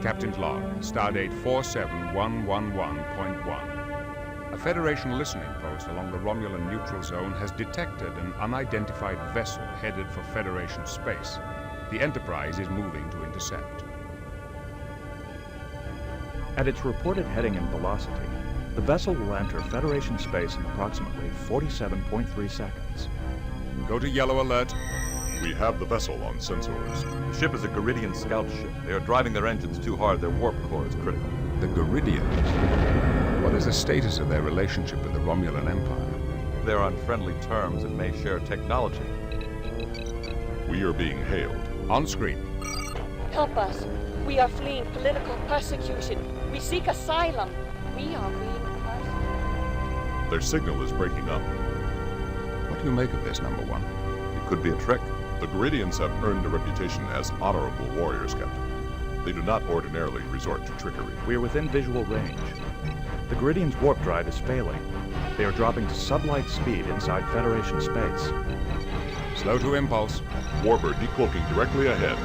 Captain's log, stardate 47111.1. A Federation listening post along the Romulan neutral zone has detected an unidentified vessel headed for Federation space. The Enterprise is moving to intercept. At its reported heading and velocity, the vessel will enter Federation space in approximately 47.3 seconds. Go to yellow alert. We have the vessel on sensors. The ship is a Garidian scout ship. They are driving their engines too hard. Their warp core is critical. The Garidians? What is the status of their relationship with the Romulan Empire? They're on friendly terms and may share technology. We are being hailed. On screen. Help us. We are fleeing political persecution. We seek asylum. We are being persecuted. Their signal is breaking up. What do you make of this, number one? It could be a trick. The Garidians have earned a reputation as honorable warriors, Captain. They do not ordinarily resort to trickery. We are within visual range. The Garidians' warp drive is failing. They are dropping to sublight speed inside Federation space. Slow to impulse. Warbird decloaking directly ahead.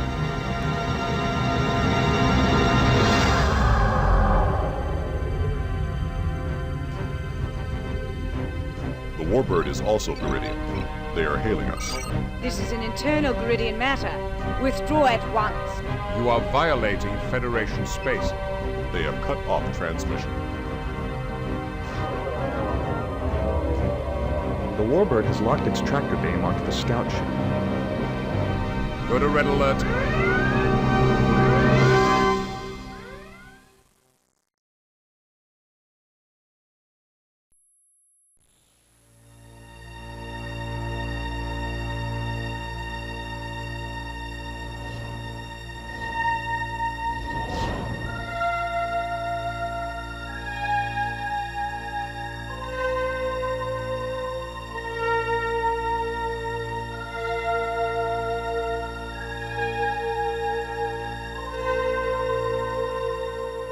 The Warbird is also Garidian. They are hailing us. This is an internal Garidian matter. Withdraw at once. You are violating Federation space. They have cut off transmission. The Warbird has locked its tractor beam onto the scout ship. Go to red alert.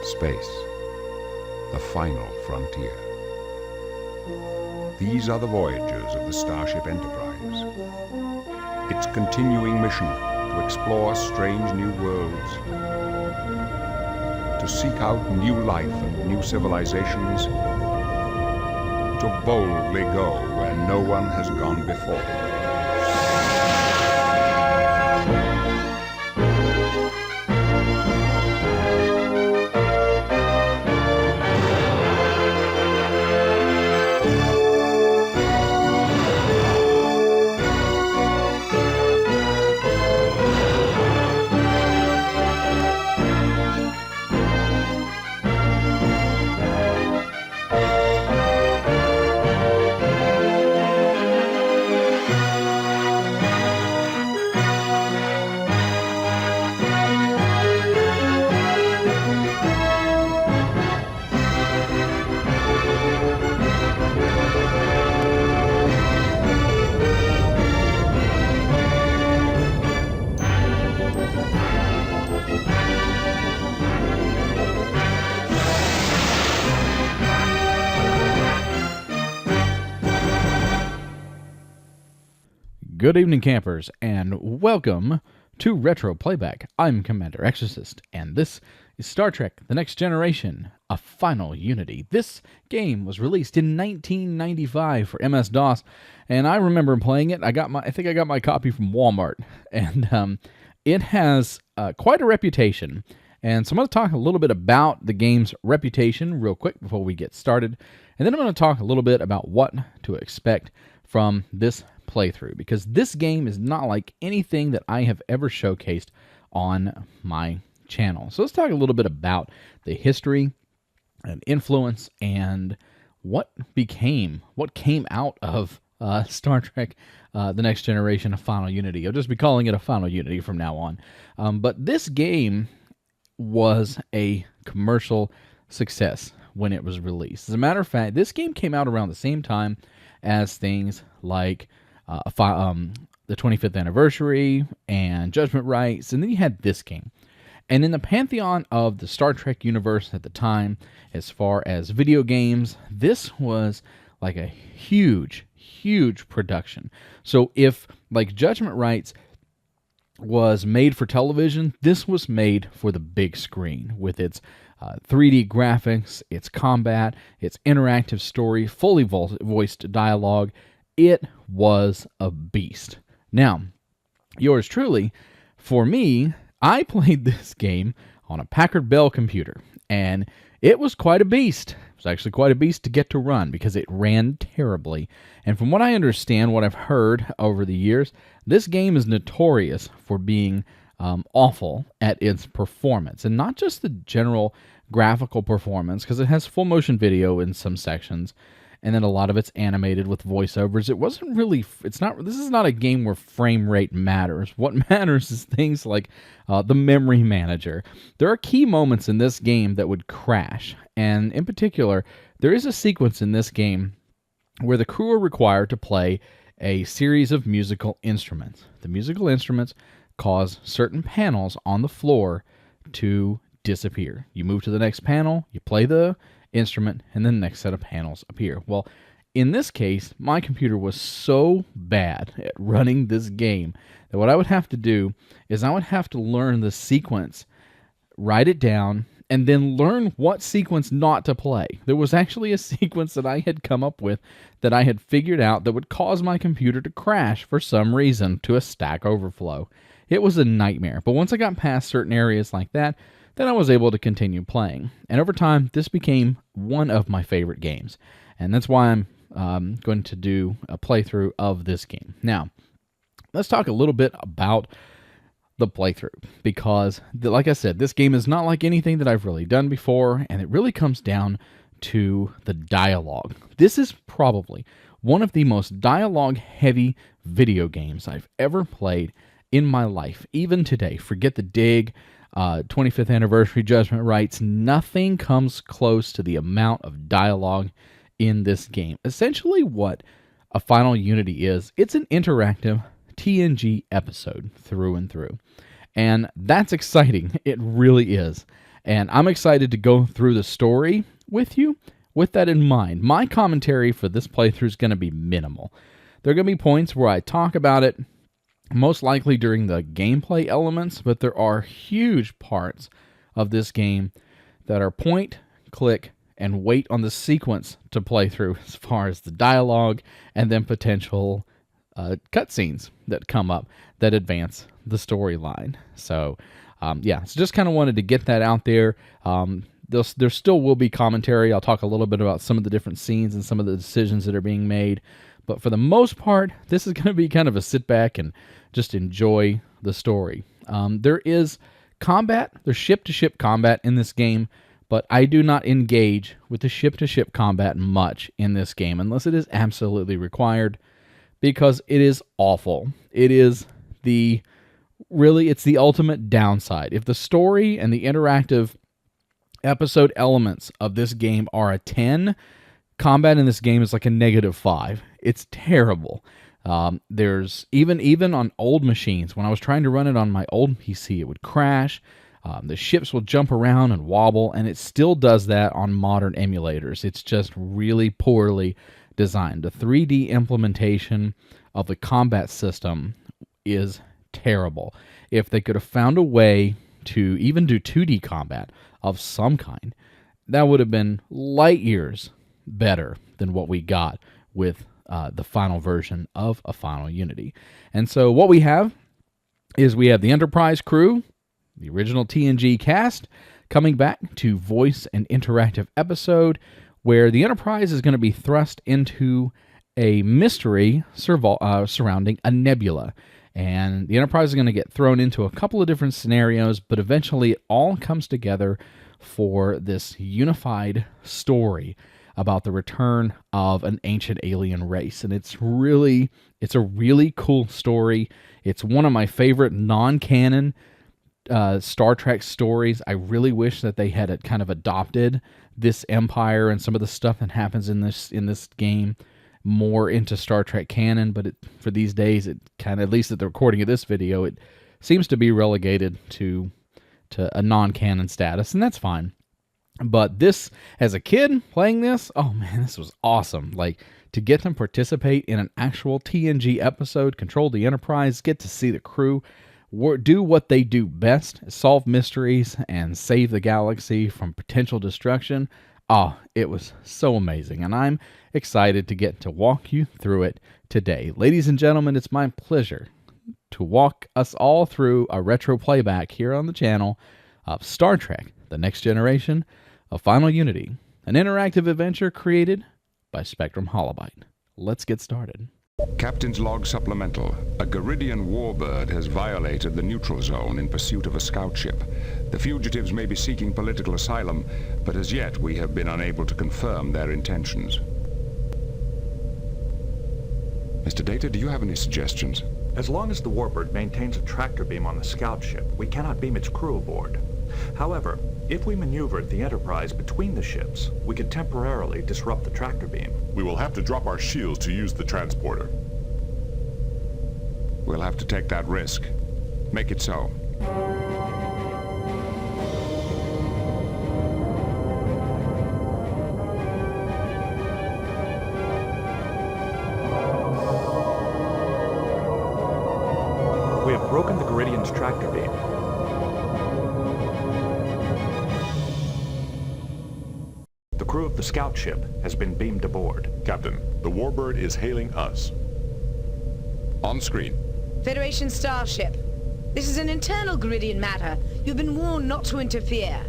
Space, the final frontier. These are the voyagers of the Starship Enterprise. Its continuing mission to explore strange new worlds, to seek out new life and new civilizations, to boldly go where no one has gone before. Good evening, campers, and welcome to Retro Playback. I'm Commander Exorcist, and this is Star Trek: The Next Generation, A Final Unity. This game was released in 1995 for MS-DOS, and I remember playing it. I think I got my copy from Walmart, and it has quite a reputation. And so I'm going to talk a little bit about the game's reputation real quick before we get started, and then I'm going to talk a little bit about what to expect from this playthrough, because this game is not like anything that I have ever showcased on my channel. So let's talk a little bit about the history and influence and what came out of Star Trek The Next Generation, A Final Unity. I'll just be calling it A Final Unity from now on. But this game was a commercial success when it was released. As a matter of fact, this game came out around the same time as things like the 25th anniversary and Judgment Rights, and then you had this game. And in the pantheon of the Star Trek universe at the time, as far as video games, this was like a huge production. So if, like, Judgment Rights was made for television, this was made for the big screen with its 3D graphics, its combat, its interactive story, fully voiced dialogue. It was a beast. Now, yours truly, for me, I played this game on a Packard Bell computer, and it was quite a beast. It was actually quite a beast to get to run because it ran terribly. And from what I understand, what I've heard over the years, this game is notorious for being awful at its performance. And not just the general graphical performance, because it has full motion video in some sections, and then a lot of it's animated with voiceovers. This is not a game where frame rate matters. What matters is things like the memory manager. There are key moments in this game that would crash, and in particular, there is a sequence in this game where the crew are required to play a series of musical instruments. The musical instruments cause certain panels on the floor to disappear. You move to the next panel, you play the instrument, and then the next set of panels appear. Well, in this case, my computer was so bad at running this game that what I would have to do is I would have to learn the sequence, write it down, and then learn what sequence not to play. There was actually a sequence that I had come up with that I had figured out that would cause my computer to crash for some reason to a Stack Overflow. It was a nightmare, but once I got past certain areas like that, then I was able to continue playing. And over time, this became one of my favorite games. And that's why I'm going to do a playthrough of this game. Now, let's talk a little bit about the playthrough. Because, like I said, this game is not like anything that I've really done before. And it really comes down to the dialogue. This is probably one of the most dialogue-heavy video games I've ever played in my life. Even today, forget the dig, 25th anniversary Judgment Rights, nothing comes close to the amount of dialogue in this game. Essentially what a Final Unity is, it's an interactive TNG episode through and through. And that's exciting. It really is. And I'm excited to go through the story with you with that in mind. My commentary for this playthrough is going to be minimal. There are going to be points where I talk about it, most likely during the gameplay elements, but there are huge parts of this game that are point, click, and wait on the sequence to play through as far as the dialogue and then potential cutscenes that come up that advance the storyline. So, so just kind of wanted to get that out there. There still will be commentary. I'll talk a little bit about some of the different scenes and some of the decisions that are being made. But for the most part, this is going to be kind of a sit back and just enjoy the story. There is combat. There's ship-to-ship combat in this game, but I do not engage with the ship-to-ship combat much in this game unless it is absolutely required, because it is awful. It is it's the ultimate downside. If the story and the interactive episode elements of this game are a 10, combat in this game is like a -5. It's terrible. There's even on old machines, when I was trying to run it on my old PC, it would crash. The ships will jump around and wobble, and it still does that on modern emulators. It's just really poorly designed. The 3D implementation of the combat system is terrible. If they could have found a way to even do 2D combat of some kind, that would have been light years better than what we got with the final version of a Final Unity. And so what we have is we have the Enterprise crew, the original TNG cast, coming back to voice an interactive episode where the Enterprise is going to be thrust into a mystery surrounding a nebula. And the Enterprise is going to get thrown into a couple of different scenarios, but eventually it all comes together for this unified story about the return of an ancient alien race. And it's a really cool story. It's one of my favorite non-canon Star Trek stories. I really wish that they had kind of adopted this empire and some of the stuff that happens in this game more into Star Trek canon, but for these days, it kind of, at least at the recording of this video, it seems to be relegated to a non-canon status, and that's fine. But this, as a kid playing this, oh man, this was awesome. Like, to get them participate in an actual TNG episode, control the Enterprise, get to see the crew do what they do best, solve mysteries and save the galaxy from potential destruction. Oh, it was so amazing, and I'm excited to get to walk you through it today. Ladies and gentlemen, it's my pleasure to walk us all through a retro playback here on the channel of Star Trek: The Next Generation of Final Unity, an interactive adventure created by Spectrum Holobyte. Let's get started. Captain's log supplemental. A Garidian warbird has violated the neutral zone in pursuit of a scout ship. The fugitives may be seeking political asylum, but as yet we have been unable to confirm their intentions. Mr. Data, do you have any suggestions? As long as the warbird maintains a tractor beam on the scout ship, we cannot beam its crew aboard. However, if we maneuvered the Enterprise between the ships, we could temporarily disrupt the tractor beam. We will have to drop our shields to use the transporter. We'll have to take that risk. Make it so. We have broken the Garidian's tractor beam. The crew of the scout ship has been beamed aboard. Captain, the warbird is hailing us. On screen. Federation starship. This is an internal Garidian matter. You've been warned not to interfere.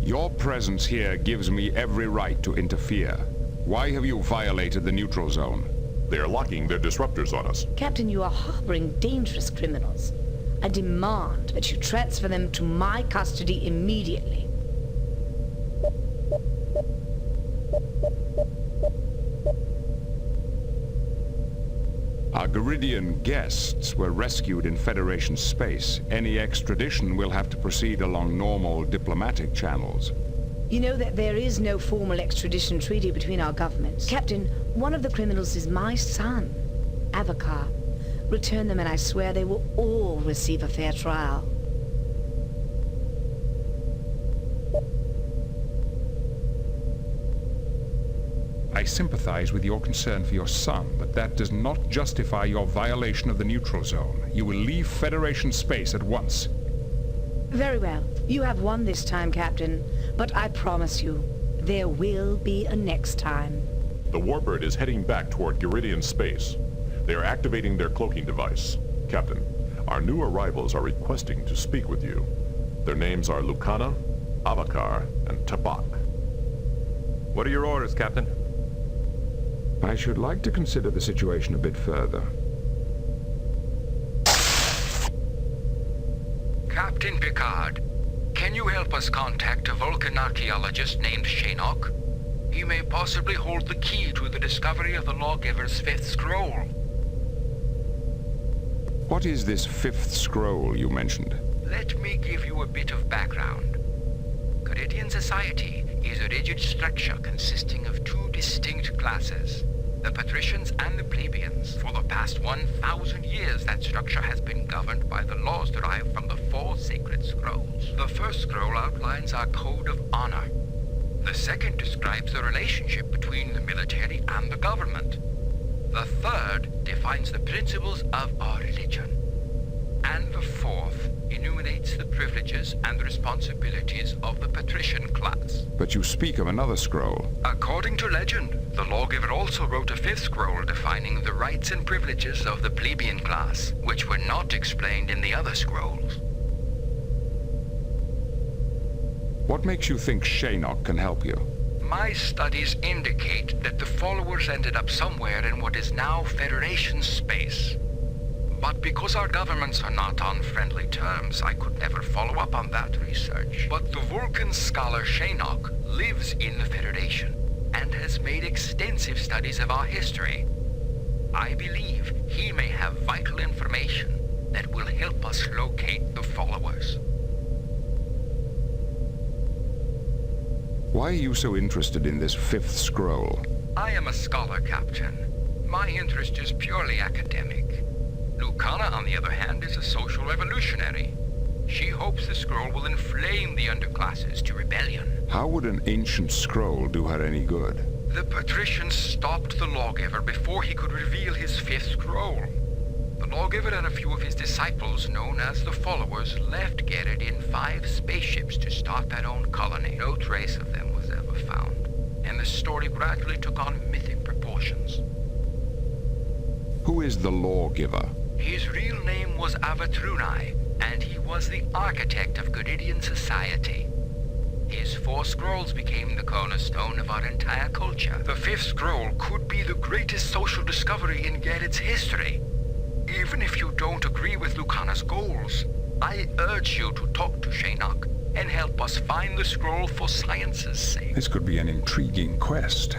Your presence here gives me every right to interfere. Why have you violated the neutral zone? They are locking their disruptors on us. Captain, you are harboring dangerous criminals. I demand that you transfer them to my custody immediately. Our Garidian guests were rescued in Federation space. Any extradition will have to proceed along normal diplomatic channels. You know that there is no formal extradition treaty between our governments. Captain, one of the criminals is my son, Avakar. Return them and I swear they will all receive a fair trial. I sympathize with your concern for your son, but that does not justify your violation of the neutral zone. You will leave Federation space at once. Very well. You have won this time, Captain. But I promise you, there will be a next time. The warbird is heading back toward Garidian space. They are activating their cloaking device. Captain, our new arrivals are requesting to speak with you. Their names are Lucana, Avakar, and Tabak. What are your orders, Captain? I should like to consider the situation a bit further. Captain Picard, can you help us contact a Vulcan archaeologist named Shanok? He may possibly hold the key to the discovery of the Lawgiver's fifth scroll. What is this fifth scroll you mentioned? Let me give you a bit of background. Garidian society is a rigid structure consisting of two distinct classes, the patricians and the plebeians. For the past 1,000 years, that structure has been governed by the laws derived from the four sacred scrolls. The first scroll outlines our code of honor. The second describes the relationship between the military and the government. The third defines the principles of our religion. And the fourth enumerates the privileges and responsibilities of the patrician class. But you speak of another scroll. According to legend, the lawgiver also wrote a fifth scroll defining the rights and privileges of the plebeian class, which were not explained in the other scrolls. What makes you think Shanok can help you? My studies indicate that the followers ended up somewhere in what is now Federation space. But because our governments are not on friendly terms, I could never follow up on that research. But the Vulcan scholar Shanok lives in the Federation and has made extensive studies of our history. I believe he may have vital information that will help us locate the followers. Why are you so interested in this fifth scroll? I am a scholar, Captain. My interest is purely academic. Lucana, on the other hand, is a social revolutionary. She hopes the scroll will inflame the underclasses to rebellion. How would an ancient scroll do her any good? The patricians stopped the lawgiver before he could reveal his fifth scroll. The lawgiver and a few of his disciples, known as the Followers, left Gerrit in 5 spaceships to start their own colony. No trace of them was ever found, and the story gradually took on mythic proportions. Who is the lawgiver? His real name was Avatrunai, and he was the architect of Garidian society. His 4 scrolls became the cornerstone of our entire culture. The 5th scroll could be the greatest social discovery in Gerrit's history. Even if you don't agree with Lucana's goals, I urge you to talk to Shanok and help us find the scroll for science's sake. This could be an intriguing quest.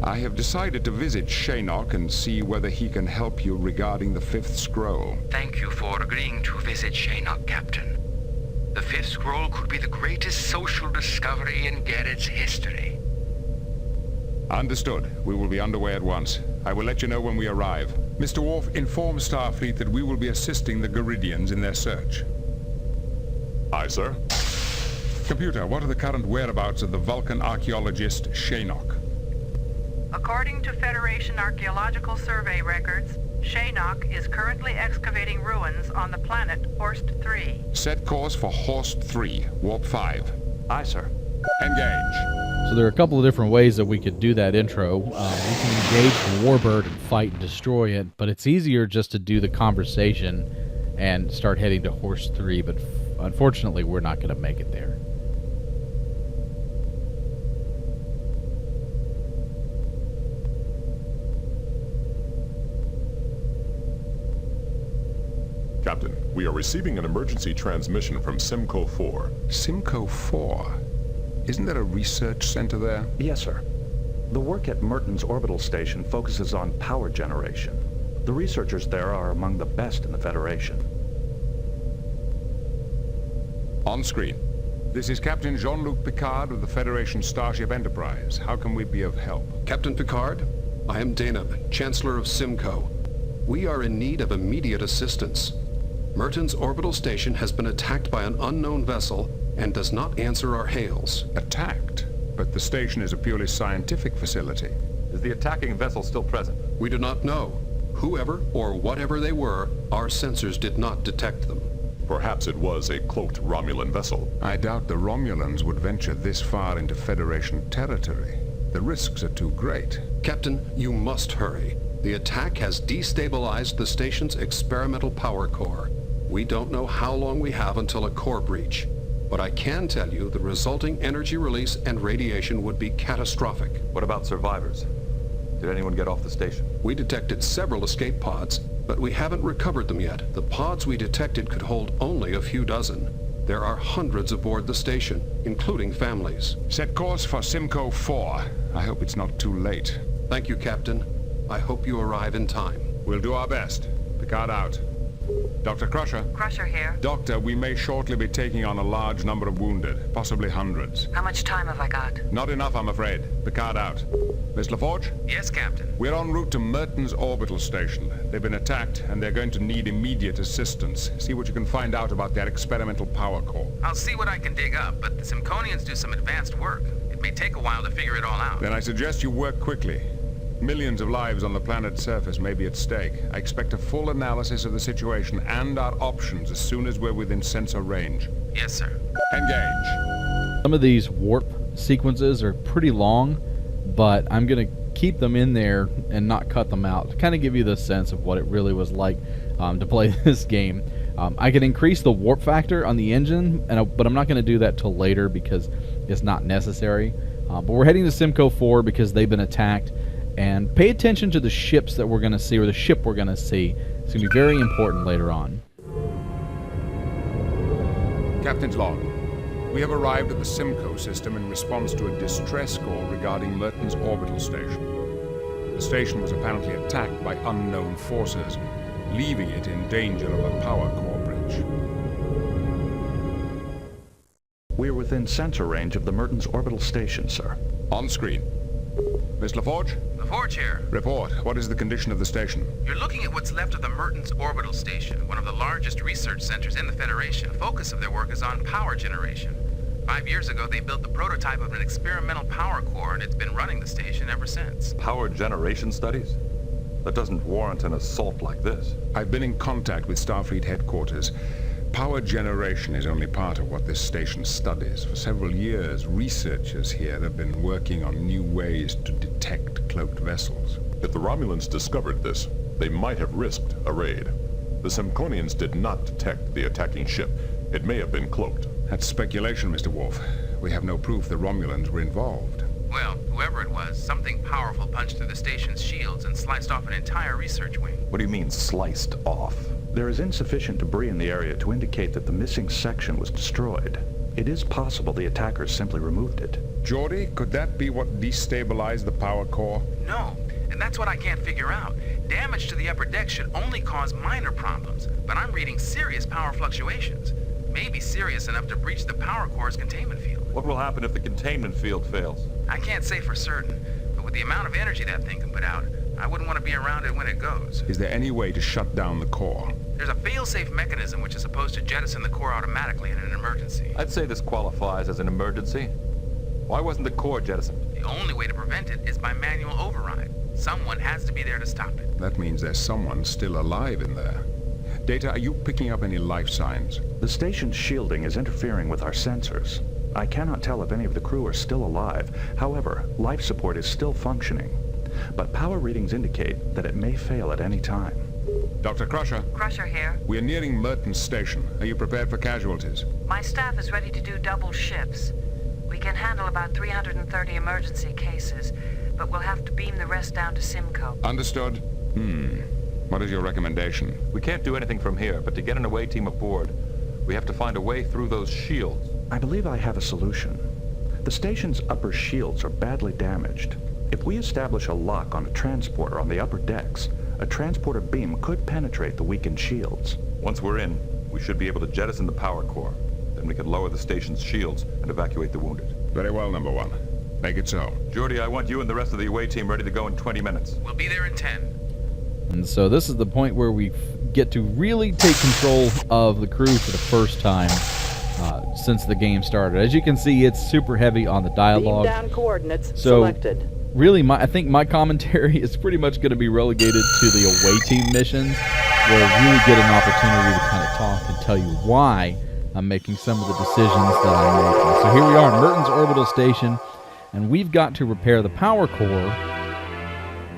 I have decided to visit Shanok and see whether he can help you regarding the 5th scroll. Thank you for agreeing to visit Shanok, Captain. The 5th scroll could be the greatest social discovery in Gerrit's history. Understood. We will be underway at once. I will let you know when we arrive. Mr. Worf, inform Starfleet that we will be assisting the Garidians in their search. Aye, sir. Computer, what are the current whereabouts of the Vulcan archaeologist Shanok? According to Federation archaeological survey records, Shanok is currently excavating ruins on the planet Horst 3. Set course for Horst 3, Warp 5. Aye, sir. Engage. So there are a couple of different ways that we could do that intro. We can engage the warbird and fight and destroy it, but it's easier just to do the conversation and start heading to Horst 3, but unfortunately we're not going to make it there. Captain, we are receiving an emergency transmission from Simcoe 4. Simcoe 4? Isn't there a research center there? Yes, sir. The work at Mertens orbital station focuses on power generation. The researchers there are among the best in the Federation. On screen. This is Captain Jean-Luc Picard of the Federation Starship Enterprise. How can we be of help? Captain Picard, I am Daneb, Chancellor of Simcoe. We are in need of immediate assistance. Mertens orbital station has been attacked by an unknown vessel and does not answer our hails. Attacked? But the station is a purely scientific facility. Is the attacking vessel still present? We do not know. Whoever or whatever they were, our sensors did not detect them. Perhaps it was a cloaked Romulan vessel. I doubt the Romulans would venture this far into Federation territory. The risks are too great. Captain, you must hurry. The attack has destabilized the station's experimental power core. We don't know how long we have until a core breach, but I can tell you the resulting energy release and radiation would be catastrophic. What about survivors? Did anyone get off the station? We detected several escape pods, but we haven't recovered them yet. The pods we detected could hold only a few dozen. There are hundreds aboard the station, including families. Set course for Simcoe 4. I hope it's not too late. Thank you, Captain. I hope you arrive in time. We'll do our best. Picard out. Dr. Crusher. Crusher here. Doctor, we may shortly be taking on a large number of wounded, possibly hundreds. How much time have I got? Not enough, I'm afraid. Picard out. Miss LaForge? Yes, Captain. We're en route to Mertens orbital station. They've been attacked, and they're going to need immediate assistance. See what you can find out about their experimental power core. I'll see what I can dig up, but the Simconians do some advanced work. It may take a while to figure it all out. Then I suggest you work quickly. Millions of lives on the planet's surface may be at stake. I expect a full analysis of the situation and our options as soon as we're within sensor range. Yes, sir. Engage. Some of these warp sequences are pretty long, but I'm going to keep them in there and not cut them out to kind of give you the sense of what it really was like to play this game. I can increase the warp factor on the engine, but I'm not going to do that till later because it's not necessary. But we're heading to Simcoe 4 because they've been attacked. And pay attention to the ships that we're going to see, or the ship we're going to see. It's going to be very important later on. Captain's log. We have arrived at the Simcoe system in response to a distress call regarding Mertens orbital station. The station was apparently attacked by unknown forces, leaving it in danger of a power core breach. We're within sensor range of the Mertens orbital station, sir. On screen. Miss LaForge? LaForge here. Report. What is the condition of the station? You're looking at what's left of the Mertens orbital station, one of the largest research centers in the Federation. The focus of their work is on power generation. 5 years ago, they built the prototype of an experimental power core, and it's been running the station ever since. Power generation studies? That doesn't warrant an assault like this. I've been in contact with Starfleet headquarters. Power generation is only part of what this station studies. For several years, researchers here have been working on new ways to detect cloaked vessels. If the Romulans discovered this, they might have risked a raid. The Simconians did not detect the attacking ship. It may have been cloaked. That's speculation, Mr. Worf. We have no proof the Romulans were involved. Well, whoever it was, something powerful punched through the station's shields and sliced off an entire research wing. What do you mean, sliced off? There is insufficient debris in the area to indicate that the missing section was destroyed. It is possible the attackers simply removed it. Geordi, could that be what destabilized the power core? No, and that's what I can't figure out. Damage to the upper deck should only cause minor problems, but I'm reading serious power fluctuations. Maybe serious enough to breach the power core's containment field. What will happen if the containment field fails? I can't say for certain, but with the amount of energy that thing can put out, I wouldn't want to be around it when it goes. Is there any way to shut down the core? There's a fail-safe mechanism which is supposed to jettison the core automatically in an emergency. I'd say this qualifies as an emergency. Why wasn't the core jettisoned? The only way to prevent it is by manual override. Someone has to be there to stop it. That means there's someone still alive in there. Data, are you picking up any life signs? The station's shielding is interfering with our sensors. I cannot tell if any of the crew are still alive. However, life support is still functioning. But power readings indicate that it may fail at any time. Dr. Crusher. Crusher here. We are nearing Mertens station. Are you prepared for casualties? My staff is ready to do double shifts. We can handle about 330 emergency cases, but we'll have to beam the rest down to Simcoe. Understood. What is your recommendation? We can't do anything from here, but to get an away team aboard, we have to find a way through those shields. I believe I have a solution. The station's upper shields are badly damaged. If we establish a lock on a transporter on the upper decks, a transporter beam could penetrate the weakened shields. Once we're in, we should be able to jettison the power core. Then we can lower the station's shields and evacuate the wounded. Very well, number one. Make it so. Geordi, I want you and the rest of the away team ready to go in 20 minutes. We'll be there in 10. And so this is the point where we get to really take control of the crew for the first time since the game started. As you can see, it's super heavy on the dialogue. Beam down coordinates selected. Really, I think my commentary is pretty much going to be relegated to the away team missions, where I really get an opportunity to kind of talk and tell you why I'm making some of the decisions that I'm making. So here we are in Mertens Orbital Station, and we've got to repair the power core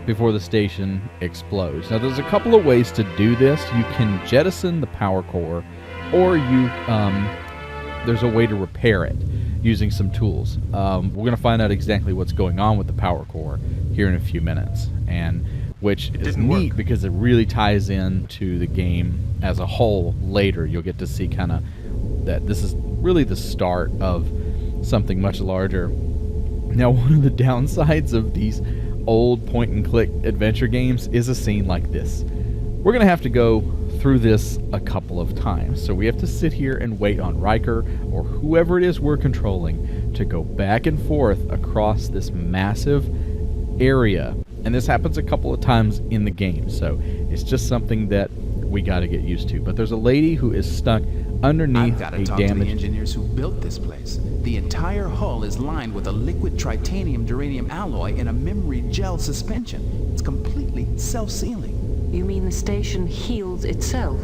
before the station explodes. Now, there's a couple of ways to do this. You can jettison the power core, or there's a way to repair it using some tools. We're going to find out exactly what's going on with the power core here in a few minutes, and which is neat because it really ties into the game as a whole later. You'll get to see kind of that this is really the start of something much larger. Now, one of the downsides of these old point-and-click adventure games is a scene like this. We're going to have to go through this a couple of times. So we have to sit here and wait on Riker or whoever it is we're controlling to go back and forth across this massive area. And this happens a couple of times in the game, so it's just something that we got to get used to. But there's a lady who is stuck underneath I've got a to talk to the damaged... engineers who built this place. The entire hull is lined with a liquid titanium-duranium alloy in a memory gel suspension. It's completely self-sealing. You mean the station heals itself?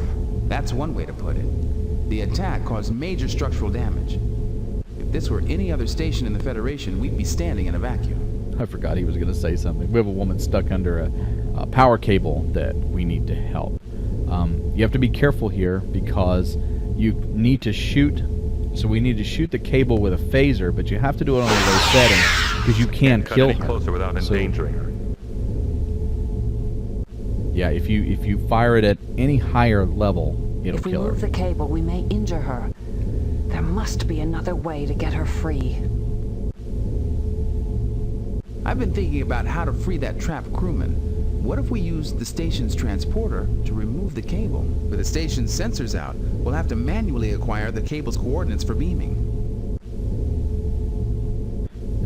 That's one way to put it. The attack caused major structural damage. If this were any other station in the Federation, we'd be standing in a vacuum. I forgot he was going to say something. We have a woman stuck under a power cable that we need to help. You have to be careful here because you need to shoot. So we need to shoot the cable with a phaser, but you have to do it on a low setting because you can kill her. Closer without endangering her. Yeah, if you fire it at any higher level, it'll kill her. If we move the cable, we may injure her. There must be another way to get her free. I've been thinking about how to free that trapped crewman. What if we use the station's transporter to remove the cable? With the station's sensors out, we'll have to manually acquire the cable's coordinates for beaming.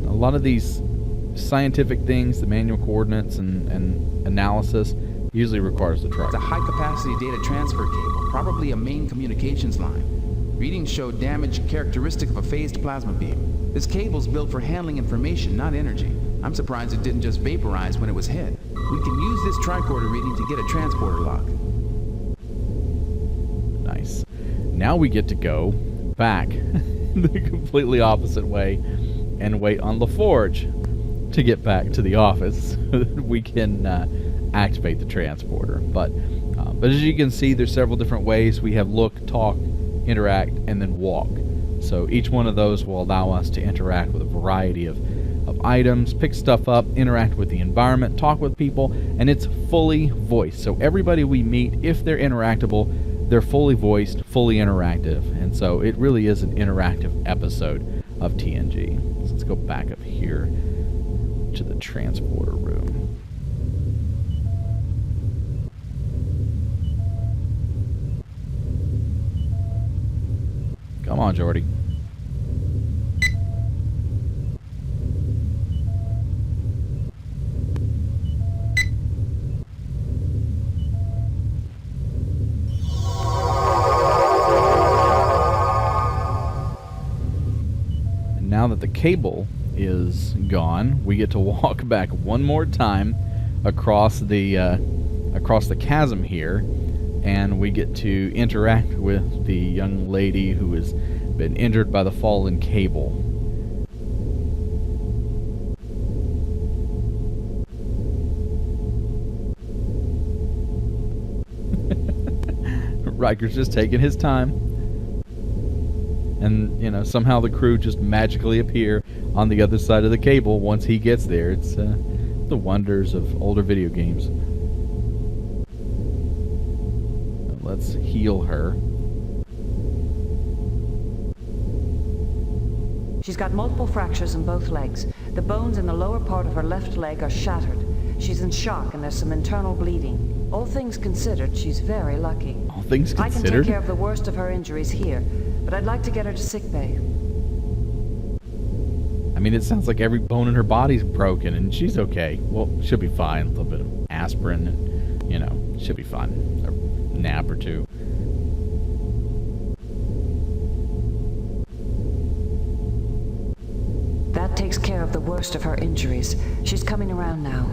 A lot of these scientific things, the manual coordinates and analysis, usually requires the truck. It's a high-capacity data transfer cable, probably a main communications line. Readings show damage characteristic of a phased plasma beam. This cable's built for handling information, not energy. I'm surprised it didn't just vaporize when it was hit. We can use this tricorder reading to get a transporter lock. Nice. Now we get to go back the completely opposite way and wait on LaForge to get back to the office so that we can activate the transporter. But as you can see, there's several different ways. We have look, talk, interact, and then walk. So each one of those will allow us to interact with a variety of items, pick stuff up, interact with the environment, talk with people, and it's fully voiced. So everybody we meet, if they're interactable, they're fully voiced, fully interactive, and so it really is an interactive episode of TNG. So let's go back up here to the transporter room. Come on, Jordy. Now that the cable is gone, we get to walk back one more time across the chasm here, and we get to interact with the young lady who has been injured by the fallen cable. Riker's just taking his time. And, you know, somehow the crew just magically appear on the other side of the cable once he gets there. It's the wonders of older video games. Let's heal her. She's got multiple fractures in both legs. The bones in the lower part of her left leg are shattered. She's in shock and there's some internal bleeding. All things considered, she's very lucky. All things considered? I can take care of the worst of her injuries here, but I'd like to get her to sickbay. I mean, it sounds like every bone in her body's broken, and she's okay. Well, she'll be fine. A little bit of aspirin, and, you know, she'll be fine. A nap or two. That takes care of the worst of her injuries. She's coming around now.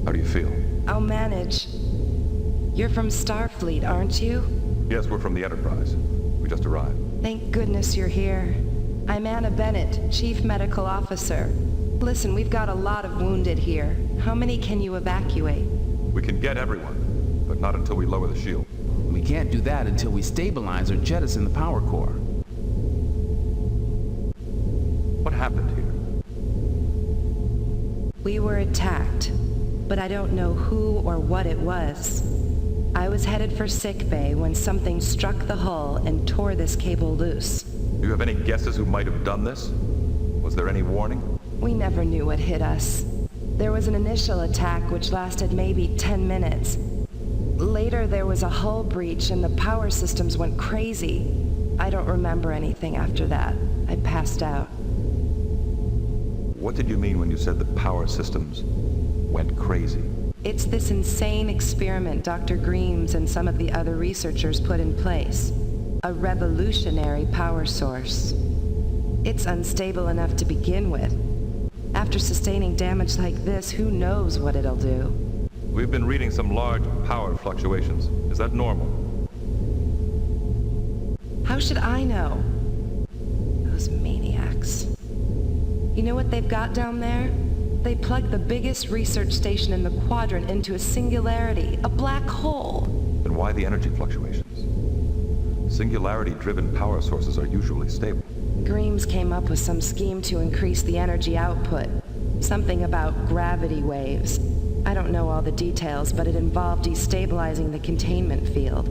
How do you feel? I'll manage. You're from Starfleet, aren't you? Yes, we're from the Enterprise. We just arrived. Thank goodness you're here. I'm Anna Bennett, Chief Medical Officer. Listen, we've got a lot of wounded here. How many can you evacuate? We can get everyone, but not until we lower the shield. We can't do that until we stabilize or jettison the power core. What happened here? We were attacked, but I don't know who or what it was. I was headed for sickbay when something struck the hull and tore this cable loose. Do you have any guesses who might have done this? Was there any warning? We never knew what hit us. There was an initial attack which lasted maybe 10 minutes. Later there was a hull breach and the power systems went crazy. I don't remember anything after that. I passed out. What did you mean when you said the power systems went crazy? It's this insane experiment Dr. Greaves and some of the other researchers put in place. A revolutionary power source. It's unstable enough to begin with. After sustaining damage like this, who knows what it'll do? We've been reading some large power fluctuations. Is that normal? How should I know? Those maniacs. You know what they've got down there? They plugged the biggest research station in the quadrant into a singularity, a black hole. Then why the energy fluctuations? Singularity-driven power sources are usually stable. Greaves came up with some scheme to increase the energy output. Something about gravity waves. I don't know all the details, but it involved destabilizing the containment field.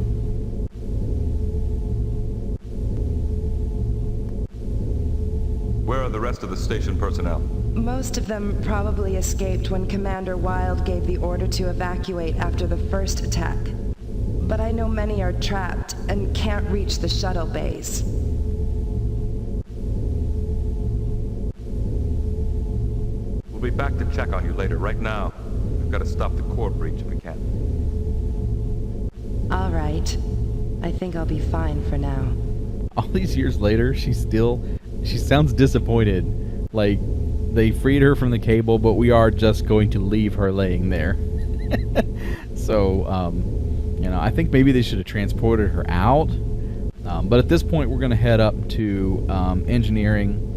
Where are the rest of the station personnel? Most of them probably escaped when Commander Wilde gave the order to evacuate after the first attack. But I know many are trapped and can't reach the shuttle bays. We'll be back to check on you later. Right now, we've got to stop the core breach if we can. All right. I think I'll be fine for now. All these years later, she sounds disappointed. Like, they freed her from the cable, but we are just going to leave her laying there. So, I think maybe they should have transported her out. But at this point, we're going to head up to engineering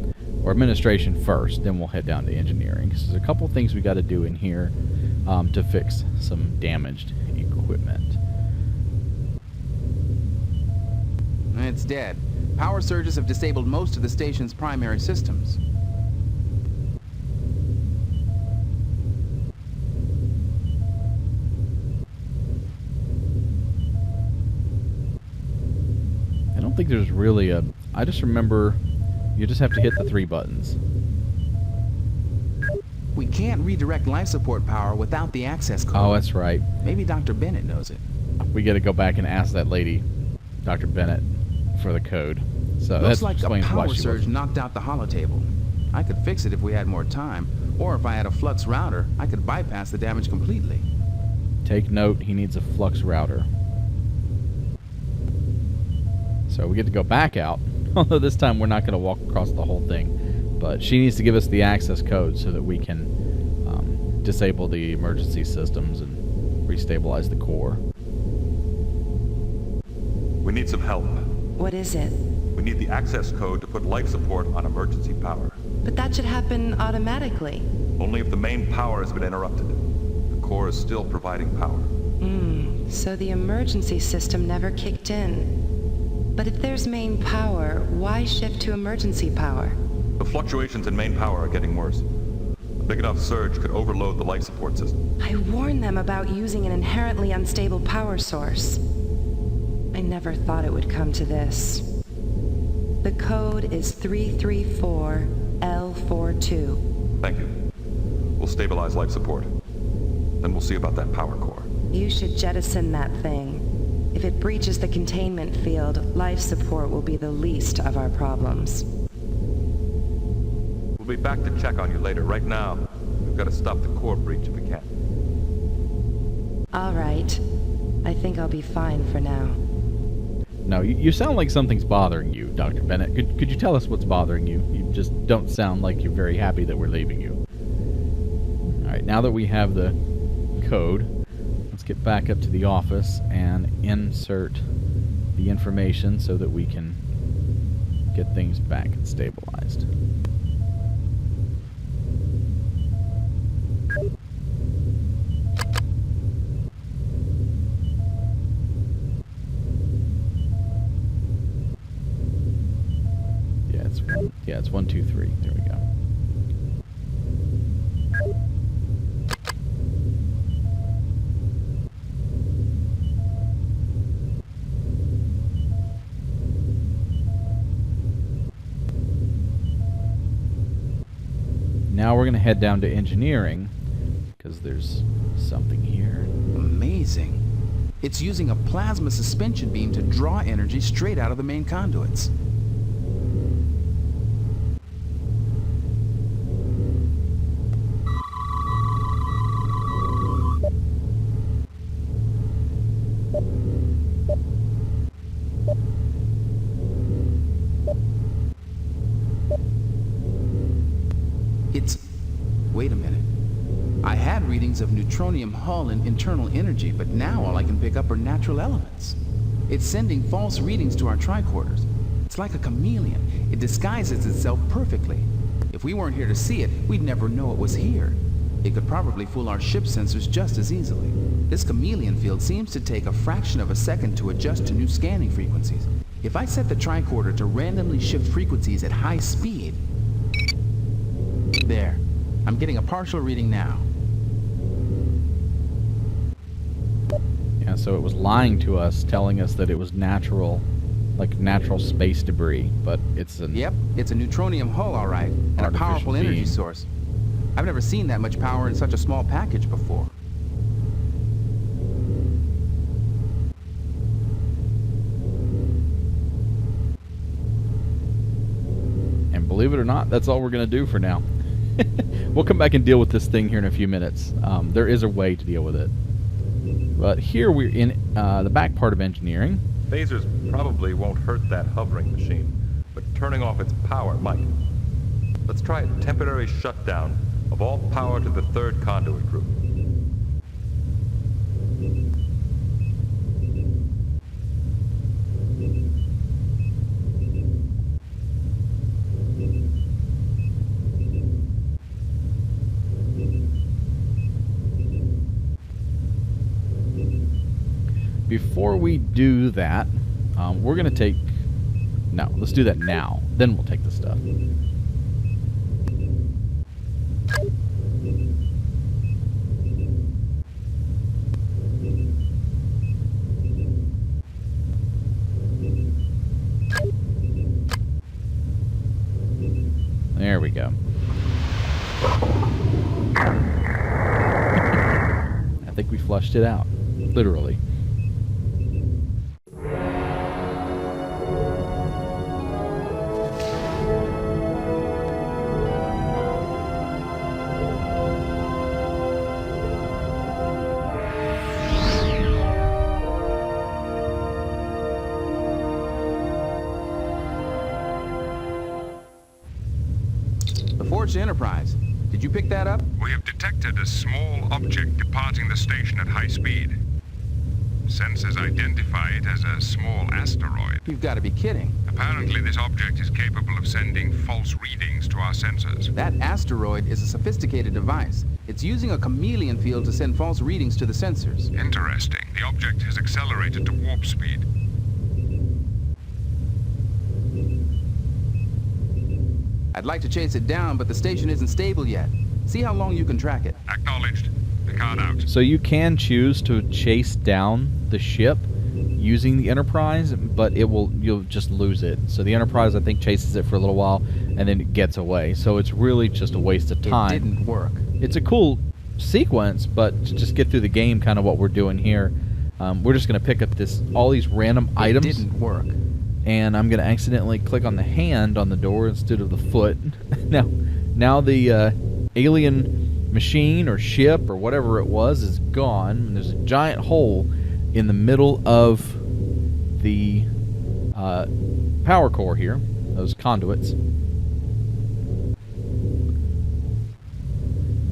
or administration first. Then we'll head down to engineering. So there's a couple things we got to do in here to fix some damaged equipment. It's dead. Power surges have disabled most of the station's primary systems. I don't think there's really a... I just remember you just have to hit the 3 buttons. We can't redirect life support power without the access code. Oh, that's right. Maybe Dr. Bennett knows it. We got to go back and ask that lady, Dr. Bennett, for the code. So Looks that like a explains why power she surge wasn't. knocked out the holotable. I could fix it if we had more time, or if I had a flux router, I could bypass the damage completely. Take note, he needs a flux router. So we get to go back out, although this time we're not going to walk across the whole thing. But she needs to give us the access code so that we can disable the emergency systems and restabilize the core. We need some help. What is it? We need the access code to put life support on emergency power. But that should happen automatically. Only if the main power has been interrupted. The core is still providing power. So the emergency system never kicked in. But if there's main power, why shift to emergency power? The fluctuations in main power are getting worse. A big enough surge could overload the life support system. I warned them about using an inherently unstable power source. I never thought it would come to this. The code is 334L42. Thank you. We'll stabilize life support. Then we'll see about that power core. You should jettison that thing. If it breaches the containment field, life support will be the least of our problems. We'll be back to check on you later. Right now, we've got to stop the core breach if we can. All right. I think I'll be fine for now. No, you sound like something's bothering you, Dr. Bennett. Could you tell us what's bothering you? You just don't sound like you're very happy that we're leaving you. Alright, now that we have the code, let's get back up to the office and insert the information so that we can get things back and stabilized. Yeah, it's 1, 2, 3. There we go. Now we're going to head down to engineering because there's something here. Amazing. It's using a plasma suspension beam to draw energy straight out of the main conduits. Wait a minute. I had readings of neutronium hull and internal energy, but now all I can pick up are natural elements. It's sending false readings to our tricorders. It's like a chameleon. It disguises itself perfectly. If we weren't here to see it, we'd never know it was here. It could probably fool our ship sensors just as easily. This chameleon field seems to take a fraction of a second to adjust to new scanning frequencies. If I set the tricorder to randomly shift frequencies at high speed... There. I'm getting a partial reading now. Yeah, so it was lying to us, telling us that it was natural, like natural space debris, but it's an... Yep, it's a neutronium hull, all right, and a powerful energy source. I've never seen that much power in such a small package before. And believe it or not, that's all we're going to do for now. We'll come back and deal with this thing here in a few minutes. There is a way to deal with it. But here we're in the back part of engineering. Phasers probably won't hurt that hovering machine, but turning off its power might. Let's try a temporary shutdown of all power to the third conduit group. Before we do that, we're going to take... No, let's do that now. Then we'll take the stuff. There we go. I think we flushed it out. Literally. Enterprise. Did you pick that up? We have detected a small object departing the station at high speed. Sensors identify it as a small asteroid. You've got to be kidding. Apparently this object is capable of sending false readings to our sensors. That asteroid is a sophisticated device. It's using a chameleon field to send false readings to the sensors. Interesting. The object has accelerated to warp speed. I'd like to chase it down, but the station isn't stable yet. See how long you can track it. Acknowledged. Picard out. So you can choose to chase down the ship using the Enterprise, but you'll just lose it. So the Enterprise, I think, chases it for a little while, and then it gets away. So it's really just a waste of time. It didn't work. It's a cool sequence, but to just get through the game, kind of what we're doing here, we're just going to pick up all these random items. It didn't work. And I'm going to accidentally click on the hand on the door instead of the foot. now the alien machine or ship or whatever it was is gone. And there's a giant hole in the middle of the power core here, those conduits. We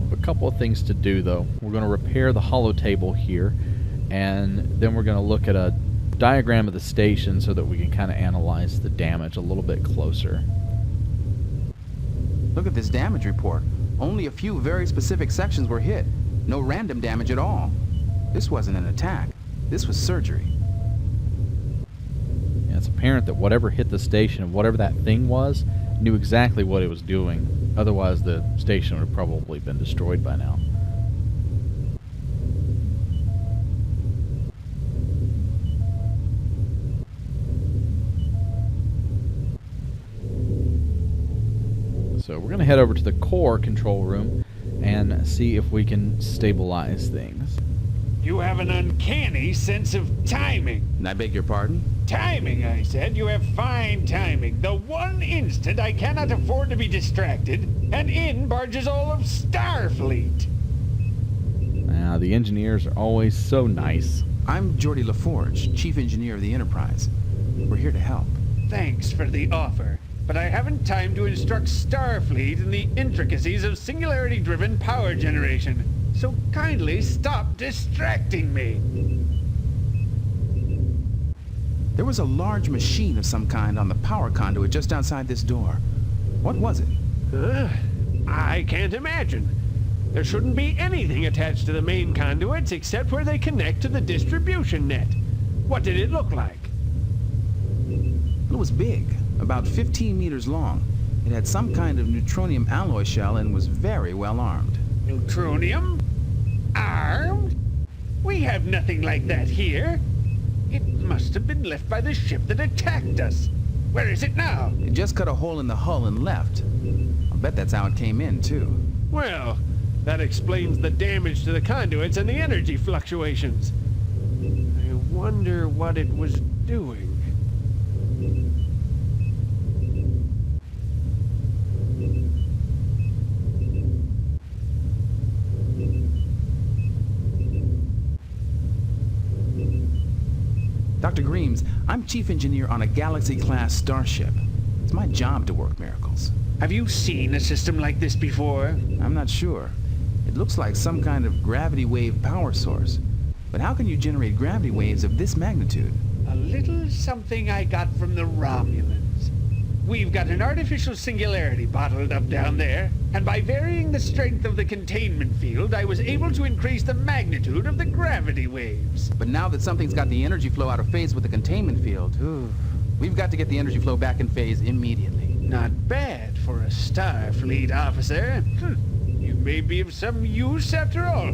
have a couple of things to do, though. We're going to repair the holotable here, and then we're going to look at a diagram of the station so that we can kind of analyze the damage a little bit closer. Look at this damage report. Only a few very specific sections were hit. No random damage at all. This wasn't an attack. This was surgery. Yeah, it's apparent that whatever hit the station, whatever that thing was, knew exactly what it was doing. Otherwise, the station would have probably been destroyed by now. So we're going to head over to the core control room and see if we can stabilize things. You have an uncanny sense of timing. I beg your pardon? Timing, I said. You have fine timing. The one instant I cannot afford to be distracted, and in barges all of Starfleet. Now, the engineers are always so nice. I'm Geordi LaForge, Chief Engineer of the Enterprise. We're here to help. Thanks for the offer, but I haven't time to instruct Starfleet in the intricacies of singularity-driven power generation. So kindly stop distracting me. There was a large machine of some kind on the power conduit just outside this door. What was it? I can't imagine. There shouldn't be anything attached to the main conduits except where they connect to the distribution net. What did it look like? It was big, about 15 meters long. It had some kind of neutronium alloy shell and was very well armed. Neutronium? Armed? We have nothing like that here. It must have been left by the ship that attacked us. Where is it now? It just cut a hole in the hull and left. I'll bet that's how it came in, too. Well, that explains the damage to the conduits and the energy fluctuations. I wonder what it was doing. Dr. Greaves, I'm chief engineer on a Galaxy-class starship. It's my job to work miracles. Have you seen a system like this before? I'm not sure. It looks like some kind of gravity wave power source. But how can you generate gravity waves of this magnitude? A little something I got from the Romulans. We've got an artificial singularity bottled up down there, and by varying the strength of the containment field, I was able to increase the magnitude of the gravity waves. But now that something's got the energy flow out of phase with the containment field, we've got to get the energy flow back in phase immediately. Not bad for a Starfleet officer. You may be of some use after all.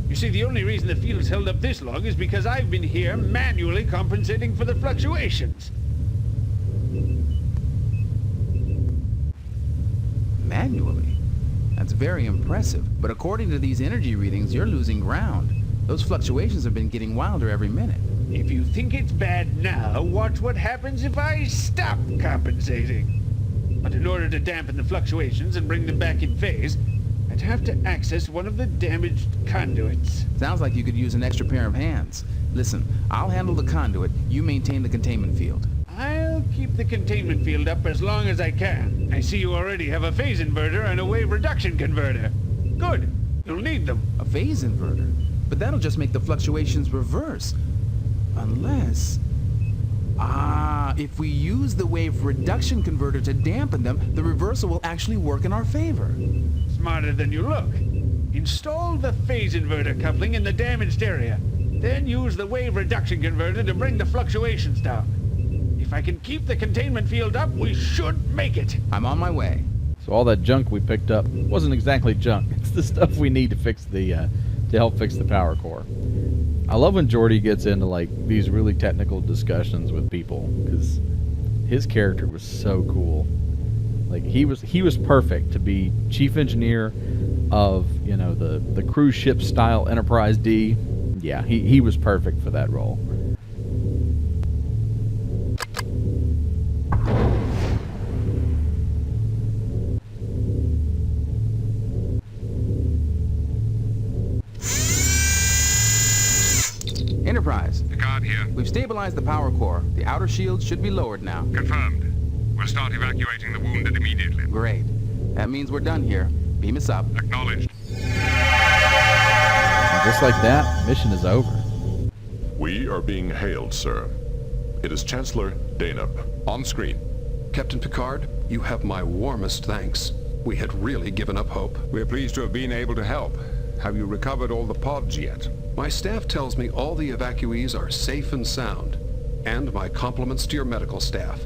You see, the only reason the field's held up this long is because I've been here manually compensating for the fluctuations. Manually? That's very impressive, but according to these energy readings, you're losing ground. Those fluctuations have been getting wilder every minute. If you think it's bad now, watch what happens if I stop compensating. But in order to dampen the fluctuations and bring them back in phase, I'd have to access one of the damaged conduits. Sounds like you could use an extra pair of hands. Listen, I'll handle the conduit, you maintain the containment field. I'll keep the containment field up as long as I can. I see you already have a phase inverter and a wave reduction converter. Good. You'll need them. A phase inverter? But that'll just make the fluctuations reverse. Unless... if we use the wave reduction converter to dampen them, the reversal will actually work in our favor. Smarter than you look. Install the phase inverter coupling in the damaged area. Then use the wave reduction converter to bring the fluctuations down. If I can keep the containment field up, we should make it. I'm on my way. So all that junk we picked up wasn't exactly junk. It's the stuff we need to fix the, to help fix the power core. I love when Geordi gets into like these really technical discussions with people, because his character was so cool. Like he was perfect to be chief engineer of, you know, the cruise ship style Enterprise D. Yeah, he was perfect for that role. Enterprise. Picard here. We've stabilized the power core. The outer shields should be lowered now. Confirmed. We'll start evacuating the wounded immediately. Great. That means we're done here. Beam us up. Acknowledged. And just like that, mission is over. We are being hailed, sir. It is Chancellor Danup. On screen. Captain Picard, you have my warmest thanks. We had really given up hope. We're pleased to have been able to help. Have you recovered all the pods yet? My staff tells me all the evacuees are safe and sound. And my compliments to your medical staff.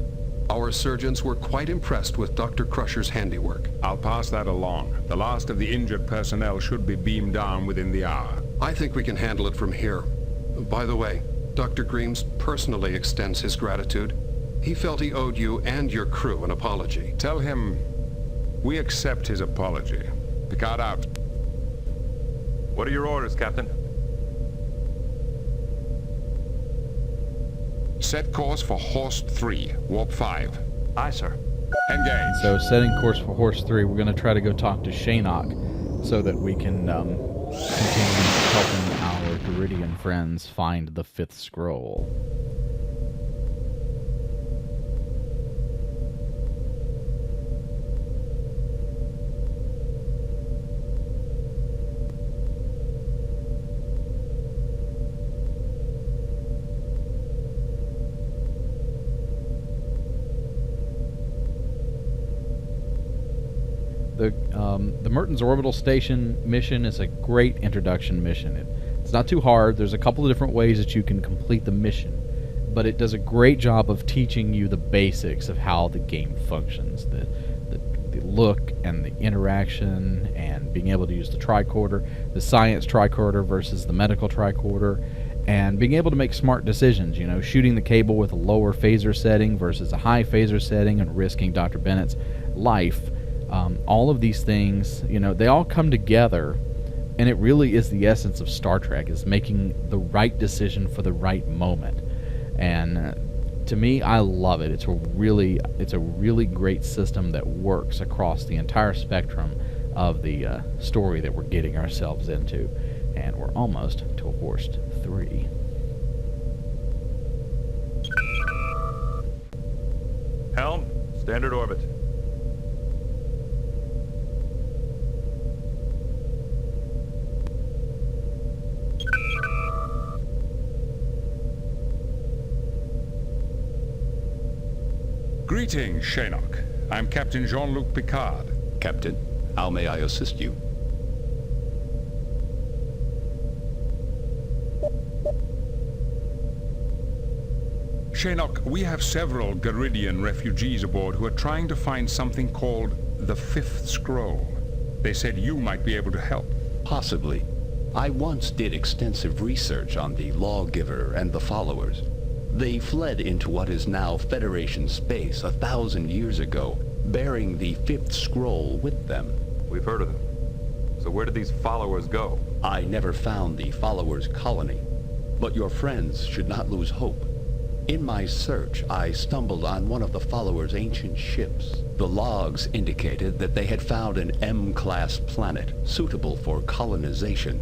Our surgeons were quite impressed with Dr. Crusher's handiwork. I'll pass that along. The last of the injured personnel should be beamed down within the hour. I think we can handle it from here. By the way, Dr. Greaves personally extends his gratitude. He felt he owed you and your crew an apology. Tell him we accept his apology. Picard out. What are your orders, Captain? Set course for Horst 3, Warp 5. Aye, sir. Engage. So setting course for Horst 3, we're going to try to go talk to Shanok so that we can continue helping our Garidian friends find the 5th scroll. The Mertens orbital station mission is a great introduction mission. It's not too hard. There's a couple of different ways that you can complete the mission, but it does a great job of teaching you the basics of how the game functions, the look and the interaction, and being able to use the tricorder, the science tricorder versus the medical tricorder, and being able to make smart decisions, you know, shooting the cable with a lower phaser setting versus a high phaser setting and risking Dr. Bennett's life. All of these things, you know, they all come together, and it really is the essence of Star Trek, is making the right decision for the right moment. And to me, I love it. It's a really great system that works across the entire spectrum of the story that we're getting ourselves into. And we're almost to Horst 3. Helm, standard orbit. Greetings, Shanok. I'm Captain Jean-Luc Picard. Captain, how may I assist you? Shanok, we have several Garidian refugees aboard who are trying to find something called the Fifth Scroll. They said you might be able to help. Possibly. I once did extensive research on the Lawgiver and the Followers. They fled into what is now Federation space 1,000 years ago, bearing the Fifth Scroll with them. We've heard of them. So where did these followers go? I never found the Followers' colony, but your friends should not lose hope. In my search, I stumbled on one of the Followers' ancient ships. The logs indicated that they had found an M-class planet suitable for colonization.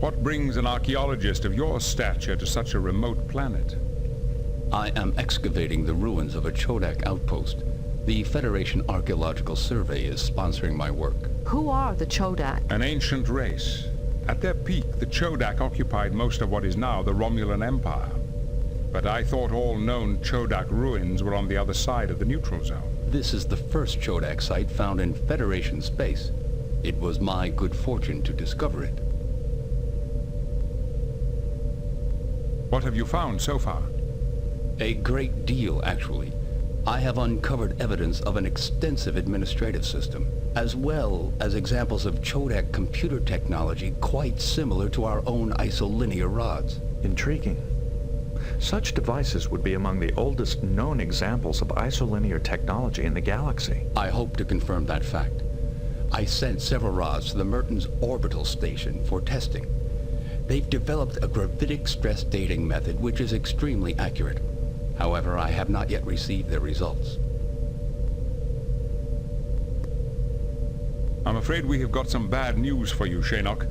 What brings an archaeologist of your stature to such a remote planet? I am excavating the ruins of a Chodak outpost. The Federation Archaeological Survey is sponsoring my work. Who are the Chodak? An ancient race. At their peak, the Chodak occupied most of what is now the Romulan Empire. But I thought all known Chodak ruins were on the other side of the neutral zone. This is the first Chodak site found in Federation space. It was my good fortune to discover it. What have you found so far? A great deal, actually. I have uncovered evidence of an extensive administrative system, as well as examples of Chodak computer technology quite similar to our own isolinear rods. Intriguing. Such devices would be among the oldest known examples of isolinear technology in the galaxy. I hope to confirm that fact. I sent several rods to the Mertens orbital station for testing. They've developed a gravitic stress dating method which is extremely accurate. However, I have not yet received their results. I'm afraid we have got some bad news for you, Shanok.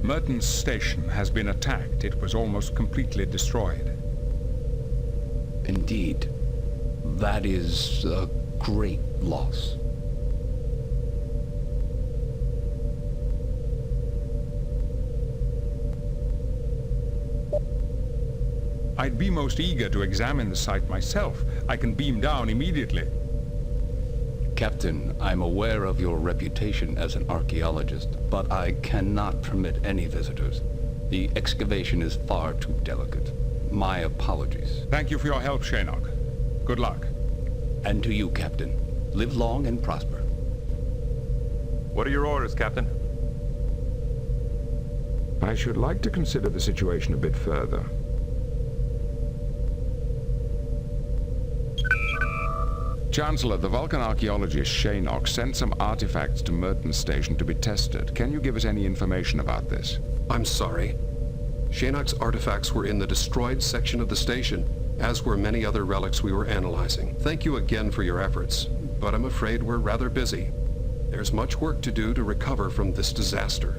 Mertens station has been attacked. It was almost completely destroyed. Indeed. That is a great loss. I'd be most eager to examine the site myself. I can beam down immediately. Captain, I'm aware of your reputation as an archaeologist, but I cannot permit any visitors. The excavation is far too delicate. My apologies. Thank you for your help, Shanok. Good luck. And to you, Captain. Live long and prosper. What are your orders, Captain? I should like to consider the situation a bit further. Chancellor, the Vulcan archaeologist Shanok sent some artifacts to Mertens station to be tested. Can you give us any information about this? I'm sorry. Shanok's artifacts were in the destroyed section of the station, as were many other relics we were analyzing. Thank you again for your efforts, but I'm afraid we're rather busy. There's much work to do to recover from this disaster.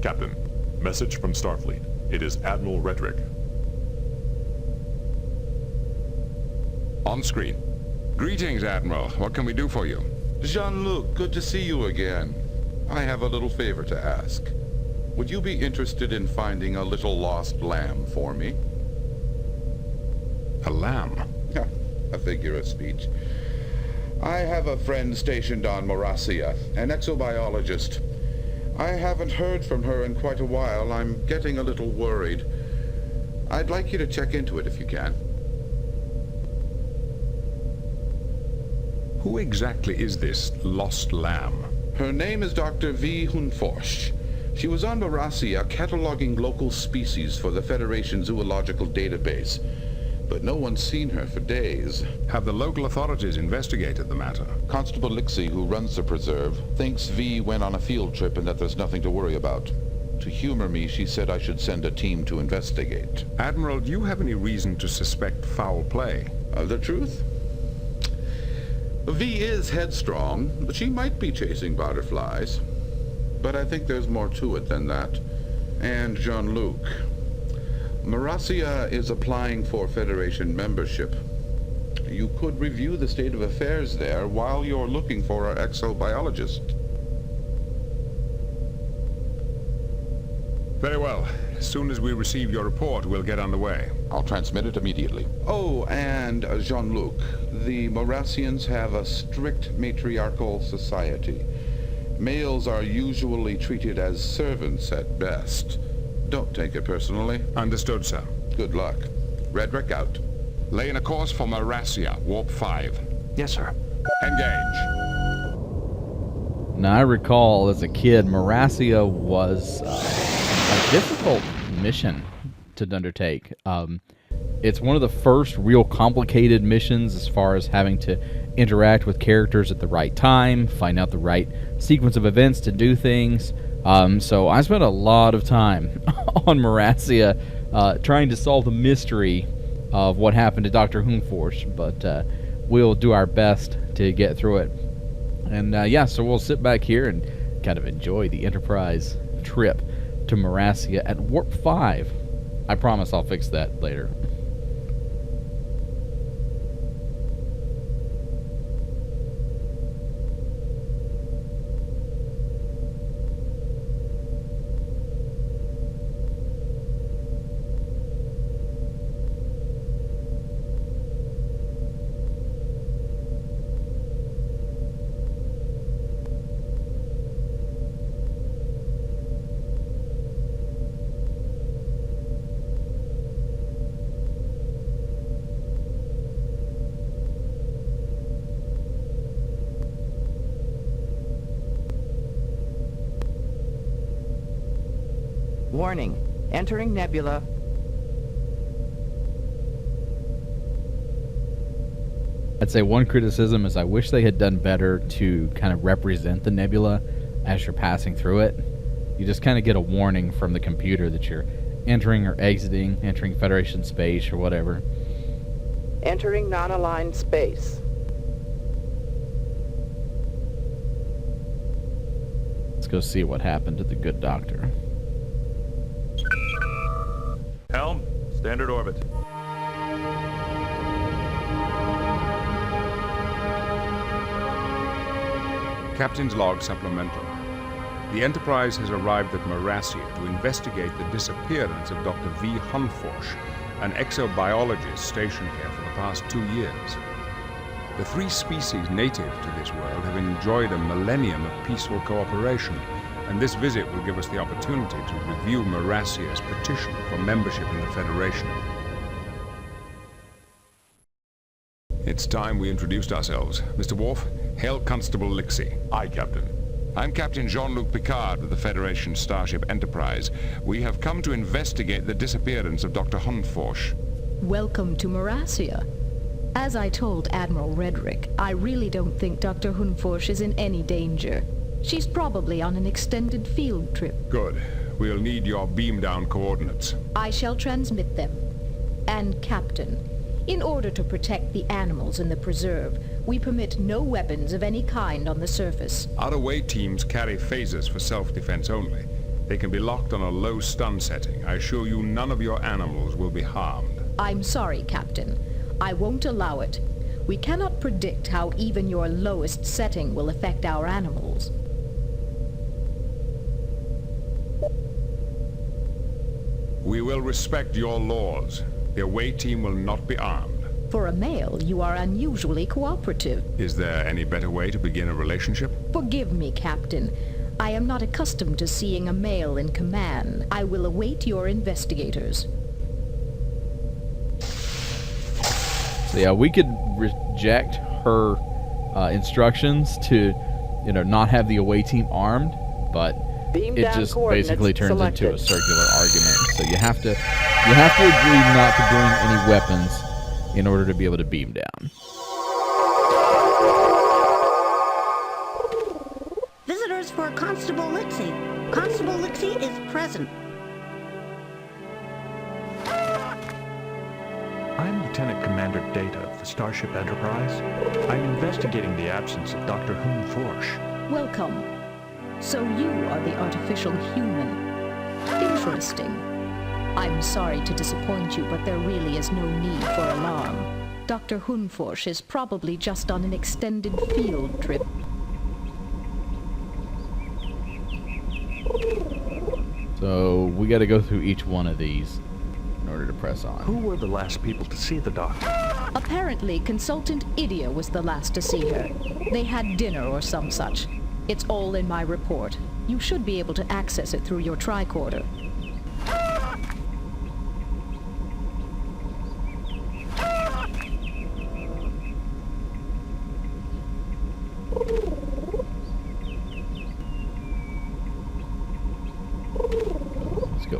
Captain, message from Starfleet. It is Admiral Redrick. On screen. Greetings, Admiral. What can we do for you? Jean-Luc, good to see you again. I have a little favor to ask. Would you be interested in finding a little lost lamb for me? A lamb? A figure of speech. I have a friend stationed on Morassia, an exobiologist. I haven't heard from her in quite a while. I'm getting a little worried. I'd like you to check into it if you can. Who exactly is this lost lamb? Her name is Dr. V. Hunforsch. She was on Morassia cataloging local species for the Federation Zoological Database. but no one's seen her for days. Have the local authorities investigated the matter? Constable Lixie, who runs the preserve, thinks V went on a field trip and that there's nothing to worry about. To humor me, she said I should send a team to investigate. Admiral, do you have any reason to suspect foul play? The truth? V is headstrong, but she might be chasing butterflies. But I think there's more to it than that. And Jean-Luc. Morassia is applying for Federation membership. You could review the state of affairs there while you're looking for our exobiologist. Very well. As soon as we receive your report, we'll get underway. I'll transmit it immediately. Oh, and Jean-Luc, the Morassians have a strict matriarchal society. Males are usually treated as servants at best. Don't take it personally. Understood, sir. Good luck. Redrick out. Laying a course for Morassia, Warp 5. Yes, sir. Engage. Now, I recall as a kid, Morassia was a difficult mission to undertake. It's one of the first real complicated missions as far as having to interact with characters at the right time, find out the right sequence of events to do things. So I spent a lot of time on Morassia trying to solve the mystery of what happened to Dr. Hunforsh, but we'll do our best to get through it. And yeah, so we'll sit back here and kind of enjoy the Enterprise trip to Morassia at Warp 5. I promise I'll fix that later. Warning. Entering nebula. I'd say one criticism is I wish they had done better to kind of represent the nebula as you're passing through it. You just kind of get a warning from the computer that you're entering or exiting, entering Federation space or whatever. Entering non-aligned space. Let's go see what happened to the good doctor. Helm, standard orbit. Captain's log supplemental. The Enterprise has arrived at Morassia to investigate the disappearance of Dr. V. Hunforsh, an exobiologist stationed here for the past 2 years. The 3 species native to this world have enjoyed a millennium of peaceful cooperation, and this visit will give us the opportunity to review Morassia's petition for membership in the Federation. It's time we introduced ourselves. Mr. Worf, hail Constable Lixie. Aye, Captain. I'm Captain Jean-Luc Picard of the Federation Starship Enterprise. We have come to investigate the disappearance of Dr. Hunforsh. Welcome to Morassia. As I told Admiral Redrick, I really don't think Dr. Hunforsh is in any danger. She's probably on an extended field trip. Good. We'll need your beam-down coordinates. I shall transmit them. And, Captain, in order to protect the animals in the preserve, we permit no weapons of any kind on the surface. Out-of-way teams carry phasers for self-defense only. They can be locked on a low stun setting. I assure you none of your animals will be harmed. I'm sorry, Captain. I won't allow it. We cannot predict how even your lowest setting will affect our animals. We will respect your laws. The away team will not be armed. For a male, you are unusually cooperative. Is there any better way to begin a relationship? Forgive me, Captain. I am not accustomed to seeing a male in command. I will await your investigators. So yeah, we could reject her instructions to, not have the away team armed, but it just basically turns into a circular argument. So you have to agree not to bring any weapons in order to be able to beam down. Visitors for Constable Lixie. Constable Lixie is present. I'm Lieutenant Commander Data of the Starship Enterprise. I'm investigating the absence of Dr. Hun Forsh. Welcome. So you are the artificial human. Interesting. I'm sorry to disappoint you, but there really is no need for alarm. Dr. Hunforsh is probably just on an extended field trip. So we got to go through each one of these in order to press on. Who were the last people to see the doctor? Apparently, Consultant Idia was the last to see her. They had dinner or some such. It's all in my report. You should be able to access it through your tricorder.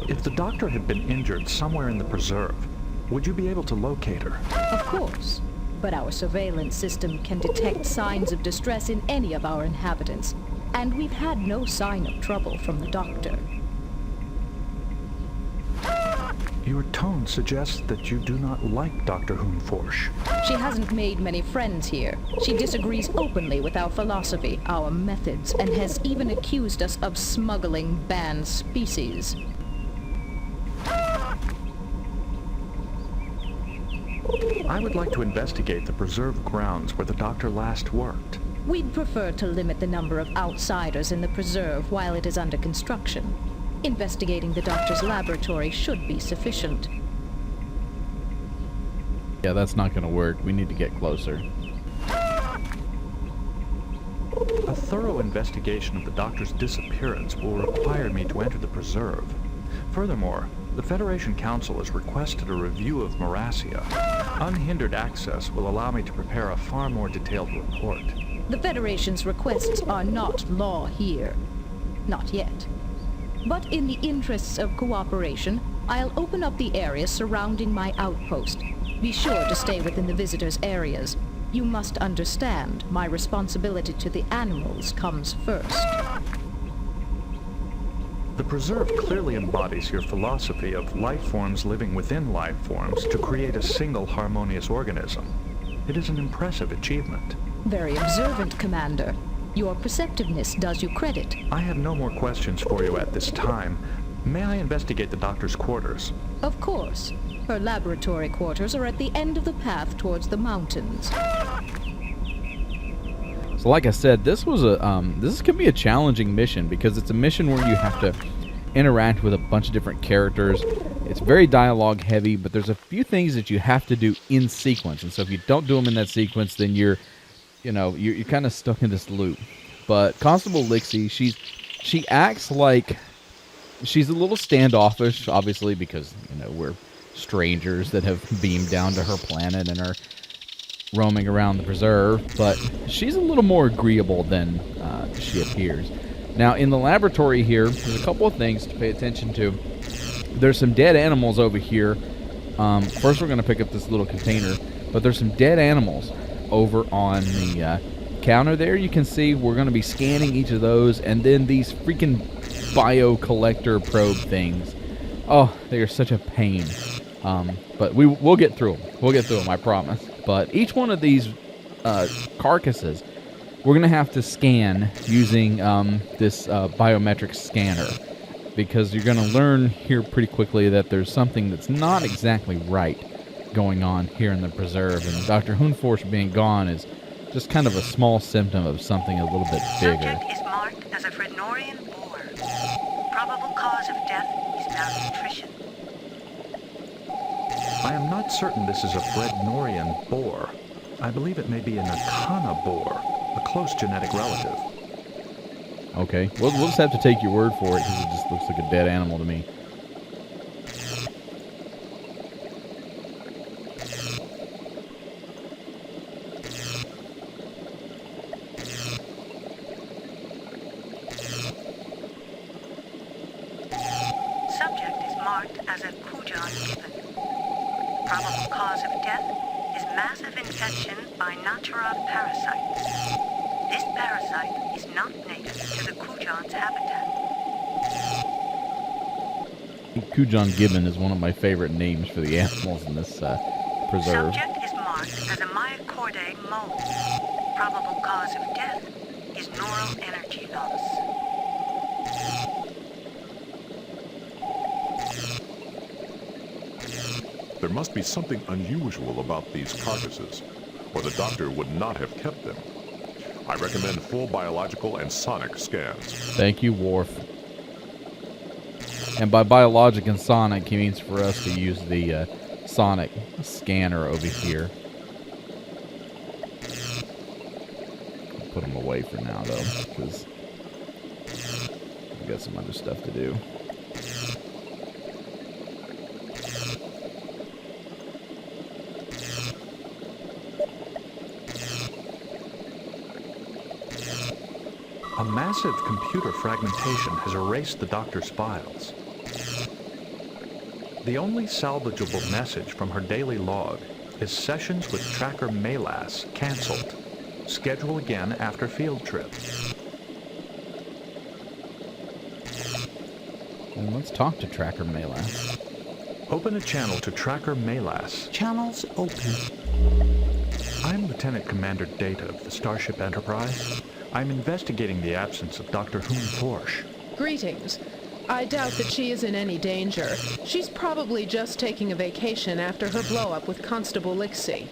If the doctor had been injured somewhere in the preserve, would you be able to locate her? Of course. But our surveillance system can detect signs of distress in any of our inhabitants. And we've had no sign of trouble from the doctor. Your tone suggests that you do not like Dr. Hunforsh. She hasn't made many friends here. She disagrees openly with our philosophy, our methods, and has even accused us of smuggling banned species. I would like to investigate the preserve grounds where the doctor last worked. We'd prefer to limit the number of outsiders in the preserve while it is under construction. Investigating the doctor's laboratory should be sufficient. Yeah, that's not going to work. We need to get closer. A thorough investigation of the doctor's disappearance will require me to enter the preserve. Furthermore, the Federation Council has requested a review of Morassia. Unhindered access will allow me to prepare a far more detailed report. The Federation's requests are not law here. Not yet. But in the interests of cooperation, I'll open up the area surrounding my outpost. Be sure to stay within the visitors' areas. You must understand, my responsibility to the animals comes first. The preserve clearly embodies your philosophy of life forms living within life forms to create a single harmonious organism. It is an impressive achievement. Very observant, Commander. Your perceptiveness does you credit. I have no more questions for you at this time. May I investigate the doctor's quarters? Of course. Her laboratory quarters are at the end of the path towards the mountains. So like I said, this was this can be a challenging mission because it's a mission where you have to interact with a bunch of different characters. It's very dialogue heavy, but there's a few things that you have to do in sequence. And so if you don't do them in that sequence, then you're kind of stuck in this loop. But Constable Lixie, she acts like she's a little standoffish, obviously, because we're strangers that have beamed down to her planet and are roaming around the preserve. But she's a little more agreeable than she appears. Now, in the laboratory here, there's a couple of things to pay attention to. There's some dead animals over here. First, we're going to pick up this little container, but there's some dead animals over on the counter there. You can see we're going to be scanning each of those, and then these freaking bio-collector probe things. Oh, they are such a pain. But we'll get through them. We'll get through them, I promise. But each one of these carcasses, we're going to have to scan using this biometric scanner, because you're going to learn here pretty quickly that there's something that's not exactly right going on here in the preserve, and Dr. Hunforsh being gone is just kind of a small symptom of something a little bit bigger. Subject is marked as a Frednorian boar. Probable cause of death is malnutrition. I am not certain this is a Frednorian boar. I believe it may be an Akana boar, a close genetic relative. Okay, we'll just have to take your word for it, because it just looks like a dead animal to me. Subject is marked as a Kujan gibbon. Probable cause of death, massive infection by natural parasites. This parasite is not native to the Kujan's habitat. Kujan Gibbon is one of my favorite names for the animals in this preserve. Subject is marked as a myocordae mole. Probable cause of death is neural energy loss. There must be something unusual about these carcasses, or the doctor would not have kept them. I recommend full biological and sonic scans. Thank you, Worf. And by biologic and sonic, he means for us to use the sonic scanner over here. I'll put them away for now, though, because I've got some other stuff to do. A massive computer fragmentation has erased the doctor's files. The only salvageable message from her daily log is sessions with Tracker Melas cancelled. Schedule again after field trip. Well, let's talk to Tracker Melas. Open a channel to Tracker Melas. Channels open. I'm Lieutenant Commander Data of the Starship Enterprise. I'm investigating the absence of Dr. Hoon Porsche. Greetings. I doubt that she is in any danger. She's probably just taking a vacation after her blow-up with Constable Lixie.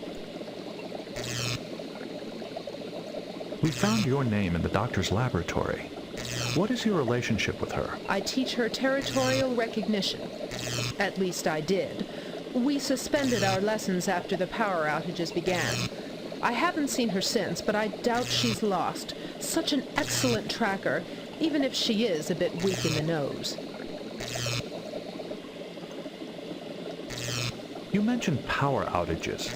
We found your name in the doctor's laboratory. What is your relationship with her? I teach her territorial recognition. At least I did. We suspended our lessons after the power outages began. I haven't seen her since, but I doubt she's lost. Such an excellent tracker, even if she is a bit weak in the nose. You mentioned power outages.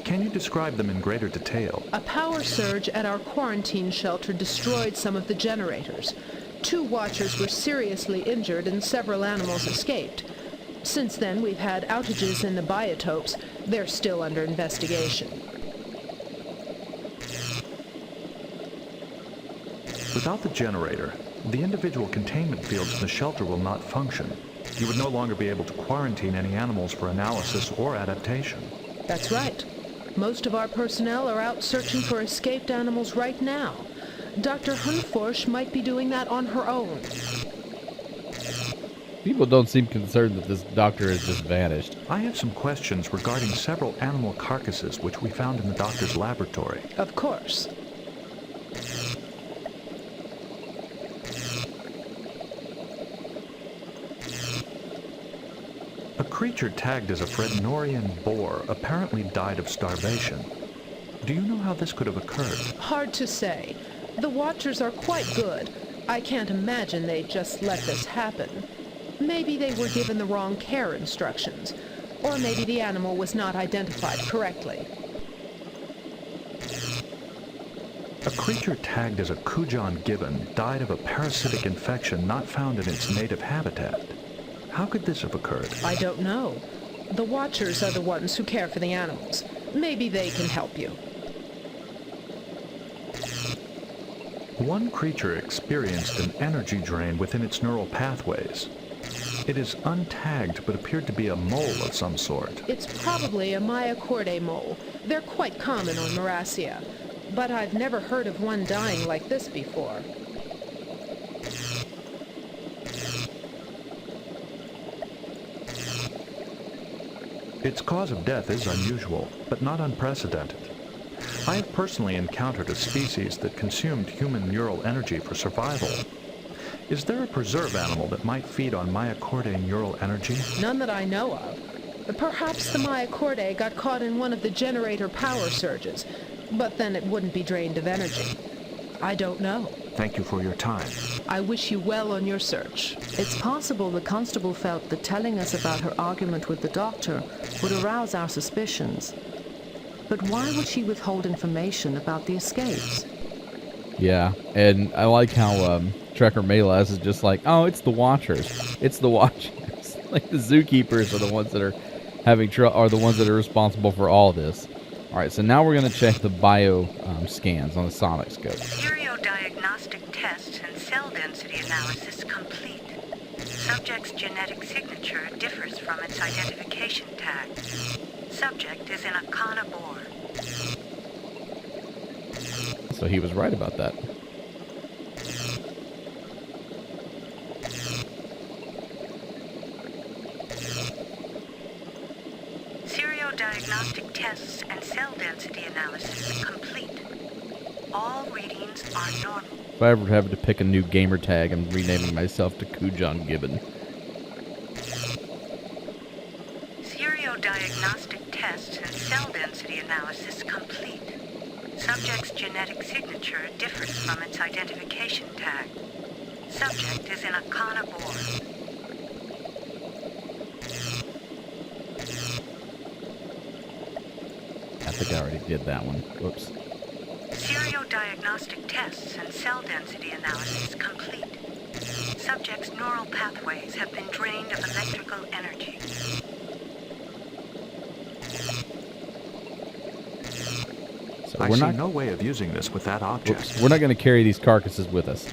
Can you describe them in greater detail? A power surge at our quarantine shelter destroyed some of the generators. 2 watchers were seriously injured and several animals escaped. Since then, we've had outages in the biotopes. They're still under investigation. Without the generator, the individual containment fields in the shelter will not function. You would no longer be able to quarantine any animals for analysis or adaptation. That's right. Most of our personnel are out searching for escaped animals right now. Dr. Hunforsch might be doing that on her own. People don't seem concerned that this doctor has just vanished. I have some questions regarding several animal carcasses which we found in the doctor's laboratory. Of course. A creature tagged as a Frednorian boar apparently died of starvation. Do you know how this could have occurred? Hard to say. The Watchers are quite good. I can't imagine they just let this happen. Maybe they were given the wrong care instructions. Or maybe the animal was not identified correctly. A creature tagged as a Kujan gibbon died of a parasitic infection not found in its native habitat. How could this have occurred? I don't know. The Watchers are the ones who care for the animals. Maybe they can help you. One creature experienced an energy drain within its neural pathways. It is untagged but appeared to be a mole of some sort. It's probably a myocordae mole. They're quite common on Morassia. But I've never heard of one dying like this before. Its cause of death is unusual, but not unprecedented. I have personally encountered a species that consumed human neural energy for survival. Is there a preserve animal that might feed on myocordae neural energy? None that I know of. Perhaps the myocordae got caught in one of the generator power surges, but then it wouldn't be drained of energy. I don't know. Thank you for your time. I wish you well on your search. It's possible the constable felt that telling us about her argument with the doctor would arouse our suspicions. But why would she withhold information about the escapes? Yeah, and I like how Tracker Melas is just like, oh, it's the Watchers. It's the Watchers. Like the zookeepers are the ones that are having are the ones that are responsible for all this. Alright, so now we're going to check the bio scans on the sonic scope. Stereodiagnostic tests and cell density analysis complete. Subject's genetic signature differs from its identification tag. Subject is in a carnivore. So he was right about that. Diagnostic tests and cell density analysis complete. All readings are normal. If I ever have to pick a new gamer tag, I'm renaming myself to Kujan Gibbon. Stereodiagnostic tests and cell density analysis complete. Subject's genetic signature differs from its identification tag. Subject is in a carnivore. I think I already did that one. Whoops. Stereodiagnostic tests and cell density analysis complete. Subject's neural pathways have been drained of electrical energy. So I see no way of using this with that object. Whoops, we're not going to carry these carcasses with us.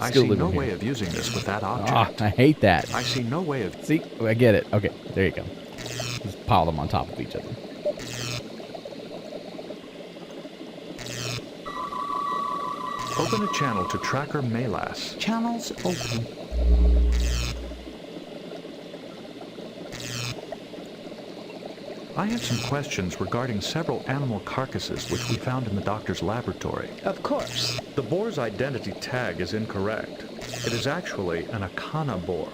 I see no way of using this with that object. I hate that. I see no way of... See? I get it. Okay, there you go. Just pile them on top of each other. Open a channel to Tracker Melas. Channels open. I have some questions regarding several animal carcasses which we found in the doctor's laboratory. Of course. The boar's identity tag is incorrect. It is actually an Akana boar,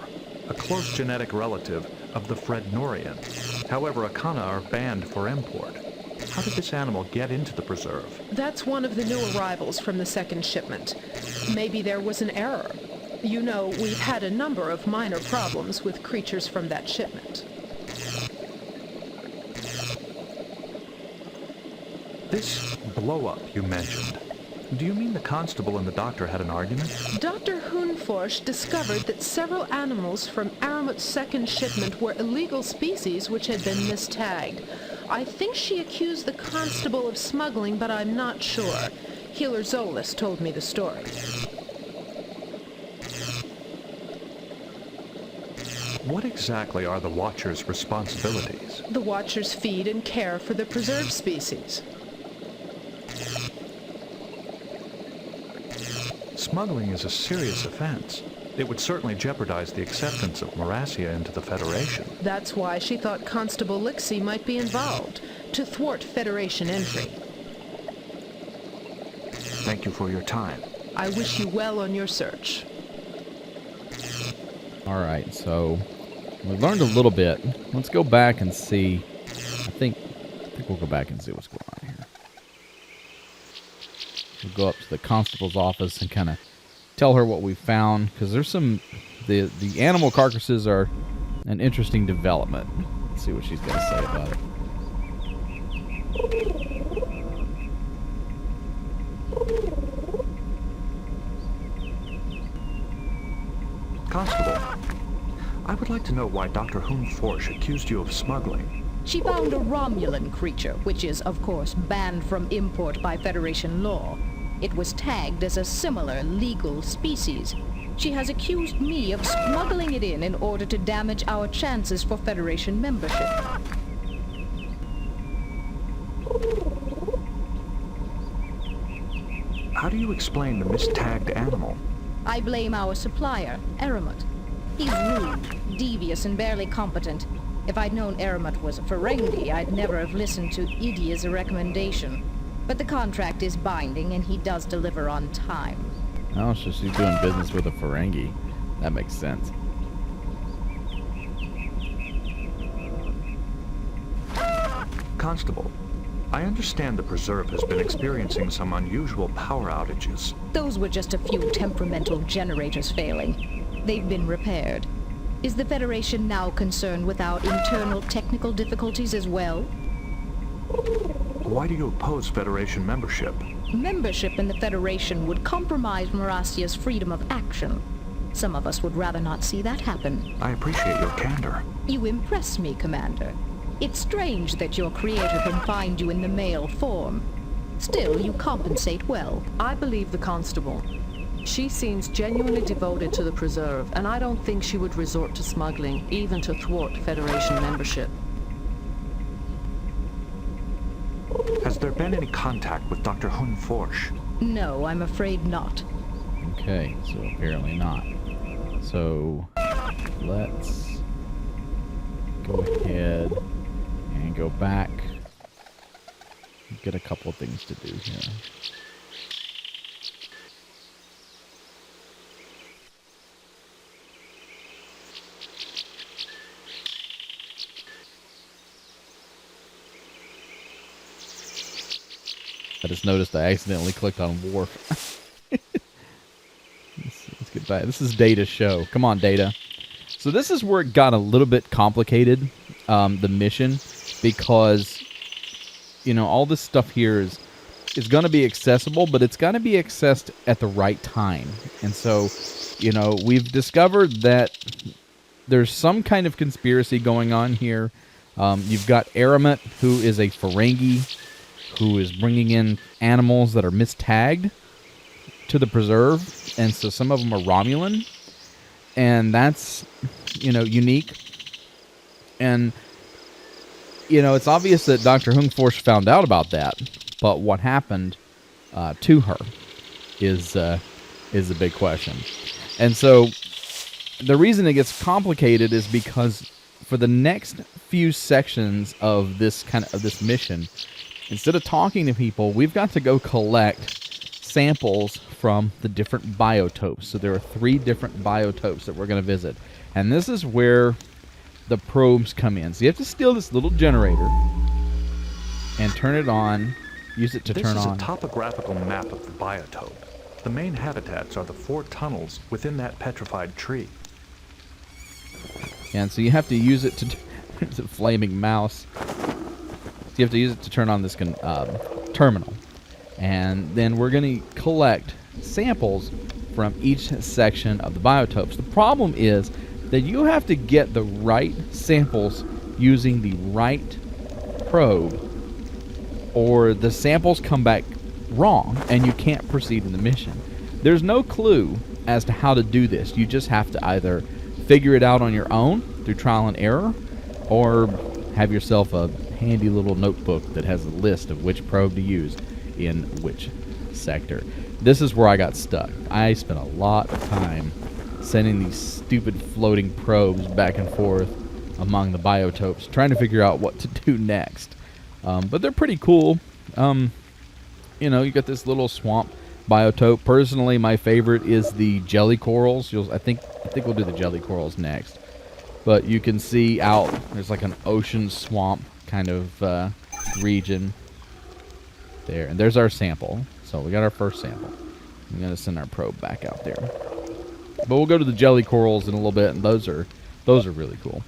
a close genetic relative of the Frednorian. However, Akana are banned for import. How did this animal get into the preserve? That's one of the new arrivals from the second shipment. Maybe there was an error. You know, we've had a number of minor problems with creatures from that shipment. This blow-up you mentioned, do you mean the constable and the doctor had an argument? Dr. Hoonforsch discovered that several animals from Aramut's second shipment were illegal species which had been mistagged. I think she accused the constable of smuggling, but I'm not sure. Healer Zolas told me the story. What exactly are the Watcher's responsibilities? The Watchers feed and care for the preserved species. Smuggling is a serious offense. It would certainly jeopardize the acceptance of Morassia into the Federation. That's why she thought Constable Lixie might be involved, to thwart Federation entry. Thank you for your time. I wish you well on your search. Alright, so we learned a little bit. Let's go back and see. I think we'll go back and see what's going on here. We'll go up to the constable's office and kind of tell her what we found, because there's some... The animal carcasses are an interesting development. Let's see what she's got to say about it. Constable, I would like to know why Dr. Hoonforsch accused you of smuggling. She found a Romulan creature, which is, of course, banned from import by Federation law. It was tagged as a similar legal species. She has accused me of smuggling it in order to damage our chances for Federation membership. How do you explain the mistagged animal? I blame our supplier, Aramut. He's rude, devious, and barely competent. If I'd known Aramut was a Ferengi, I'd never have listened to Idia's recommendation. But the contract is binding, and he does deliver on time. Oh, so she's doing business with a Ferengi. That makes sense. Constable, I understand the Preserve has been experiencing some unusual power outages. Those were just a few temperamental generators failing. They've been repaired. Is the Federation now concerned with our internal technical difficulties as well? Why do you oppose Federation membership? Membership in the Federation would compromise Morassia's freedom of action. Some of us would rather not see that happen. I appreciate your candor. You impress me, Commander. It's strange that your creator can find you in the male form. Still, you compensate well. I believe the constable. She seems genuinely devoted to the Preserve, and I don't think she would resort to smuggling, even to thwart Federation membership. Has there been any contact with Dr. Hun Forsch? No, I'm afraid not. Okay, so apparently not. So let's go ahead and go back. Get a couple of things to do here. I just noticed I accidentally clicked on Wharf. Let's get back. This is Data's show. Come on, Data. So this is where it got a little bit complicated, the mission, because, you know, all this stuff here is going to be accessible, but it's got to be accessed at the right time. And so, you know, we've discovered that there's some kind of conspiracy going on here. You've got Aramut, who is a Ferengi, who is bringing in animals that are mistagged to the Preserve, and so some of them are Romulan, and that's, you know, unique. And, you know, it's obvious that Dr. Hun Forsch found out about that, but what happened to her is a big question. And so the reason it gets complicated is because for the next few sections of this mission, instead of talking to people, we've got to go collect samples from the different biotopes. So there are 3 different biotopes that we're going to visit. And this is where the probes come in. So you have to steal this little generator and turn it on, use it to turn on. This is a topographical map of the biotope. The main habitats are the 4 tunnels within that petrified tree. And so you have to use it to... It's a flaming mouse. So you have to use it to turn on this terminal. And then we're going to collect samples from each section of the biotopes. The problem is that you have to get the right samples using the right probe, or the samples come back wrong and you can't proceed in the mission. There's no clue as to how to do this. You just have to either figure it out on your own through trial and error, or have yourself a handy little notebook that has a list of which probe to use in which sector. This is where I got stuck. I spent a lot of time sending these stupid floating probes back and forth among the biotopes, trying to figure out what to do next. But they're pretty cool. You know, you got this little swamp biotope. Personally, my favorite is the jelly corals. I think we'll do the jelly corals next. But you can see out, there's like an ocean swamp kind of region there. And there's our sample. So we got our first sample. We're going to send our probe back out there. But we'll go to the jelly corals in a little bit, and those are really cool.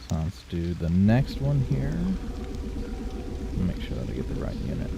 So let's do the next one here. Make sure that I get the right unit.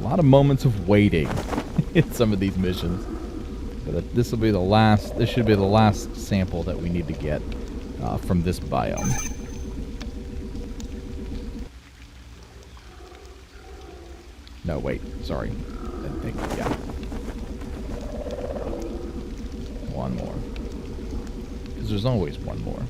lot of moments of waiting in some of these missions. But this will be the last. This should be the last sample that we need to get from this biome. No, wait. Sorry. Didn't think. Yeah. One more. Because there's always one more.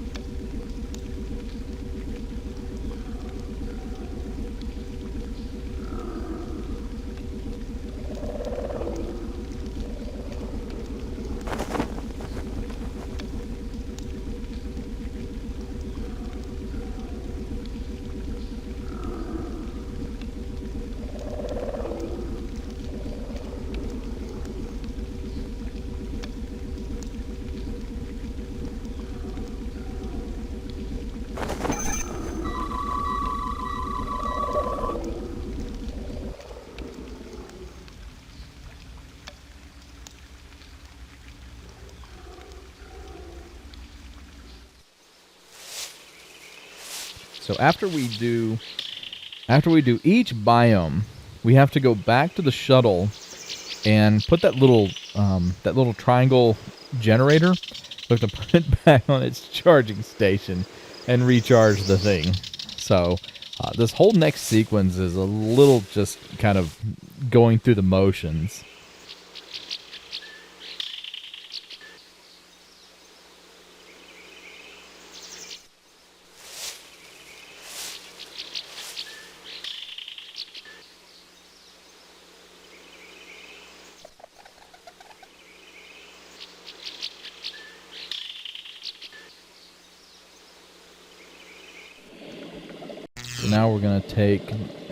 So after we do each biome, we have to go back to the shuttle and put that little triangle generator. We have to put it back on its charging station and recharge the thing. So this whole next sequence is a little just kind of going through the motions. So now we're going to take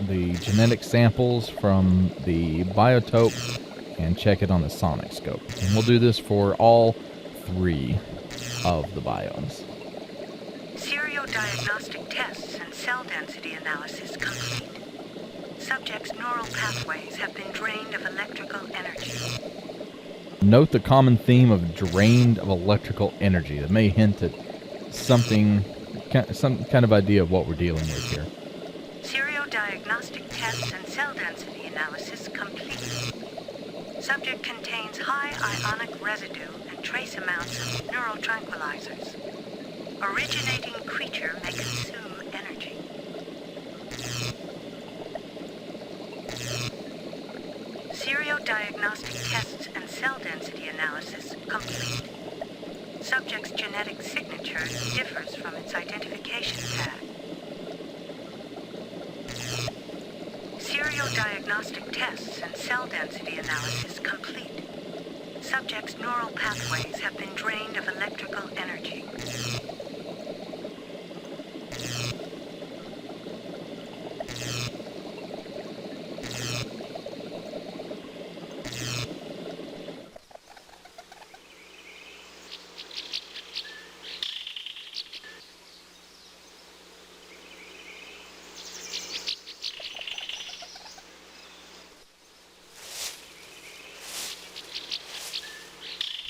the genetic samples from the biotope and check it on the sonic scope. And we'll do this for all 3 of the biomes. Serial diagnostic tests and cell density analysis complete. Subject's neural pathways have been drained of electrical energy. Note the common theme of drained of electrical energy. That may hint at something, some kind of idea of what we're dealing with here. Serial diagnostic tests and cell density analysis complete. Subject contains high ionic residue and trace amounts of neural tranquilizers. Originating creature may consume energy. Serial diagnostic tests and cell density analysis complete. Subject's genetic signature differs from its identification tag. Serial diagnostic tests and cell density analysis complete. Subject's neural pathways have been drained of electrical energy.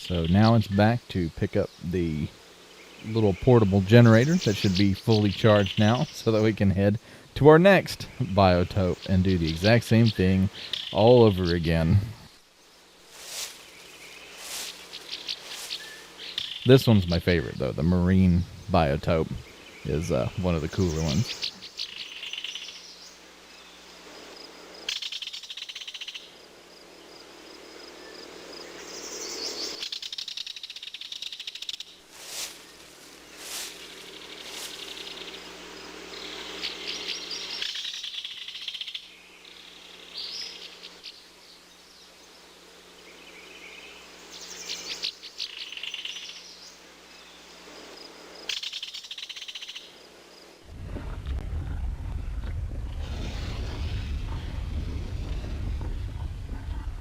So now it's back to pick up the little portable generator that should be fully charged now so that we can head to our next biotope and do the exact same thing all over again. This one's my favorite though. The marine biotope is one of the cooler ones.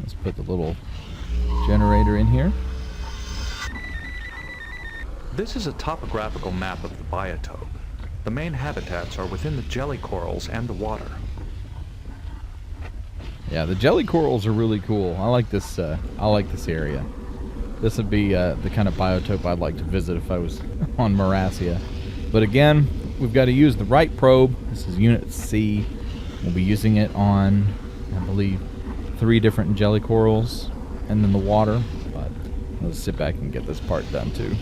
Let's put the little generator in here. This is a topographical map of the biotope. The main habitats are within the jelly corals and the water. Yeah, the jelly corals are really cool. I like this area. This would be the kind of biotope I'd like to visit if I was on Morassia. But again, we've got to use the right probe. This is Unit C. We'll be using it on, I believe, 3 different jelly corals and then the water, but let's sit back and get this part done too.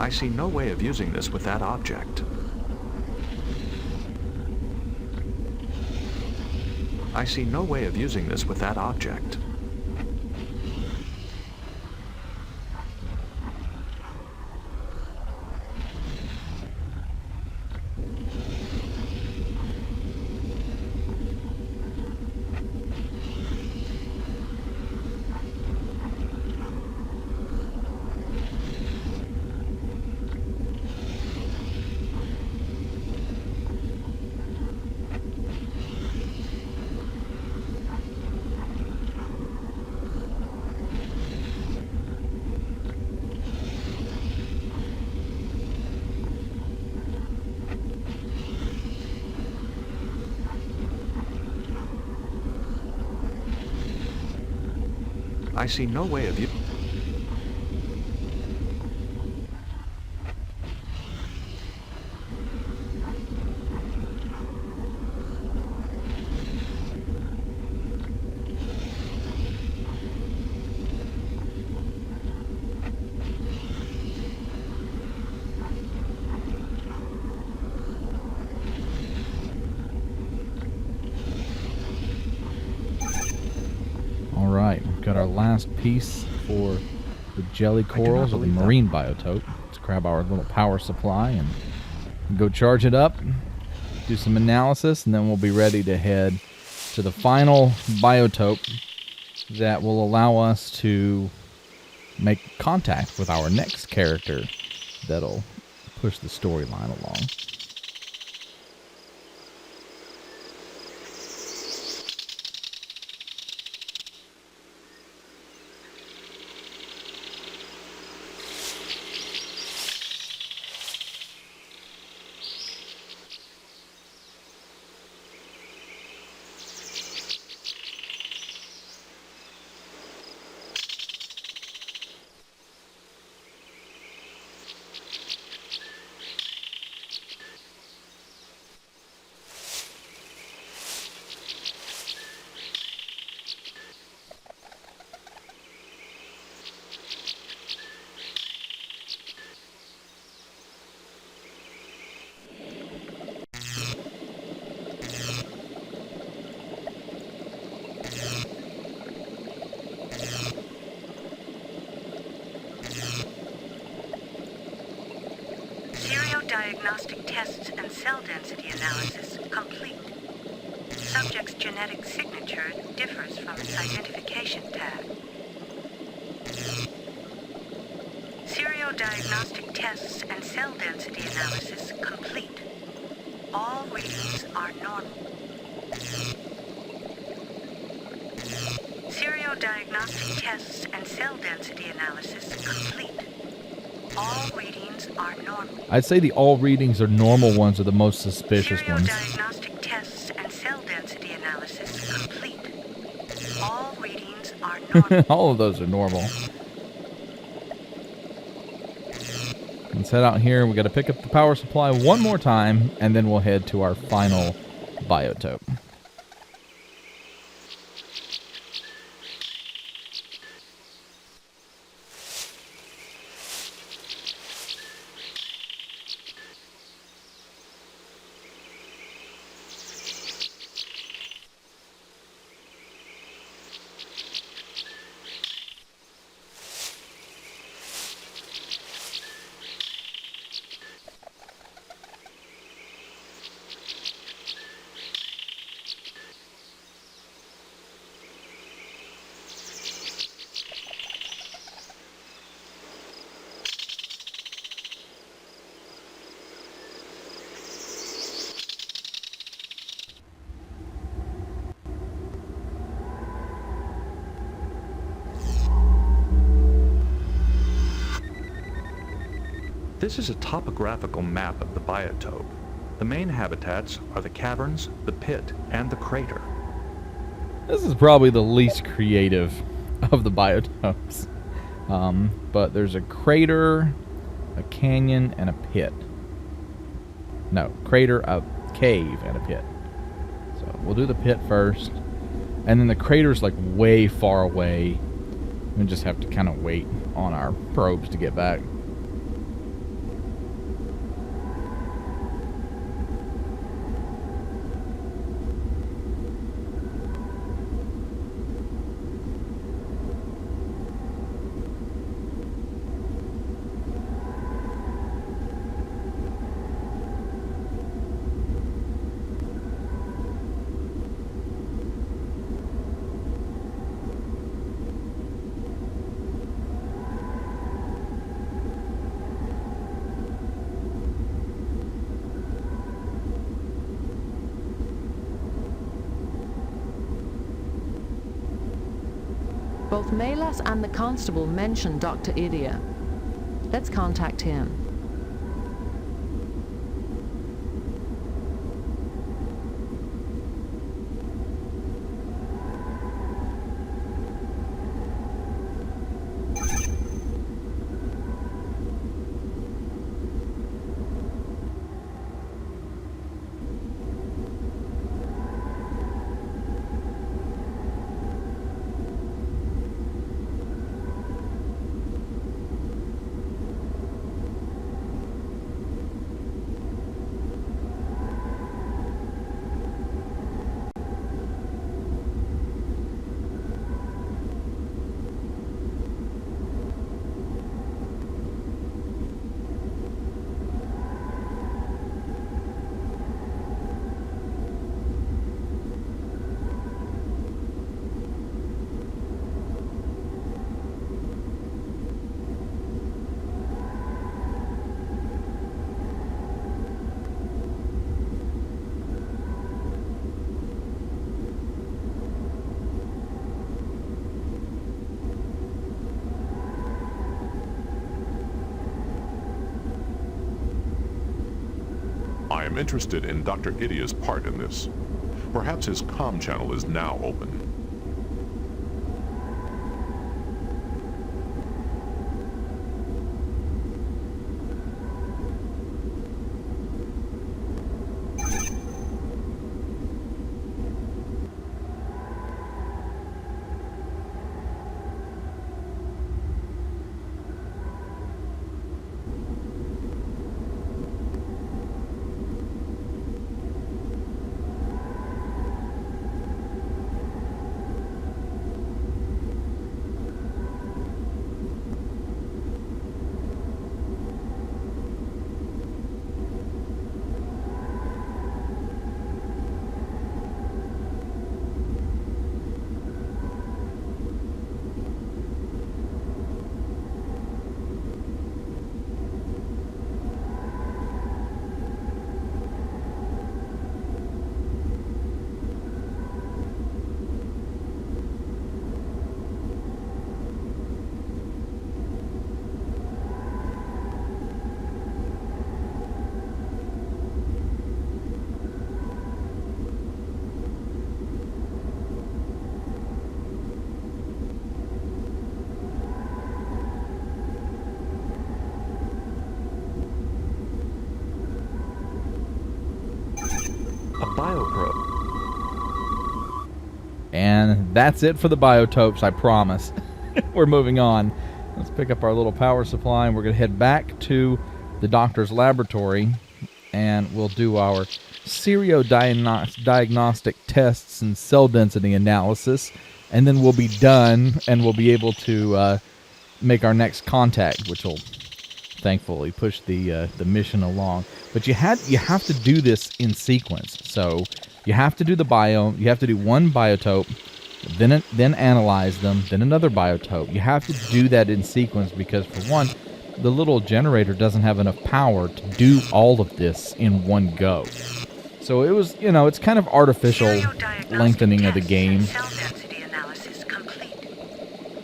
I see no way of using this with that object. I see no way of using this with that object. I see no way of using. Got our last piece for the jelly corals of the marine biotope. Let's grab our little power supply and go charge it up, do some analysis, and then we'll be ready to head to the final biotope that will allow us to make contact with our next character that'll push the storyline along. Diagnostic tests and cell density analysis complete. Subject's genetic signature differs from its identification tag. Seriodiagnostic tests and cell density analysis complete. All readings are normal. Seriodiagnostic tests and cell density analysis complete. All readings are normal. I'd say the all readings are normal ones are the most suspicious ones. Seriodiagnostic tests and cell density analysis complete. All readings are normal. All of those are normal. Let's head out here. We got to pick up the power supply one more time, and then we'll head to our final biotope. This is a topographical map of the biotope. The main habitats are the caverns, the pit, and the crater. This is probably the least creative of the biotopes. But there's a crater, a canyon, and a pit. No, crater, a cave, and a pit. So we'll do the pit first. And then the crater's like way far away. We just have to kind of wait on our probes to get back. Both Melas and the constable mentioned Dr. Idia. Let's contact him. I am interested in Dr. Idia's part in this. Perhaps his comm channel is now open. And that's it for the biotopes, I promise. We're moving on. Let's pick up our little power supply, and we're going to head back to the doctor's laboratory, and we'll do our diagnostic tests and cell density analysis, and then we'll be done, and we'll be able to make our next contact, which will thankfully push the mission along. But you have to do this in sequence. So you have to do the you have to do one biotope, then analyze them, then another biotope. You have to do that in sequence because, for one, the little generator doesn't have enough power to do all of this in one go. So it was, it's kind of artificial lengthening of the game. Cell density analysis complete.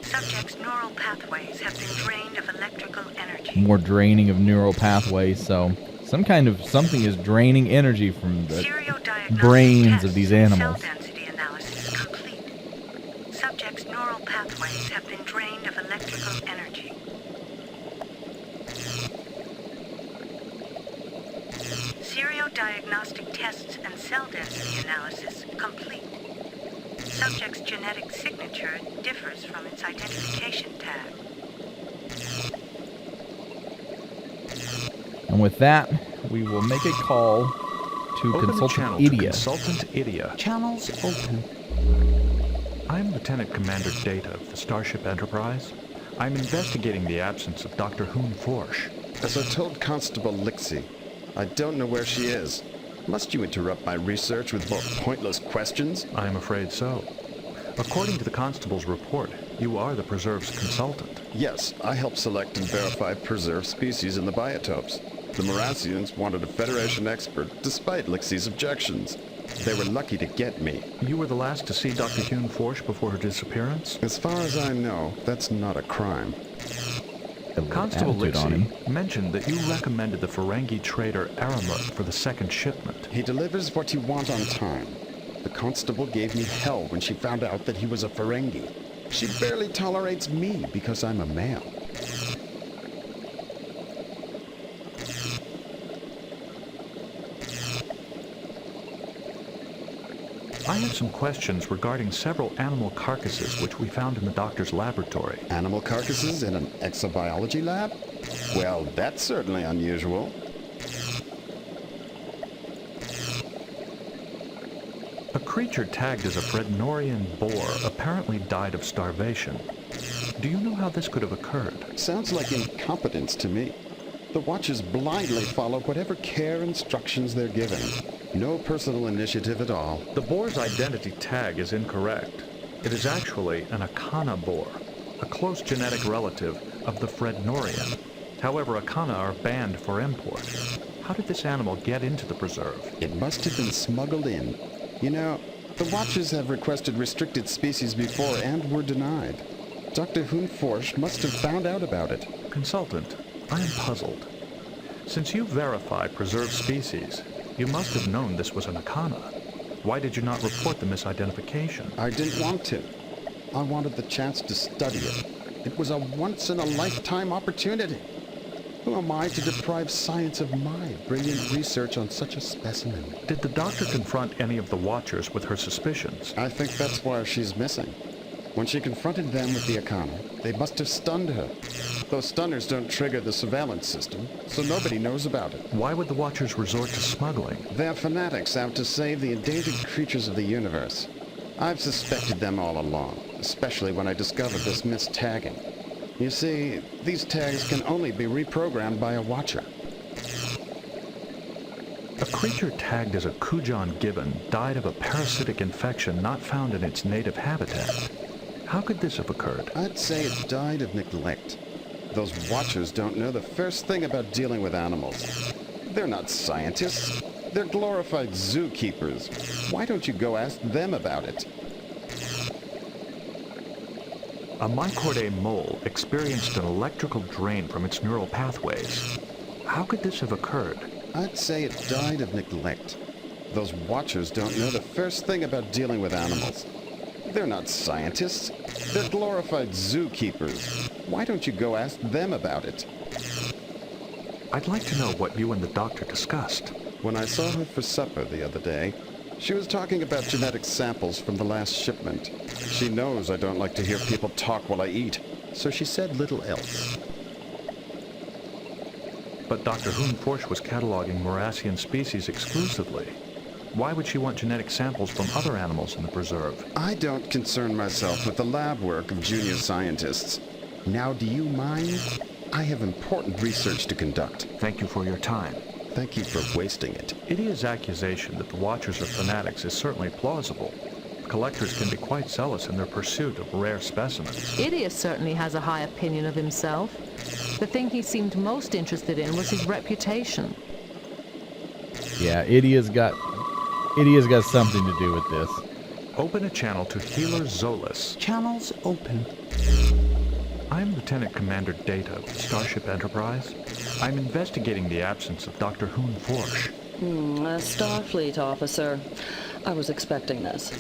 Subject's neural pathways have been drained of electrical energy. More draining of neural pathways, so something is draining energy from the brains of these animals. Cell density analysis complete. Subject's neural pathways have been drained of electrical energy. Diagnostic tests and cell density analysis complete. Subject's genetic signature differs from its identification tag. And with that, we will make a call to Consultant Idia. Consultant Idia. Channels open. I'm Lieutenant Commander Data of the Starship Enterprise. I'm investigating the absence of Dr. Hoon Forsh. As I told Constable Lixie, I don't know where she is. Must you interrupt my research with more pointless questions? I'm afraid so. According to the Constable's report, you are the Preserve's consultant. Yes, I helped select and verify preserved species in the biotopes. The Morassians wanted a Federation expert, despite Lixie's objections. They were lucky to get me. You were the last to see Dr. Hoon Forsh before her disappearance? As far as I know, that's not a crime. Constable Lixie mentioned that you recommended the Ferengi trader Aramut for the second shipment. He delivers what you want on time. The constable gave me hell when she found out that he was a Ferengi. She barely tolerates me because I'm a male. I have some questions regarding several animal carcasses which we found in the doctor's laboratory. Animal carcasses in an exobiology lab? Well, that's certainly unusual. A creature tagged as a Frednorian boar apparently died of starvation. Do you know how this could have occurred? Sounds like incompetence to me. The Watchers blindly follow whatever care instructions they're given. No personal initiative at all. The boar's identity tag is incorrect. It is actually an Akana boar, a close genetic relative of the Frednorian. However, Akana are banned for import. How did this animal get into the preserve? It must have been smuggled in. You know, the Watchers have requested restricted species before and were denied. Dr. Hoon Forsh must have found out about it. Consultant, I am puzzled. Since you verify preserved species, you must have known this was an Akana. Why did you not report the misidentification? I didn't want to. I wanted the chance to study it. It was a once-in-a-lifetime opportunity. Who am I to deprive science of my brilliant research on such a specimen? Did the doctor confront any of the Watchers with her suspicions? I think that's why she's missing. When she confronted them with the Akana, they must have stunned her. Those stunners don't trigger the surveillance system, so nobody knows about it. Why would the Watchers resort to smuggling? They're fanatics out to save the endangered creatures of the universe. I've suspected them all along, especially when I discovered this mistagging. You see, these tags can only be reprogrammed by a Watcher. A creature tagged as a Kujan gibbon died of a parasitic infection not found in its native habitat. How could this have occurred? I'd say it died of neglect. Those Watchers don't know the first thing about dealing with animals. They're not scientists. They're glorified zookeepers. Why don't you go ask them about it? A Mycordae mole experienced an electrical drain from its neural pathways. How could this have occurred? I'd say it died of neglect. Those Watchers don't know the first thing about dealing with animals. They're not scientists. They're glorified zookeepers. Why don't you go ask them about it? I'd like to know what you and the doctor discussed. When I saw her for supper the other day, She was talking about genetic samples from the last shipment. She knows I don't like to hear people talk while I eat, so she said little else. But Dr. Hoonforsh was cataloging Morassian species exclusively. Why would she want genetic samples from other animals in the preserve? I don't concern myself with the lab work of junior scientists. Now, do you mind? I have important research to conduct. Thank you for your time. Thank you for wasting it. Idia's accusation that the Watchers are fanatics is certainly plausible. Collectors can be quite zealous in their pursuit of rare specimens. Idia certainly has a high opinion of himself. The thing he seemed most interested in was his reputation. Yeah, Idia's got something to do with this. Open a channel to Healer Zolas. Channels open. I'm Lieutenant Commander Data of the Starship Enterprise. I'm investigating the absence of Dr. Hoonforsh. A Starfleet officer. I was expecting this.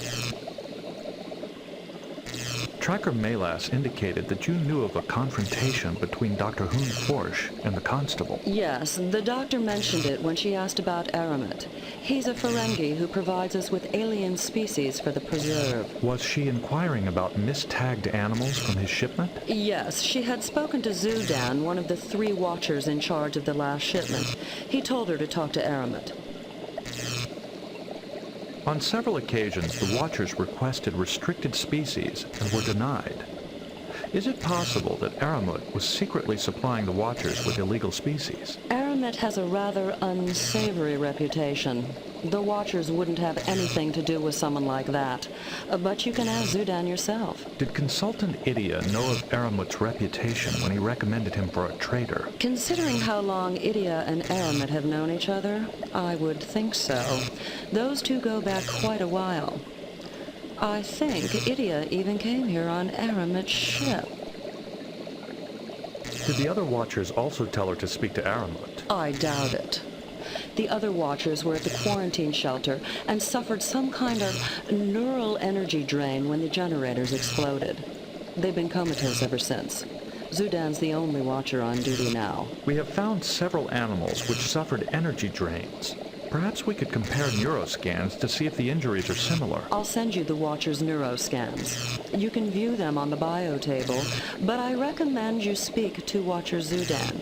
Tracker Melas indicated that you knew of a confrontation between Dr. Hoonforsh and the Constable. Yes, the doctor mentioned it when she asked about Aramut. He's a Ferengi who provides us with alien species for the preserve. Was she inquiring about mistagged animals from his shipment? Yes, she had spoken to Zudan, one of the 3 Watchers in charge of the last shipment. He told her to talk to Aramut. On several occasions, the Watchers requested restricted species and were denied. Is it possible that Aramut was secretly supplying the Watchers with illegal species? Aramut has a rather unsavory reputation. The Watchers wouldn't have anything to do with someone like that. But you can ask Zudan yourself. Did Consultant Idia know of Aramut's reputation when he recommended him for a traitor? Considering how long Idia and Aramut have known each other, I would think so. Those two go back quite a while. I think Idia even came here on Aramut's ship. Did the other Watchers also tell her to speak to Aramut? I doubt it. The other Watchers were at the quarantine shelter and suffered some kind of neural energy drain when the generators exploded. They've been comatose ever since. Zudan's the only Watcher on duty now. We have found several animals which suffered energy drains. Perhaps we could compare neuroscans to see if the injuries are similar. I'll send you the Watcher's neuroscans. You can view them on the bio table, but I recommend you speak to Watcher Zudan.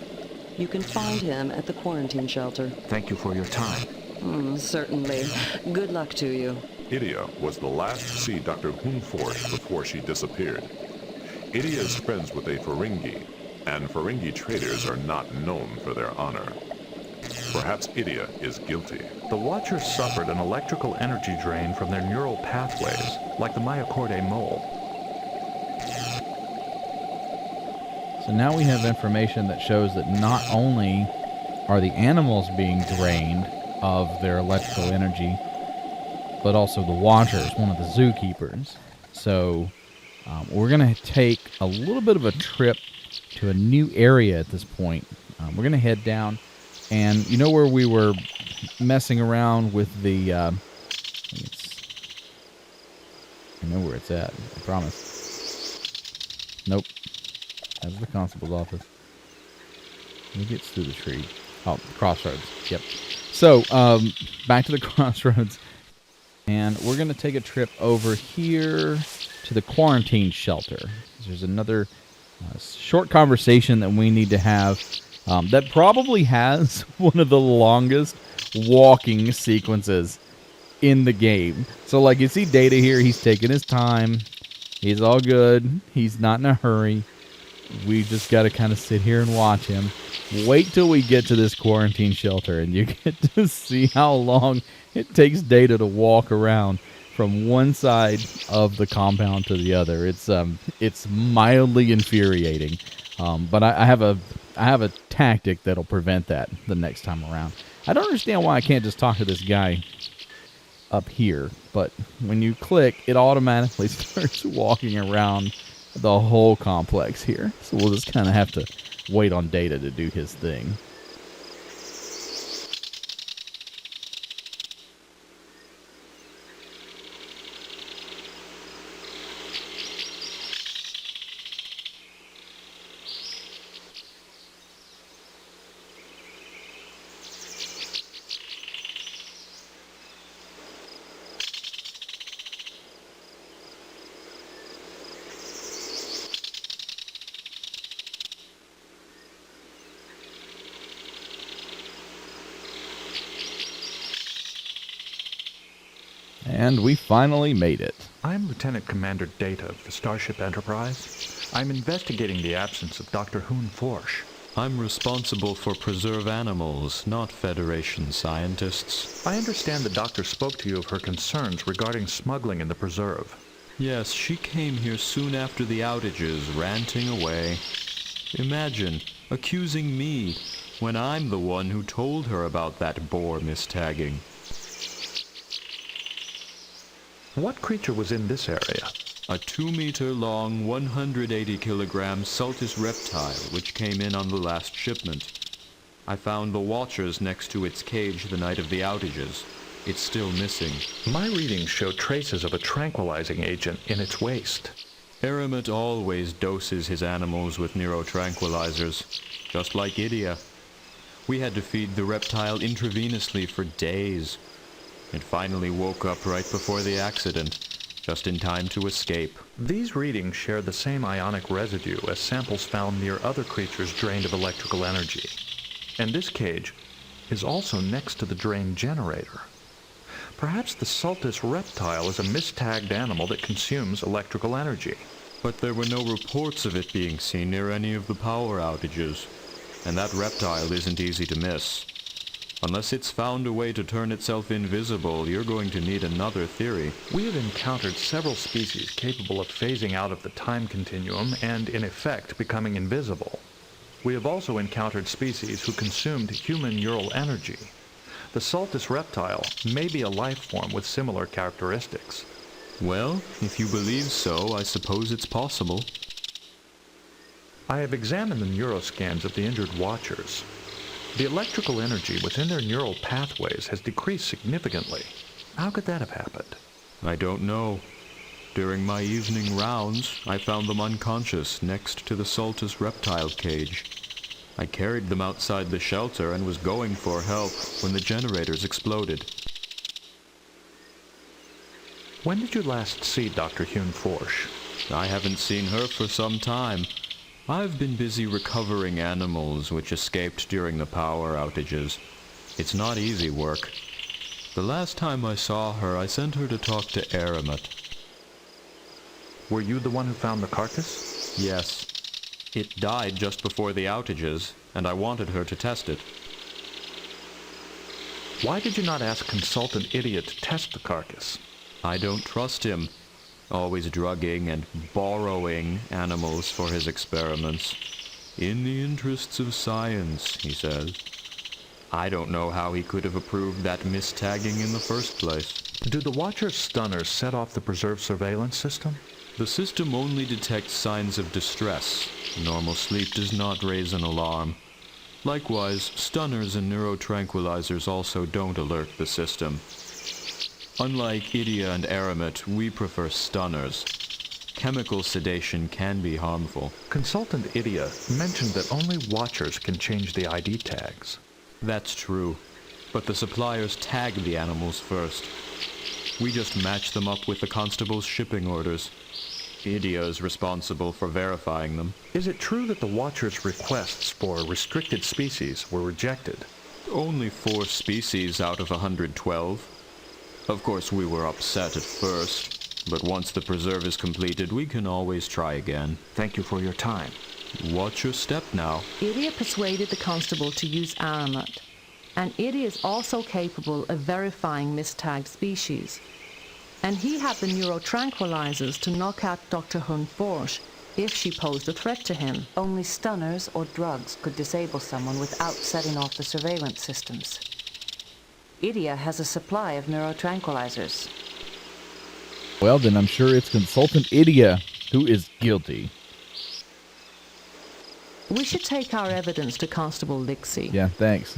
You can find him at the quarantine shelter. Thank you for your time. Certainly. Good luck to you. Idia was the last to see Dr. Hoonforsh before she disappeared. Idia is friends with a Ferengi, and Ferengi traders are not known for their honor. Perhaps Idia is guilty. The Watchers suffered an electrical energy drain from their neural pathways, like the Myochordae mole. So now we have information that shows that not only are the animals being drained of their electrical energy, but also the Watchers, one of the zookeepers. So we're going to take a little bit of a trip to a new area at this point. We're going to head down, and you know where we were messing around with the... I know where it's at, I promise. Nope. That's the constable's office. He gets through the tree. Oh, crossroads. Yep. So, back to the crossroads. And we're going to take a trip over here to the quarantine shelter. There's another short conversation that we need to have that probably has one of the longest walking sequences in the game. So, like, you see Data here. He's taking his time. He's all good. He's not in a hurry. We just got to kind of sit here and watch him. Wait till we get to this quarantine shelter, and you get to see how long it takes Data to walk around from one side of the compound to the other. It's mildly infuriating, but I have a tactic that'll prevent that the next time around. I don't understand why I can't just talk to this guy up here, but when you click, it automatically starts walking around the whole complex here. So we'll just kind of have to wait on Data to do his thing. And we finally made it. I'm Lieutenant Commander Data of the Starship Enterprise. I'm investigating the absence of Dr. Hoon Forsh. I'm responsible for preserve animals, not Federation scientists. I understand the doctor spoke to you of her concerns regarding smuggling in the preserve. Yes, she came here soon after the outages, ranting away. Imagine, accusing me, when I'm the one who told her about that boar mistagging. What creature was in this area? A 2-meter-long, 180-kilogram Sultus reptile, which came in on the last shipment. I found the watchers next to its cage the night of the outages. It's still missing. My readings show traces of a tranquilizing agent in its waste. Aramut always doses his animals with neurotranquilizers, just like Idia. We had to feed the reptile intravenously for days. It finally woke up right before the accident, just in time to escape. These readings share the same ionic residue as samples found near other creatures drained of electrical energy. And this cage is also next to the drained generator. Perhaps the Sultus reptile is a mistagged animal that consumes electrical energy. But there were no reports of it being seen near any of the power outages. And that reptile isn't easy to miss. Unless it's found a way to turn itself invisible, you're going to need another theory. We have encountered several species capable of phasing out of the time continuum and, in effect, becoming invisible. We have also encountered species who consumed human neural energy. The Sultus reptile may be a life form with similar characteristics. Well, if you believe so, I suppose it's possible. I have examined the neuroscans of the injured watchers. The electrical energy within their neural pathways has decreased significantly. How could that have happened? I don't know. During my evening rounds, I found them unconscious next to the Sultus reptile cage. I carried them outside the shelter and was going for help when the generators exploded. When did you last see Dr. Hoon Forsh? I haven't seen her for some time. I've been busy recovering animals which escaped during the power outages. It's not easy work. The last time I saw her, I sent her to talk to Aramut. Were you the one who found the carcass? Yes. It died just before the outages, and I wanted her to test it. Why did you not ask Consultant Idiot to test the carcass? I don't trust him. Always drugging and borrowing animals for his experiments. In the interests of science, he says. I don't know how he could have approved that mistagging in the first place. Do the Watcher's stunners set off the preserve surveillance system? The system only detects signs of distress. Normal sleep does not raise an alarm. Likewise, stunners and neurotranquilizers also don't alert the system. Unlike Idia and Aramut, we prefer stunners. Chemical sedation can be harmful. Consultant Idia mentioned that only Watchers can change the ID tags. That's true, but the suppliers tag the animals first. We just match them up with the constable's shipping orders. Idia is responsible for verifying them. Is it true that the Watchers' requests for restricted species were rejected? Only 4 species out of 112. Of course, we were upset at first, but once the preserve is completed, we can always try again. Thank you for your time. Watch your step now. Idia persuaded the constable to use Aramut, and Idia is also capable of verifying mistagged species. And he had the neurotranquilizers to knock out Dr. Hoon Forsh if she posed a threat to him. Only stunners or drugs could disable someone without setting off the surveillance systems. Idia has a supply of neurotranquilizers. Well, then I'm sure it's Consultant Idia who is guilty. We should take our evidence to Constable Lixie. Yeah, thanks.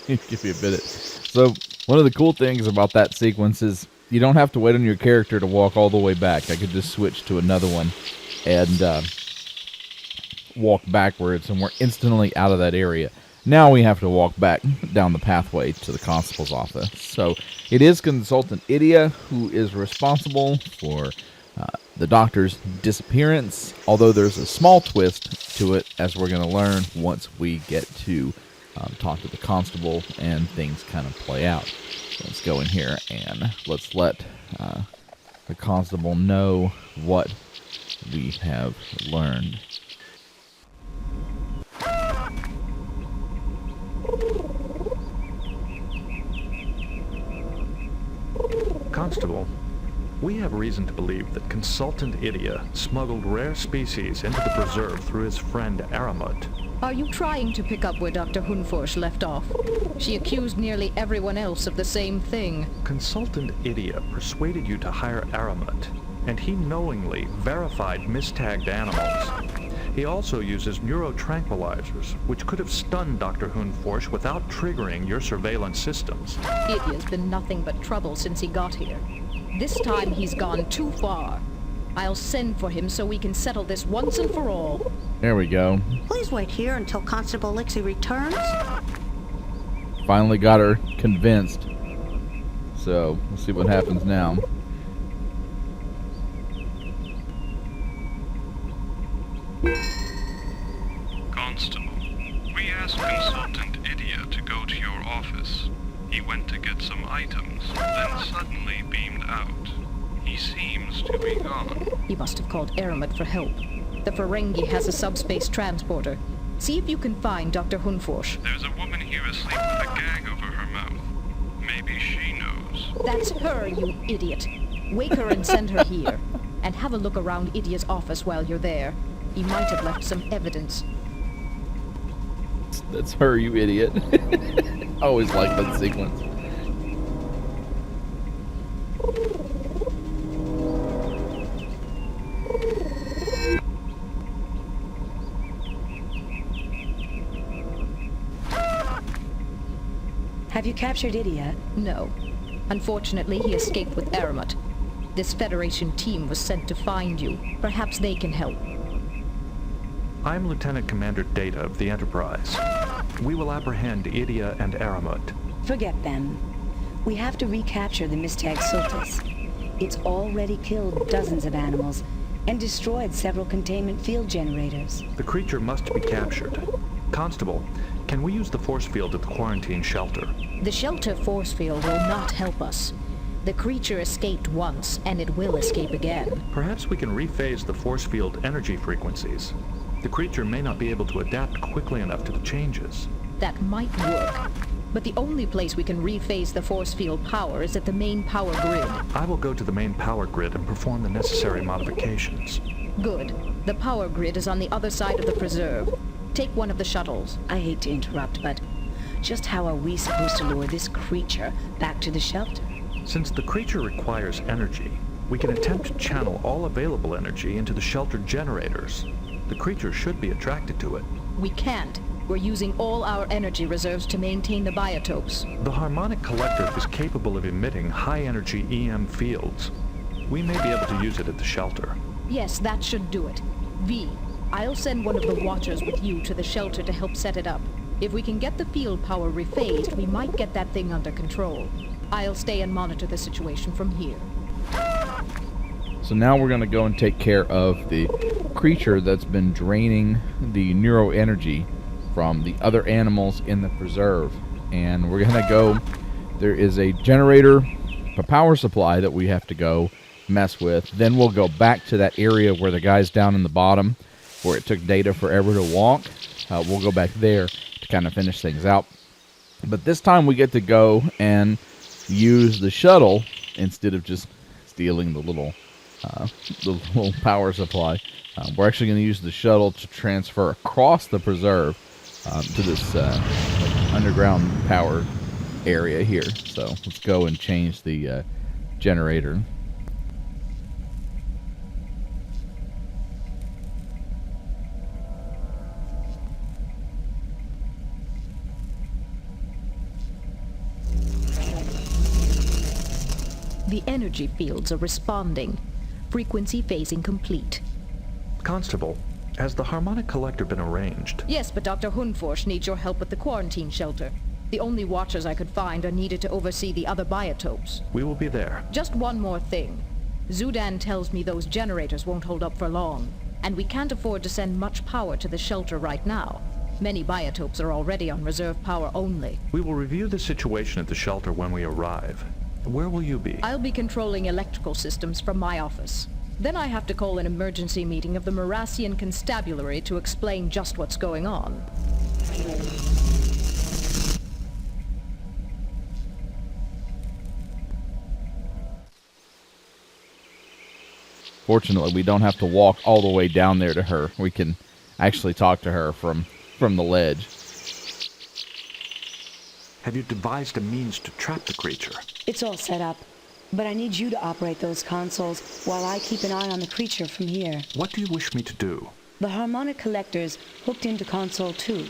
Give me a minute. So, one of the cool things about that sequence is you don't have to wait on your character to walk all the way back. I could just switch to another one and walk backwards, and we're instantly out of that area. Now we have to walk back down the pathway to the constable's office. So it is Consultant Idia who is responsible for the doctor's disappearance, although there's a small twist to it, as we're going to learn once we get to talk to the constable, and things kind of play out. So let's go in here and let's let the constable know what we have learned. Constable, we have reason to believe that Consultant Idia smuggled rare species into the preserve through his friend Aramut. Are you trying to pick up where Dr. Hunforsh left off? She accused nearly everyone else of the same thing. Consultant Idia persuaded you to hire Aramut, and he knowingly verified mistagged animals. He also uses neurotranquilizers, which could have stunned Dr. Hunforsh without triggering your surveillance systems. Idia's been nothing but trouble since he got here. This time he's gone too far. I'll send for him so we can settle this once and for all. There we go. Please wait here until Constable Lixie returns. Finally got her convinced. So, we'll see what happens now. Constable, we asked Consultant Idia to go to your office. He went to get some items, then suddenly beamed out. He seems to be gone. He must have called Aramut for help. The Ferengi has a subspace transporter. See if you can find Dr. Hunforsh. There's a woman here asleep with a gag over her mouth. Maybe she knows. That's her, you idiot. Wake her and send her here. And have a look around Idia's office while you're there. He might have left some evidence. That's her, you idiot. I always like that sequence. Have you captured Idia? No. Unfortunately, he escaped with Aramut. This Federation team was sent to find you. Perhaps they can help. I'm Lieutenant Commander Data of the Enterprise. We will apprehend Idia and Aramut. Forget them. We have to recapture the Mistag Sultus. It's already killed dozens of animals and destroyed several containment field generators. The creature must be captured. Constable, can we use the force field at the quarantine shelter? The shelter force field will not help us. The creature escaped once, and it will escape again. Perhaps we can rephase the force field energy frequencies. The creature may not be able to adapt quickly enough to the changes. That might work. But the only place we can rephase the force field power is at the main power grid. I will go to the main power grid and perform the necessary modifications. Good. The power grid is on the other side of the preserve. Take one of the shuttles. I hate to interrupt, but just how are we supposed to lure this creature back to the shelter? Since the creature requires energy, we can attempt to channel all available energy into the shelter generators. The creature should be attracted to it. We can't. We're using all our energy reserves to maintain the biotopes. The harmonic collector is capable of emitting high-energy EM fields. We may be able to use it at the shelter. Yes, that should do it. V, I'll send one of the Watchers with you to the shelter to help set it up. If we can get the field power rephased, we might get that thing under control. I'll stay and monitor the situation from here. So now we're going to go and take care of the creature that's been draining the neuroenergy from the other animals in the preserve. And we're going to go... There is a generator, a power supply that we have to go mess with. Then we'll go back to that area where the guy's down in the bottom, where it took Data forever to walk. We'll go back there to kind of finish things out. But this time we get to go and use the shuttle instead of just stealing the little power supply. We're actually going to use the shuttle to transfer across the preserve to this underground power area here. So let's go and change the generator. The energy fields are responding. Frequency phasing complete. Constable, has the harmonic collector been arranged? Yes, but Dr. Hunforsh needs your help with the quarantine shelter. The only Watchers I could find are needed to oversee the other biotopes. We will be there. Just one more thing. Zudan tells me those generators won't hold up for long, and we can't afford to send much power to the shelter right now. Many biotopes are already on reserve power only. We will review the situation at the shelter when we arrive. Where will you be? I'll be controlling electrical systems from my office. Then I have to call an emergency meeting of the Morassian Constabulary to explain just what's going on. Fortunately, we don't have to walk all the way down there to her. We can actually talk to her from the ledge. Have you devised a means to trap the creature? It's all set up, but I need you to operate those consoles while I keep an eye on the creature from here. What do you wish me to do? The harmonic collector's hooked into console 2.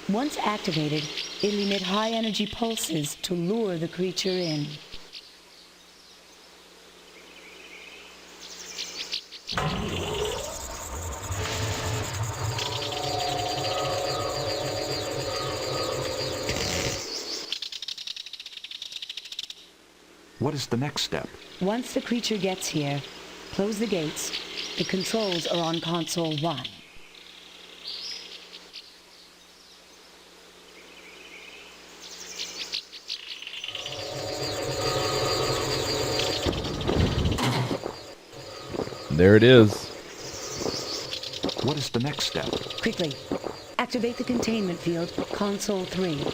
Once activated, it'll emit high-energy pulses to lure the creature in. What is the next step? Once the creature gets here, close the gates. The controls are on console 1. There it is. What is the next step? Quickly, activate the containment field, console 3.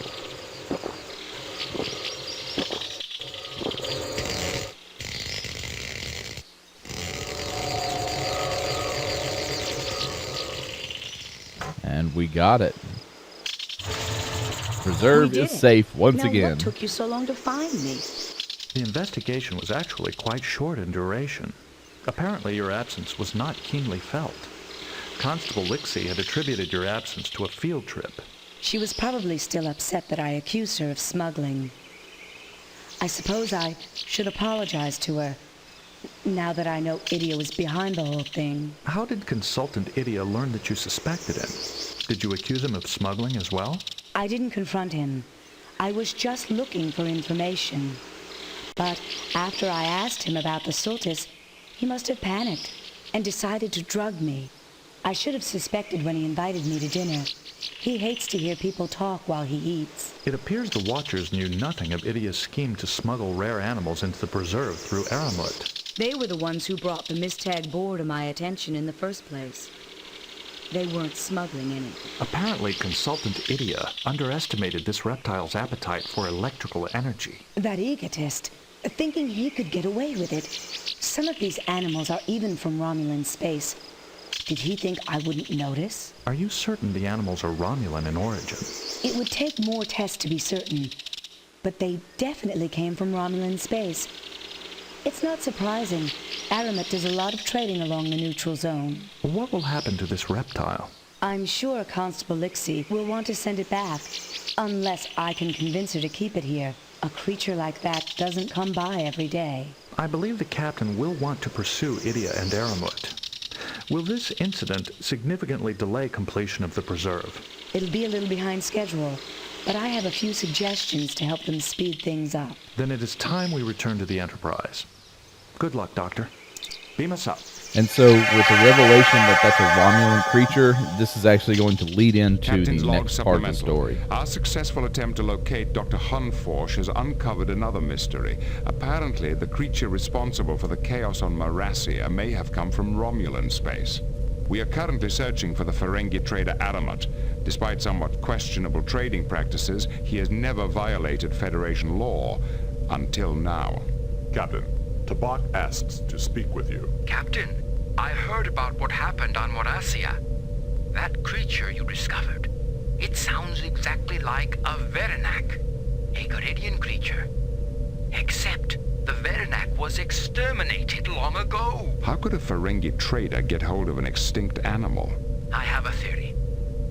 And we got it. Reserve is safe once again. What took you so long to find me? The investigation was actually quite short in duration. Apparently your absence was not keenly felt. Constable Lixie had attributed your absence to a field trip. She was probably still upset that I accused her of smuggling. I suppose I should apologize to her, now that I know Idia was behind the whole thing. How did Consultant Idia learn that you suspected him? Did you accuse him of smuggling as well? I didn't confront him. I was just looking for information. But after I asked him about the Sultas, he must have panicked and decided to drug me. I should have suspected when he invited me to dinner. He hates to hear people talk while he eats. It appears the Watchers knew nothing of Idia's scheme to smuggle rare animals into the preserve through Aramut. They were the ones who brought the Mistag boar to my attention in the first place. They weren't smuggling anything. Apparently, Consultant Idia underestimated this reptile's appetite for electrical energy. That egotist, thinking he could get away with it. Some of these animals are even from Romulan space. Did he think I wouldn't notice? Are you certain the animals are Romulan in origin? It would take more tests to be certain, but they definitely came from Romulan space. It's not surprising. Aramut does a lot of trading along the neutral zone. What will happen to this reptile? I'm sure Constable Lixie will want to send it back, unless I can convince her to keep it here. A creature like that doesn't come by every day. I believe the captain will want to pursue Idia and Aramut. Will this incident significantly delay completion of the preserve? It'll be a little behind schedule, but I have a few suggestions to help them speed things up. Then it is time we return to the Enterprise. Good luck, Doctor. Beam us up. And so, with the revelation that that's a Romulan creature, this is actually going to lead into Captain's the log next part of the supplemental. story. Our successful attempt to locate Dr. Hunforsh has uncovered another mystery. Apparently, the creature responsible for the chaos on Morassia may have come from Romulan space. We are currently searching for the Ferengi trader Aramut. Despite somewhat questionable trading practices, he has never violated Federation law until now. Captain, Tabak asks to speak with you. Captain, I heard about what happened on Morassia. That creature you discovered, it sounds exactly like a Verenak, a Garidian creature. Except the Verenak was exterminated long ago. How could a Ferengi trader get hold of an extinct animal? I have a theory.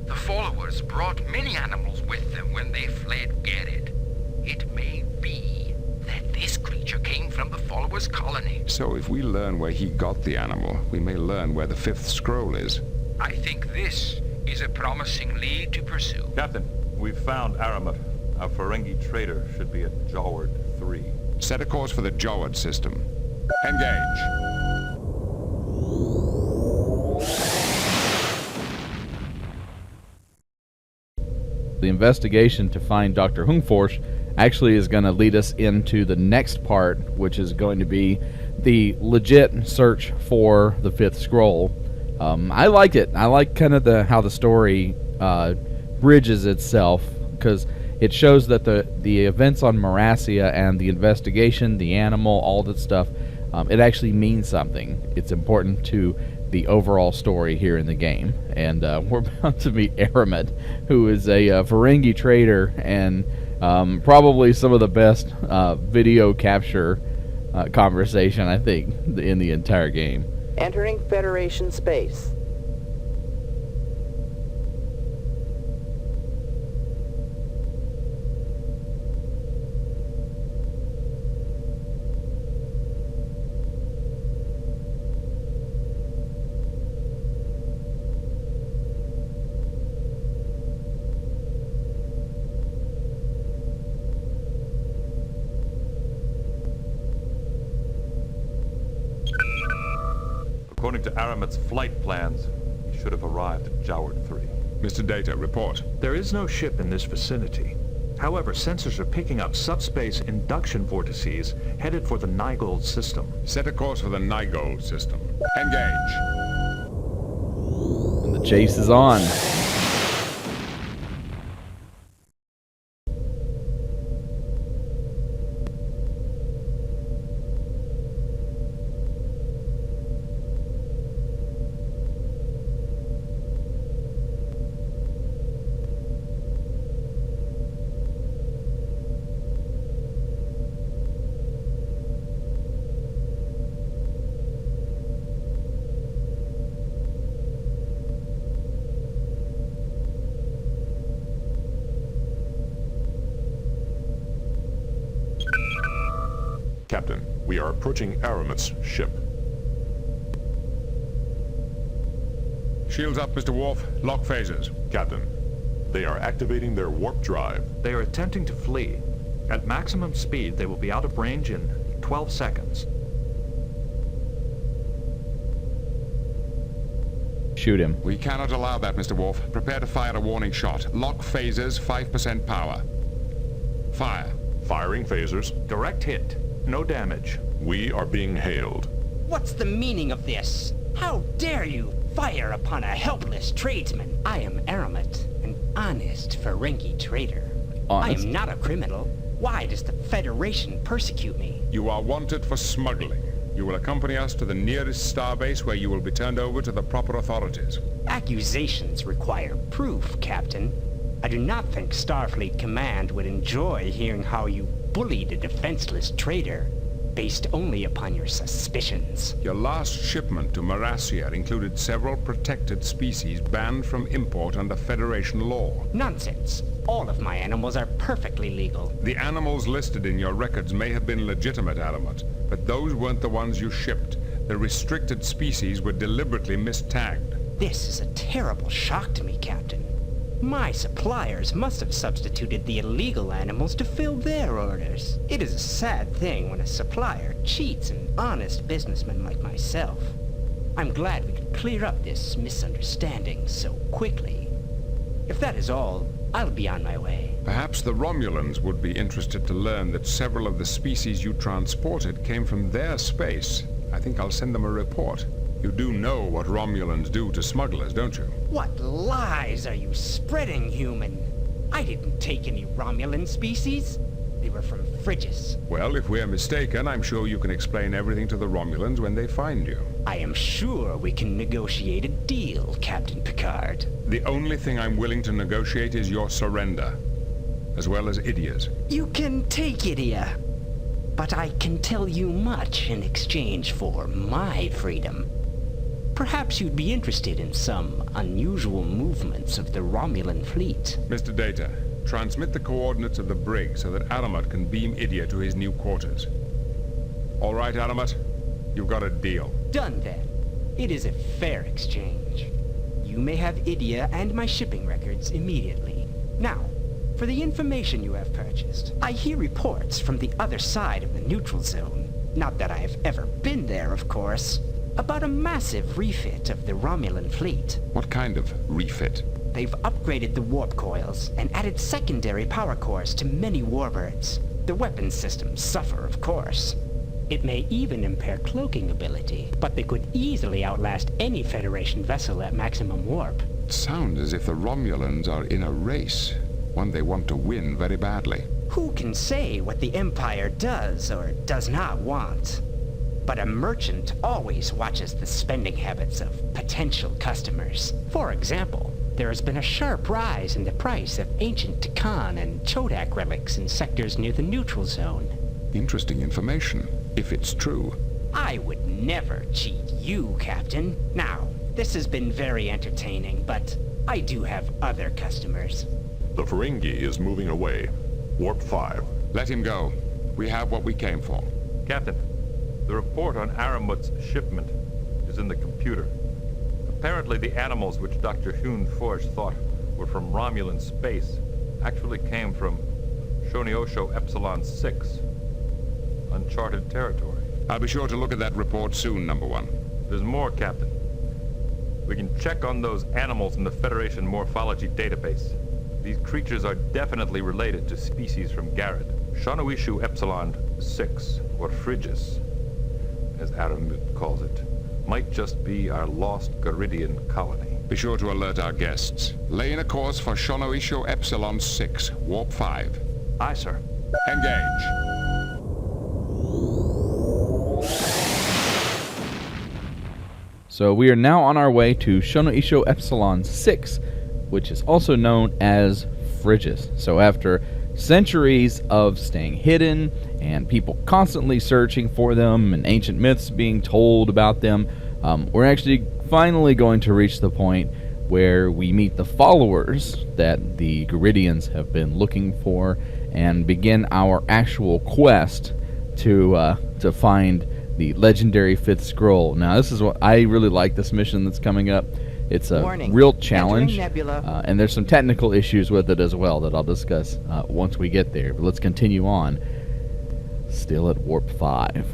The followers brought many animals with them when they fled Gerid. It may be that this creature came from the followers' colony. So if we learn where he got the animal, we may learn where the fifth scroll is. I think this is a promising lead to pursue. Captain, we've found Aramut. Our Ferengi trader should be at Jaward 3. Set a course for the Jawad system. Engage. The investigation to find Dr. Hungforsch actually is going to lead us into the next part, which is going to be the legit search for the fifth scroll. I like it. I like kind of how the story bridges itself, because it shows that the events on Morassia and the investigation, the animal, all that stuff, it actually means something. It's important to the overall story here in the game. And we're about to meet Aramut, who is a Ferengi trader and probably some of the best video capture conversation, I think, in the entire game. Entering Federation space. According to Aramut's flight plans, he should have arrived at Joward 3. Mr. Data, report. There is no ship in this vicinity. However, sensors are picking up subspace induction vortices headed for the Nygold system. Set a course for the Nygold system. Engage. And the chase is on. Captain, we are approaching Aramut's ship. Shields up, Mr. Worf. Lock phasers. Captain, they are activating their warp drive. They are attempting to flee. At maximum speed, they will be out of range in 12 seconds. Shoot him. We cannot allow that, Mr. Worf. Prepare to fire a warning shot. Lock phasers, 5% power. Fire. Firing phasers. Direct hit. No damage. We are being hailed. What's the meaning of this? How dare you fire upon a helpless tradesman? I am Aramut, an honest Ferengi trader. Honest. I am not a criminal. Why does the Federation persecute me? You are wanted for smuggling. You will accompany us to the nearest starbase where you will be turned over to the proper authorities. Accusations require proof, Captain. I do not think Starfleet Command would enjoy hearing how you bullied a defenseless trader based only upon your suspicions. Your last shipment to Morassia included several protected species banned from import under Federation law. Nonsense. All of my animals are perfectly legal. The animals listed in your records may have been legitimate, Aramut, but those weren't the ones you shipped. The restricted species were deliberately mistagged. This is a terrible shock to me, Captain. My suppliers must have substituted the illegal animals to fill their orders. It is a sad thing when a supplier cheats an honest businessman like myself. I'm glad we could clear up this misunderstanding so quickly. If that is all, I'll be on my way. Perhaps the Romulans would be interested to learn that several of the species you transported came from their space. I think I'll send them a report. You do know what Romulans do to smugglers, don't you? What lies are you spreading, human? I didn't take any Romulan species. They were from Frigis. Well, if we're mistaken, I'm sure you can explain everything to the Romulans when they find you. I am sure we can negotiate a deal, Captain Picard. The only thing I'm willing to negotiate is your surrender, as well as Idia's. You can take Idia, but I can tell you much in exchange for my freedom. Perhaps you'd be interested in some unusual movements of the Romulan fleet. Mr. Data, transmit the coordinates of the brig so that Aramut can beam Idia to his new quarters. All right, Aramut, you've got a deal. Done then. It is a fair exchange. You may have Idia and my shipping records immediately. Now, for the information you have purchased, I hear reports from the other side of the neutral zone. Not that I have ever been there, of course. About a massive refit of the Romulan fleet. What kind of refit? They've upgraded the warp coils and added secondary power cores to many warbirds. The weapon systems suffer, of course. It may even impair cloaking ability, but they could easily outlast any Federation vessel at maximum warp. It sounds as if the Romulans are in a race, one they want to win very badly. Who can say what the Empire does or does not want? But a merchant always watches the spending habits of potential customers. For example, there has been a sharp rise in the price of ancient Takan and Chodak relics in sectors near the neutral zone. Interesting information, if it's true. I would never cheat you, Captain. Now, this has been very entertaining, but I do have other customers. The Ferengi is moving away. Warp 5. Let him go. We have what we came for. Captain, the report on Aramut's shipment is in the computer. Apparently the animals which Dr. Hune Forge thought were from Romulan space actually came from Shoniosho Epsilon 6, uncharted territory. I'll be sure to look at that report soon, Number 1. There's more, Captain. We can check on those animals in the Federation morphology database. These creatures are definitely related to species from Garid. Shanoishu Epsilon 6, or Frigis, as Aramut calls it, might just be our lost Garidian colony. Be sure to alert our guests. Lay in a course for Shanoisho Epsilon 6, Warp 5. Aye, sir. Engage. So we are now on our way to Shanoisho Epsilon 6, which is also known as Frigis. So after centuries of staying hidden and people constantly searching for them and ancient myths being told about them, we're actually finally going to reach the point where we meet the followers that the Garidians have been looking for and begin our actual quest to find the legendary 5th scroll. Now, this is what I really like, this mission that's coming up. It's a real challenge, and there's some technical issues with it as well that I'll discuss once we get there. But let's continue on. Still at Warp 5.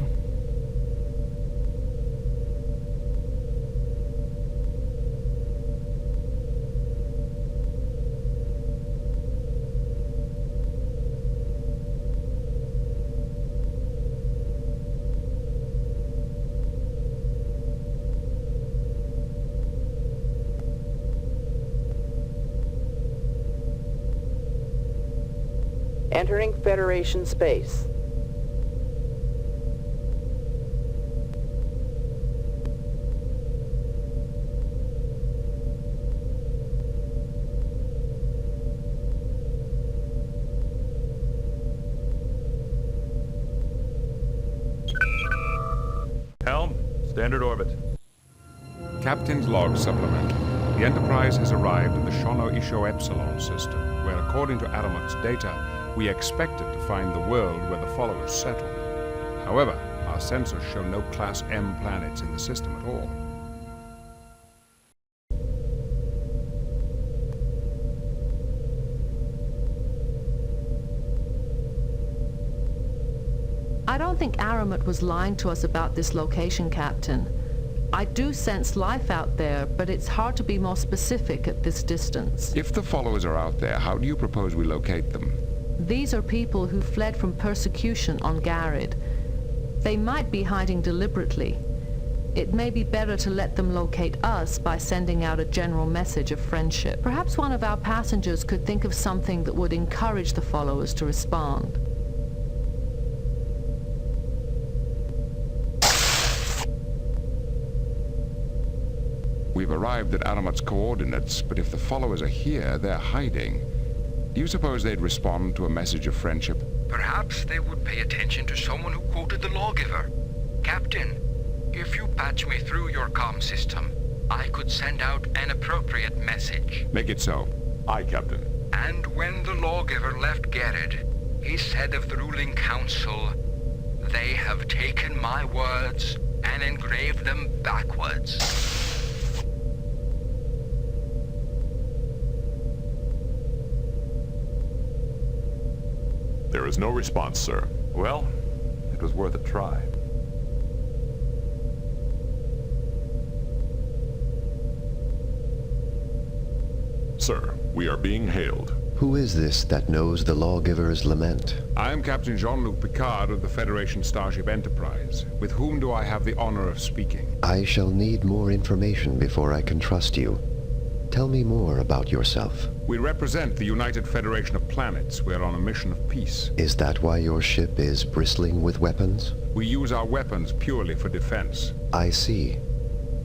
Entering Federation space. Helm, standard orbit. Captain's log supplemental. The Enterprise has arrived at the Shanoisho Epsilon system, where according to Aramut's data, we expected to find the world where the followers settled. However, our sensors show no Class M planets in the system at all. I don't think Aramut was lying to us about this location, Captain. I do sense life out there, but it's hard to be more specific at this distance. If the followers are out there, how do you propose we locate them? These are people who fled from persecution on Garid. They might be hiding deliberately. It may be better to let them locate us by sending out a general message of friendship. Perhaps one of our passengers could think of something that would encourage the followers to respond. We've arrived at Aramut's coordinates, but if the followers are here, they're hiding. Do you suppose they'd respond to a message of friendship? Perhaps they would pay attention to someone who quoted the lawgiver. Captain, if you patch me through your comm system, I could send out an appropriate message. Make it so. Aye, Captain. And when the lawgiver left Garid, he said of the ruling council, "They have taken my words and engraved them backwards." There is no response, sir. Well, it was worth a try. Sir, we are being hailed. Who is this that knows the lawgiver's lament? I am Captain Jean-Luc Picard of the Federation Starship Enterprise. With whom do I have the honor of speaking? I shall need more information before I can trust you. Tell me more about yourself. We represent the United Federation of Planets. We're on a mission of peace. Is that why your ship is bristling with weapons? We use our weapons purely for defense. I see.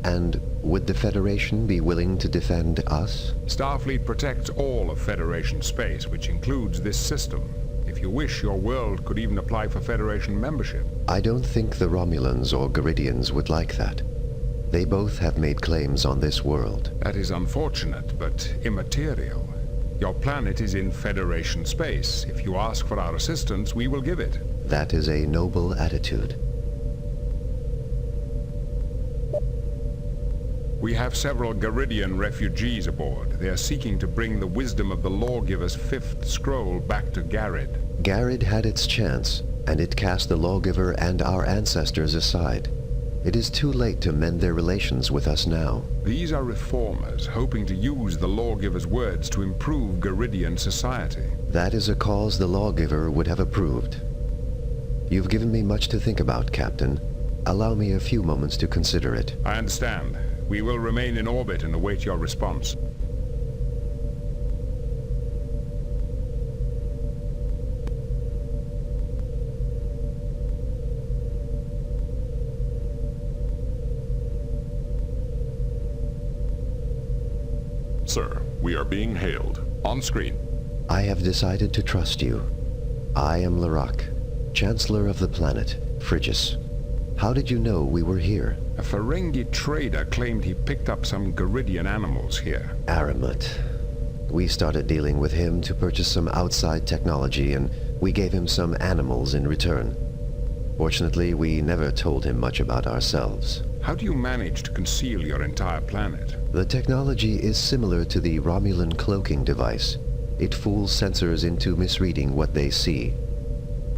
And would the Federation be willing to defend us? Starfleet protects all of Federation space, which includes this system. If you wish, your world could even apply for Federation membership. I don't think the Romulans or Garidians would like that. They both have made claims on this world. That is unfortunate, but immaterial. Your planet is in Federation space. If you ask for our assistance, we will give it. That is a noble attitude. We have several Garidian refugees aboard. They are seeking to bring the wisdom of the lawgiver's fifth scroll back to Garid. Garid had its chance, and it cast the lawgiver and our ancestors aside. It is too late to mend their relations with us now. These are reformers, hoping to use the lawgiver's words to improve Garidian society. That is a cause the lawgiver would have approved. You've given me much to think about, Captain. Allow me a few moments to consider it. I understand. We will remain in orbit and await your response. Sir, we are being hailed. On screen. I have decided to trust you. I am Larak, Chancellor of the planet, Frigis. How did you know we were here? A Ferengi trader claimed he picked up some Garidian animals here. Aramut. We started dealing with him to purchase some outside technology, and we gave him some animals in return. Fortunately, we never told him much about ourselves. How do you manage to conceal your entire planet? The technology is similar to the Romulan cloaking device. It fools sensors into misreading what they see.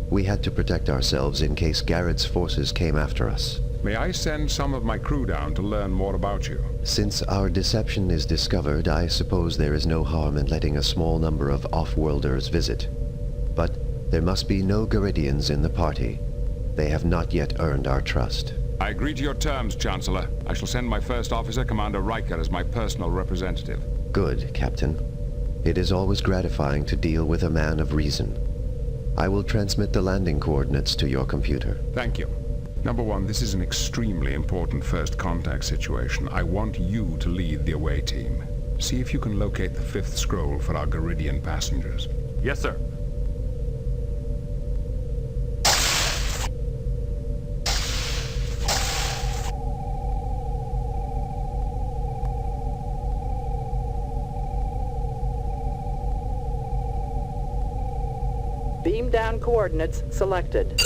We had to protect ourselves in case Garid's forces came after us. May I send some of my crew down to learn more about you? Since our deception is discovered, I suppose there is no harm in letting a small number of off-worlders visit. But there must be no Garidians in the party. They have not yet earned our trust. I agree to your terms, Chancellor. I shall send my first officer, Commander Riker, as my personal representative. Good, Captain. It is always gratifying to deal with a man of reason. I will transmit the landing coordinates to your computer. Thank you. Number one, this is an extremely important first contact situation. I want you to lead the away team. See if you can locate the fifth scroll for our Garidian passengers. Yes, sir. Beam down coordinates selected.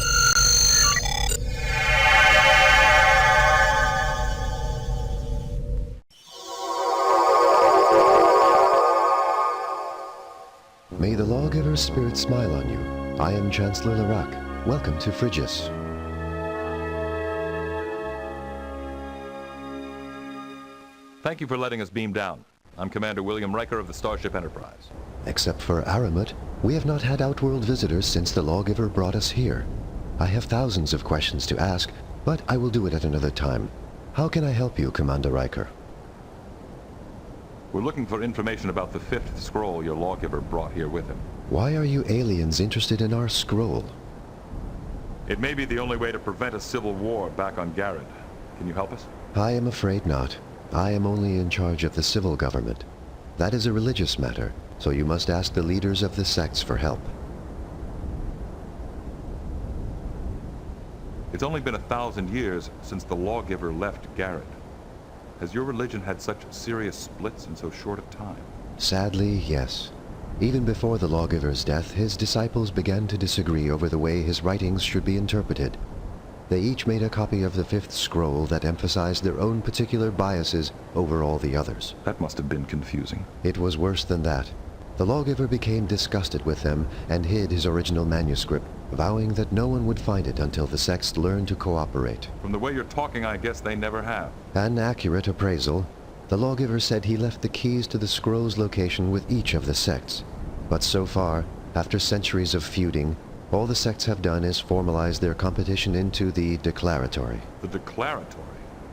May the lawgiver's spirit smile on you. I am Chancellor Larak. Welcome to Frigis. Thank you for letting us beam down. I'm Commander William Riker of the Starship Enterprise. Except for Aramut, we have not had outworld visitors since the lawgiver brought us here. I have thousands of questions to ask, but I will do it at another time. How can I help you, Commander Riker? We're looking for information about the fifth scroll your lawgiver brought here with him. Why are you aliens interested in our scroll? It may be the only way to prevent a civil war back on Garid. Can you help us? I am afraid not. I am only in charge of the civil government. That is a religious matter, so you must ask the leaders of the sects for help. It's only been 1,000 years since the lawgiver left Garid. Has your religion had such serious splits in so short a time? Sadly, yes. Even before the lawgiver's death, his disciples began to disagree over the way his writings should be interpreted. They each made a copy of the fifth scroll that emphasized their own particular biases over all the others. That must have been confusing. It was worse than that. The lawgiver became disgusted with them and hid his original manuscript, vowing that no one would find it until the sects learned to cooperate. From the way you're talking, I guess they never have. An accurate appraisal. The lawgiver said he left the keys to the scroll's location with each of the sects. But so far, after centuries of feuding, all the sects have done is formalize their competition into the Declaratory. The Declaratory?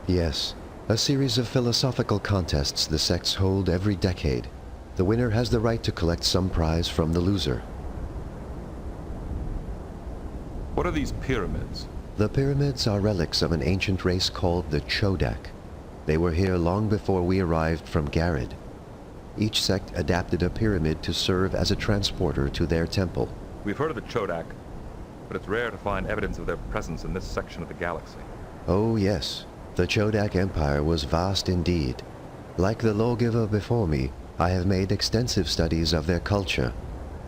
Yes, a series of philosophical contests the sects hold every decade. The winner has the right to collect some prize from the loser. What are these pyramids? The pyramids are relics of an ancient race called the Chodak. They were here long before we arrived from Garid. Each sect adapted a pyramid to serve as a transporter to their temple. We've heard of the Chodak, but it's rare to find evidence of their presence in this section of the galaxy. Oh yes, the Chodak Empire was vast indeed. Like the lawgiver before me, I have made extensive studies of their culture.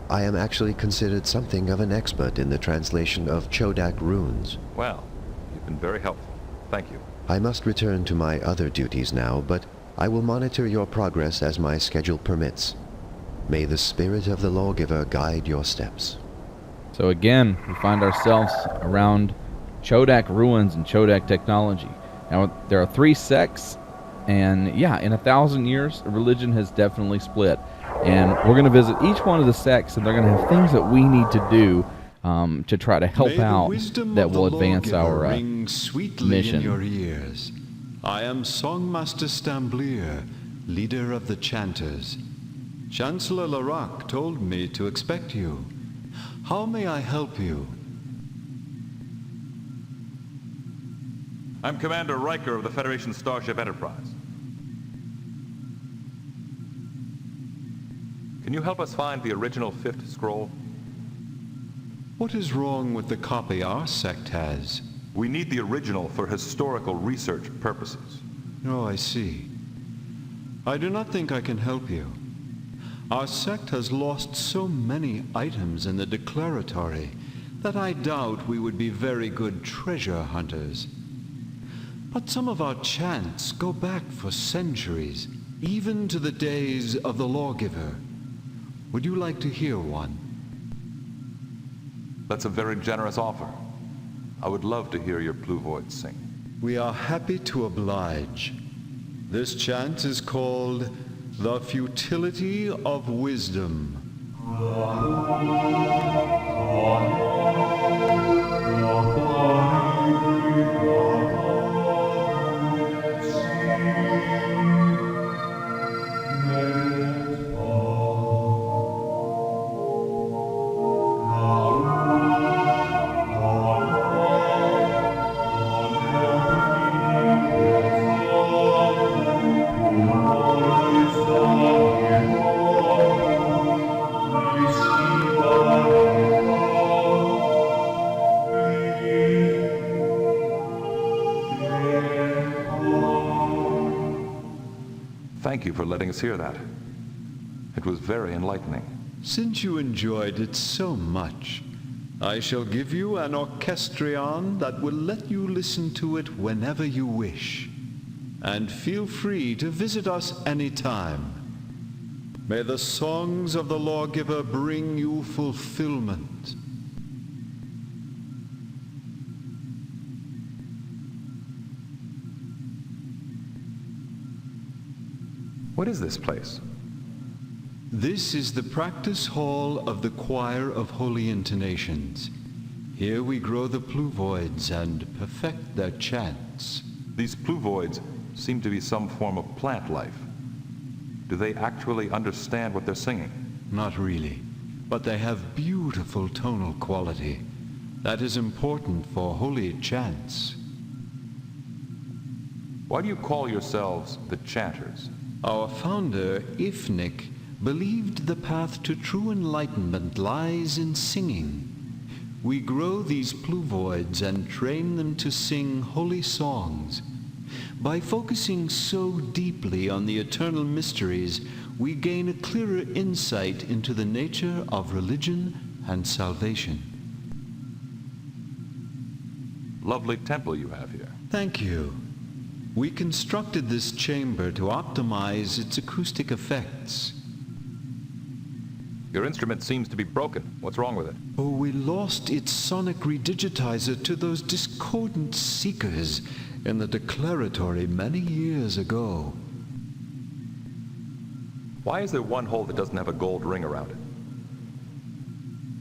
I am actually considered something of an expert in the translation of Chodak runes. Well, you've been very helpful. Thank you. I must return to my other duties now, but I will monitor your progress as my schedule permits. May the spirit of the lawgiver guide your steps. So again, we find ourselves around Chodak ruins and Chodak technology. Now, there are 3 sects, and yeah, in 1,000 years, religion has definitely split. And we're going to visit each one of the sects, and they're going to have things that we need to do to try to help out that will advance our mission. In your ears. I am Songmaster Stamblier, leader of the Chanters. Chancellor Larak told me to expect you. How may I help you? I'm Commander Riker of the Federation Starship Enterprise. Can you help us find the original 5th scroll? What is wrong with the copy our sect has? We need the original for historical research purposes. Oh, I see. I do not think I can help you. Our sect has lost so many items in the Declaratory that I doubt we would be very good treasure hunters. But some of our chants go back for centuries, even to the days of the lawgiver. Would you like to hear one? That's a very generous offer. I would love to hear your Pluvoids sing. We are happy to oblige. This chant is called The Futility of Wisdom. Thank you for letting us hear that. It was very enlightening. Since you enjoyed it so much, I shall give you an orchestrion that will let you listen to it whenever you wish. And feel free to visit us anytime. May the songs of the lawgiver bring you fulfillment. What is this place? This is the practice hall of the Choir of Holy Intonations. Here we grow the Pluvoids and perfect their chants. These Pluvoids seem to be some form of plant life. Do they actually understand what they're singing? Not really, but they have beautiful tonal quality. That is important for holy chants. Why do you call yourselves the Chanters? Our founder, Ifnik, believed the path to true enlightenment lies in singing. We grow these Pluvoids and train them to sing holy songs. By focusing so deeply on the eternal mysteries, we gain a clearer insight into the nature of religion and salvation. Lovely temple you have here. Thank you. We constructed this chamber to optimize its acoustic effects. Your instrument seems to be broken. What's wrong with it? Oh, we lost its sonic redigitizer to those discordant seekers in the Declaratory many years ago. Why is there one hole that doesn't have a gold ring around it?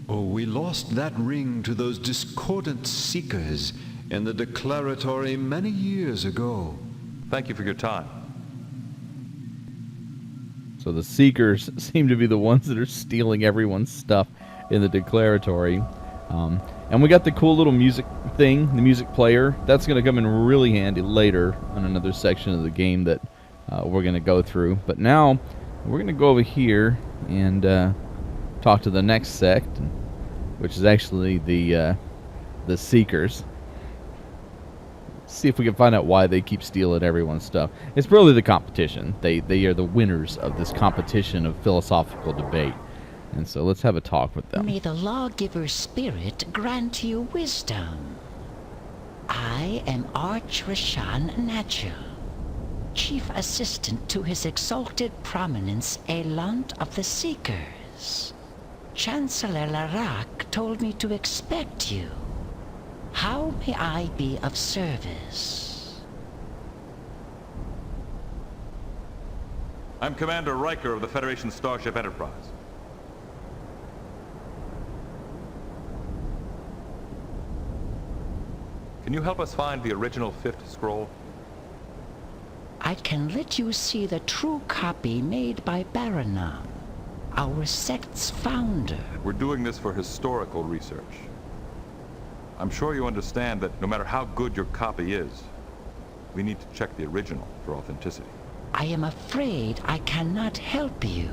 Oh, we lost that ring to those discordant seekers in the declaratory many years ago. Thank you for your time. So the Seekers seem to be the ones that are stealing everyone's stuff in the declaratory. And we got the cool little music thing, the music player. That's going to come in really handy later on another section of the game that we're going to go through. But now we're going to go over here and talk to the next sect, which is actually the Seekers. See if we can find out why they keep stealing everyone's stuff. It's really the competition. They are the winners of this competition of philosophical debate. And so let's have a talk with them. May the lawgiver's spirit grant you wisdom. I am Archrishan Natural, chief assistant to His Exalted Prominence Elant of the Seekers. Chancellor Larak told me to expect you. How may I be of service? I'm Commander Riker of the Federation Starship Enterprise. Can you help us find the original fifth scroll? I can let you see the true copy made by Baranam, our sect's founder. We're doing this for historical research. I'm sure you understand that no matter how good your copy is, we need to check the original for authenticity. I am afraid I cannot help you.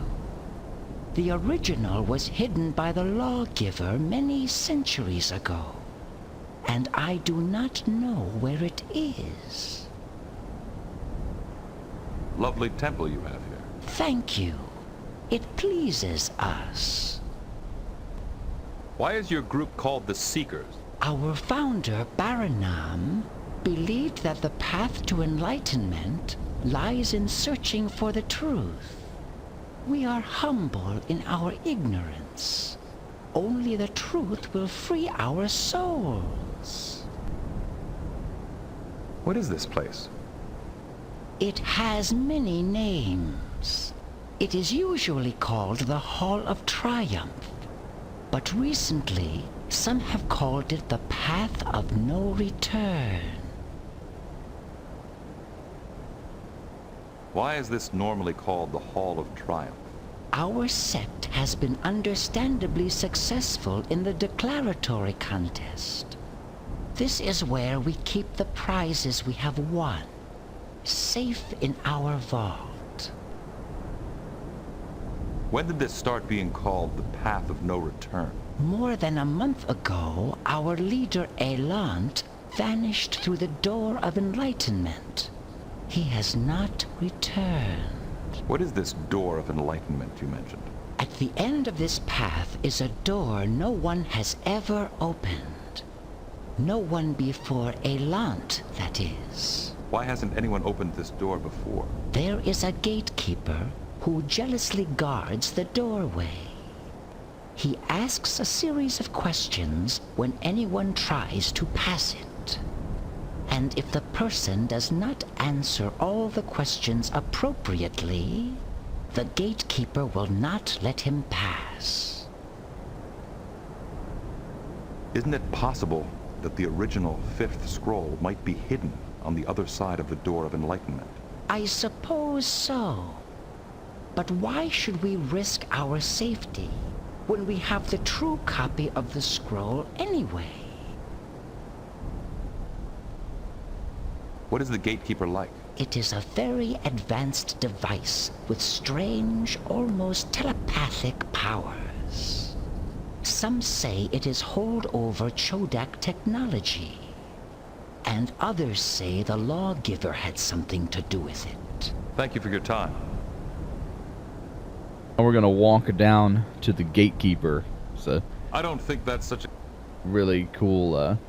The original was hidden by the lawgiver many centuries ago, and I do not know where it is. Lovely temple you have here. Thank you. It pleases us. Why is your group called the Seekers? Our founder, Baranam, believed that the path to enlightenment lies in searching for the truth. We are humble in our ignorance. Only the truth will free our souls. What is this place? It has many names. It is usually called the Hall of Triumph, but recently some have called it the Path of No Return. Why is this normally called the Hall of Triumph? Our sect has been understandably successful in the declaratory contest. This is where we keep the prizes we have won, safe in our vault. When did this start being called the Path of No Return? More than a month ago, our leader Elant vanished through the door of enlightenment. He has not returned. What is this door of enlightenment you mentioned? At the end of this path is a door no one has ever opened. No one before Elant, that is. Why hasn't anyone opened this door before? There is a gatekeeper who jealously guards the doorway. He asks a series of questions when anyone tries to pass it. And if the person does not answer all the questions appropriately, the gatekeeper will not let him pass. Isn't it possible that the original fifth scroll might be hidden on the other side of the door of enlightenment? I suppose so. But why should we risk our safety when we have the true copy of the scroll anyway? What is the gatekeeper like? It is a very advanced device with strange, almost telepathic powers. Some say it is holdover Chodak technology, and others say the lawgiver had something to do with it. Thank you for your time. And we're gonna walk down to the gatekeeper. So I don't think that's such a really cool, a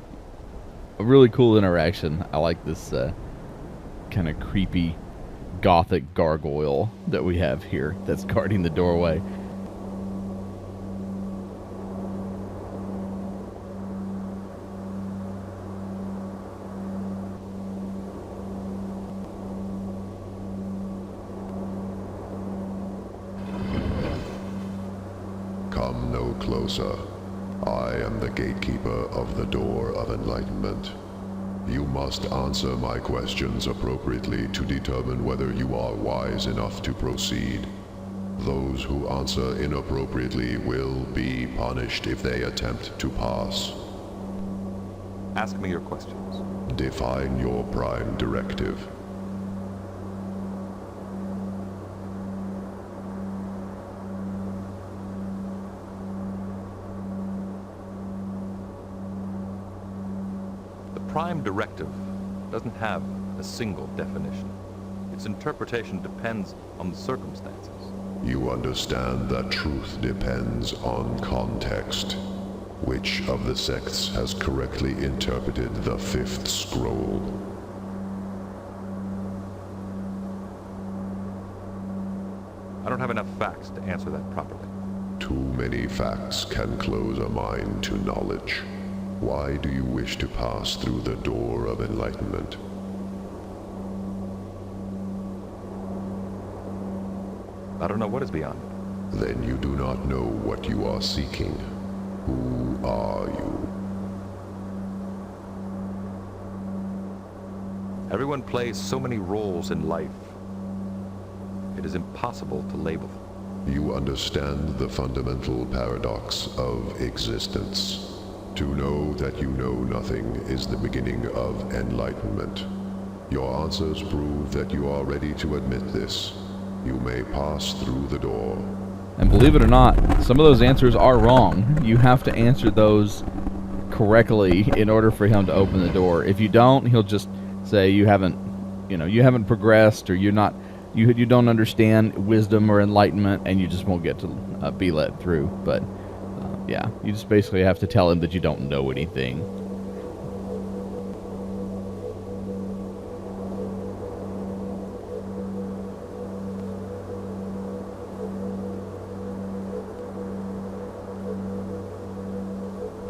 really cool interaction. I like this kind of creepy, gothic gargoyle that we have here that's guarding the doorway. Come no closer. I am the gatekeeper of the Door of Enlightenment. You must answer my questions appropriately to determine whether you are wise enough to proceed. Those who answer inappropriately will be punished if they attempt to pass. Ask me your questions. Define your prime directive. The prime directive doesn't have a single definition. Its interpretation depends on the circumstances. You understand that truth depends on context. Which of the sects has correctly interpreted the fifth scroll? I don't have enough facts to answer that properly. Too many facts can close a mind to knowledge. Why do you wish to pass through the Door of Enlightenment? I don't know what is beyond it. Then you do not know what you are seeking. Who are you? Everyone plays so many roles in life. It is impossible to label them. You understand the fundamental paradox of existence. To know that you know nothing is the beginning of enlightenment. Your answers prove that you are ready to admit this. You may pass through the door. And believe it or not, some of those answers are wrong. You have to answer those correctly in order for him to open the door. If you don't, he'll just say you haven't progressed, or you don't understand wisdom or enlightenment, and you just won't get to be let through. But yeah, you just basically have to tell him that you don't know anything.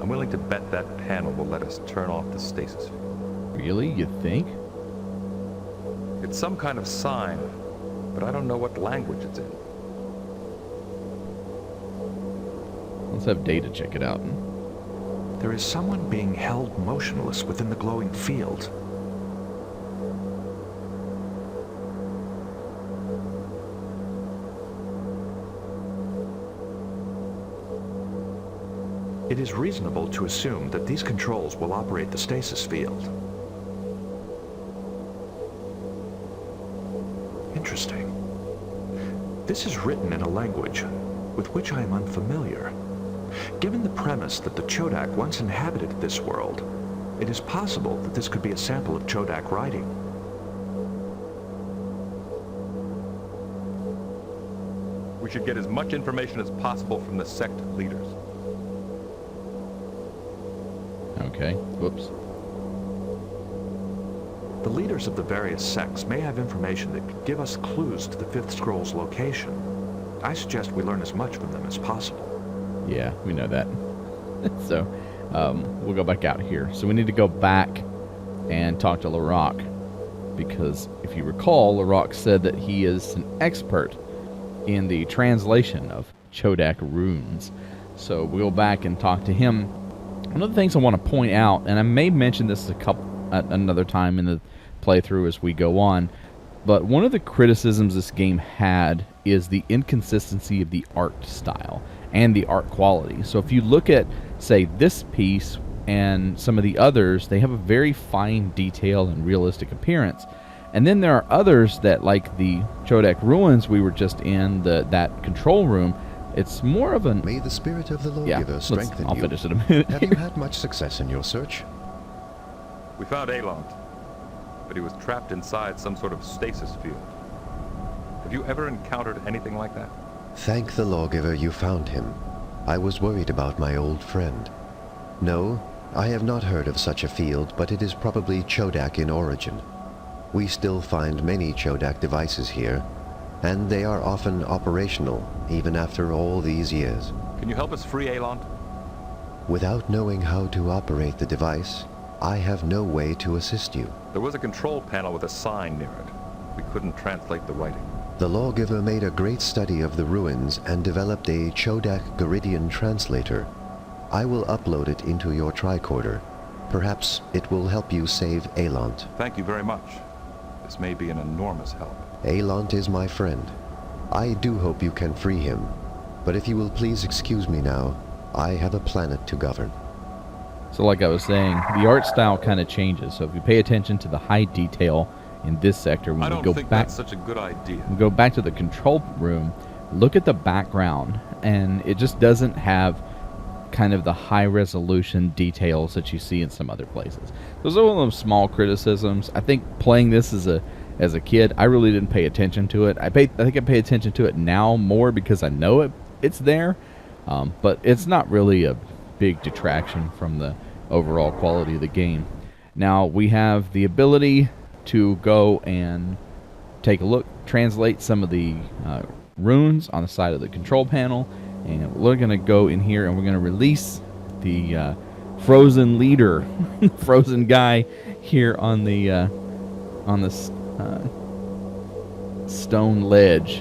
I'm willing to bet that panel will let us turn off the stasis field. Really? You think? It's some kind of sign, but I don't know what language it's in. Let's have Data check it out. There is someone being held motionless within the glowing field. It is reasonable to assume that these controls will operate the stasis field. Interesting. This is written in a language with which I am unfamiliar. Given the premise that the Chodak once inhabited this world, it is possible that this could be a sample of Chodak writing. We should get as much information as possible from the sect leaders. Okay, whoops. The leaders of the various sects may have information that could give us clues to the Fifth Scroll's location. I suggest we learn as much from them as possible. Yeah, we know that. So, we'll go back out here. So we need to go back and talk to Larok, because if you recall, Larok said that he is an expert in the translation of Chodak runes. So we'll go back and talk to him. One of the things I want to point out, and I may mention this another time in the playthrough as we go on, but one of the criticisms this game had is the inconsistency of the art style and the art quality. So if you look at, say, this piece and some of the others, they have a very fine detail and realistic appearance. And then there are others that, like the Chodak ruins we were just in, that control room, it's more of an... May the spirit of the lawgiver strengthen I'll you. finish in a minute. Have you had much success in your search? We found Allanor, but he was trapped inside some sort of stasis field. Have you ever encountered anything like that? Thank the lawgiver you found him. I was worried about my old friend. No, I have not heard of such a field, but it is probably Chodak in origin. We still find many Chodak devices here, and they are often operational, even after all these years. Can you help us free Allanor? Without knowing how to operate the device, I have no way to assist you. There was a control panel with a sign near it. We couldn't translate the writing. The lawgiver made a great study of the ruins and developed a Chodak Garidian translator. I will upload it into your tricorder. Perhaps it will help you save Allant. Thank you very much. This may be an enormous help. Allant is my friend. I do hope you can free him. But if you will please excuse me now, I have a planet to govern. So like I was saying, the art style kind of changes. So if you pay attention to the high detail in this sector, when I we don't go think back, that's such a good idea. we go back to the control room, look at the background, and it just doesn't have kind of the high resolution details that you see in some other places. Those are one of those small criticisms. I think playing this as a kid, I really didn't pay attention to it. I think I pay attention to it now more because I know it's there, but it's not really a big detraction from the overall quality of the game. Now we have the ability to go and take a look, translate some of the runes on the side of the control panel, and we're going to go in here and we're going to release the frozen leader, frozen guy here on the stone ledge,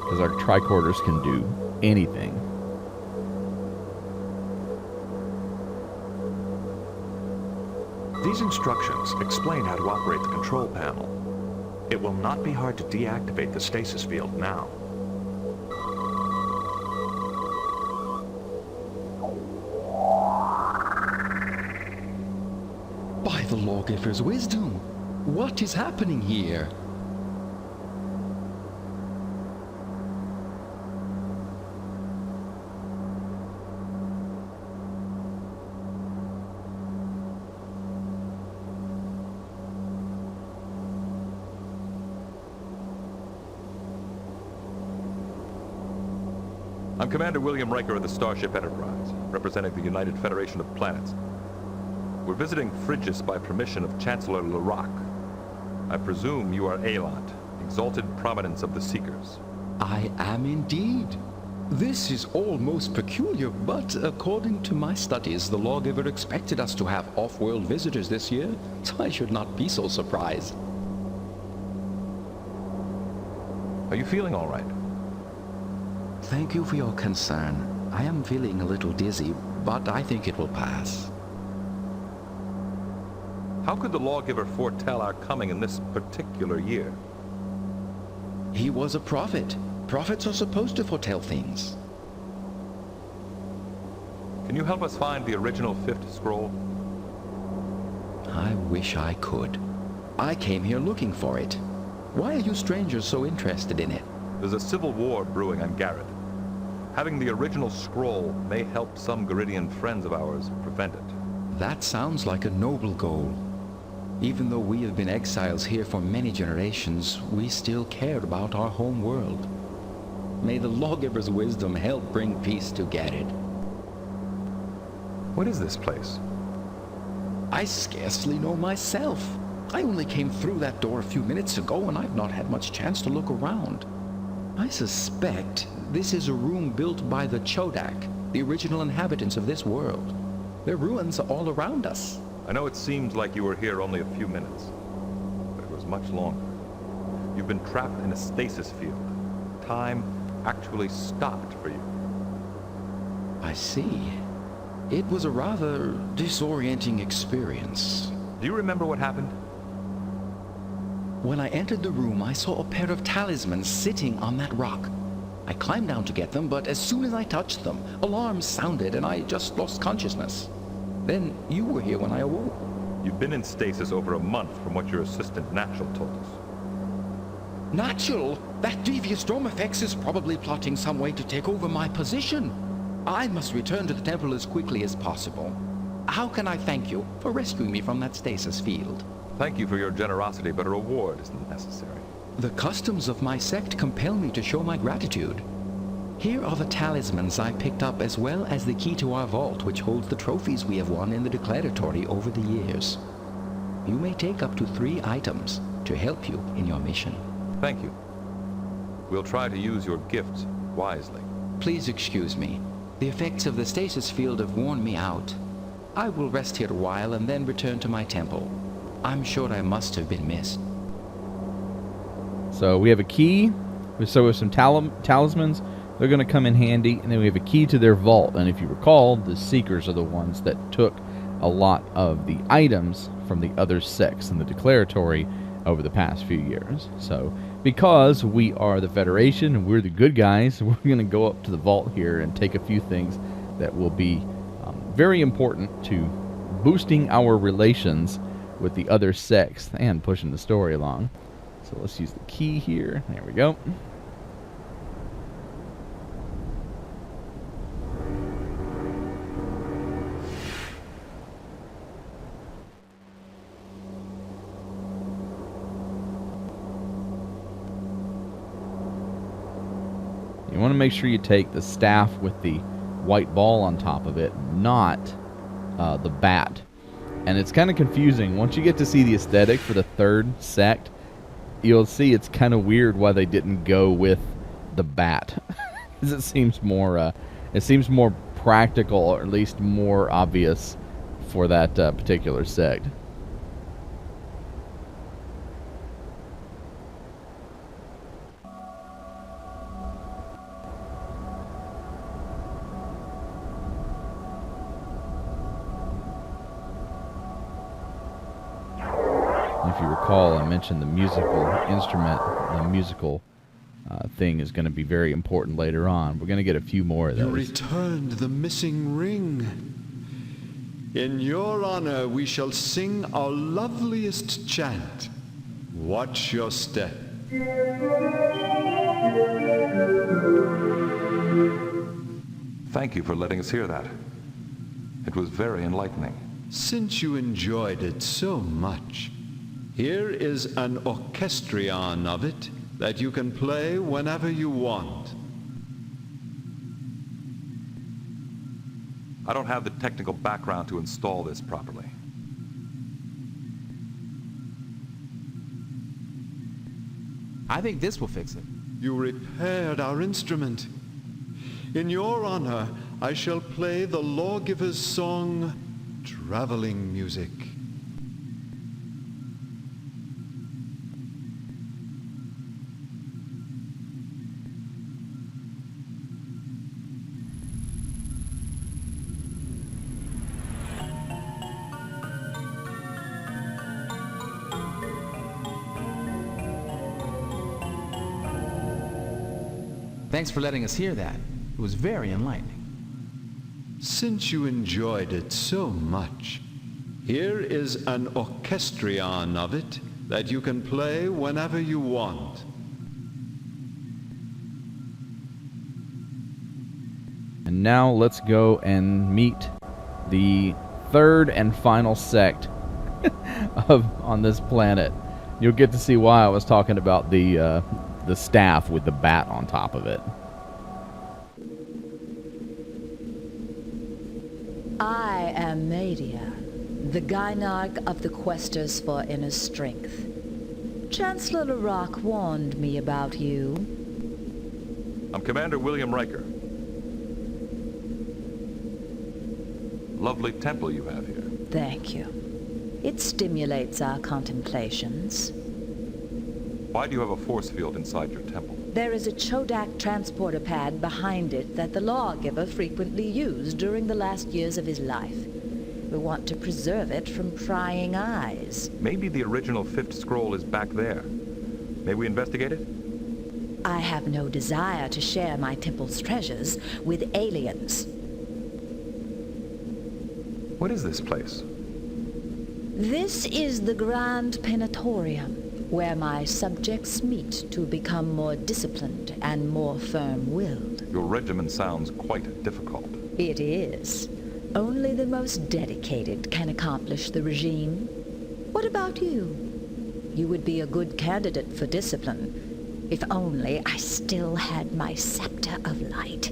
because our tricorders can do anything. These instructions explain how to operate the control panel. It will not be hard to deactivate the stasis field now. By the lawgiver's wisdom, what is happening here? I'm Commander William Riker of the Starship Enterprise, representing the United Federation of Planets. We're visiting Frigis by permission of Chancellor Larac. I presume you are Allant, exalted prominence of the Seekers. I am indeed. This is all most peculiar, but according to my studies, the lawgiver expected us to have off-world visitors this year, so I should not be so surprised. Are you feeling all right? Thank you for your concern. I am feeling a little dizzy, but I think it will pass. How could the lawgiver foretell our coming in this particular year? He was a prophet. Prophets are supposed to foretell things. Can you help us find the original 5th scroll? I wish I could. I came here looking for it. Why are you strangers so interested in it? There's a civil war brewing on Garrett. Having the original scroll may help some Garidian friends of ours prevent it. That sounds like a noble goal. Even though we have been exiles here for many generations, we still cared about our home world. May the lawgiver's wisdom help bring peace to Garrett. What is this place? I scarcely know myself. I only came through that door a few minutes ago, and I've not had much chance to look around. I suspect this is a room built by the Chodak, the original inhabitants of this world. Their ruins are all around us. I know it seems like you were here only a few minutes, but it was much longer. You've been trapped in a stasis field. Time actually stopped for you. I see. It was a rather disorienting experience. Do you remember what happened? When I entered the room, I saw a pair of talismans sitting on that rock. I climbed down to get them, but as soon as I touched them, alarms sounded and I just lost consciousness. Then you were here when I awoke. You've been in stasis over a month from what your assistant Natural told us. Natural? That devious Dromefex is probably plotting some way to take over my position. I must return to the temple as quickly as possible. How can I thank you for rescuing me from that stasis field? Thank you for your generosity, but a reward isn't necessary. The customs of my sect compel me to show my gratitude. Here are the talismans I picked up, as well as the key to our vault, which holds the trophies we have won in the declaratory over the years. You may take up to 3 items to help you in your mission. Thank you. We'll try to use your gifts wisely. Please excuse me. The effects of the stasis field have worn me out. I will rest here a while and then return to my temple. I'm sure I must have been missed. So we have a key. So with some talismans, they're going to come in handy. And then we have a key to their vault. And if you recall, the Seekers are the ones that took a lot of the items from the other sects in the Declaratory over the past few years. So because we are the Federation and we're the good guys, we're going to go up to the vault here and take a few things that will be very important to boosting our relations with the other sects and pushing the story along. So let's use the key here. There we go. You want to make sure you take the staff with the white ball on top of it, not the bat. And it's kind of confusing. Once you get to see the aesthetic for the third sect, you'll see it's kind of weird why they didn't go with the bat. Because it seems more practical, or at least more obvious for that particular sect. If you recall, I mentioned the musical instrument, the musical thing is going to be very important later on. We're going to get a few more of those. You returned the missing ring. In your honor, we shall sing our loveliest chant. Watch your step. Thank you for letting us hear that. It was very enlightening. Since you enjoyed it so much, here is an orchestrion of it that you can play whenever you want. I don't have the technical background to install this properly. I think this will fix it. You repaired our instrument. In your honor, I shall play the Lawgiver's song, Traveling Music. Thanks for letting us hear that. It was very enlightening. Since you enjoyed it so much, here is an orchestrion of it that you can play whenever you want. And now let's go and meet the third and final sect on this planet. You'll get to see why I was talking about the staff with the bat on top of it. I am Media, the Gynarch of the Questers for Inner Strength. Chancellor Larock warned me about you. I'm Commander William Riker. Lovely temple you have here. Thank you. It stimulates our contemplations. Why do you have a force field inside your temple? There is a Chodak transporter pad behind it that the Lawgiver frequently used during the last years of his life. We want to preserve it from prying eyes. Maybe the original fifth scroll is back there. May we investigate it? I have no desire to share my temple's treasures with aliens. What is this place? This is the Grand Penatorium, where my subjects meet to become more disciplined and more firm-willed. Your regimen sounds quite difficult. It is. Only the most dedicated can accomplish the regime. What about you? You would be a good candidate for discipline, if only I still had my scepter of light.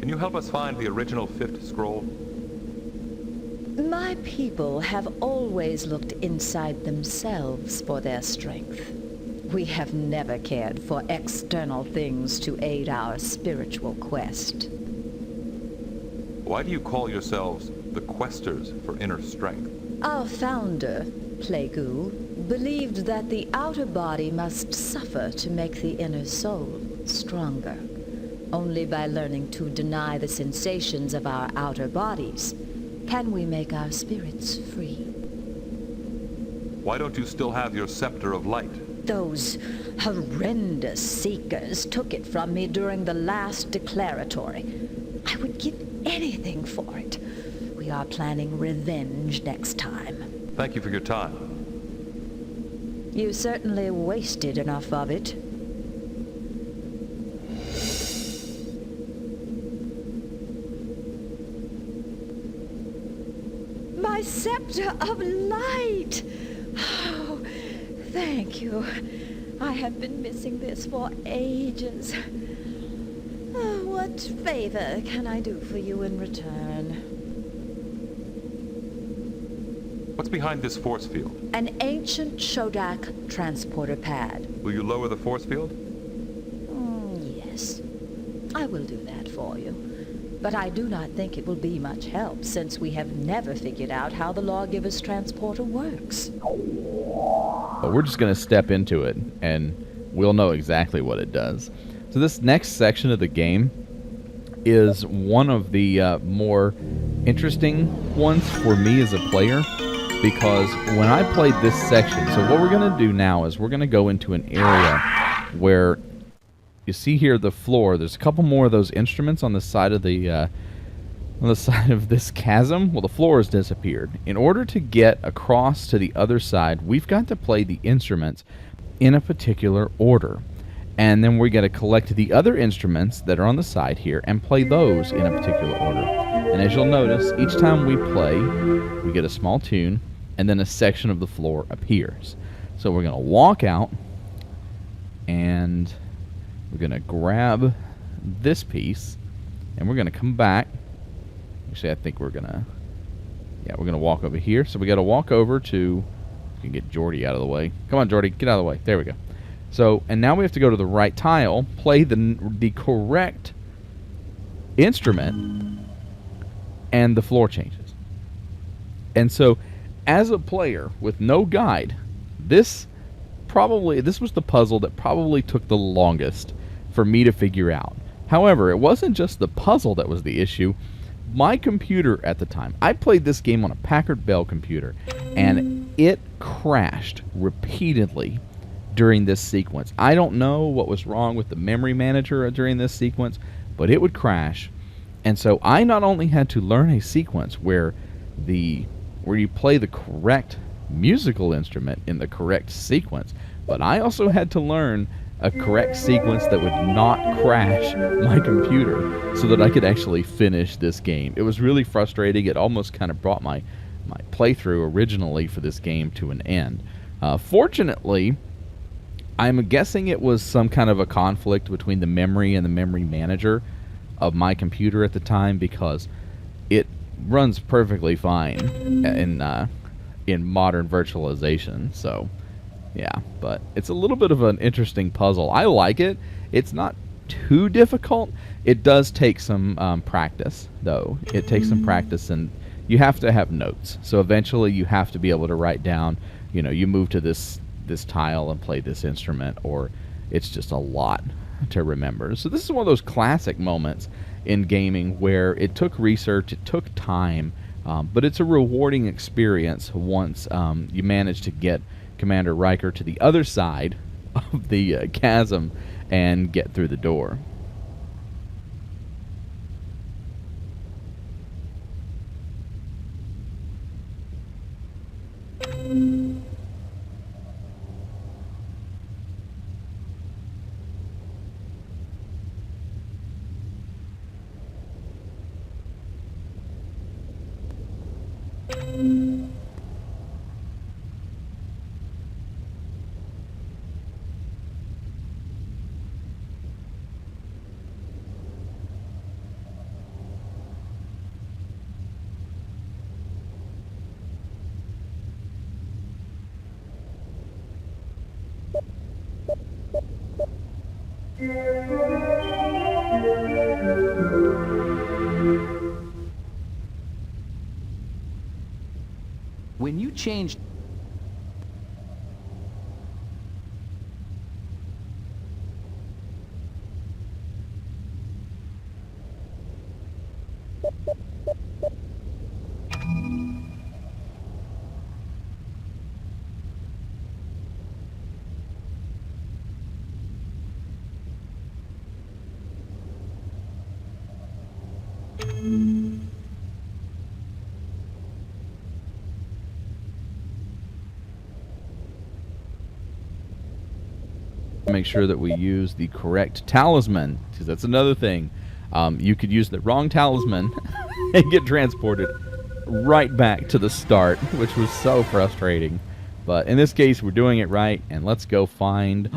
Can you help us find the original fifth scroll? My people have always looked inside themselves for their strength. We have never cared for external things to aid our spiritual quest. Why do you call yourselves the Questers for Inner Strength? Our founder, Plagu, believed that the outer body must suffer to make the inner soul stronger. Only by learning to deny the sensations of our outer bodies can we make our spirits free. Why don't you still have your scepter of light? Those horrendous seekers took it from me during the last declaratory. I would give anything for it. We are planning revenge next time. Thank you for your time. You certainly wasted enough of it. My scepter of light! Oh, thank you. I have been missing this for ages. Oh, what favor can I do for you in return? What's behind this force field? An ancient Chodak transporter pad. Will you lower the force field? Yes. I will do that for you. But I do not think it will be much help, since we have never figured out how the Lawgiver's transporter works. But we're just going to step into it, and we'll know exactly what it does. So this next section of the game is one of the more interesting ones for me as a player, because when I played this section, so what we're going to do now is we're going to go into an area where you see here the floor. There's a couple more of those instruments on the side of this chasm. Well, the floor has disappeared. In order to get across to the other side, we've got to play the instruments in a particular order. And then we got to collect the other instruments that are on the side here and play those in a particular order. And as you'll notice, each time we play, we get a small tune, and then a section of the floor appears. So we're going to walk out, and we're going to grab this piece, and we're going to come back. Actually, I think we're going to walk over here. So we got to walk over to, you can get Jordy out of the way. Come on, Jordy, get out of the way. There we go. So, and now we have to go to the right tile, play the correct instrument, and the floor changes. And so, as a player with no guide, this was the puzzle that probably took the longest for me to figure out. However, it wasn't just the puzzle that was the issue. My computer at the time, I played this game on a Packard Bell computer, and it crashed repeatedly during this sequence. I don't know what was wrong with the memory manager during this sequence, but it would crash. And so I not only had to learn a sequence where you play the correct musical instrument in the correct sequence, but I also had to learn a correct sequence that would not crash my computer so that I could actually finish this game. It was really frustrating. It almost kind of brought my playthrough originally for this game to an end. Fortunately, I'm guessing it was some kind of a conflict between the memory and the memory manager of my computer at the time, because it runs perfectly fine in modern virtualization. So yeah, but it's a little bit of an interesting puzzle. I like it. It's not too difficult. It does take some practice, though. It takes some practice, and you have to have notes. So eventually you have to be able to write down, you move to this tile and play this instrument, or it's just a lot to remember. So this is one of those classic moments in gaming where it took research, it took time, but it's a rewarding experience once you manage to get Commander Riker to the other side of the chasm and get through the door. When you changed... Make sure that we use the correct talisman, because that's another thing. You could use the wrong talisman and get transported right back to the start, which was so frustrating. But in this case, we're doing it right, and let's go find...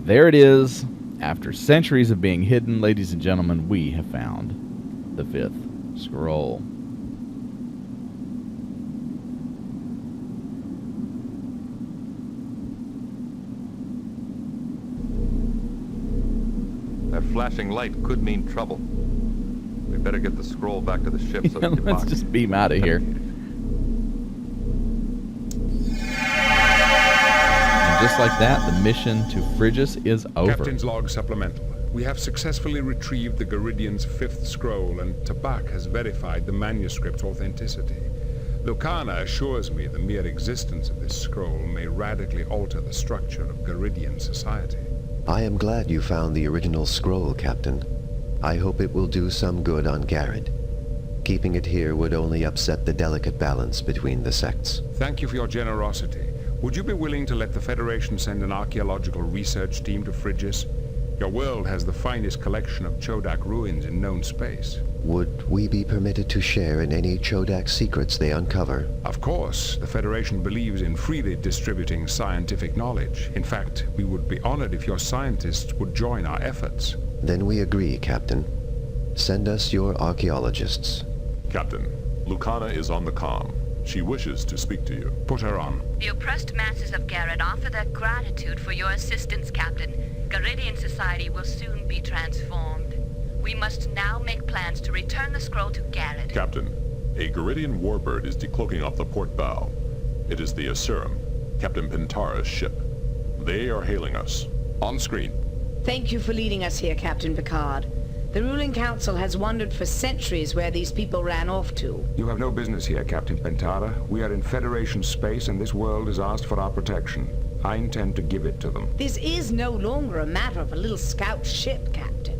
There it is. After centuries of being hidden, ladies and gentlemen, we have found the 5th scroll. That flashing light could mean trouble. We better get the scroll back to the ship so we can Let's just beam out of here. And just like that, the mission to Frigis is over. Captain's log supplemental. We have successfully retrieved the Garidian's 5th scroll, and Tabak has verified the manuscript's authenticity. Lucana assures me the mere existence of this scroll may radically alter the structure of Garidian society. I am glad you found the original scroll, Captain. I hope it will do some good on Garrod. Keeping it here would only upset the delicate balance between the sects. Thank you for your generosity. Would you be willing to let the Federation send an archaeological research team to Frigis? Your world has the finest collection of Chodak ruins in known space. Would we be permitted to share in any Chodak secrets they uncover? Of course. The Federation believes in freely distributing scientific knowledge. In fact, we would be honored if your scientists would join our efforts. Then we agree, Captain. Send us your archaeologists. Captain, Lucana is on the comm. She wishes to speak to you. Put her on. The oppressed masses of Garrod offer their gratitude for your assistance, Captain. Garidian society will soon be transformed. We must now make plans to return the scroll to Garrod. Captain, a Garidian warbird is decloaking off the port bow. It is the Asylum, Captain Pentara's ship. They are hailing us. On screen. Thank you for leading us here, Captain Picard. The ruling council has wondered for centuries where these people ran off to. You have no business here, Captain Pentara. We are in Federation space, and this world has asked for our protection. I intend to give it to them. This is no longer a matter of a little scout ship, Captain.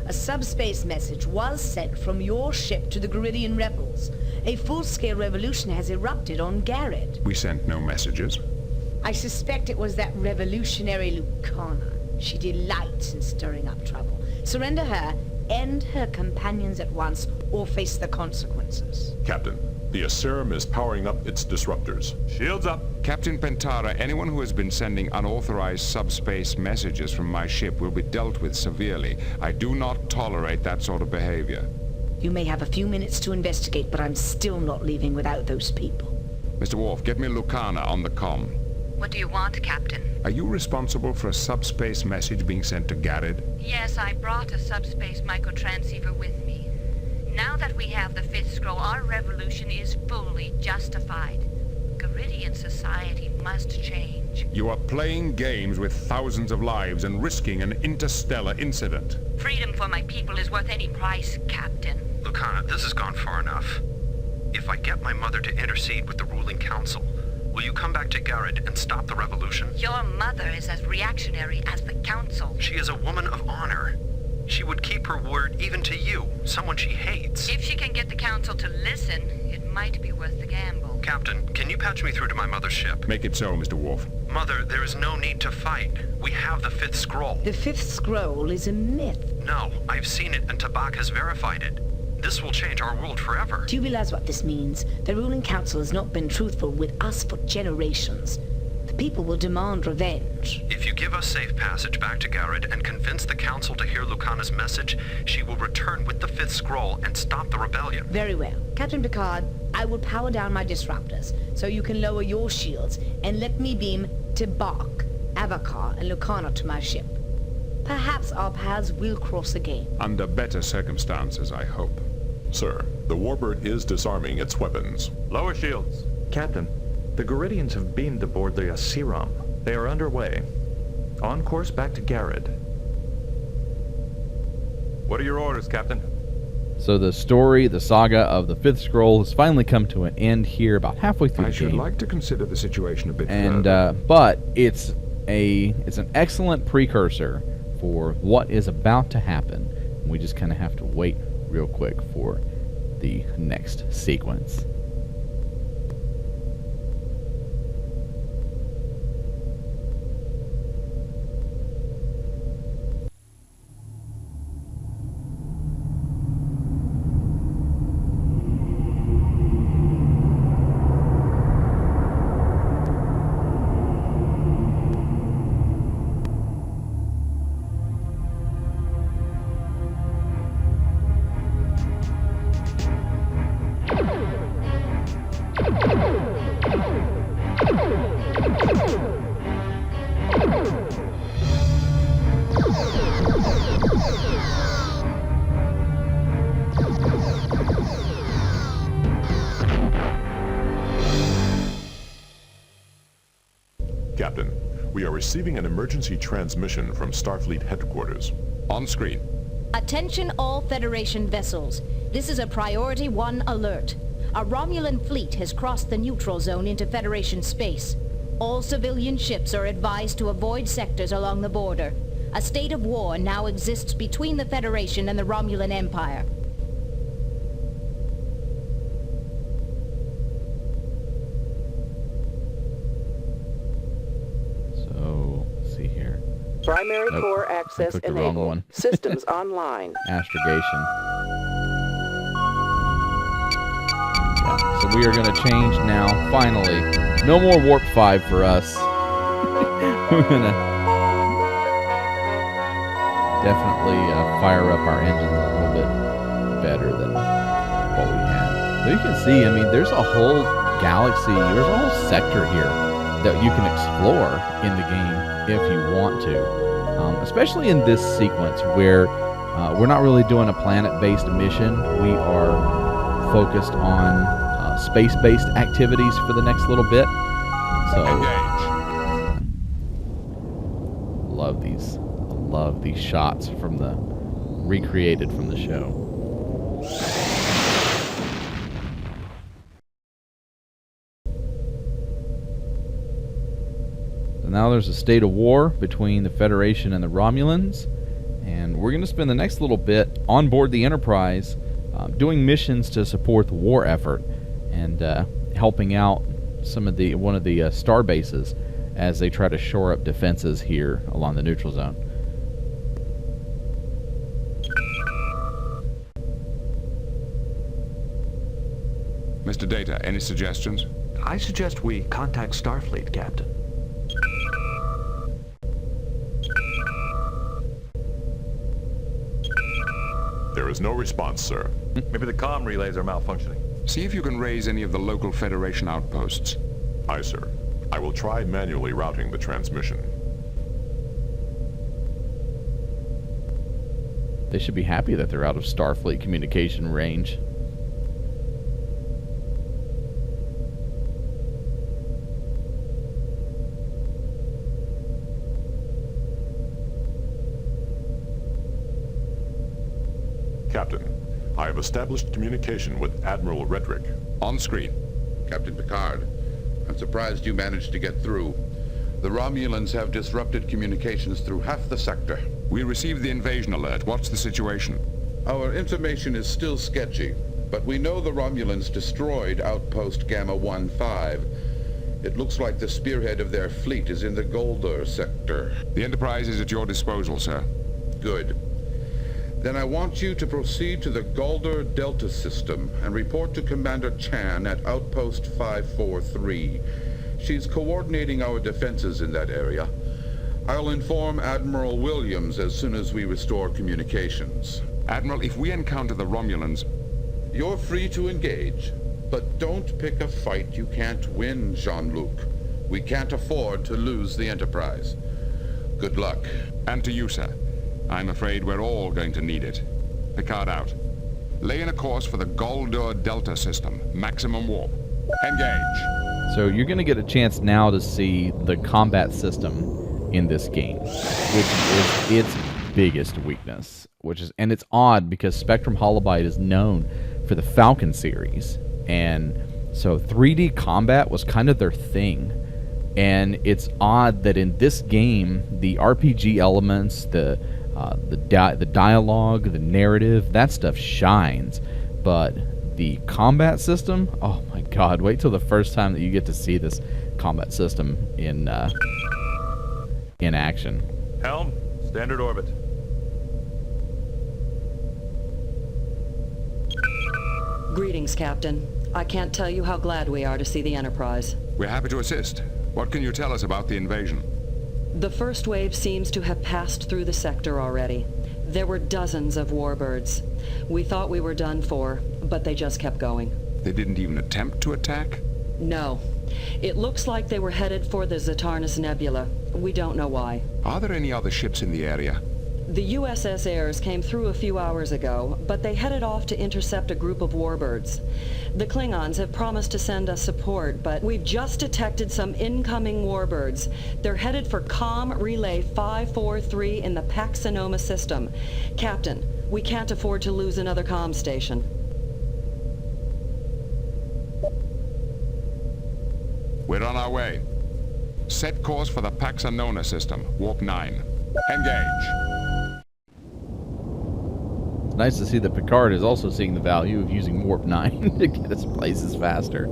A subspace message was sent from your ship to the Garidian rebels. A full-scale revolution has erupted on Garrod. We sent no messages. I suspect it was that revolutionary Lucana. She delights in stirring up trouble. Surrender her, end her companions at once, or face the consequences. Captain, the Asylum is powering up its disruptors. Shields up. Captain Pentara, anyone who has been sending unauthorized subspace messages from my ship will be dealt with severely. I do not tolerate that sort of behavior. You may have a few minutes to investigate, but I'm still not leaving without those people. Mr. Worf, get me Lucana on the comm. What do you want, Captain? Are you responsible for a subspace message being sent to Garrod? Yes, I brought a subspace microtransceiver with me. Now that we have the 5th scroll, our revolution is fully justified. Garidian society must change. You are playing games with thousands of lives and risking an interstellar incident. Freedom for my people is worth any price, Captain. Lucana, this has gone far enough. If I get my mother to intercede with the ruling council, will you come back to Garrod and stop the revolution? Your mother is as reactionary as the council. She is a woman of honor. She would keep her word even to you, someone she hates. If she can get the council to listen, it might be worth the gamble. Captain, can you patch me through to my mother's ship? Make it so, Mr. Worf. Mother, there is no need to fight. We have the 5th scroll. The 5th scroll is a myth. No, I've seen it and Tabak has verified it. This will change our world forever. Do you realize what this means? The ruling council has not been truthful with us for generations. The people will demand revenge. If you give us safe passage back to Garrod and convince the council to hear Lucana's message, she will return with the 5th scroll and stop the rebellion. Very well. Captain Picard, I will power down my disruptors so you can lower your shields and let me beam Tabak, Avakar, and Lucana to my ship. Perhaps our paths will cross again. Under better circumstances, I hope. Sir, the warbird is disarming its weapons. Lower shields. Captain, the Garidians have beamed aboard the Asylum. They are underway. On course back to Garrod. What are your orders, Captain? So the story, the saga of the 5th scroll has finally come to an end here about halfway through the game. I should like to consider the situation a bit and, further. But it's an excellent precursor for what is about to happen. We just kind of have to wait real quick for the next sequence. Captain, we are receiving an emergency transmission from Starfleet headquarters. On screen. Attention all Federation vessels. This is a Priority 1 alert. A Romulan fleet has crossed the neutral zone into Federation space. All civilian ships are advised to avoid sectors along the border. A state of war now exists between the Federation and the Romulan Empire. So, let's see here. Primary Nope, core I access clicked the wrong enabled. one. Systems online. Astrogation. Yeah, so we are going to change now, finally. No more Warp 5 for us. We're going to definitely fire up our engines a little bit better than what we had. But you can see, I mean, there's a whole galaxy, there's a whole sector here that you can explore in the game if you want to. Especially in this sequence where we're not really doing a planet-based mission. We are focused on space-based activities for the next little bit. So, love these shots from the recreated from the show. So now there's a state of war between the Federation and the Romulans, and we're going to spend the next little bit on board the Enterprise doing missions to support the war effort and helping out one of the Starbases as they try to shore up defenses here along the neutral zone. Mr. Data, any suggestions? I suggest we contact Starfleet, Captain. There is no response, sir. Maybe the comm relays are malfunctioning. See if you can raise any of the local Federation outposts. Aye, sir. I will try manually routing the transmission. They should be happy that they're out of Starfleet communication range. Captain, I have established communication with Admiral Redrick. On screen. Captain Picard, I'm surprised you managed to get through. The Romulans have disrupted communications through half the sector. We received the invasion alert. What's the situation? Our information is still sketchy, but we know the Romulans destroyed Outpost Gamma 1-5. It looks like the spearhead of their fleet is in the Goldur sector. The Enterprise is at your disposal, sir. Good. Then I want you to proceed to the Goldur Delta system and report to Commander Chan at Outpost 543. She's coordinating our defenses in that area. I'll inform Admiral Williams as soon as we restore communications. Admiral, if we encounter the Romulans... You're free to engage, but don't pick a fight you can't win, Jean-Luc. We can't afford to lose the Enterprise. Good luck. And to you, sir. I'm afraid we're all going to need it. Picard out. Lay in a course for the Goldur Delta system. Maximum warp. Engage. So you're going to get a chance now to see the combat system in this game, which is its biggest weakness. And it's odd because Spectrum Holobyte is known for the Falcon series, and so 3D combat was kind of their thing. And it's odd that in this game, the RPG elements, the The dialogue, the narrative, that stuff shines. But the combat system, oh my god, wait till the first time that you get to see this combat system in action. Helm, standard orbit. Greetings, Captain. I can't tell you how glad we are to see the Enterprise. We're happy to assist. What can you tell us about the invasion? The first wave seems to have passed through the sector already. There were dozens of warbirds. We thought we were done for, but they just kept going. They didn't even attempt to attack? No. It looks like they were headed for the Zatarnus Nebula. We don't know why. Are there any other ships in the area? The USS Ayres came through a few hours ago, but they headed off to intercept a group of warbirds. The Klingons have promised to send us support, but we've just detected some incoming warbirds. They're headed for COM Relay 543 in the Pax Sonoma system. Captain, we can't afford to lose another comm station. We're on our way. Set course for the Pax Sonoma system, Warp 9. Engage. Nice to see that Picard is also seeing the value of using Warp 9 to get us places faster.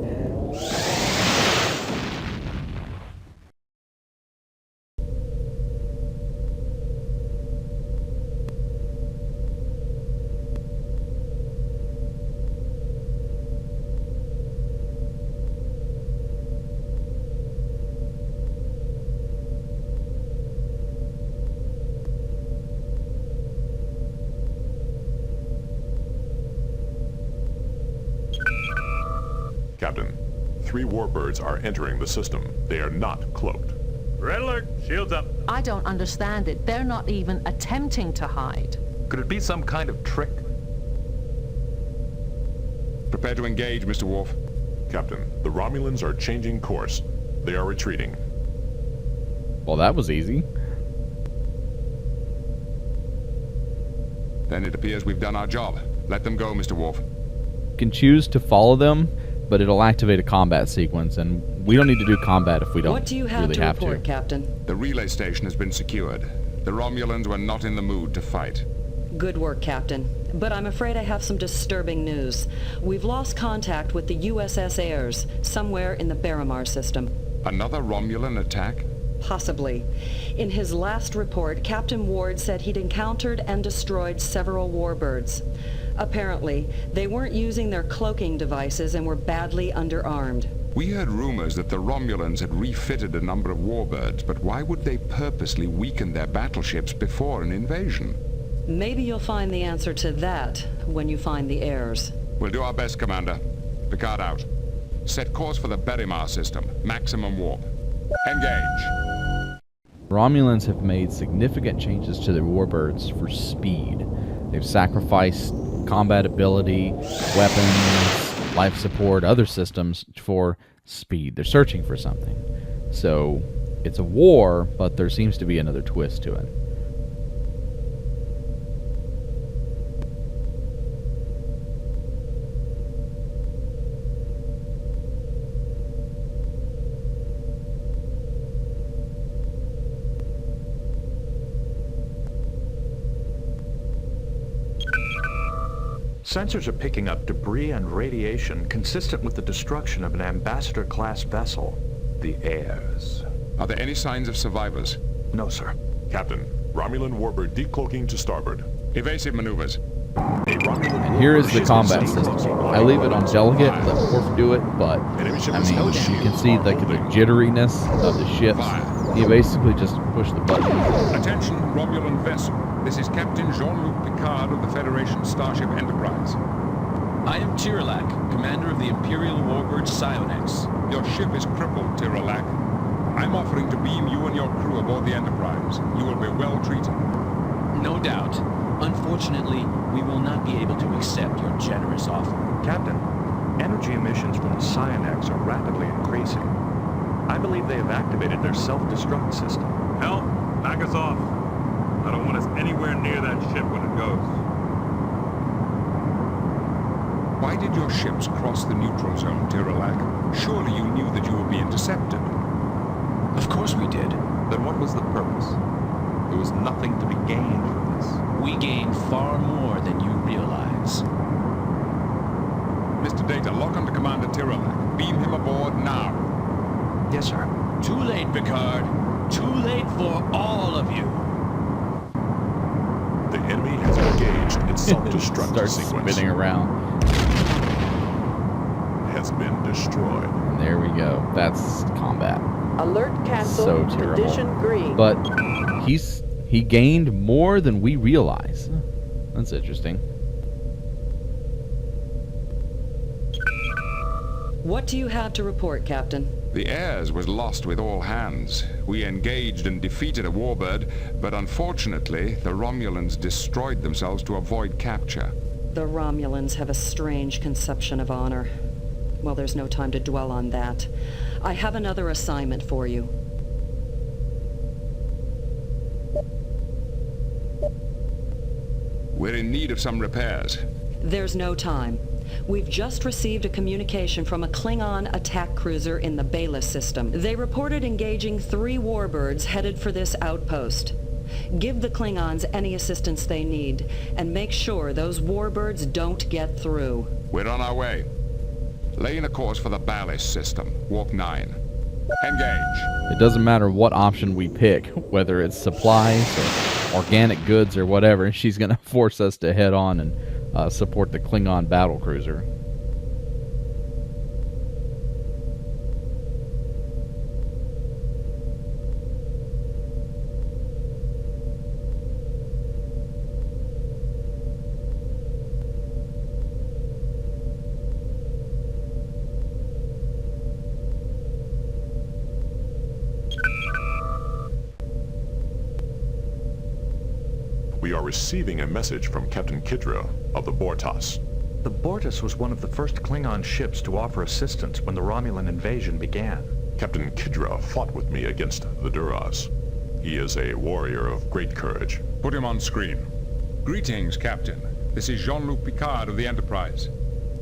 Captain, 3 warbirds are entering the system. They are not cloaked. Red alert! Shields up! I don't understand it. They're not even attempting to hide. Could it be some kind of trick? Prepare to engage, Mr. Worf. Captain, the Romulans are changing course. They are retreating. Well, that was easy. Then it appears we've done our job. Let them go, Mr. Worf. You can choose to follow them, but it'll activate a combat sequence, and we don't need to do combat if we don't What do you have really to have report, to. Captain? The relay station has been secured. The Romulans were not in the mood to fight. Good work, Captain. But I'm afraid I have some disturbing news. We've lost contact with the USS Ayres, somewhere in the Baramar system. Another Romulan attack? Possibly. In his last report, Captain Ward said he'd encountered and destroyed several warbirds. Apparently, they weren't using their cloaking devices and were badly underarmed. We heard rumors that the Romulans had refitted a number of warbirds, but why would they purposely weaken their battleships before an invasion? Maybe you'll find the answer to that when you find the Ayres. We'll do our best, Commander. Picard out. Set course for the Baramar system. Maximum warp. Engage. Romulans have made significant changes to their warbirds for speed. They've sacrificed combat ability, weapons, life support, other systems for speed. They're searching for something. So it's a war, but there seems to be another twist to it. Sensors are picking up debris and radiation consistent with the destruction of an ambassador-class vessel, the Ayres. Are there any signs of survivors? No, sir. Captain, Romulan warbird decloaking to starboard. Evasive maneuvers. And here is the combat system. I leave it on delegate, let Horst do it, but I mean, you can see like the jitteriness of the ships. You basically just push the button. Attention, Romulan vessel. This is Captain Jean-Luc Picard of the Federation Starship Enterprise. I am Tirolac, commander of the Imperial warbird Psionex. Your ship is crippled, Tirolac. I'm offering to beam you and your crew aboard the Enterprise. You will be well treated. No doubt. Unfortunately, we will not be able to accept your generous offer. Captain, energy emissions from the Psionex are rapidly increasing. I believe they have activated their self-destruct system. Helm, back us off. I don't want us anywhere near that ship when it goes. Why did your ships cross the neutral zone, Tirolac? Surely you knew that you would be intercepted. Of course we did. Then what was the purpose? There was nothing to be gained from this. far more than you realize. Mr. Data, lock onto Commander Tirolak. Beam him aboard now. Yes, sir. Too late, Picard. Too late for all of you. The enemy has engaged in self-destruct Starts sequence. spinning around. Has been destroyed. And there we go. That's combat. Alert cancel. So terrible. Condition green. But he gained more than we realize. That's interesting. What do you have to report, Captain? The Heirs was lost with all hands. We engaged and defeated a warbird, but unfortunately, the Romulans destroyed themselves to avoid capture. The Romulans have a strange conception of honor. Well, there's no time to dwell on that. I have another assignment for you. We're in need of some repairs. There's no time. We've just received a communication from a Klingon attack cruiser in the Bayless system. They reported engaging 3 warbirds headed for this outpost. Give the Klingons any assistance they need, and make sure those warbirds don't get through. We're on our way. Laying a course for the Ballast system. Warp 9. Engage. It doesn't matter what option we pick, whether it's supplies or organic goods or whatever, she's going to force us to head on and support the Klingon battlecruiser. We are receiving a message from Captain Kidra of the Bortas. The Bortas was one of the first Klingon ships to offer assistance when the Romulan invasion began. Captain Kidra fought with me against the Duras. He is a warrior of great courage. Put him on screen. Greetings, Captain. This is Jean-Luc Picard of the Enterprise.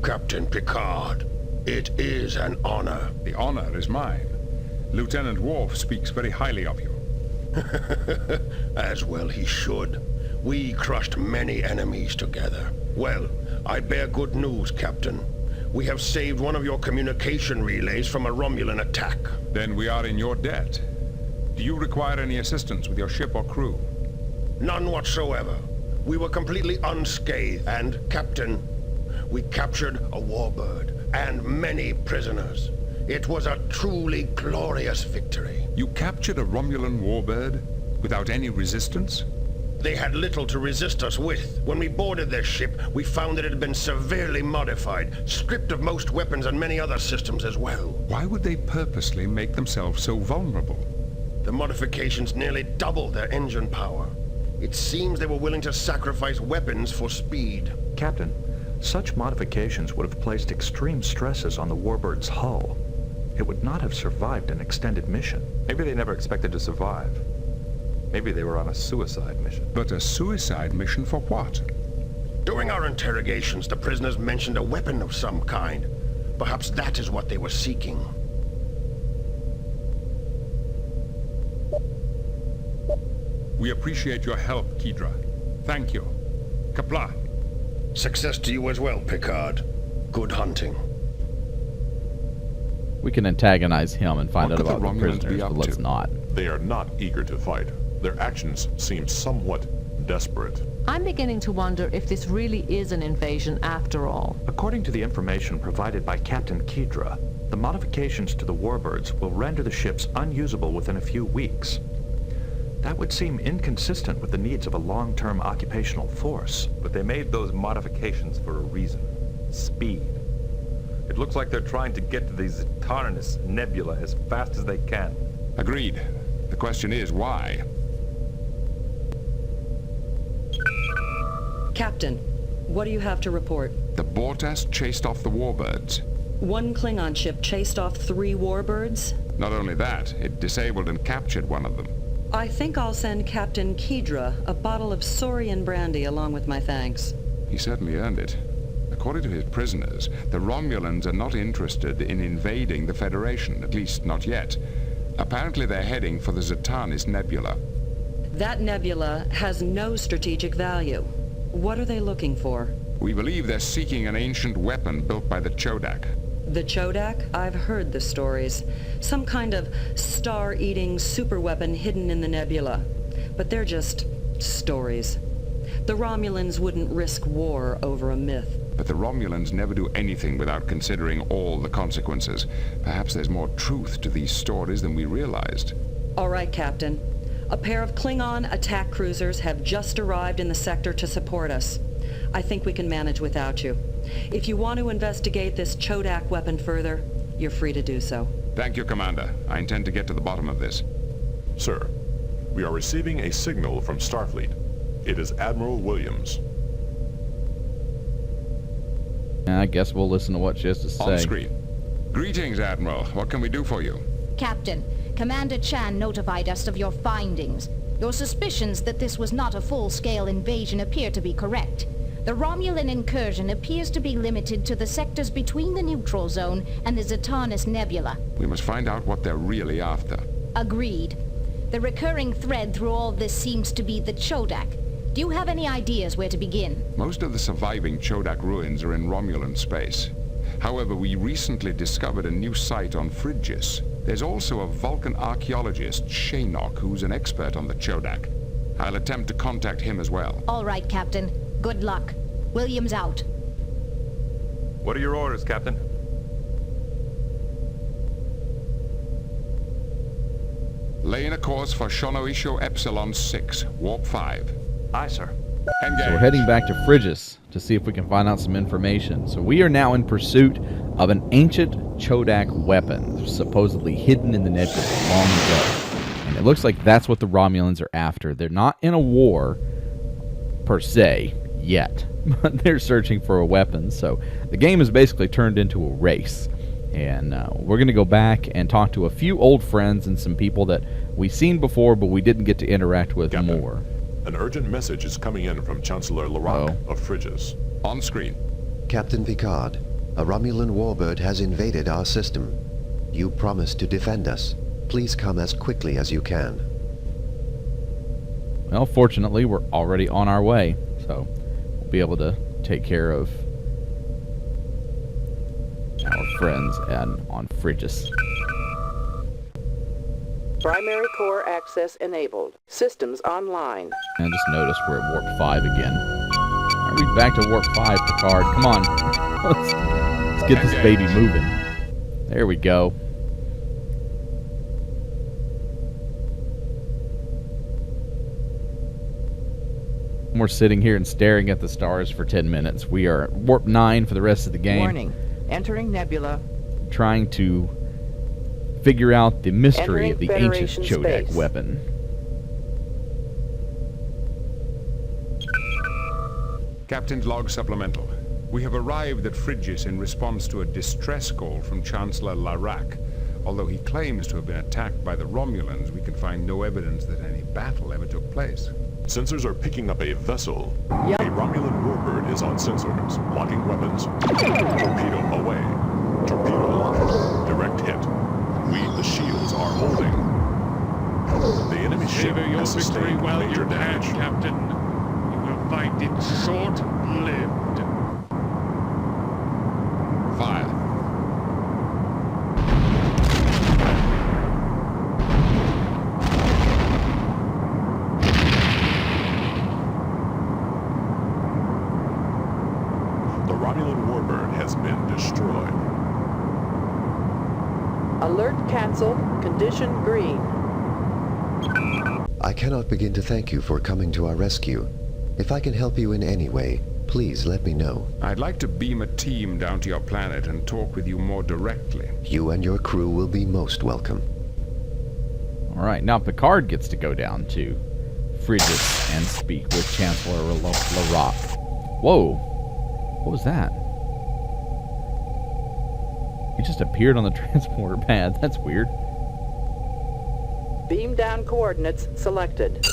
Captain Picard, it is an honor. The honor is mine. Lieutenant Worf speaks very highly of you. As well he should. We crushed many enemies together. Well, I bear good news, Captain. We have saved one of your communication relays from a Romulan attack. Then we are in your debt. Do you require any assistance with your ship or crew? None whatsoever. We were completely unscathed, and, Captain, we captured a warbird and many prisoners. It was a truly glorious victory. You captured a Romulan warbird without any resistance? They had little to resist us with. When we boarded their ship, we found that it had been severely modified, stripped of most weapons and many other systems as well. Why would they purposely make themselves so vulnerable? The modifications nearly doubled their engine power. It seems they were willing to sacrifice weapons for speed. Captain, such modifications would have placed extreme stresses on the warbird's hull. It would not have survived an extended mission. Maybe they never expected to survive. Maybe they were on a suicide mission. But a suicide mission for what? During our interrogations, the prisoners mentioned a weapon of some kind. Perhaps that is what they were seeking. We appreciate your help, Kidra. Thank you. Kapla. Success to you as well, Picard. Good hunting. We can antagonize him and find out about the prisoners, but let's not. They are not eager to fight. Their actions seem somewhat desperate. I'm beginning to wonder if this really is an invasion after all. According to the information provided by Captain Kidra, the modifications to the warbirds will render the ships unusable within a few weeks. That would seem inconsistent with the needs of a long-term occupational force. But they made those modifications for a reason. Speed. It looks like they're trying to get to the Zetaranus Nebula as fast as they can. Agreed. The question is, why? Captain, what do you have to report? The Bortas chased off the warbirds. One Klingon ship chased off 3 warbirds? Not only that, it disabled and captured one of them. I think I'll send Captain Kidra a bottle of Saurian brandy along with my thanks. He certainly earned it. According to his prisoners, the Romulans are not interested in invading the Federation, at least not yet. Apparently they're heading for the Zetanis Nebula. That nebula has no strategic value. What are they looking for? We believe they're seeking an ancient weapon built by the Chodak. The Chodak? I've heard the stories. Some kind of star-eating superweapon hidden in the nebula. But they're just stories. The Romulans wouldn't risk war over a myth. But the Romulans never do anything without considering all the consequences. Perhaps there's more truth to these stories than we realized. All right, Captain. A pair of Klingon attack cruisers have just arrived in the sector to support us. I think we can manage without you. If you want to investigate this Chodak weapon further, you're free to do so. Thank you, Commander. I intend to get to the bottom of this. Sir, we are receiving a signal from Starfleet. It is Admiral Williams. I guess we'll listen to what she has to say. On screen. Greetings, Admiral. What can we do for you? Captain, Commander Chan notified us of your findings. Your suspicions that this was not a full-scale invasion appear to be correct. The Romulan incursion appears to be limited to the sectors between the neutral zone and the Zatanus Nebula. We must find out what they're really after. Agreed. The recurring thread through all this seems to be the Chodak. Do you have any ideas where to begin? Most of the surviving Chodak ruins are in Romulan space. However, we recently discovered a new site on Frigis. There's also a Vulcan archaeologist, Shanok, who's an expert on the Chodak. I'll attempt to contact him as well. All right, Captain. Good luck. Williams out. What are your orders, Captain? Laying a course for Shonoisho Epsilon 6, Warp 5. Aye, sir. Engage. So we're heading back to Frigis to see if we can find out some information. So we are now in pursuit of an ancient Chodak weapon, supposedly hidden in the nebula long ago. And it looks like that's what the Romulans are after. They're not in a war, per se, yet. But they're searching for a weapon. So the game is basically turned into a race. And we're going to go back and talk to a few old friends and some people that we've seen before, but we didn't get to interact with Captain, more. An urgent message is coming in from Chancellor Larak of Frigis. On screen. Captain Picard, a Romulan warbird has invaded our system. You promised to defend us. Please come as quickly as you can. Well, fortunately, we're already on our way, so we'll be able to take care of our friends and on Frigis. Primary core access enabled. Systems online. And just noticed we're at Warp 5 again. Are we back to Warp 5, Picard? Come on. Let's get this baby moving. There we go. We're sitting here and staring at the stars for 10 minutes. We are at Warp 9 for the rest of the game. Warning. Entering nebula. Trying to figure out the mystery of the Federation ancient Chodak space. weapon. Captain's log supplemental. We have arrived at Frigis in response to a distress call from Chancellor Larak. Although he claims to have been attacked by the Romulans, we can find no evidence that any battle ever took place. Sensors are picking up a vessel. A Romulan warbird is on sensors. Locking weapons. Torpedo away. Torpedo launched. Direct hit. We, the shields, are holding. The enemy ship has sustained major damage. Captain. You will find it short-lived. Fire. The Romulan warbird has been destroyed. Alert canceled. Condition green. I cannot begin to thank you for coming to our rescue. If I can help you in any way, please let me know. I'd like to beam a team down to your planet and talk with you more directly. You and your crew will be most welcome. Alright, now Picard gets to go down to Frigis and speak with Chancellor Larak. Whoa! What was that? He just appeared on the transporter pad. That's weird. Beam down coordinates selected.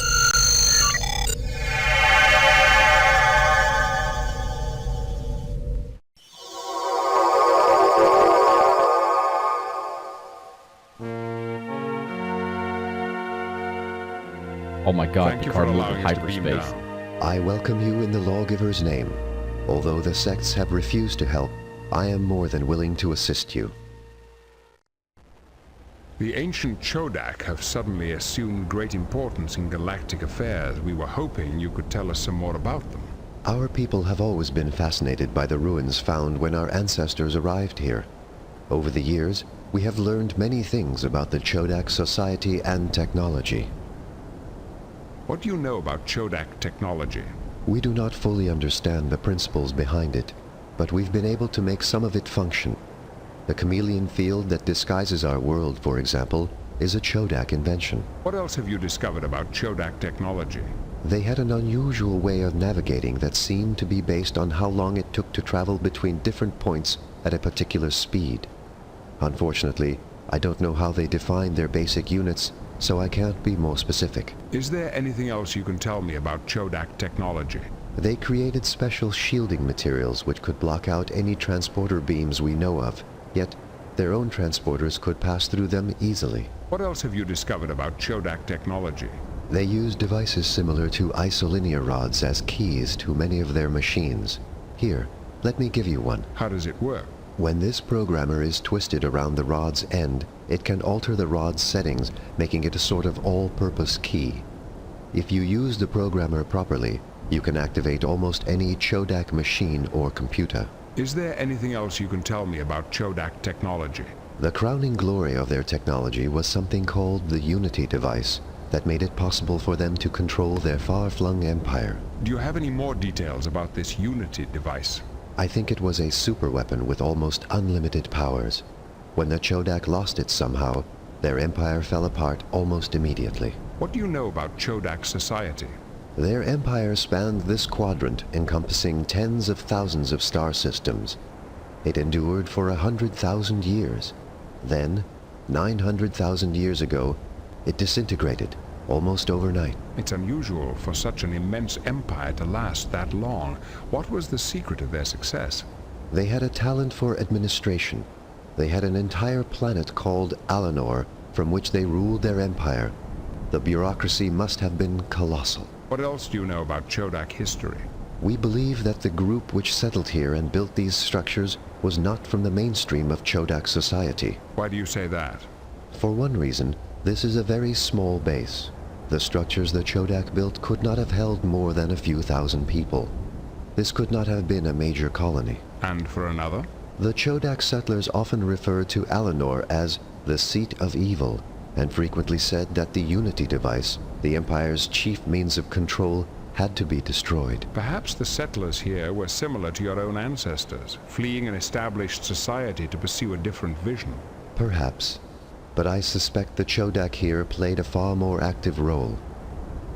Oh my god, Thank you for Picard moved allowing in us to beam hyperspace. down. I welcome you in the Lawgiver's name. Although the sects have refused to help, I am more than willing to assist you. The ancient Chodak have suddenly assumed great importance in galactic affairs. We were hoping you could tell us some more about them. Our people have always been fascinated by the ruins found when our ancestors arrived here. Over the years, we have learned many things about the Chodak society and technology. What do you know about Chodak technology? We do not fully understand the principles behind it, but we've been able to make some of it function. The chameleon field that disguises our world, for example, is a Chodak invention. What else have you discovered about Chodak technology? They had an unusual way of navigating that seemed to be based on how long it took to travel between different points at a particular speed. Unfortunately, I don't know how they defined their basic units, so I can't be more specific. Is there anything else you can tell me about Chodak technology? They created special shielding materials which could block out any transporter beams we know of, yet their own transporters could pass through them easily. What else have you discovered about Chodak technology? They use devices similar to isolinear rods as keys to many of their machines. Here, let me give you one. How does it work? When this programmer is twisted around the rod's end, it can alter the rod's settings, making it a sort of all-purpose key. If you use the programmer properly, you can activate almost any Chodak machine or computer. Is there anything else you can tell me about Chodak technology? The crowning glory of their technology was something called the Unity device that made it possible for them to control their far-flung empire. Do you have any more details about this Unity device? I think it was a superweapon with almost unlimited powers. When the Chodak lost it somehow, their empire fell apart almost immediately. What do you know about Chodak society? Their empire spanned this quadrant, encompassing tens of thousands of star systems. It endured for 100,000 years. Then, 900,000 years ago, it disintegrated, almost overnight. It's unusual for such an immense empire to last that long. What was the secret of their success? They had a talent for administration. They had an entire planet called Allanor, from which they ruled their empire. The bureaucracy must have been colossal. What else do you know about Chodak history? We believe that the group which settled here and built these structures was not from the mainstream of Chodak society. Why do you say that? For one reason, this is a very small base. The structures the Chodak built could not have held more than a few thousand people. This could not have been a major colony. And for another? The Chodak settlers often referred to Allanor as the seat of evil, and frequently said that the Unity device, the Empire's chief means of control, had to be destroyed. Perhaps the settlers here were similar to your own ancestors, fleeing an established society to pursue a different vision. Perhaps. But I suspect the Chodak here played a far more active role.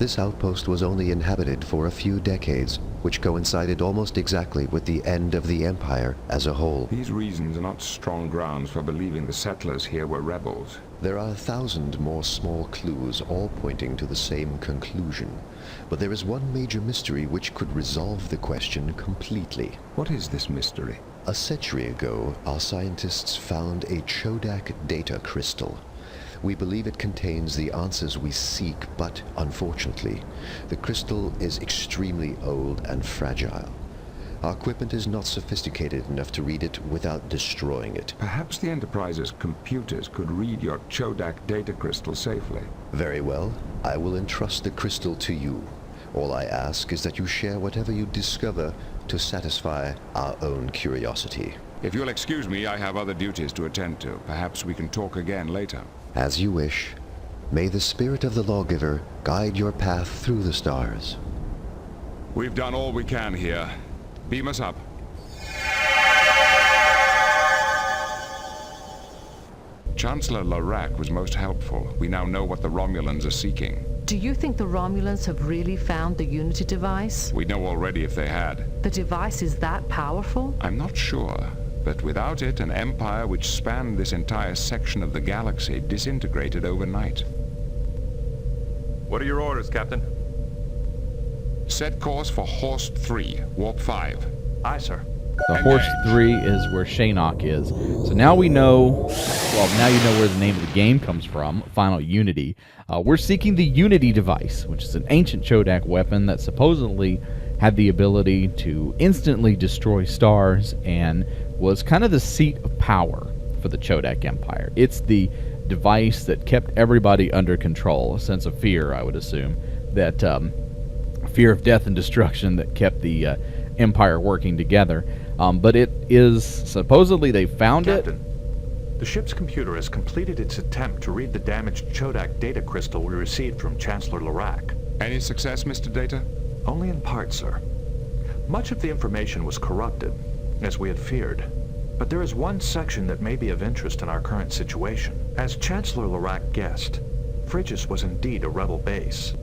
This outpost was only inhabited for a few decades, which coincided almost exactly with the end of the Empire as a whole. These reasons are not strong grounds for believing the settlers here were rebels. There are 1,000 more small clues, all pointing to the same conclusion. But there is one major mystery which could resolve the question completely. What is this mystery? A century ago, our scientists found a Chodak data crystal. We believe it contains the answers we seek, but unfortunately, the crystal is extremely old and fragile. Our equipment is not sophisticated enough to read it without destroying it. Perhaps the Enterprise's computers could read your Chodak data crystal safely. Very well. I will entrust the crystal to you. All I ask is that you share whatever you discover to satisfy our own curiosity. If you'll excuse me, I have other duties to attend to. Perhaps we can talk again later. As you wish. May the spirit of the Lawgiver guide your path through the stars. We've done all we can here. Beam us up. Chancellor Larac was most helpful. We now know what the Romulans are seeking. Do you think the Romulans have really found the Unity device? We know already if they had. The device is that powerful? I'm not sure, but without it, an empire which spanned this entire section of the galaxy disintegrated overnight. What are your orders, Captain? Set course for Horst 3, Warp 5. Aye, sir. So Horst 3 is where Shanok is. So now we know, well, now you know where the name of the game comes from, Final Unity. We're seeking the Unity device, which is an ancient Chodak weapon that supposedly had the ability to instantly destroy stars and was kind of the seat of power for the Chodak Empire. It's the device that kept everybody under control, a sense of fear, I would assume, that fear of death and destruction that kept the Empire working together. But it is, supposedly they found Captain, the ship's computer has completed its attempt to read the damaged Chodak data crystal we received from Chancellor Lorak. Any success, Mr. Data? Only in part, sir. Much of the information was corrupted, as we had feared. But there is one section that may be of interest in our current situation. As Chancellor Lorak guessed, Frigis was indeed a rebel base.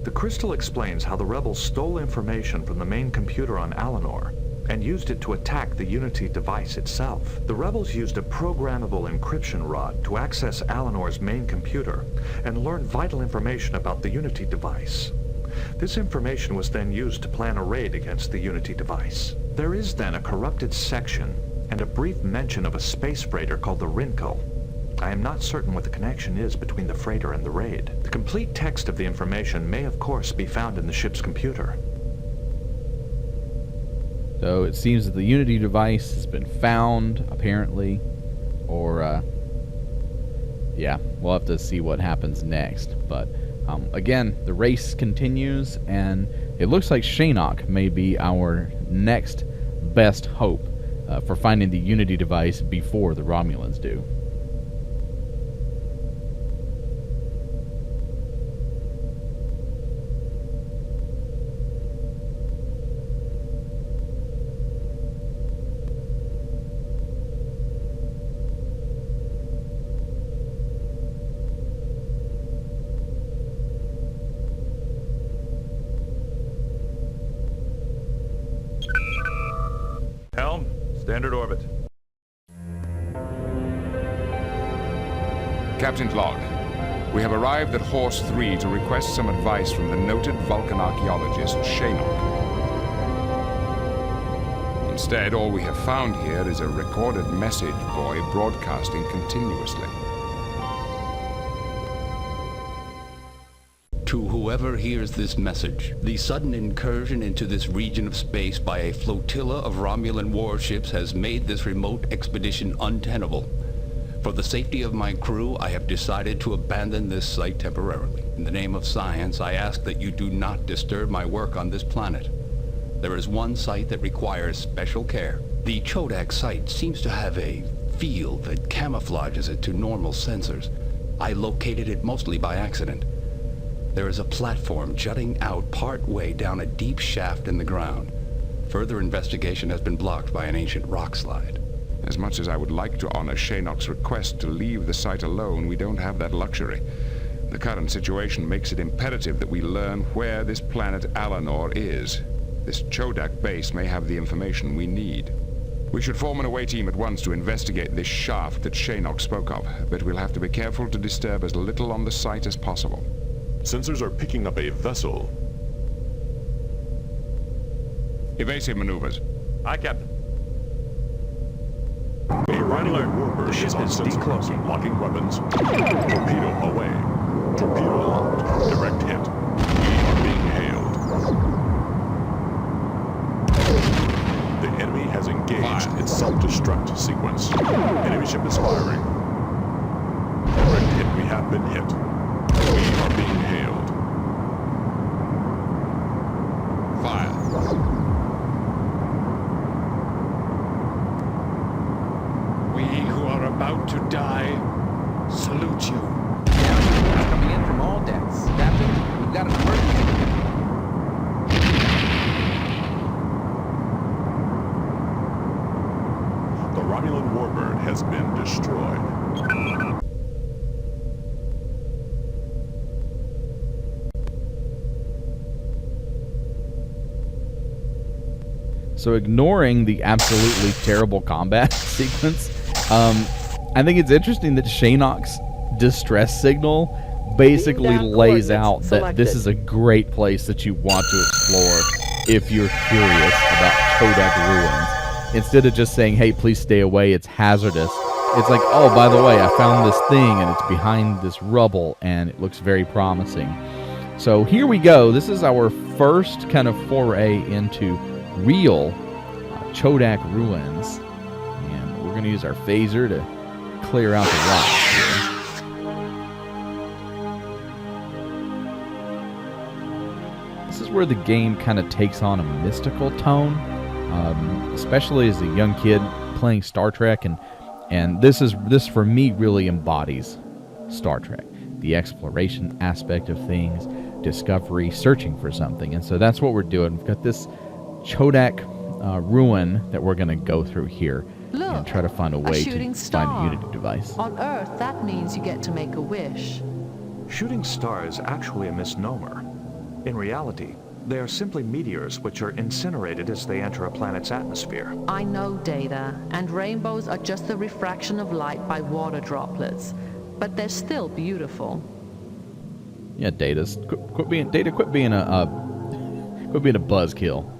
The crystal explains how the rebels stole information from the main computer on Allanor and used it to attack the Unity device itself. The rebels used a programmable encryption rod to access Allanor's main computer and learn vital information about the Unity device. This information was then used to plan a raid against the Unity device. There is then a corrupted section and a brief mention of a space freighter called the Rinko. I am not certain what the connection is between the freighter and the raid. The complete text of the information may of course be found in the ship's computer. So it seems that the Unity device has been found, apparently, or, yeah, we'll have to see what happens next. But, again, the race continues, and it looks like Shanok may be our next best hope for finding the Unity device before the Romulans do. Helm, standard orbit. Captain's log. We have arrived at Horst 3 to request some advice from the noted Vulcan archaeologist, Shanok. Instead, all we have found here is a recorded message buoy broadcasting continuously. To whoever hears this message, the sudden incursion into this region of space by a flotilla of Romulan warships has made this remote expedition untenable. For the safety of my crew, I have decided to abandon this site temporarily. In the name of science, I ask that you do not disturb my work on this planet. There is one site that requires special care. The Chodak site seems to have a field that camouflages it to normal sensors. I located it mostly by accident. There is a platform jutting out part way down a deep shaft in the ground. Further investigation has been blocked by an ancient rock slide. As much as I would like to honor Shanok's request to leave the site alone, we don't have that luxury. The current situation makes it imperative that we learn where this planet Allanor is. This Chodak base may have the information we need. We should form an away team at once to investigate this shaft that Shanok spoke of, but we'll have to be careful to disturb as little on the site as possible. Sensors are picking up a vessel. Evasive maneuvers. Aye, Captain. A Romulan warbird is on sensor. Locking weapons. Torpedo away. Torpedo locked. Direct hit. We are being hailed. The enemy has engaged its self-destruct sequence. Enemy ship is firing. Direct hit. We have been hit. We are being hailed. Fire. We who are about to die salute you. Coming in from all decks. Captain, we've got an emergency. The Romulan warbird has been destroyed. So ignoring the absolutely terrible combat sequence, I think it's interesting that Shanok's distress signal basically lays out that this is a great place that you want to explore if you're curious about Chodak ruins. instead of just saying, hey, please stay away, it's hazardous, it's like, oh, by the way, I found this thing, and it's behind this rubble, and it looks very promising. So here we go. This is our first kind of foray into real Chodak ruins. And we're going to use our phaser to clear out the rocks here. This is where the game kind of takes on a mystical tone, especially as a young kid playing Star Trek, and this for me really embodies Star Trek, the exploration aspect of things, discovery, searching for something. And so that's what we're doing. We've got this Chodak ruin that we're going to go through here. Look, and try to find a way to shooting find a star. Unity device. On Earth, that means you get to make a wish. Shooting star is actually a misnomer. In reality, they are simply meteors which are incinerated as they enter a planet's atmosphere. I know, Data, and rainbows are just the refraction of light by water droplets, but they're still beautiful. Yeah, Data, quit being a buzzkill.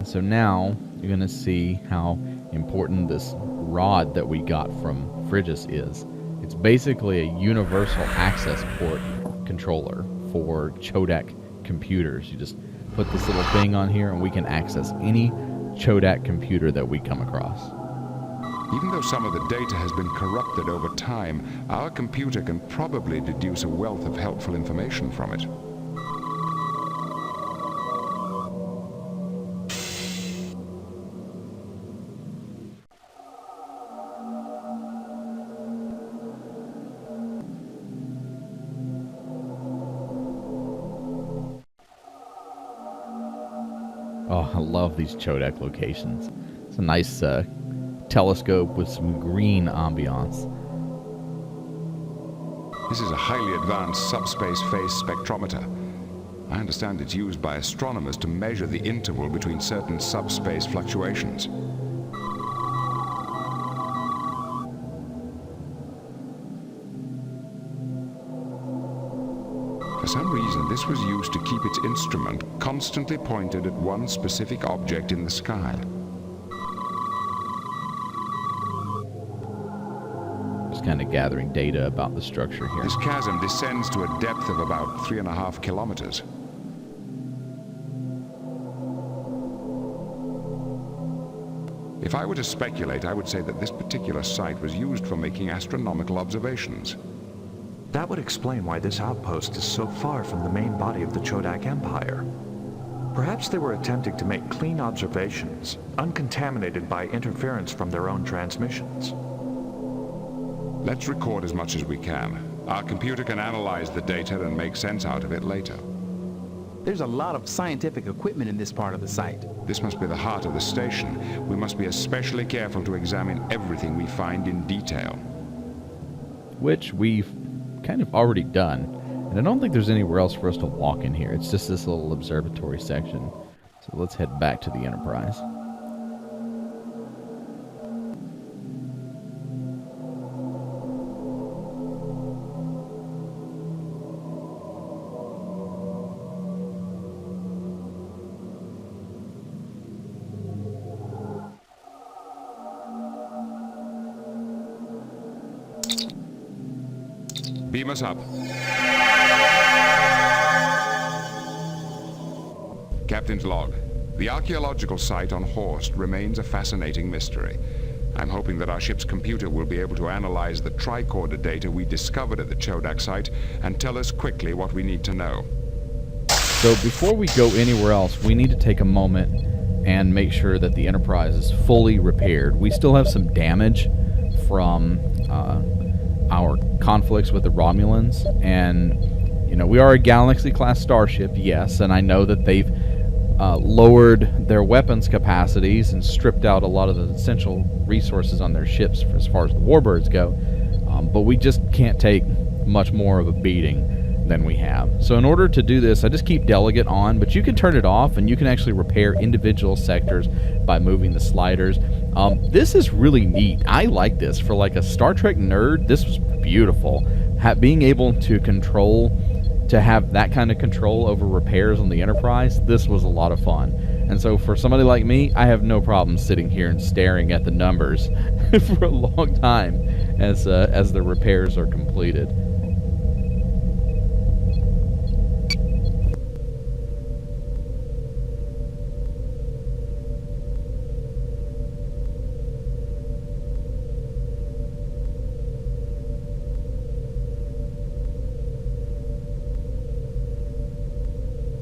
So now you're going to see how important this rod that we got from Frigis is. It's basically a universal access port controller for Chodak computers. You just put this little thing on here and we can access any Chodak computer that we come across. Even though some of the data has been corrupted over time, our computer can probably deduce a wealth of helpful information from it. Oh, I love these Chodak locations. It's a nice telescope with some green ambiance. This is a highly advanced subspace phase spectrometer. I understand it's used by astronomers to measure the interval between certain subspace fluctuations. For some reason, this was used to keep its instrument constantly pointed at one specific object in the sky. Just kind of gathering data about the structure here. This chasm descends to a depth of about 3.5 kilometers. If I were to speculate, I would say that this particular site was used for making astronomical observations. That would explain why this outpost is so far from the main body of the Chodak Empire. Perhaps they were attempting to make clean observations, uncontaminated by interference from their own transmissions. Let's record as much as we can. Our computer can analyze the data and make sense out of it later. There's a lot of scientific equipment in this part of the site. This must be the heart of the station. We must be especially careful to examine everything we find in detail. Which we've kind of already done. And I don't think there's anywhere else for us to walk in here. It's just this little observatory section. So let's head back to the Enterprise. Beam us up. Captain's log. The archaeological site on Horst remains a fascinating mystery. I'm hoping that our ship's computer will be able to analyze the tricorder data we discovered at the Chodak site and tell us quickly what we need to know. So before we go anywhere else, we need to take a moment and make sure that the Enterprise is fully repaired. We still have some damage from our conflicts with the Romulans, and you know, we are a Galaxy-class starship, yes, and I know that they've lowered their weapons capacities and stripped out a lot of the essential resources on their ships as far as the warbirds go, but we just can't take much more of a beating than we have. So in order to do this, I just keep Delegate on, but you can turn it off and you can actually repair individual sectors by moving the sliders. This is really neat. I like this. For like a Star Trek nerd, this was beautiful. Being able to control to have that kind of control over repairs on the Enterprise, this was a lot of fun. And so for somebody like me, I have no problem sitting here and staring at the numbers for a long time as the repairs are completed.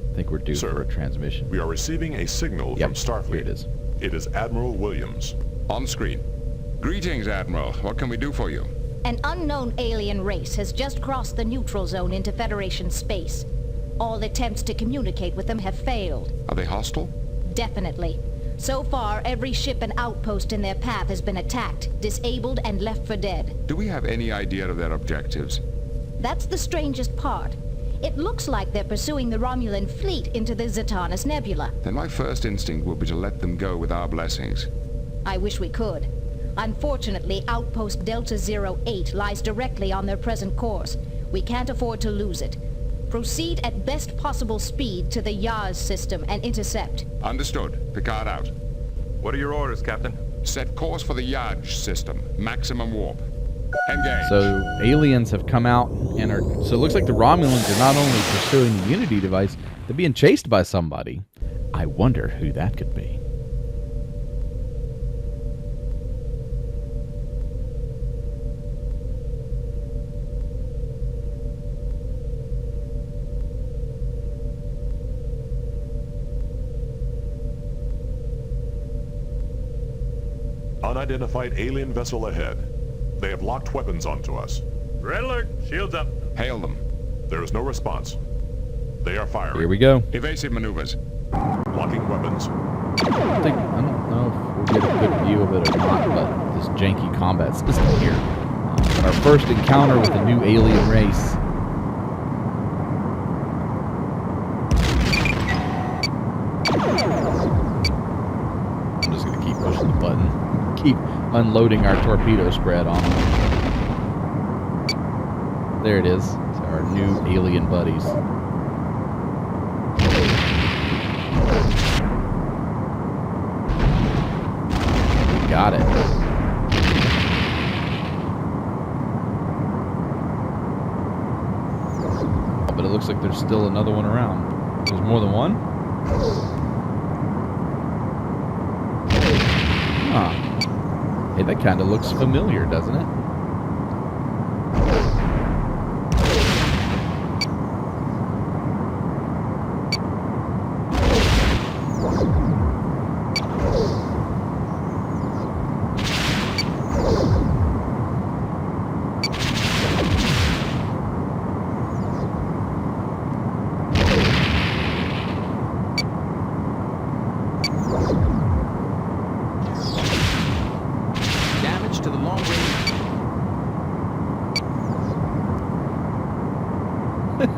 I think we're due for a transmission. We are receiving a signal from Starfleet. Here it is. It is Admiral Williams. On screen. Greetings, Admiral. What can we do for you? An unknown alien race has just crossed the neutral zone into Federation space. All attempts to communicate with them have failed. Are they hostile? Definitely. So far, every ship and outpost in their path has been attacked, disabled, and left for dead. Do we have any idea of their objectives? That's the strangest part. It looks like they're pursuing the Romulan fleet into the Zatanus Nebula. Then my first instinct will be to let them go with our blessings. I wish we could. Unfortunately, Outpost Delta 08 lies directly on their present course. We can't afford to lose it. Proceed at best possible speed to the Yaz system and intercept. Understood. Picard out. What are your orders, Captain? Set course for the Yaj system. Maximum warp. Engage. So aliens have come out and are... So it looks like the Romulans are not only pursuing the Unity device, they're being chased by somebody. I wonder who that could be. Unidentified alien vessel ahead. They have locked weapons onto us. Red alert! Shields up! Hail them. There is no response. They are firing. Here we go. Evasive maneuvers. Locking weapons. I don't know if we'll get a good view of it or not, but this janky combat system here. Our first encounter with a new alien race. I'm just going to keep pushing the button. Keep unloading our torpedo spread on them. There it is. It's our new alien buddies. We got it. Oh, but it looks like there's still another one around. There's more than one? Huh. Hey, that kind of looks familiar, doesn't it?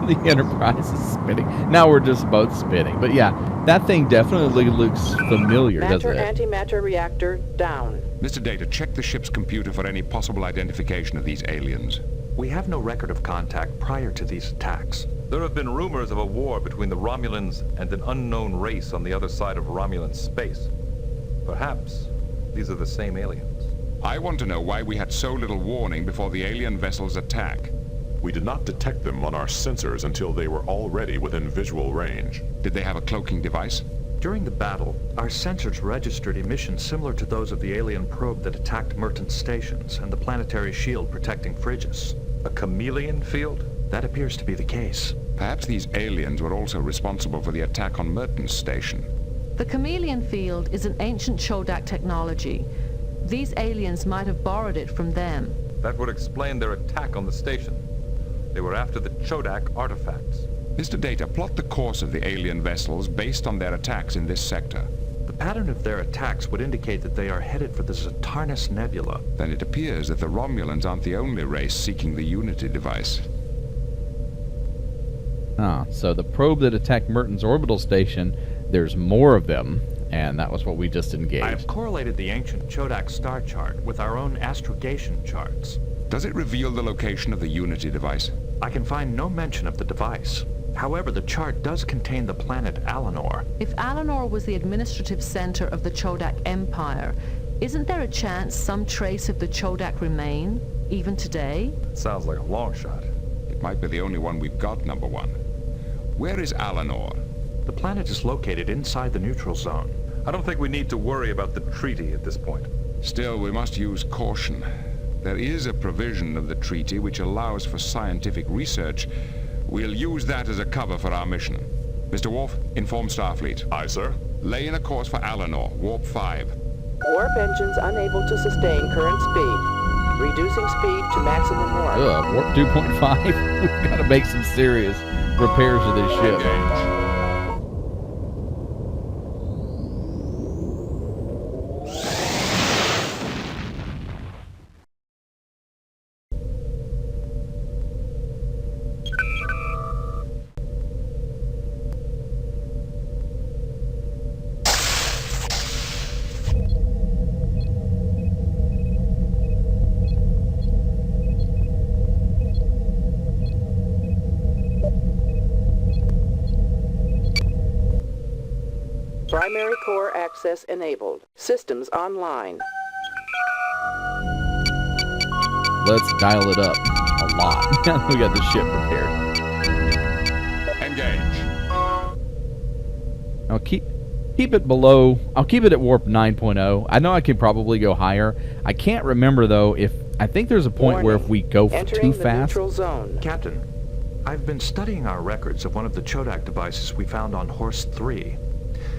The Enterprise is spinning. Now we're just both spinning. But yeah, that thing definitely looks familiar, doesn't it? Antimatter reactor down. Mr. Data, check the ship's computer for any possible identification of these aliens. We have no record of contact prior to these attacks. There have been rumors of a war between the Romulans and an unknown race on the other side of Romulan space. Perhaps these are the same aliens. I want to know why we had so little warning before the alien vessel's attack. We did not detect them on our sensors until they were already within visual range. Did they have a cloaking device? During the battle, our sensors registered emissions similar to those of the alien probe that attacked Mertens stations and the planetary shield protecting Frigis. A chameleon field? That appears to be the case. Perhaps these aliens were also responsible for the attack on Mertens station. The chameleon field is an ancient Chodak technology. These aliens might have borrowed it from them. That would explain their attack on the station. They were after the Chodak artifacts. Mr. Data, plot the course of the alien vessels based on their attacks in this sector. The pattern of their attacks would indicate that they are headed for the Zatanus Nebula. Then it appears that the Romulans aren't the only race seeking the Unity device. Ah, so the probe that attacked Mertens orbital station, there's more of them, and that was what we just engaged. I have correlated the ancient Chodak star chart with our own astrogation charts. Does it reveal the location of the Unity device? I can find no mention of the device. However, the chart does contain the planet Allanor. If Allanor was the administrative center of the Chodak Empire, isn't there a chance some trace of the Chodak remain, even today? Sounds like a long shot. It might be the only one we've got, number one. Where is Allanor? The planet is located inside the neutral zone. I don't think we need to worry about the treaty at this point. Still, we must use caution. There is a provision of the treaty which allows for scientific research. We'll use that as a cover for our mission. Mr. Worf, inform Starfleet. Aye, sir. Lay in a course for Allanor, Warp 5. Warp engines unable to sustain current speed. Reducing speed to maximum warp. Warp 2.5? We've got to make some serious repairs to this ship. Engage. Primary core access enabled. Systems online. Let's dial it up a lot. We got the ship prepared. Engage. Now keep it below. I'll keep it at warp 9.0. I know I could probably go higher. I can't remember though if I think there's a point where if we go too fast. Zone. Captain, I've been studying our records of one of the Chodak devices we found on Horst 3.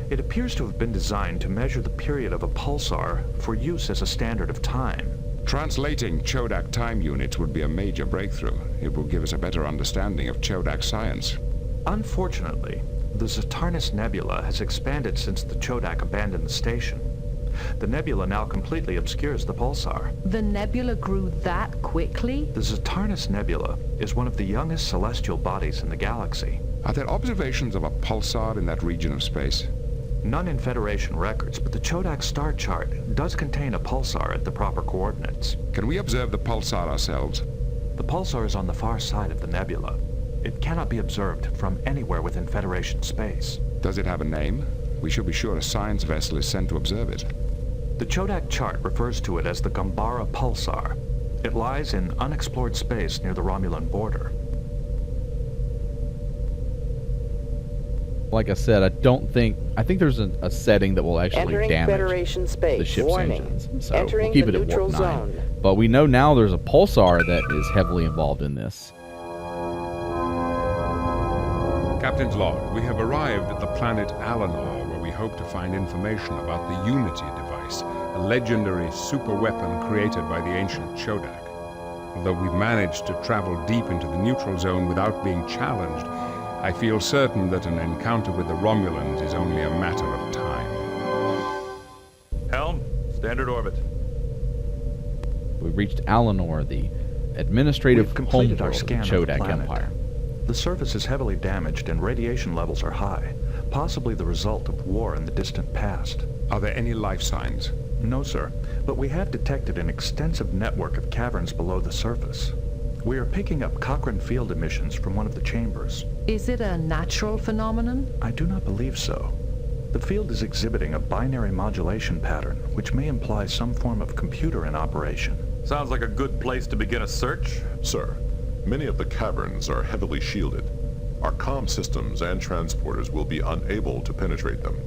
It appears to have been designed to measure the period of a pulsar for use as a standard of time. Translating Chodak time units would be a major breakthrough. It will give us a better understanding of Chodak science. Unfortunately, the Zatarnis Nebula has expanded since the Chodak abandoned the station. The nebula now completely obscures the pulsar. The nebula grew that quickly? The Zatarnis Nebula is one of the youngest celestial bodies in the galaxy. Are there observations of a pulsar in that region of space? None in Federation records, but the Chodak star chart does contain a pulsar at the proper coordinates. Can we observe the pulsar ourselves? The pulsar is on the far side of the nebula. It cannot be observed from anywhere within Federation space. Does it have a name? We should be sure a science vessel is sent to observe it. The Chodak chart refers to it as the Gambara pulsar. It lies in unexplored space near the Romulan border. Like I said, I think there's a setting that will actually Entering damage Federation space. the ship's Warning. engines. So Entering we'll keep the it at neutral warp 9. zone. But we know now there's a pulsar that is heavily involved in this. Captain's log, we have arrived at the planet Allanor, where we hope to find information about the Unity device, a legendary superweapon created by the ancient Chodak. Although we've managed to travel deep into the neutral zone without being challenged, I feel certain that an encounter with the Romulans is only a matter of time. Helm, standard orbit. We reached Allanor, the administrative We've completed our homeworld of the scan of the Chodak planet. Empire. The surface is heavily damaged and radiation levels are high, possibly the result of war in the distant past. Are there any life signs? No, sir, but we have detected an extensive network of caverns below the surface. We are picking up Cochrane field emissions from one of the chambers. Is it a natural phenomenon? I do not believe so. The field is exhibiting a binary modulation pattern, which may imply some form of computer in operation. Sounds like a good place to begin a search. Sir, many of the caverns are heavily shielded. Our comm systems and transporters will be unable to penetrate them.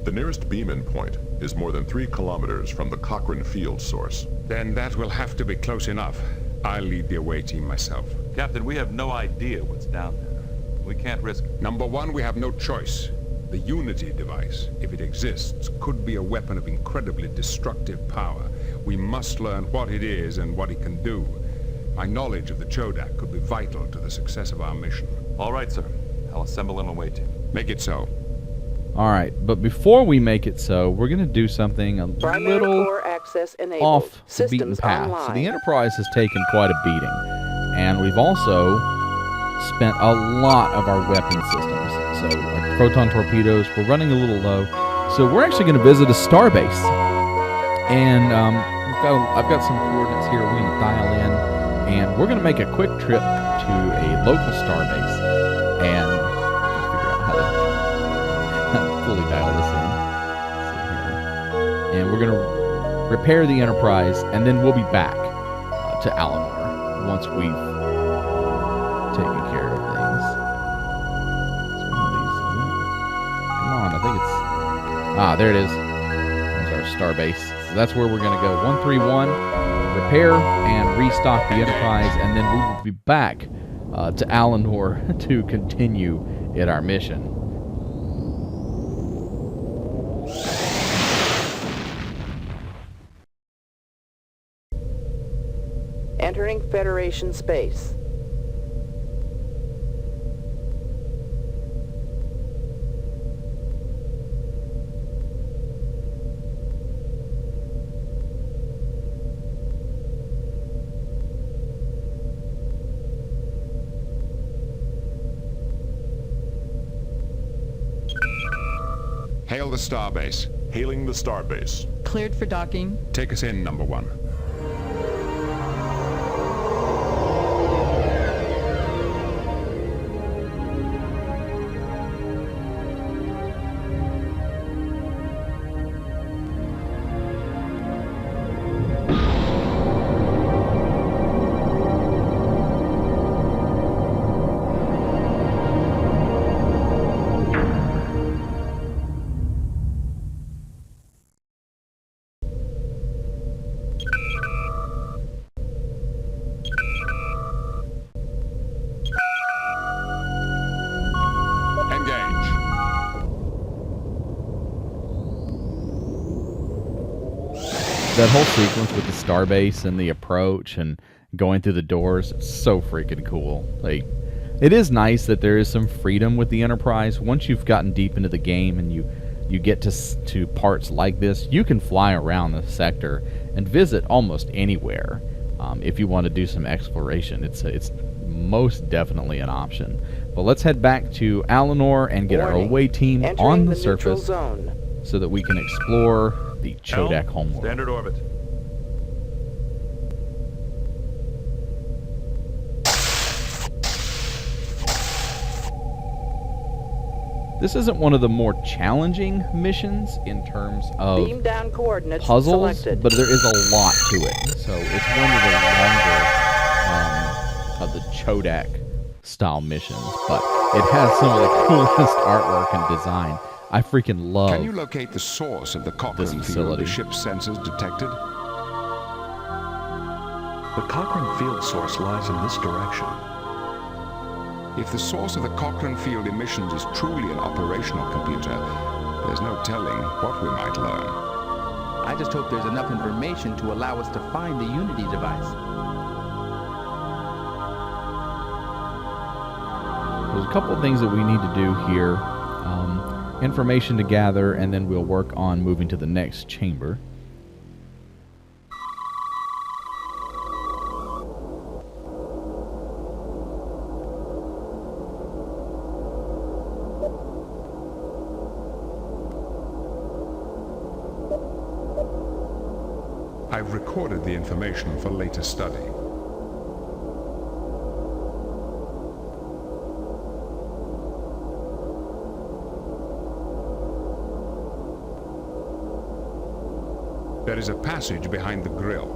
The nearest beam-in point is more than 3 kilometers from the Cochrane field source. Then that will have to be close enough. I'll lead the away team myself. Captain, we have no idea what's down there. We can't risk it. Number one, we have no choice. The Unity device, if it exists, could be a weapon of incredibly destructive power. We must learn what it is and what it can do. My knowledge of the Chodak could be vital to the success of our mission. All right, sir. I'll assemble an away team. Make it so. All right, but before we make it so, we're going to do something a little core access enabled. off the Systems beaten path. online. So the Enterprise has taken quite a beating, and we've also spent a lot of our weapon systems. So like proton torpedoes, we're running a little low. So we're actually going to visit a starbase, and I've got some coordinates here we're going to dial in, and we're going to make a quick trip to a local starbase and figure out how to fully dial this in. And we're going to repair the Enterprise, and then we'll be back to Allanor once we've taken care of things. It's one of these, isn't it? Come on, I think it's... there it is. There's our starbase. So that's where we're going to go. 131, repair and restock the Enterprise, and then we will be back to Allanor to continue in our mission. Entering Federation space. Hail the Starbase. Hailing the Starbase. Cleared for docking. Take us in, number 1. That whole sequence with the starbase and the approach and going through the doors, it's so freaking cool. Like, it is nice that there is some freedom with the Enterprise. Once you've gotten deep into the game and you get to parts like this, you can fly around the sector and visit almost anywhere. If you want to do some exploration, it's most definitely an option. But let's head back to Allanor and get our away team on the surface so that we can explore the Chodak homeworld. Standard orbit. This isn't one of the more challenging missions in terms of Beam down coordinates puzzles, selected. but there is a lot to it. So it's one of the longer of the Chodak style missions, but it has some of the coolest artwork and design. I freaking love. Can you locate the source of the Cochrane field the ship's sensors detected? The Cochrane field source lies in this direction. If the source of the Cochrane field emissions is truly an operational computer, there's no telling what we might learn. I just hope there's enough information to allow us to find the Unity device. There's a couple of things that we need to do here. Information to gather, and then we'll work on moving to the next chamber. I've recorded the information for later study. There is a passage behind the grill.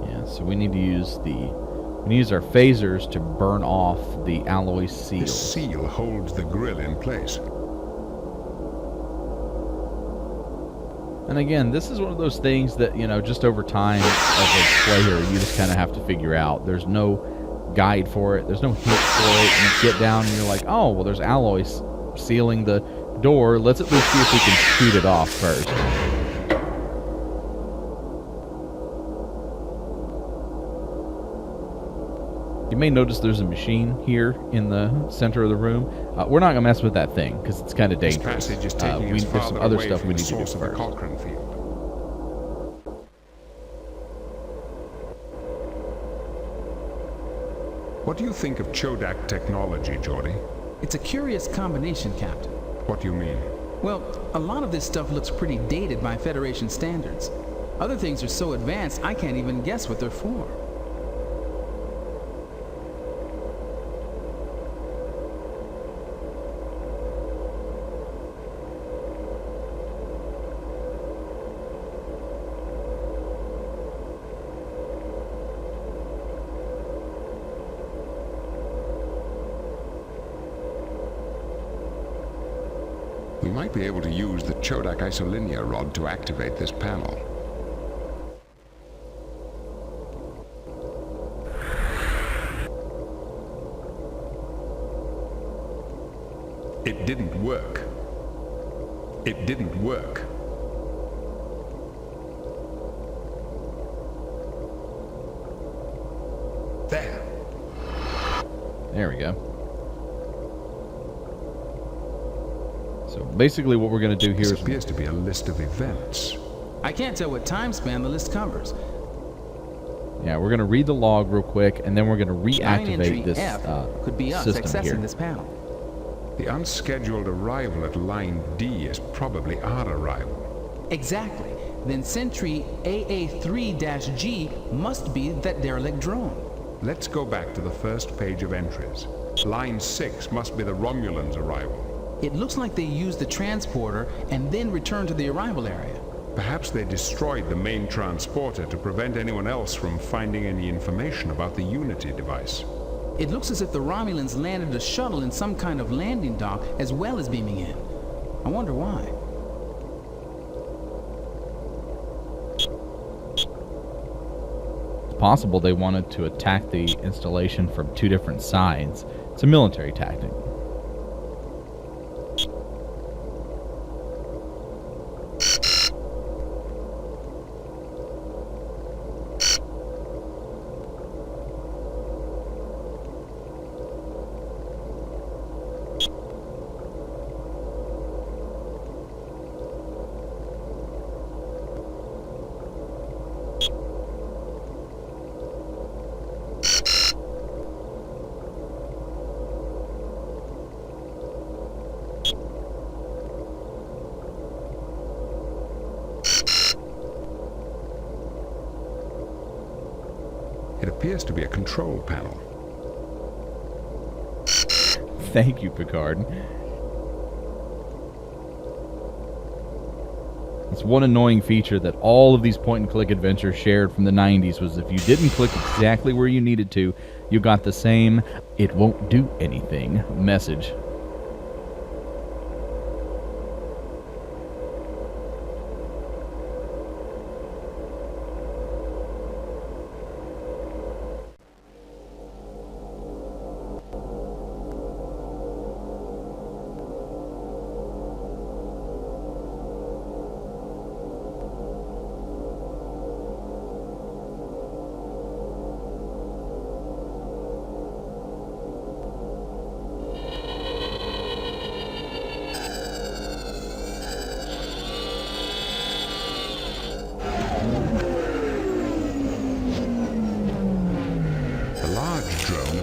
Yeah, so we need to use our phasers to burn off the alloy seal. The seal holds the grill in place. And again, this is one of those things that, you know, just over time as a player, you just kind of have to figure out. There's no guide for it. There's no hint for it. You get down and you're like, oh, well, there's alloys sealing the door. Let's at least see if we can shoot it off first. You may notice there's a machine here in the center of the room. We're not going to mess with that thing because it's kind of dangerous. This passage is taking us there's some farther other away stuff from we the need to do source of the first. Cochrane field. What do you think of Chodak technology, Geordi? It's a curious combination, Captain. What do you mean? Well, a lot of this stuff looks pretty dated by Federation standards. Other things are so advanced, I can't even guess what they're for. We might be able to use the Chodak isolinear rod to activate this panel. It didn't work. It didn't work. There. There we go. So basically what we're going to do here This appears to be a list of events. I can't tell what time span the list covers. Yeah, we're going to read the log real quick, and then we're going to reactivate this F could be us system accessing here. this panel. The unscheduled arrival at line D is probably our arrival. Exactly. Then Sentry AA3-G must be that derelict drone. Let's go back to the first page of entries. Line 6 must be the Romulans' arrival. It looks like they used the transporter and then returned to the arrival area. Perhaps they destroyed the main transporter to prevent anyone else from finding any information about the Unity device. It looks as if the Romulans landed a shuttle in some kind of landing dock as well as beaming in. I wonder why. It's possible they wanted to attack the installation from two different sides. It's a military tactic. It appears to be a control panel. Thank you, Picard. It's one annoying feature that all of these point-and-click adventures shared from the 90s was if you didn't click exactly where you needed to, you got the same "it won't do anything" message.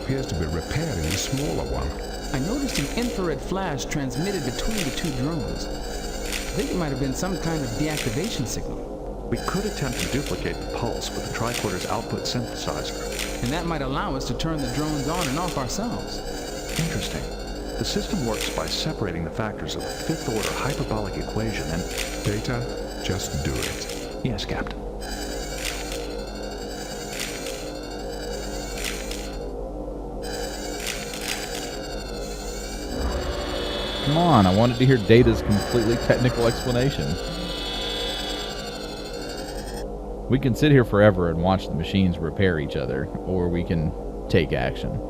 Appears to be repairing the smaller one. I noticed an infrared flash transmitted between the two drones. I think it might have been some kind of deactivation signal. We could attempt to duplicate the pulse with the tricorder's output synthesizer. And that might allow us to turn the drones on and off ourselves. Interesting. The system works by separating the factors of the fifth-order hyperbolic equation and... Data, just do it. Yes, Captain. Come on, I wanted to hear Data's completely technical explanation. We can sit here forever and watch the machines repair each other, or we can take action.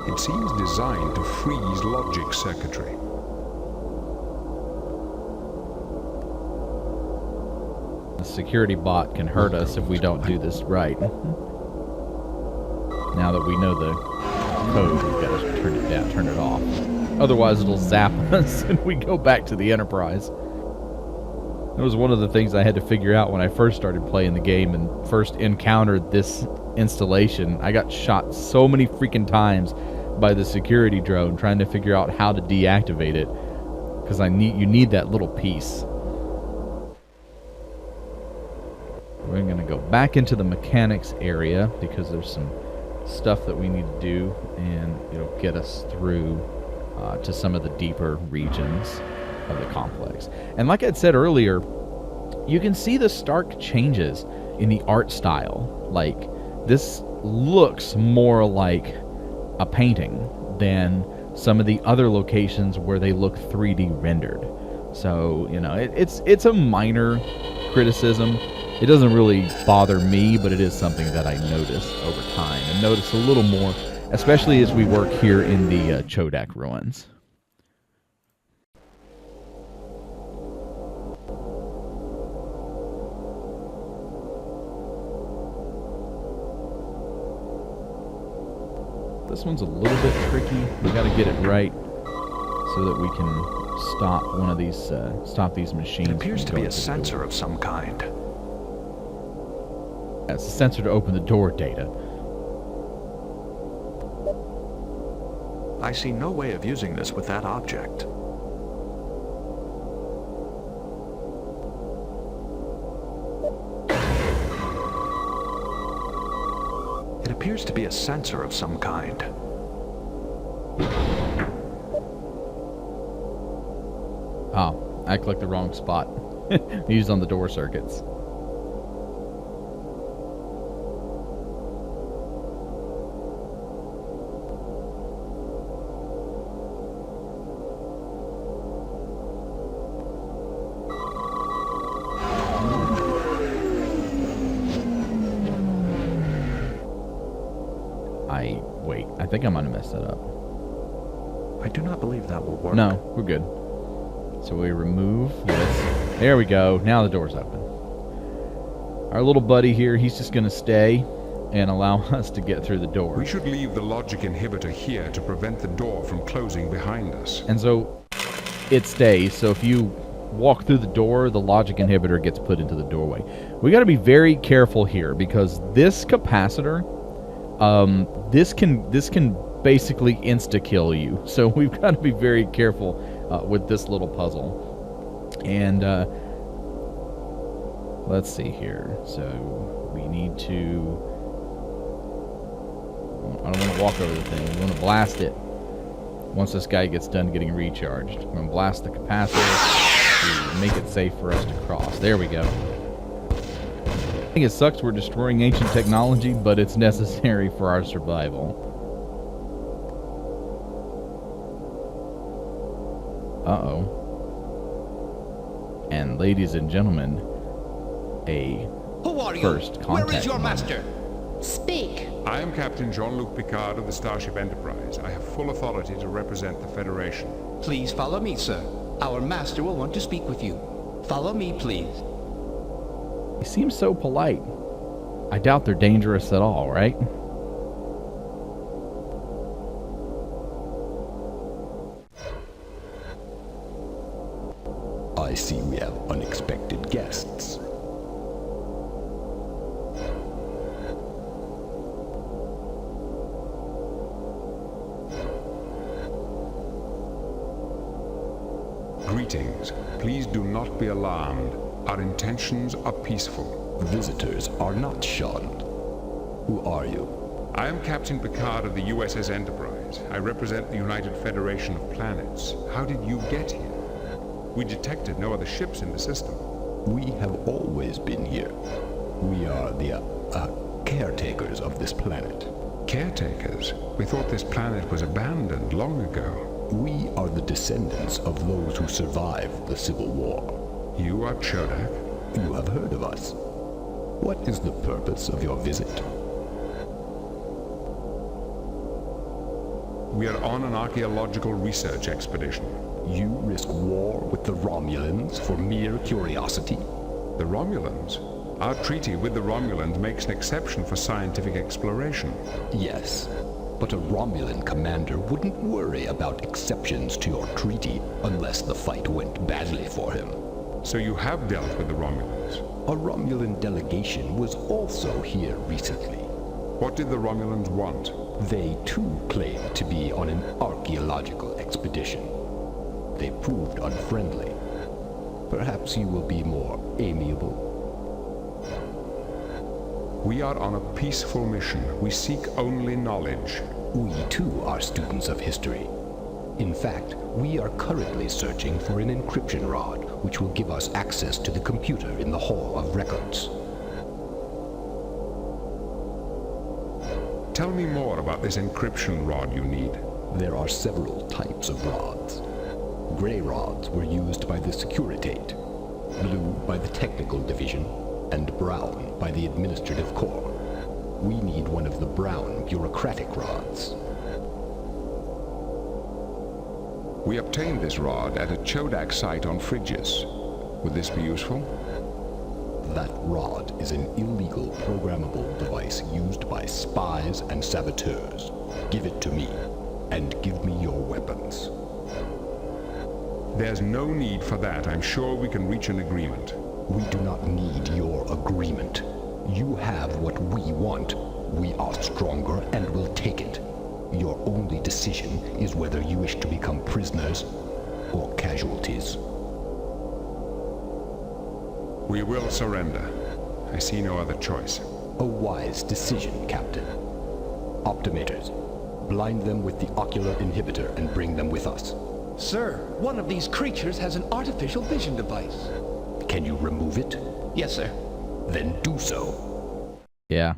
It seems designed to freeze logic circuitry. The security bot can hurt us if we don't do this right. Now that we know the code, we've got to turn it down, turn it off. Otherwise it'll zap us and we go back to the Enterprise. That was one of the things I had to figure out when I first started playing the game and first encountered this installation. I got shot so many freaking times by the security drone trying to figure out how to deactivate it, because you need that little piece. We're going to go back into the mechanics area because there's some stuff that we need to do, and it'll get us through to some of the deeper regions of the complex. And like I said earlier, you can see the stark changes in the art style. Like, this looks more like a painting than some of the other locations where they look 3D rendered. So, it's a minor criticism. It doesn't really bother me, but it is something that I notice over time, and notice a little more, especially as we work here in the Chodak ruins. This one's a little bit tricky. We got to get it right so that we can stop one of these, stop these machines. It appears to be a sensor of some kind. It's a sensor to open the door, Data. I see no way of using this with that object. It appears to be a sensor of some kind. Oh, I clicked the wrong spot. Used on the door circuits. I think I might have messed that up. I do not believe that will work. No, we're good. So we remove this. There we go. Now the door's open. Our little buddy here, he's just going to stay and allow us to get through the door. We should leave the logic inhibitor here to prevent the door from closing behind us. And so it stays. So if you walk through the door, the logic inhibitor gets put into the doorway. We got to be very careful here because this capacitor, this can basically insta-kill you. So we've got to be very careful with this little puzzle. And let's see here. So we need to... I don't want to walk over the thing. We want to blast it once this guy gets done getting recharged. I'm going to blast the capacitor to make it safe for us to cross. There we go. I think it sucks we're destroying ancient technology, but it's necessary for our survival. Uh-oh. And ladies and gentlemen, a Who are you? first contact. Where is your master? Speak. I am Captain Jean-Luc Picard of the Starship Enterprise. I have full authority to represent the Federation. Please follow me, sir. Our master will want to speak with you. Follow me, please. He seems so polite. I doubt they're dangerous at all, right? I see we have unexpected guests. Greetings. Please do not be alarmed. Our intentions are peaceful. Visitors are not shunned. Who are you? I am Captain Picard of the USS Enterprise. I represent the United Federation of Planets. How did you get here? We detected no other ships in the system. We have always been here. We are the caretakers of this planet. Caretakers? We thought this planet was abandoned long ago. We are the descendants of those who survived the Civil War. You are Chodak? You have heard of us. What is the purpose of your visit? We are on an archaeological research expedition. You risk war with the Romulans for mere curiosity? The Romulans? Our treaty with the Romulans makes an exception for scientific exploration. Yes, but a Romulan commander wouldn't worry about exceptions to your treaty unless the fight went badly for him. So you have dealt with the Romulans? A Romulan delegation was also here recently. What did the Romulans want? They too claimed to be on an archaeological expedition. They proved unfriendly. Perhaps you will be more amiable. We are on a peaceful mission. We seek only knowledge. We too are students of history. In fact, we are currently searching for an encryption rod, which will give us access to the computer in the Hall of Records. Tell me more about this encryption rod you need. There are several types of rods. Gray rods were used by the Securitate, blue by the Technical Division, and brown by the Administrative Corps. We need one of the brown bureaucratic rods. We obtained this rod at a Chodak site on Frigis. Would this be useful? That rod is an illegal programmable device used by spies and saboteurs. Give it to me, and give me your weapons. There's no need for that. I'm sure we can reach an agreement. We do not need your agreement. You have what we want. We are stronger and will take it. Your only decision is whether you wish to become prisoners or casualties. We will surrender. I see no other choice. A wise decision, Captain. Optimators, blind them with the ocular inhibitor and bring them with us. Sir, one of these creatures has an artificial vision device. Can you remove it? Yes, sir. Then do so. Yeah.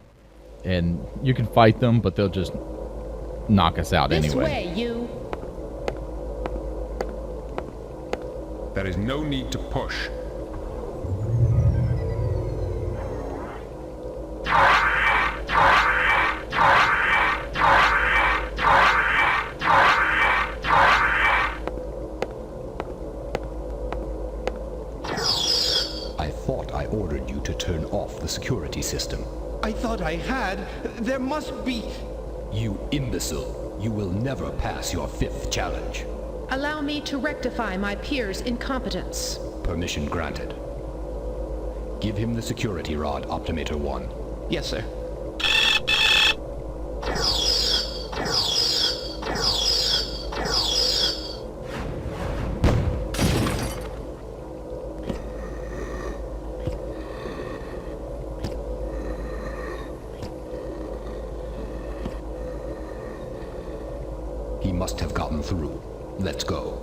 And you can fight them, but they'll just knock us out anyway. This way, you. There is no need to push. I thought I ordered you to turn off the security system. I thought I had. There must be... You imbecile. You will never pass your 5th challenge. Allow me to rectify my peer's incompetence. Permission granted. Give him the security rod, Optimator 1. Yes, sir. He must have gotten through. Let's go.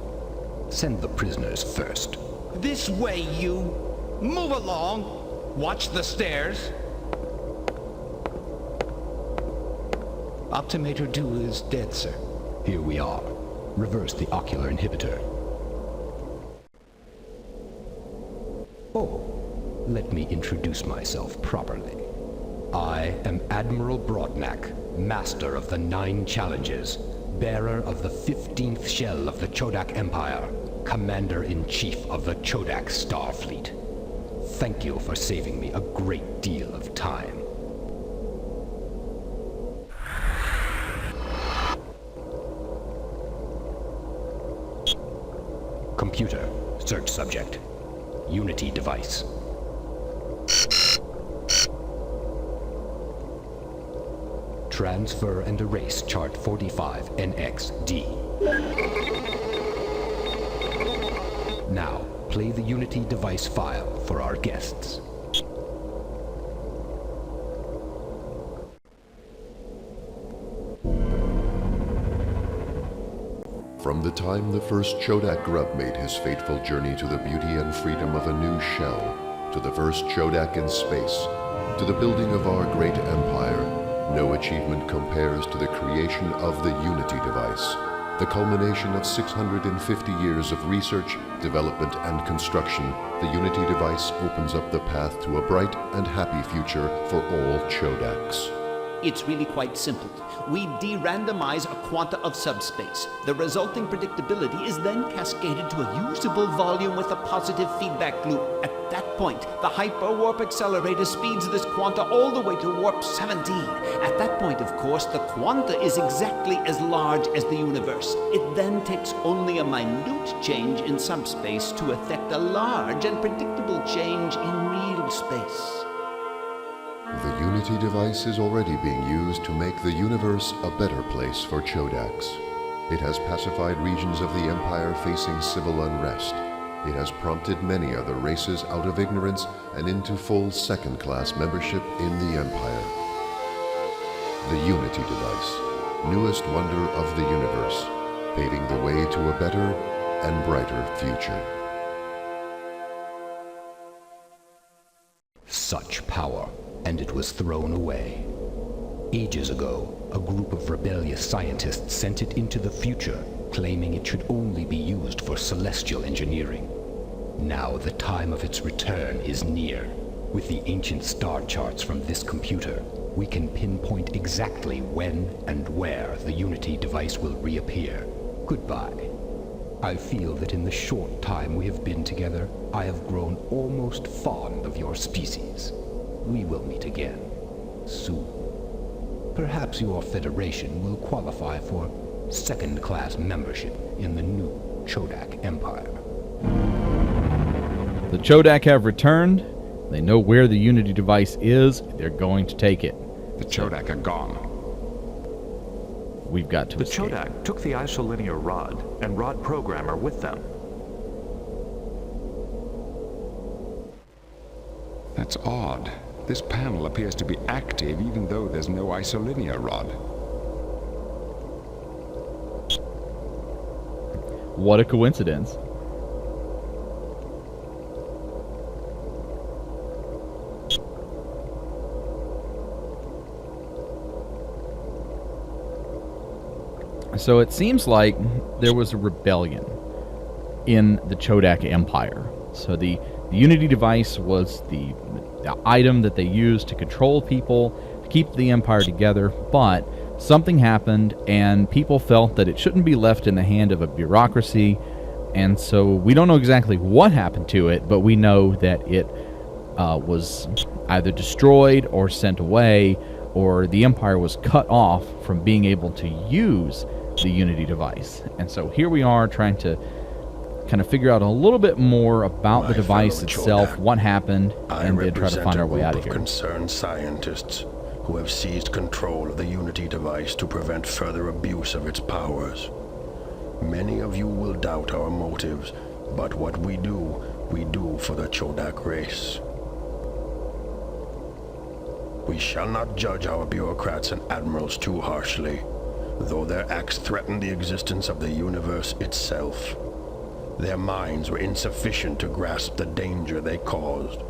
Send the prisoners first. This way, you. Move along. Watch the stairs. Optimator 2 is dead, sir. Here we are. Reverse the ocular inhibitor. Oh, let me introduce myself properly. I am Admiral Broadnack, Master of the 9 Challenges, bearer of the 15th shell of the Chodak Empire, Commander-in-Chief of the Chodak Starfleet. Thank you for saving me a great deal of time. Computer, search subject. Unity device. Transfer and erase chart 45 NXD. Now, play the Unity device file for our guests. From the time the first Chodak grub made his fateful journey to the beauty and freedom of a new shell, to the first Chodak in space, to the building of our great empire, no achievement compares to the creation of the Unity device, the culmination of 650 years of research, development, and construction. The Unity device opens up the path to a bright and happy future for all Chodaks. It's really quite simple. We de-randomize a quanta of subspace. The resulting predictability is then cascaded to a usable volume with a positive feedback loop. At that point, the hyperwarp accelerator speeds this quanta all the way to warp 17. At that point, of course, the quanta is exactly as large as the universe. It then takes only a minute change in subspace to affect a large and predictable change in real space. The Unity Unity device is already being used to make the universe a better place for Chodaks. It has pacified regions of the Empire facing civil unrest. It has prompted many other races out of ignorance and into full second-class membership in the Empire. The Unity device, newest wonder of the universe, paving the way to a better and brighter future. Such power, and it was thrown away. Ages ago, a group of rebellious scientists sent it into the future, claiming it should only be used for celestial engineering. Now the time of its return is near. With the ancient star charts from this computer, we can pinpoint exactly when and where the Unity device will reappear. Goodbye. I feel that in the short time we have been together, I have grown almost fond of your species. We will meet again, soon. Perhaps your Federation will qualify for second-class membership in the new Chodak Empire. The Chodak have returned. They know where the Unity device is. They're going to take it. The Chodak are gone. We've got to escape. The Chodak took the isolinear rod and rod programmer with them. That's odd. This panel appears to be active even though there's no isolinear rod. What a coincidence. So it seems like there was a rebellion in the Chodak Empire. So the Unity device was the item that they used to control people, to keep the Empire together, but something happened and people felt that it shouldn't be left in the hand of a bureaucracy, and so we don't know exactly what happened to it, but we know that it was either destroyed or sent away, or the Empire was cut off from being able to use the Unity device. And so here we are trying to kind of figure out a little bit more about the device itself, Chodak, what happened, and then try to find our way out of I here. represent a group of concerned scientists who have seized control of the Unity device to prevent further abuse of its powers. Many of you will doubt our motives, but what we do for the Chodak race. We shall not judge our bureaucrats and admirals too harshly, though their acts threaten the existence of the universe itself. Their minds were insufficient to grasp the danger they caused.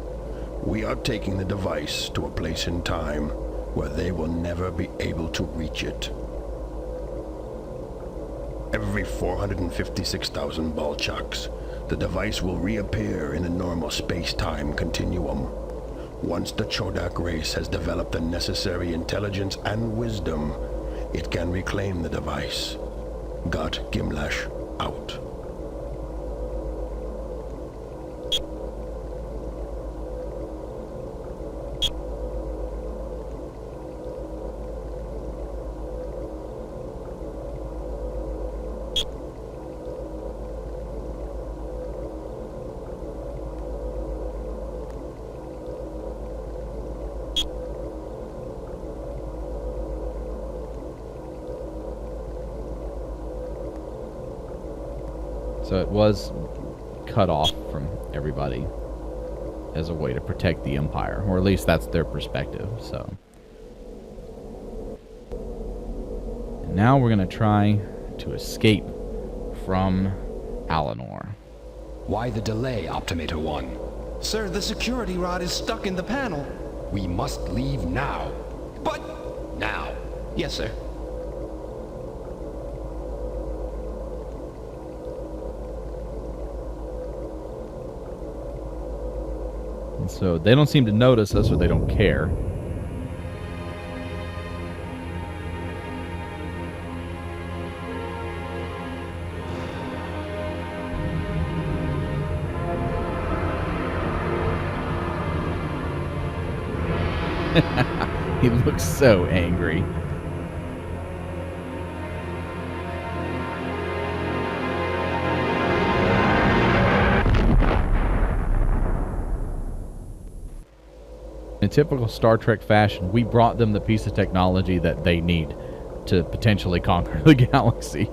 We are taking the device to a place in time where they will never be able to reach it. Every 456,000 Balchaks, the device will reappear in the normal space-time continuum. Once the Chodak race has developed the necessary intelligence and wisdom, it can reclaim the device. Got Gimlash out. So it was cut off from everybody as a way to protect the Empire, or at least that's their perspective. So and now we're going to try to escape from Allanor. Why the delay, Optimator 1? Sir, the security rod is stuck in the panel. We must leave now. But... Now. Yes, sir. And so they don't seem to notice us, or they don't care. He looks so angry. In typical Star Trek fashion, we brought them the piece of technology that they need to potentially conquer the galaxy.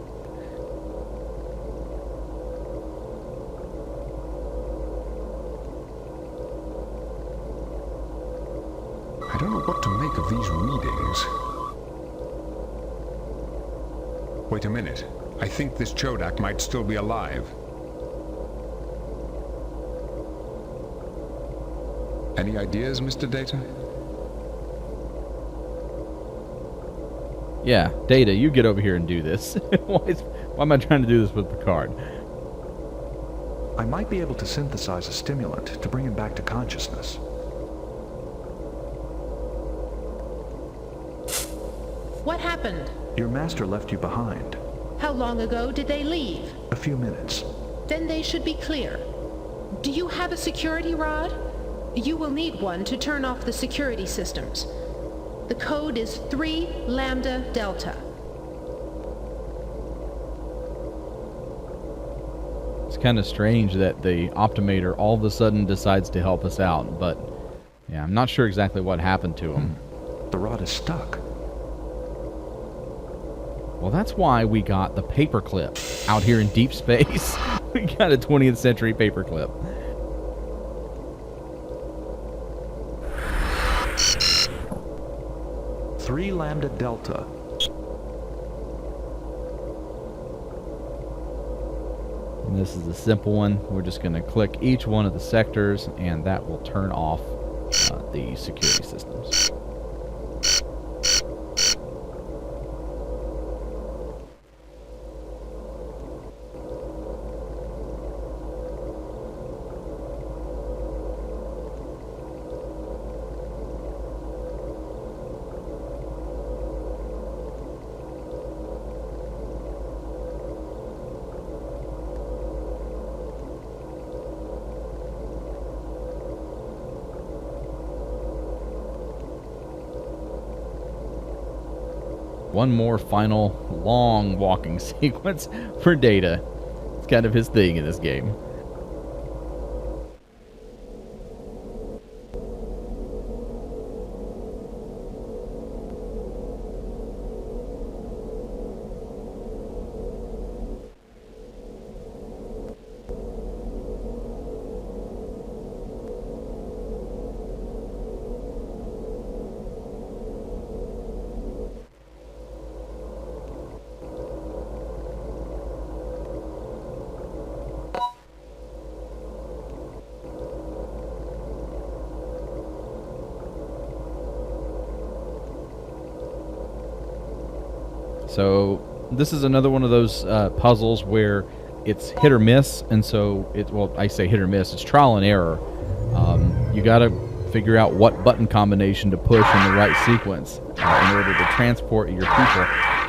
I don't know what to make of these readings. Wait a minute. I think this Chodak might still be alive. Any ideas, Mr. Data? Yeah, Data, you get over here and do this. Why am I trying to do this with Picard? I might be able to synthesize a stimulant to bring him back to consciousness. What happened? Your master left you behind. How long ago did they leave? A few minutes. Then they should be clear. Do you have a security rod? You will need one to turn off the security systems. The code is 3 Lambda Delta. It's kind of strange that the Optimator all of a sudden decides to help us out, but yeah, I'm not sure exactly what happened to him. The rod is stuck. Well, that's why we got the paperclip out here in deep space. We got a 20th century paperclip. Three Lambda Delta. And this is a simple one. We're just going to click each one of the sectors, and that will turn off the security systems. One more final long walking sequence for Data. It's kind of his thing in this game. So this is another one of those puzzles where it's hit or miss, and so well, I say hit or miss, it's trial and error. You got to figure out what button combination to push in the right sequence in order to transport your people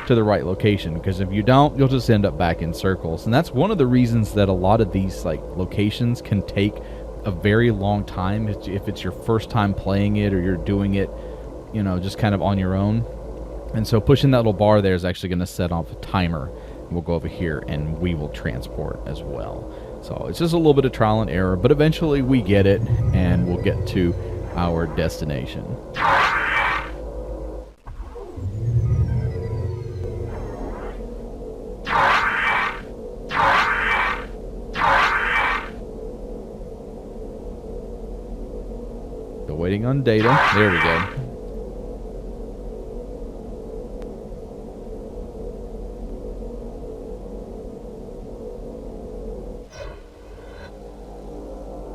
to the right location, because if you don't, you'll just end up back in circles. And that's one of the reasons that a lot of these locations can take a very long time if it's your first time playing it, or you're doing it, just kind of on your own. And so pushing that little bar there is actually going to set off a timer. We'll go over here and we will transport as well. So it's just a little bit of trial and error, but eventually we get it and we'll get to our destination. Still waiting on Data. There we go.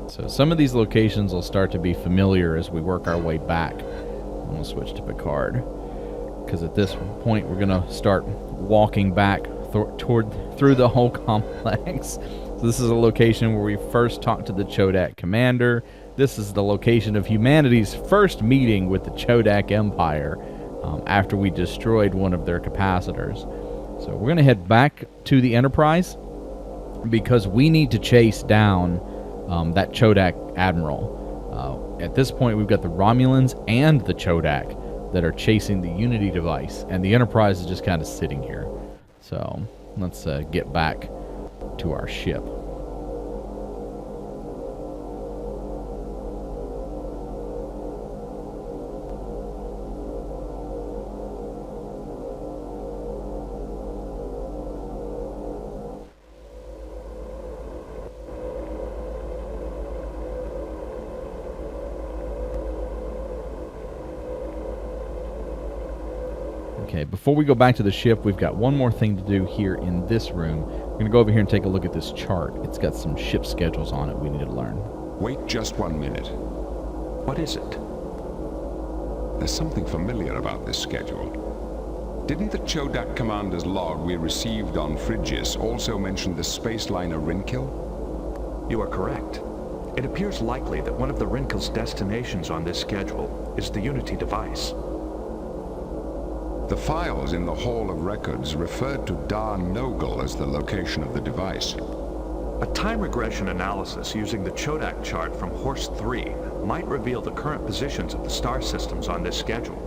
So some of these locations will start to be familiar as we work our way back. I'm going to switch to Picard, because at this point we're going to start walking back through the whole complex. So this is a location where we first talked to the Chodak commander. This is the location of humanity's first meeting with the Chodak Empire after we destroyed one of their capacitors. So we're going to head back to the Enterprise because we need to chase down that Chodak Admiral. At this point, we've got the Romulans and the Chodak that are chasing the Unity device, and the Enterprise is just kind of sitting here. So let's get back to our ship. Okay, before we go back to the ship, we've got one more thing to do here in this room. We're going to go over here and take a look at this chart. It's got some ship schedules on it we need to learn. Wait just 1 minute. What is it? There's something familiar about this schedule. Didn't the Chodak commander's log we received on Frigis also mention the space liner Rinkill? You are correct. It appears likely that one of the Rinkill's destinations on this schedule is the Unity device. The files in the Hall of Records referred to Dar Nogel as the location of the device. A time regression analysis using the Chodak chart from Horst 3 might reveal the current positions of the star systems on this schedule.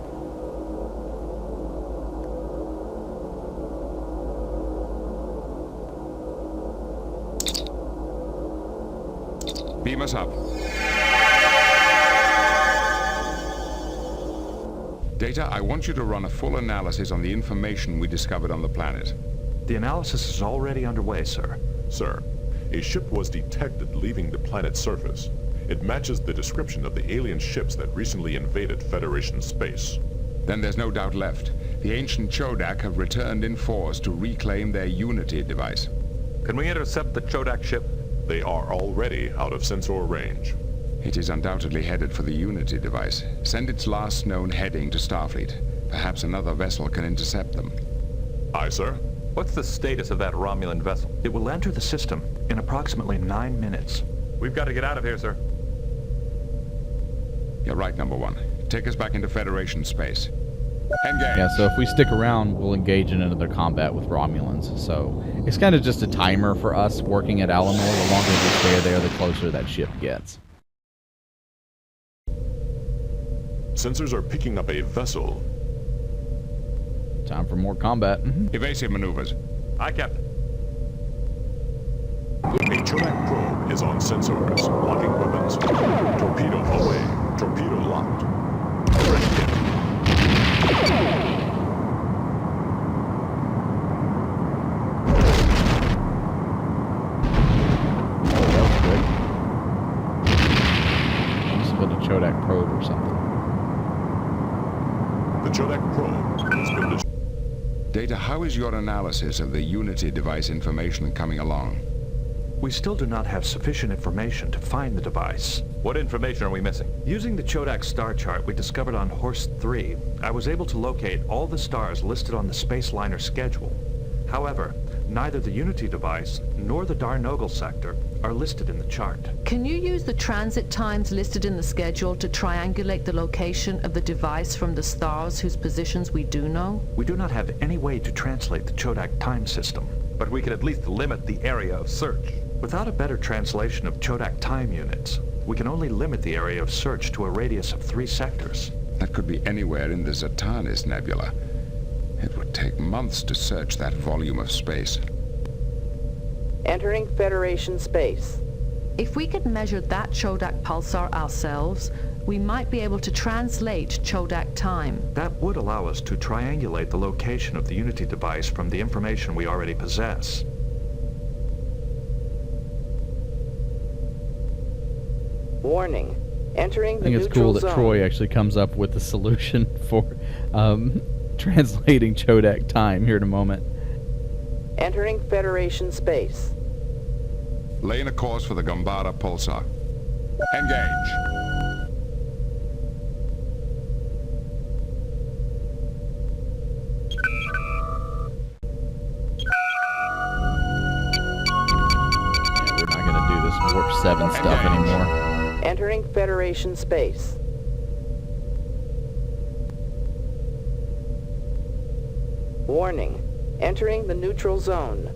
Beam us up. Data, I want you to run a full analysis on the information we discovered on the planet. The analysis is already underway, sir. Sir, a ship was detected leaving the planet's surface. It matches the description of the alien ships that recently invaded Federation space. Then there's no doubt left. The ancient Chodak have returned in force to reclaim their Unity device. Can we intercept the Chodak ship? They are already out of sensor range. It is undoubtedly headed for the Unity device. Send its last known heading to Starfleet. Perhaps another vessel can intercept them. Aye, sir. What's the status of that Romulan vessel? It will enter the system in approximately 9 minutes. We've got to get out of here, sir. You're right, number one. Take us back into Federation space. Engage! Yeah, so if we stick around, we'll engage in another combat with Romulans. So it's kind of just a timer for us working at Allanor. The longer we stay there, the closer that ship gets. Sensors are picking up a vessel. Time for more combat. Evasive maneuvers. Aye, Captain. A Chodak probe is on sensors. Locking weapons. Torpedo away. Torpedo locked. Direct hit. Chodak probe or something. The Chodak probe has been destroyed. Data, how is your analysis of the Unity device information coming along? We still do not have sufficient information to find the device. What information are we missing? Using the Chodak star chart we discovered on Horst 3, I was able to locate all the stars listed on the space liner schedule. However, neither the Unity device nor the Dar Nogel sector are listed in the chart. Can you use the transit times listed in the schedule to triangulate the location of the device from the stars whose positions we do know? We do not have any way to translate the Chodak time system. But we can at least limit the area of search. Without a better translation of Chodak time units, we can only limit the area of search to a radius of 3 sectors. That could be anywhere in the Zatanis Nebula. It would take months to search that volume of space. Entering Federation space. If we could measure that Chodak pulsar ourselves, we might be able to translate Chodak time. That would allow us to triangulate the location of the Unity device from the information we already possess. Warning. Entering the I think it's neutral cool that zone. Troy actually comes up with the solution for translating Chodak time here in a moment. Entering Federation space. Laying a course for the Gambara pulsar. Engage! Yeah, we're not going to do this Warp 7 stuff anymore. Entering Federation space. Warning. Entering the neutral zone.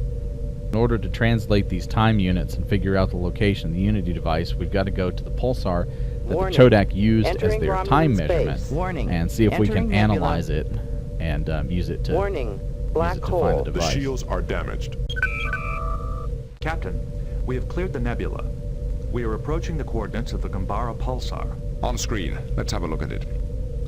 In order to translate these time units and figure out the location of the Unity device, we've got to go to the pulsar that Warning. the Chodak used Entering as their Romulan time space. measurement, Warning. and see if we can Entering nebula. analyze it and use it to Warning. Black use it to find hole. the The device. shields are damaged. Captain, we have cleared the nebula. We are approaching the coordinates of the Gambara pulsar. On screen. Let's have a look at it.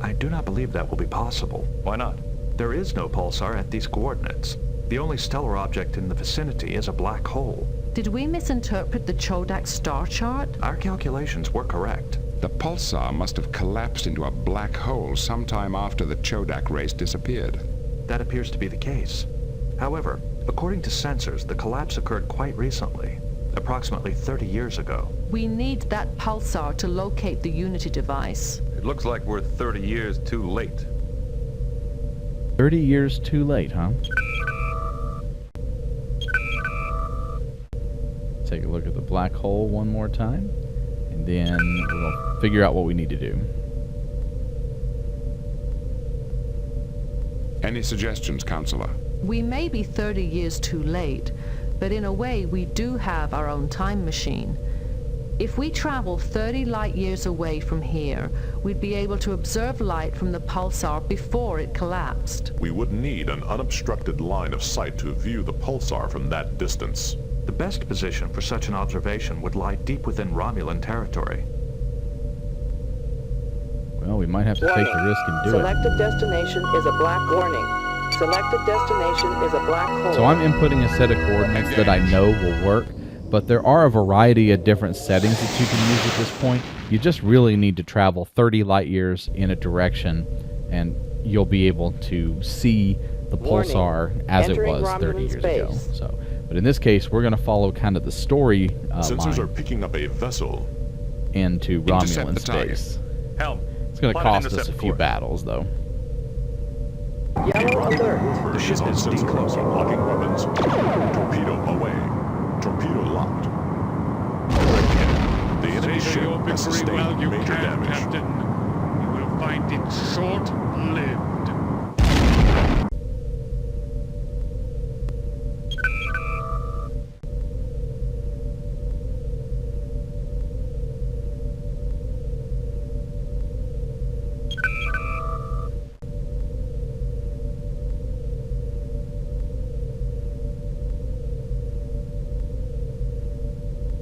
I do not believe that will be possible. Why not? There is no pulsar at these coordinates. The only stellar object in the vicinity is a black hole. Did we misinterpret the Chodak star chart? Our calculations were correct. The pulsar must have collapsed into a black hole sometime after the Chodak race disappeared. That appears to be the case. However, according to sensors, the collapse occurred quite recently, approximately 30 years ago. We need that pulsar to locate the Unity device. It looks like we're 30 years too late. 30 years too late, huh? Take a look at the black hole one more time, and then we'll figure out what we need to do. Any suggestions, Counselor? We may be 30 years too late, but in a way we do have our own time machine. If we travel 30 light years away from here, we'd be able to observe light from the pulsar before it collapsed. We would need an unobstructed line of sight to view the pulsar from that distance. The best position for such an observation would lie deep within Romulan territory. Well, we might have to take the risk and do Selected destination is a black warning. Selected destination is a black hole. So I'm inputting a set of coordinates that I know will work, but there are a variety of different settings that you can use at this point. You just really need to travel 30 light years in a direction, and you'll be able to see the pulsar as it was 30 years ago. So, but in this case, we're going to follow kind of the story Sensors line are picking up a vessel into Romulan space. Helm. It's going to cost us a few battles, though. Yellow alert. The ship is decloaking. Locking weapons. Torpedo away. Torpedo locked. The enemy ship has sustained major damage. Captain. You will find it short-lived.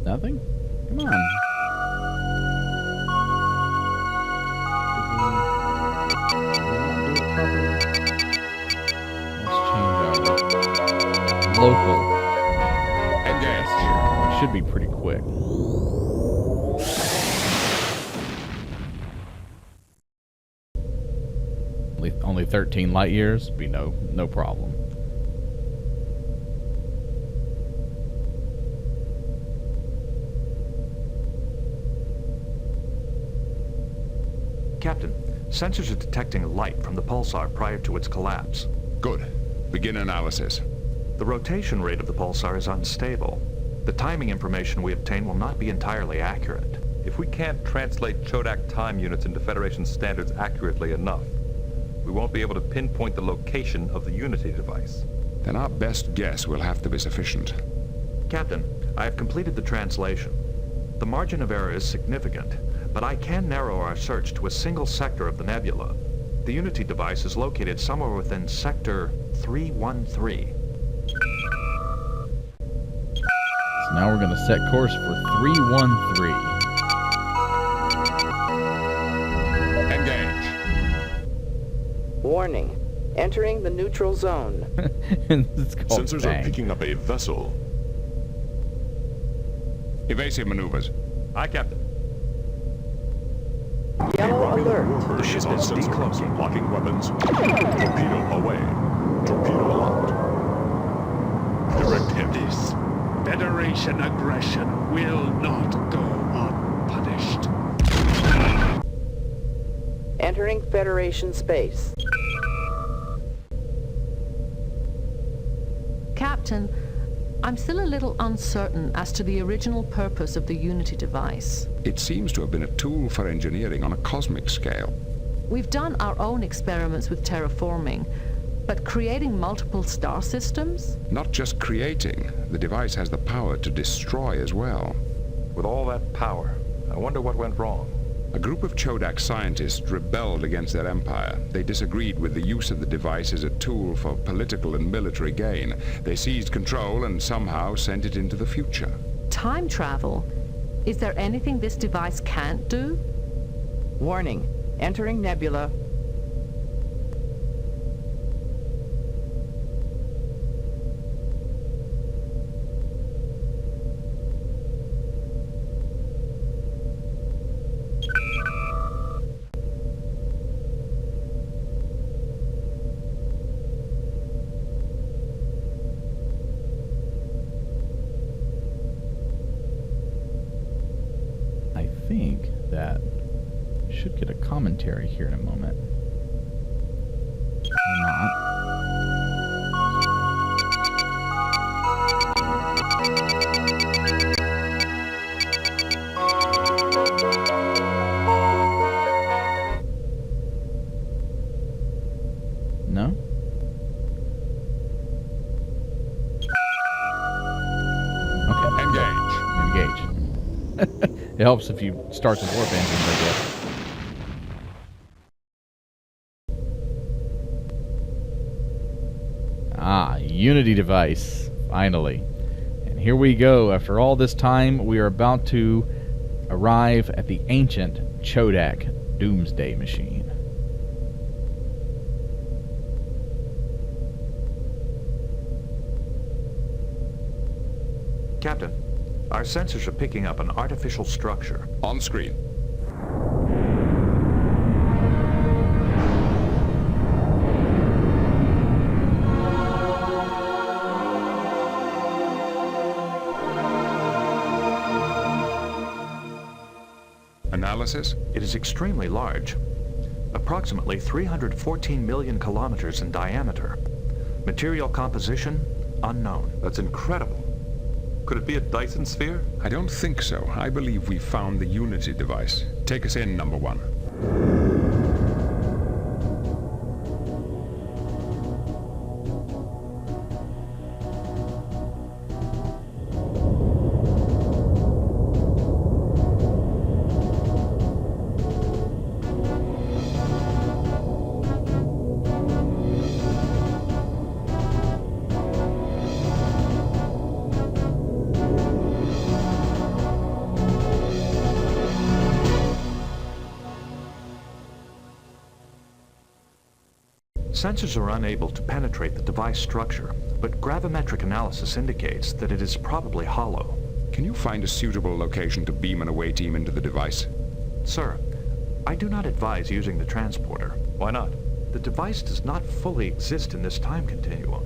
Nothing? Come on. Let's change our local address here. It should be pretty quick. Only 13 light years? Be no problem. Captain, sensors are detecting light from the pulsar prior to its collapse. Good. Begin analysis. The rotation rate of the pulsar is unstable. The timing information we obtain will not be entirely accurate. If we can't translate Chodak time units into Federation standards accurately enough, we won't be able to pinpoint the location of the Unity device. Then our best guess will have to be sufficient. Captain, I have completed the translation. The margin of error is significant, but I can narrow our search to a single sector of the nebula. The Unity device is located somewhere within Sector 313. So now we're going to set course for 313. Engage. Warning. Entering the neutral zone. Sensors bang. are picking up a vessel. Evasive maneuvers. Aye, Captain. Yellow alert. The ship is decloaking. Locking weapons. Torpedo away. Torpedo locked. Direct hit. This Federation aggression will not go unpunished. Entering Federation space. Captain, I'm still a little uncertain as to the original purpose of the Unity device. It seems to have been a tool for engineering on a cosmic scale. We've done our own experiments with terraforming, but creating multiple star systems? Not just creating, the device has the power to destroy as well. With all that power, I wonder what went wrong. A group of Chodak scientists rebelled against their empire. They disagreed with the use of the device as a tool for political and military gain. They seized control and somehow sent it into the future. Time travel? Is there anything this device can't do? Warning. Entering nebula. should get a commentary here in a moment. Or not. No? Okay. Engage. It helps if you start some warp engines, I guess. Ah, Unity device, finally. And here we go. After all this time, we are about to arrive at the ancient Chodak Doomsday Machine. Captain, our sensors are picking up an artificial structure. On screen. Analysis? It is extremely large. Approximately 314 million kilometers in diameter. Material composition, unknown. That's incredible. Could it be a Dyson sphere? I don't think so. I believe we found the Unity device. Take us in, number one. Sensors are unable to penetrate the device structure, but gravimetric analysis indicates that it is probably hollow. Can you find a suitable location to beam an away team into the device? Sir, I do not advise using the transporter. Why not? The device does not fully exist in this time continuum.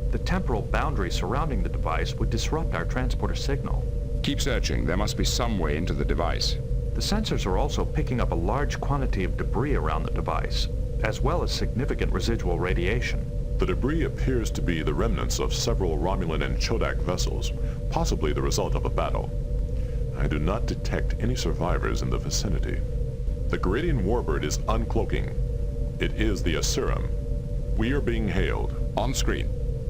The temporal boundary surrounding the device would disrupt our transporter signal. Keep searching. There must be some way into the device. The sensors are also picking up a large quantity of debris around the device, as well as significant residual radiation. The debris appears to be the remnants of several Romulan and Chodak vessels, possibly the result of a battle. I do not detect any survivors in the vicinity. The Garidian warbird is uncloaking. It is the asylum. We are being hailed. On screen.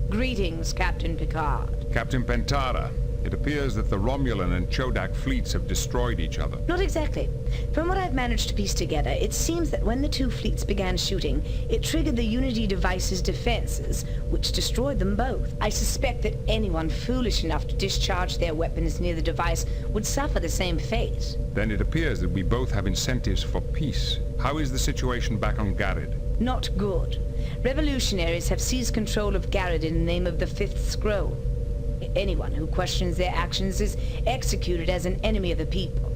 Greetings, Captain Picard. Captain Pentara, it appears that the Romulan and Chodak fleets have destroyed each other. Not exactly. From what I've managed to piece together, it seems that when the two fleets began shooting, it triggered the Unity device's defenses, which destroyed them both. I suspect that anyone foolish enough to discharge their weapons near the device would suffer the same fate. Then it appears that we both have incentives for peace. How is the situation back on Garid? Not good. Revolutionaries have seized control of Garid in the name of the Fifth Scroll. Anyone who questions their actions is executed as an enemy of the people.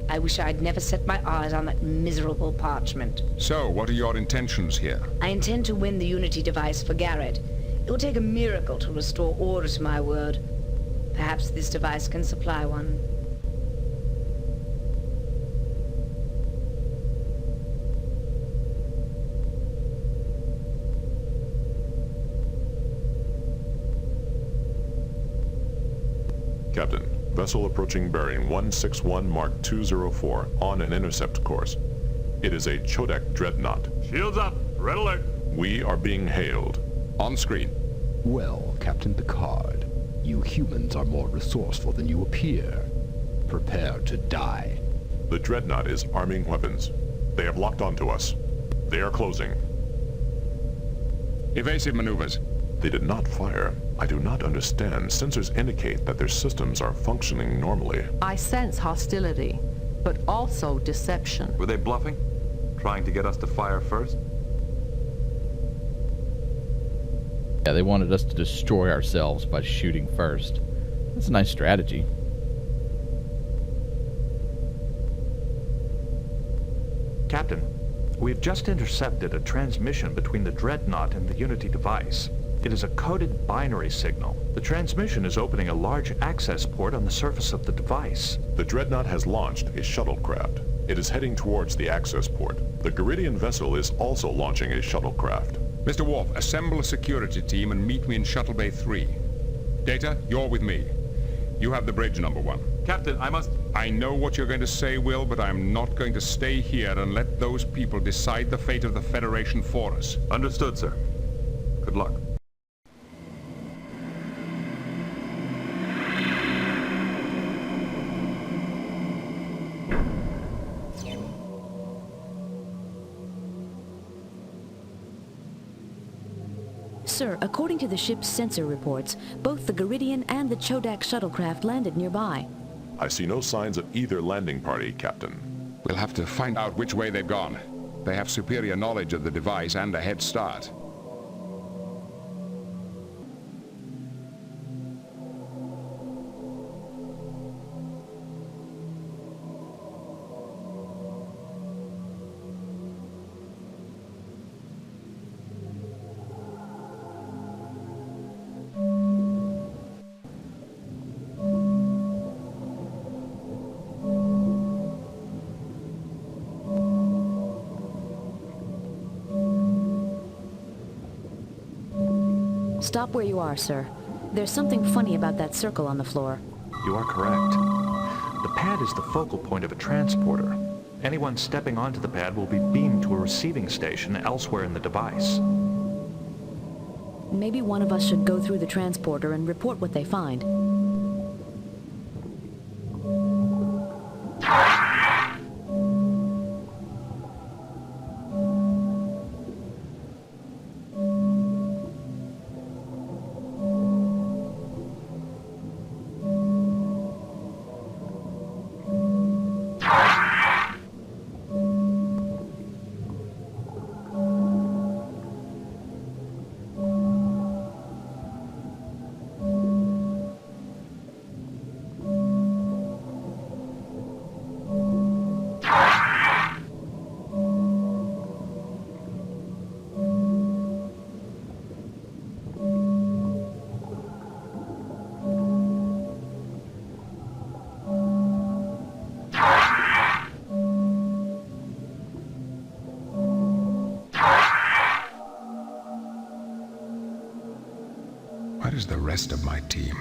I wish I'd never set my eyes on that miserable parchment. So, what are your intentions here? I intend to win the Unity device for Garid. It will take a miracle to restore order to my world. Perhaps this device can supply one. Captain, vessel approaching bearing 161 Mark 204 on an intercept course. It is a Chodak dreadnought. Shields up. Red alert. We are being hailed. On screen. Well, Captain Picard, you humans are more resourceful than you appear. Prepare to die. The dreadnought is arming weapons. They have locked onto us. They are closing. Evasive maneuvers. They did not fire. I do not understand. Sensors indicate that their systems are functioning normally. I sense hostility, but also deception. Were they bluffing? Trying to get us to fire first? Yeah, they wanted us to destroy ourselves by shooting first. That's a nice strategy. Captain, we've just intercepted a transmission between the Dreadnought and the Unity device. It is a coded binary signal. The transmission is opening a large access port on the surface of the device. The Dreadnought has launched a shuttlecraft. It is heading towards the access port. The Garidian vessel is also launching a shuttlecraft. Mr. Worf, assemble a security team and meet me in Shuttle Bay 3. Data, you're with me. You have the bridge, number 1. Captain, I know what you're going to say, Will, but I'm not going to stay here and let those people decide the fate of the Federation for us. Understood, sir. Good luck. Sir, according to the ship's sensor reports, both the Garidian and the Chodak shuttlecraft landed nearby. I see no signs of either landing party, Captain. We'll have to find out which way they've gone. They have superior knowledge of the device and a head start. Stop where you are, sir. There's something funny about that circle on the floor. You are correct. The pad is the focal point of a transporter. Anyone stepping onto the pad will be beamed to a receiving station elsewhere in the device. Maybe one of us should go through the transporter and report what they find. Where's the rest of my team?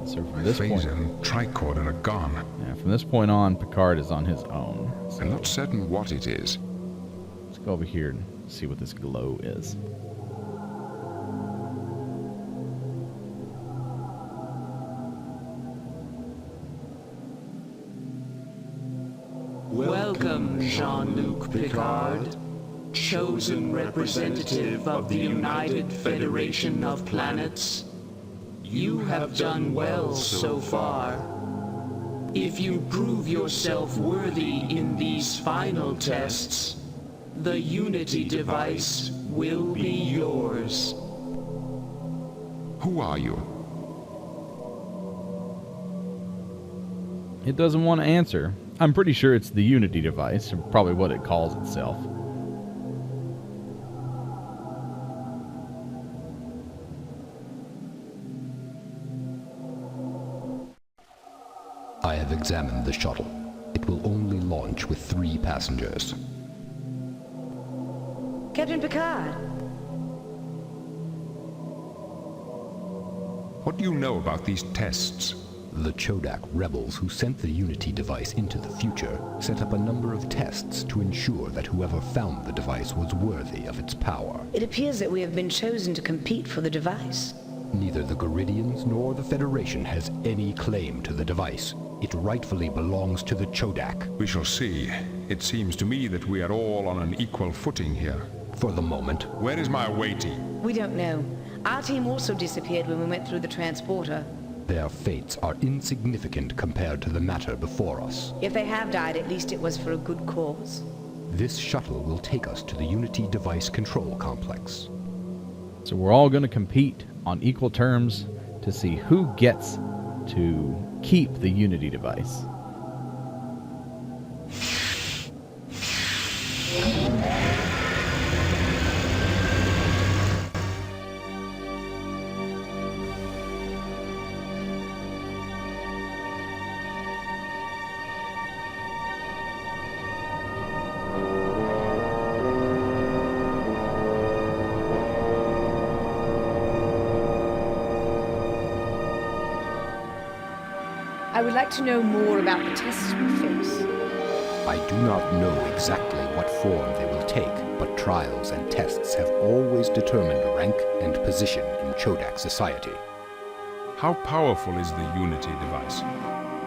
So from this point, and tricorder are gone. Yeah, from this point on, Picard is on his own. So I'm not certain what it is. Let's go over here and see what this glow is. Welcome, Jean-Luc Picard, chosen representative of the United Federation of Planets. You have done well so far. If you prove yourself worthy in these final tests, the Unity device will be yours. Who are you? It doesn't want to answer. I'm pretty sure it's the Unity device, or probably what it calls itself. I have examined the shuttle. It will only launch with 3 passengers. Captain Picard. What do you know about these tests? The Chodak rebels who sent the Unity device into the future set up a number of tests to ensure that whoever found the device was worthy of its power. It appears that we have been chosen to compete for the device. Neither the Garidians nor the Federation has any claim to the device. It rightfully belongs to the Chodak. We shall see. It seems to me that we are all on an equal footing here. For the moment. Where is my away team? We don't know. Our team also disappeared when we went through the transporter. Their fates are insignificant compared to the matter before us. If they have died, at least it was for a good cause. This shuttle will take us to the Unity device control complex. So we're all going to compete on equal terms to see who gets to keep the Unity device. I would like to know more about the tests we face. I do not know exactly what form they will take, but trials and tests have always determined rank and position in Chodak society. How powerful is the Unity device?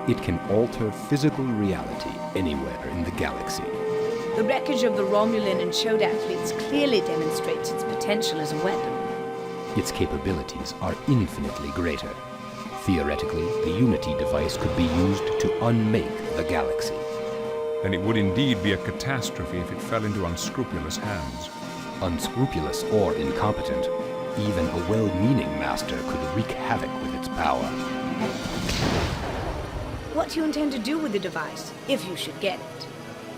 It can alter physical reality anywhere in the galaxy. The wreckage of the Romulan and Chodak fleets clearly demonstrates its potential as a weapon. Its capabilities are infinitely greater. Theoretically, the Unity device could be used to unmake the galaxy. Then it would indeed be a catastrophe if it fell into unscrupulous hands. Unscrupulous or incompetent, even a well-meaning master could wreak havoc with its power. What do you intend to do with the device, if you should get it?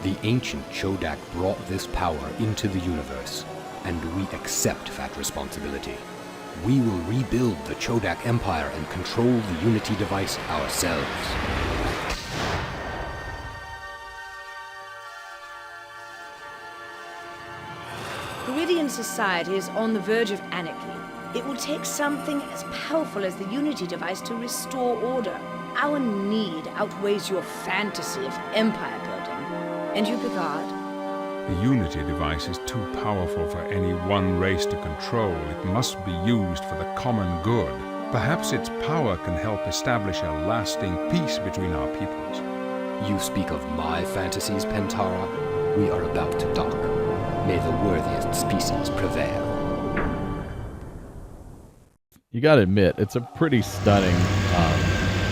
The ancient Chodak brought this power into the universe, and we accept that responsibility. We will rebuild the Chodak Empire and control the Unity device ourselves. Garidian society is on the verge of anarchy. It will take something as powerful as the Unity device to restore order. Our need outweighs your fantasy of empire building. And you, Picard? The Unity device is too powerful for any one race to control. It must be used for the common good. Perhaps its power can help establish a lasting peace between our peoples. You speak of my fantasies, Pentara. We are about to dock. May the worthiest species prevail. You gotta admit, it's a pretty stunning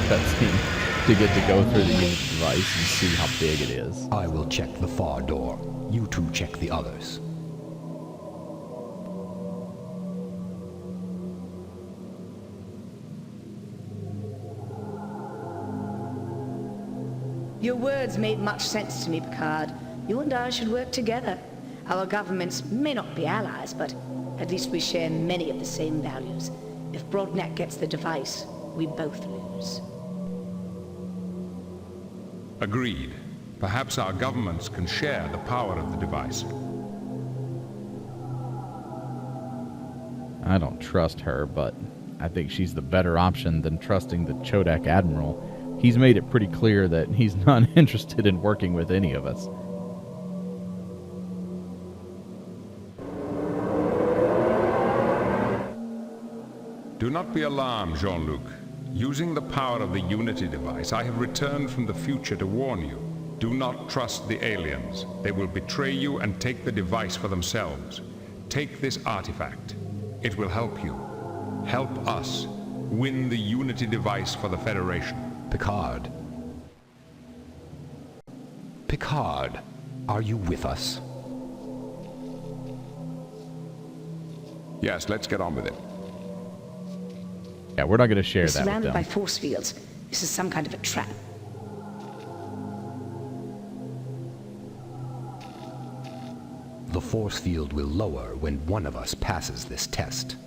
cutscene to get to go through the Unity device and see how big it is. I will check the far door. You two check the others. Your words made much sense to me, Picard. You and I should work together. Our governments may not be allies, but at least we share many of the same values. If Brodnak gets the device, we both lose. Agreed. Perhaps our governments can share the power of the device. I don't trust her, but I think she's the better option than trusting the Chodak Admiral. He's made it pretty clear that he's not interested in working with any of us. Do not be alarmed, Jean-Luc. Using the power of the Unity device, I have returned from the future to warn you. Do not trust the aliens. They will betray you and take the device for themselves. Take this artifact. It will help you. Help us win the Unity device for the Federation. Picard. Picard, are you with us? Yes, let's get on with it. Yeah, we're not going to share We're that with surrounded them. by force fields. This is some kind of a trap. The force field will lower when one of us passes this test.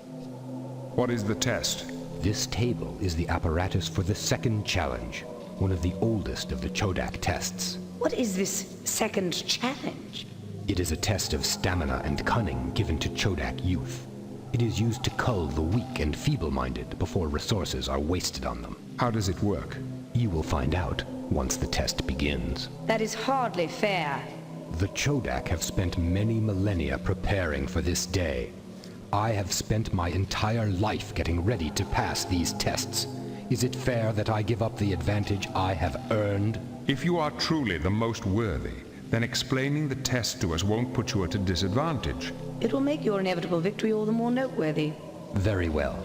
What is the test? This table is the apparatus for the second challenge, one of the oldest of the Chodak tests. What is this second challenge? It is a test of stamina and cunning given to Chodak youth. It is used to cull the weak and feeble-minded before resources are wasted on them. How does it work? You will find out once the test begins. That is hardly fair. The Chodak have spent many millennia preparing for this day. I have spent my entire life getting ready to pass these tests. Is it fair that I give up the advantage I have earned? If you are truly the most worthy, then explaining the test to us won't put you at a disadvantage. It will make your inevitable victory all the more noteworthy. Very well.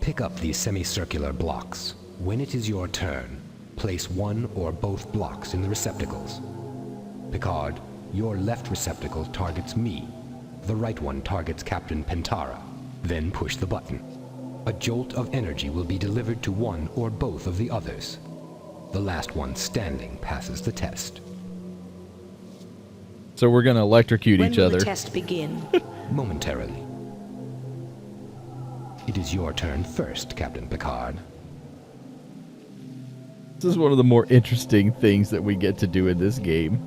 Pick up these semicircular blocks. When it is your turn, place one or both blocks in the receptacles. Picard, your left receptacle targets me. The right one targets Captain Pentara. Then push the button. A jolt of energy will be delivered to one or both of the others. The last one standing passes the test. So we're going to electrocute each other. When will the test begin? Momentarily. It is your turn first, Captain Picard. This is one of the more interesting things that we get to do in this game.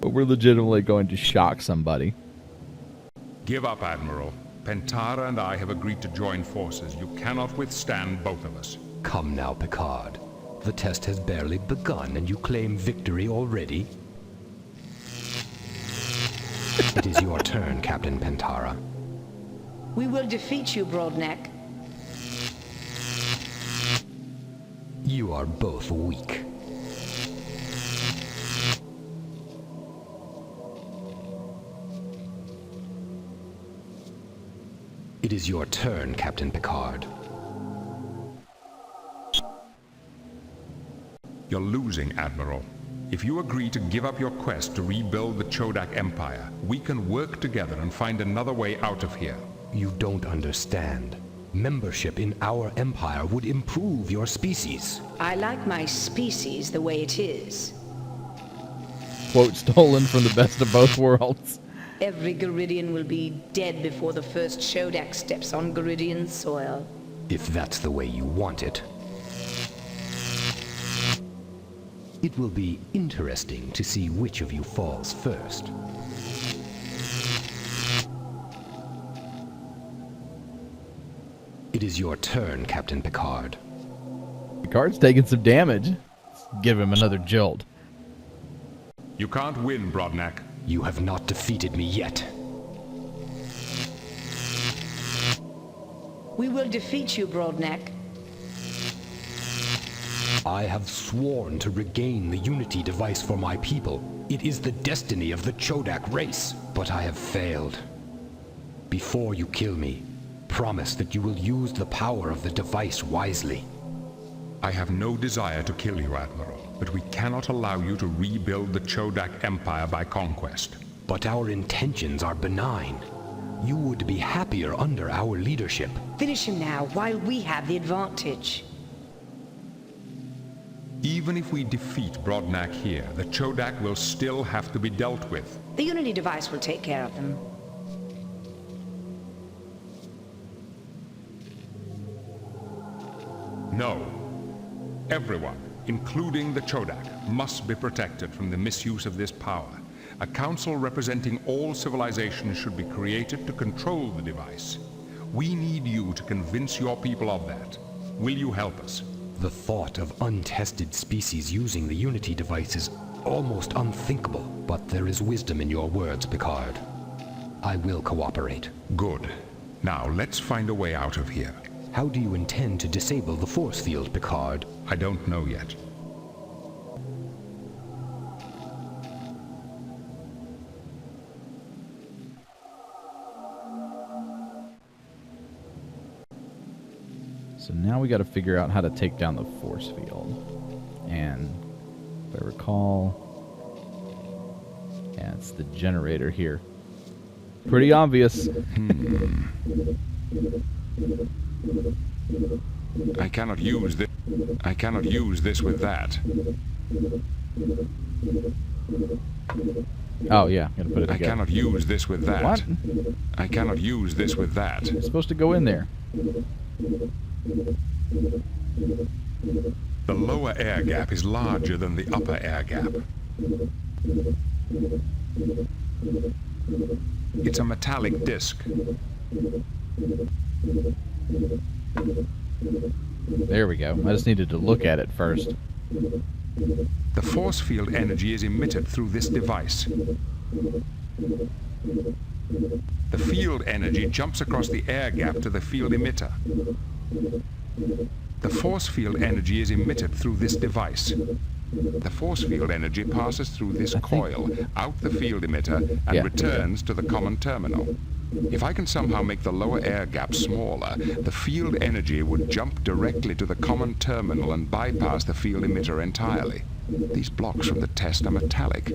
But we're legitimately going to shock somebody. Give up, Admiral. Pentara and I have agreed to join forces. You cannot withstand both of us. Come now, Picard. The test has barely begun, and you claim victory already? It is your turn, Captain Pentara. We will defeat you, Broadneck. You are both weak. It is your turn, Captain Picard. You're losing, Admiral. If you agree to give up your quest to rebuild the Chodak Empire, we can work together and find another way out of here. You don't understand. Membership in our empire would improve your species. I like my species the way it is. Quote stolen from the best of both worlds. Every Garidian will be dead before the first Chodak steps on Garidian soil. If that's the way you want it. It will be interesting to see which of you falls first. It is your turn, Captain Picard. Picard's taking some damage. Let's give him another jolt. You can't win, Broadneck. You have not defeated me yet. We will defeat you, Broadneck. I have sworn to regain the Unity device for my people. It is the destiny of the Chodak race, but I have failed. Before you kill me, promise that you will use the power of the device wisely. I have no desire to kill you, Admiral, but we cannot allow you to rebuild the Chodak Empire by conquest. But our intentions are benign. You would be happier under our leadership. Finish him now, while we have the advantage. Even if we defeat Broadneck here, the Chodak will still have to be dealt with. The Unity device will take care of them. No. Everyone, including the Chodak, must be protected from the misuse of this power. A council representing all civilizations should be created to control the device. We need you to convince your people of that. Will you help us? The thought of untested species using the Unity device is almost unthinkable, but there is wisdom in your words, Picard. I will cooperate. Good. Now, let's find a way out of here. How do you intend to disable the force field, Picard? I don't know yet. So now we got to figure out how to take down the force field. And if I recall, yeah, it's the generator here. Pretty obvious. I cannot use this. I cannot use this with that. Oh yeah, gotta put it together. I cannot use this with that. What? I cannot use this with that. It's supposed to go in there. The lower air gap is larger than the upper air gap. It's a metallic disc. There we go. I just needed to look at it first. The force field energy is emitted through this device. The field energy jumps across the air gap to the field emitter. The force field energy is emitted through this device. The force field energy passes through this coil, out the field emitter, and returns to the common terminal. If I can somehow make the lower air gap smaller, the field energy would jump directly to the common terminal and bypass the field emitter entirely. These blocks from the test are metallic,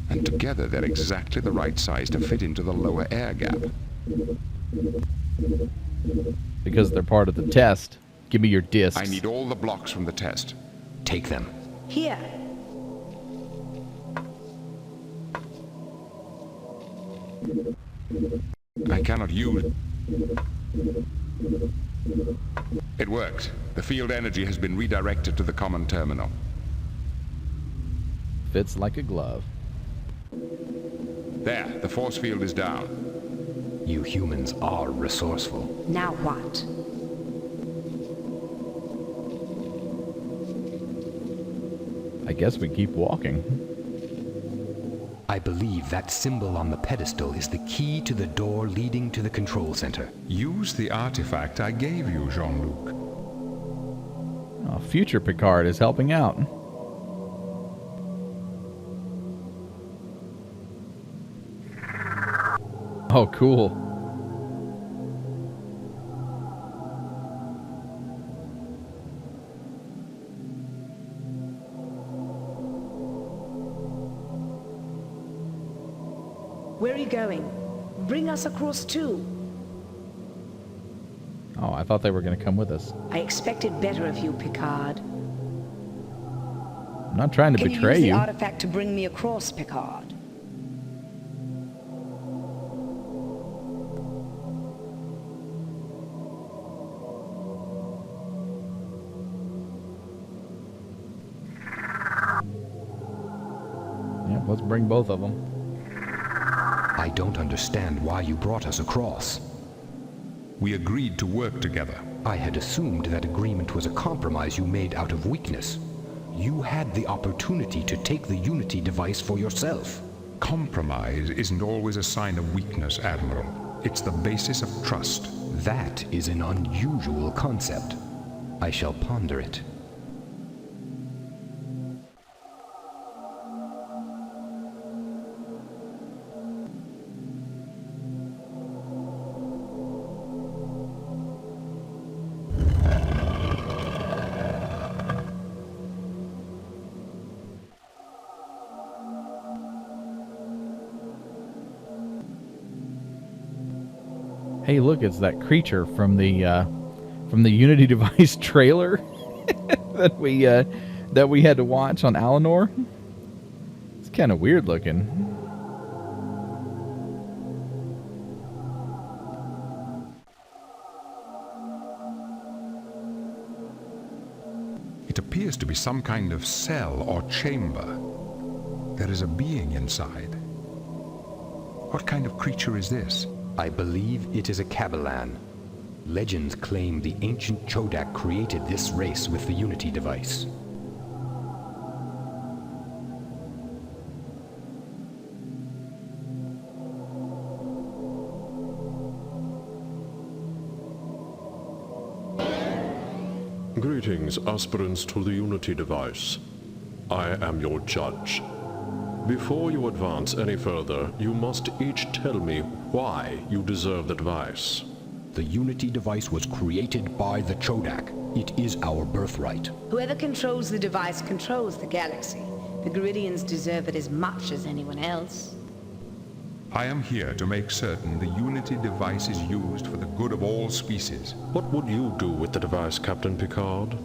and together they're exactly the right size to fit into the lower air gap. Because they're part of the test. Give me your discs. I need all the blocks from the test. Take them. Here. I cannot use... It worked. The field energy has been redirected to the common terminal. Fits like a glove. There, the force field is down. You humans are resourceful. Now what? I guess we keep walking. I believe that symbol on the pedestal is the key to the door leading to the control center. Use the artifact I gave you, Jean-Luc. Oh, future Picard is helping out. Oh, cool. Where are you going? Bring us across too. Oh, I thought they were going to come with us. I expected better of you, Picard. I'm not trying to betray Can you use you. the artifact to bring me across, Picard? Yeah, let's bring both of them. I don't understand why you brought us across. We agreed to work together. I had assumed that agreement was a compromise you made out of weakness. You had the opportunity to take the Unity device for yourself. Compromise isn't always a sign of weakness, Admiral. It's the basis of trust. That is an unusual concept. I shall ponder it. Hey, look, it's that creature from the Unity device trailer that we had to watch on Allanor. It's kind of weird looking. It appears to be some kind of cell or chamber. There is a being inside. What kind of creature is this? I believe it is a Kabalan. Legends claim the ancient Chodak created this race with the Unity device. Greetings, aspirants to the Unity device. I am your judge. Before you advance any further, you must each tell me why you deserve the device. The Unity device was created by the Chodak. It is our birthright. Whoever controls the device controls the galaxy. The Garidians deserve it as much as anyone else. I am here to make certain the Unity device is used for the good of all species. What would you do with the device, Captain Picard?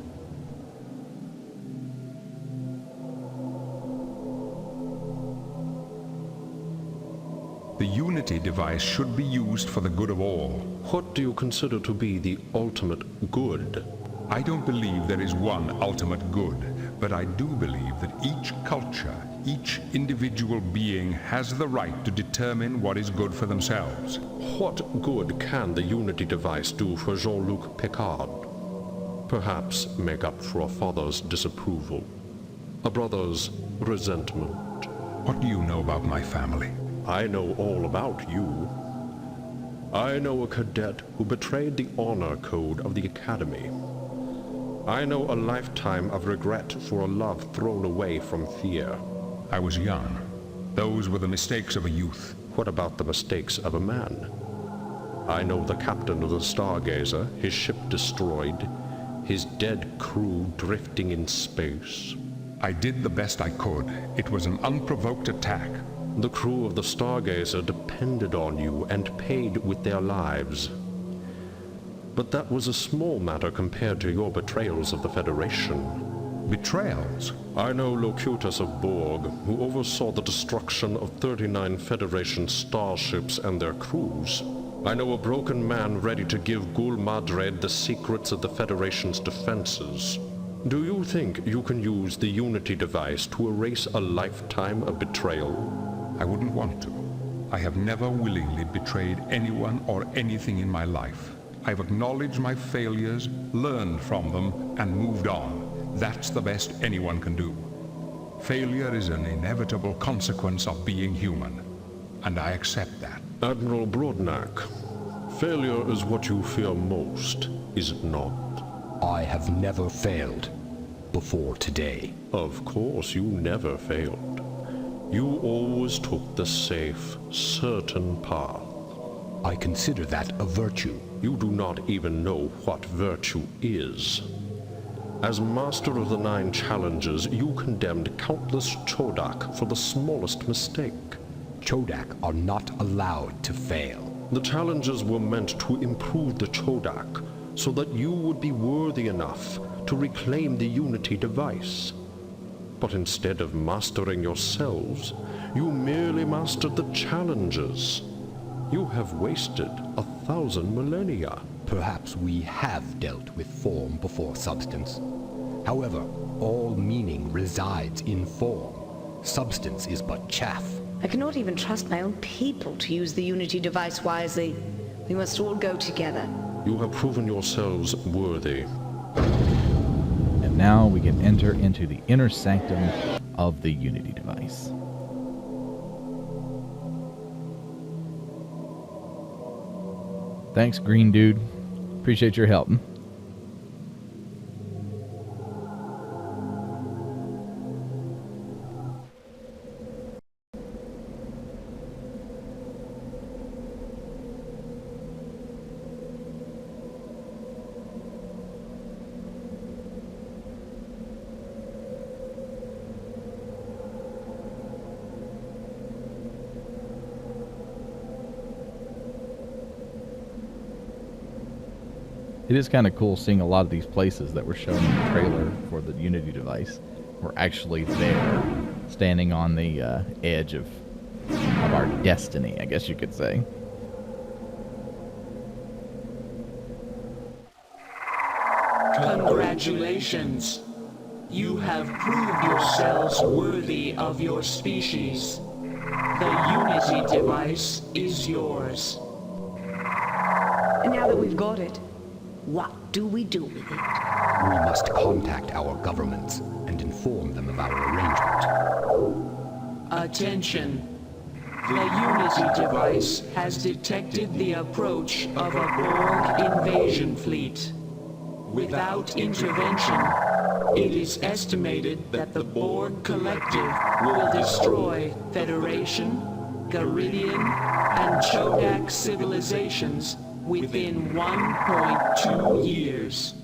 The Unity device should be used for the good of all. What do you consider to be the ultimate good? I don't believe there is one ultimate good, but I do believe that each culture, each individual being has the right to determine what is good for themselves. What good can the Unity device do for Jean-Luc Picard? Perhaps make up for a father's disapproval, a brother's resentment. What do you know about my family? I know all about you. I know a cadet who betrayed the honor code of the Academy. I know a lifetime of regret for a love thrown away from fear. I was young. Those were the mistakes of a youth. What about the mistakes of a man? I know the captain of the Stargazer, his ship destroyed, his dead crew drifting in space. I did the best I could. It was an unprovoked attack. The crew of the Stargazer depended on you and paid with their lives. But that was a small matter compared to your betrayals of the Federation. Betrayals? I know Locutus of Borg, who oversaw the destruction of 39 Federation starships and their crews. I know a broken man ready to give Gul Madred the secrets of the Federation's defenses. Do you think you can use the Unity device to erase a lifetime of betrayal? I wouldn't want to. I have never willingly betrayed anyone or anything in my life. I've acknowledged my failures, learned from them, and moved on. That's the best anyone can do. Failure is an inevitable consequence of being human, and I accept that. Admiral Brodnak, failure is what you fear most, is it not? I have never failed before today. Of course, you never failed. You always took the safe, certain path. I consider that a virtue. You do not even know what virtue is. As master of the 9 challenges, you condemned countless Chodak for the smallest mistake. Chodak are not allowed to fail. The challenges were meant to improve the Chodak, so that you would be worthy enough to reclaim the Unity device. But instead of mastering yourselves, you merely mastered the challenges. You have wasted 1,000 millennia. Perhaps we have dealt with form before substance. However, all meaning resides in form. Substance is but chaff. I cannot even trust my own people to use the Unity device wisely. We must all go together. You have proven yourselves worthy. And now we can enter into the Inner Sanctum of the Unity device. Thanks, green dude. Appreciate your help. It is kind of cool seeing a lot of these places that were shown in the trailer for the Unity device were actually there, standing on the edge of our destiny, I guess you could say. Congratulations. You have proved yourselves worthy of your species. The Unity device is yours. And now that we've got it, what do we do with it? We must contact our governments and inform them of our arrangement. Attention. The Unity device has detected the approach of a Borg invasion fleet. Without intervention, it is estimated that the Borg Collective will destroy Federation, Garidian, and Chodak civilizations within 1.2 years.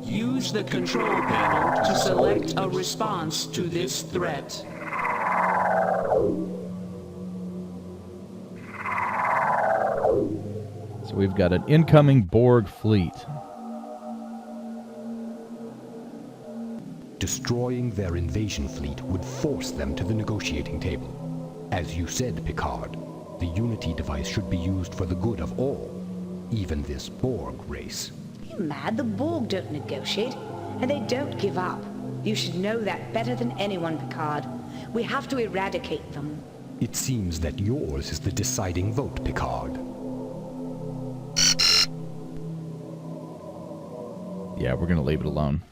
Use the control panel to select a response to this threat. So we've got an incoming Borg fleet. Destroying their invasion fleet would force them to the negotiating table. As you said, Picard, the Unity device should be used for the good of all, even this Borg race. Are you mad? The Borg don't negotiate, and they don't give up. You should know that better than anyone, Picard. We have to eradicate them. It seems that yours is the deciding vote, Picard. Yeah, we're gonna leave it alone.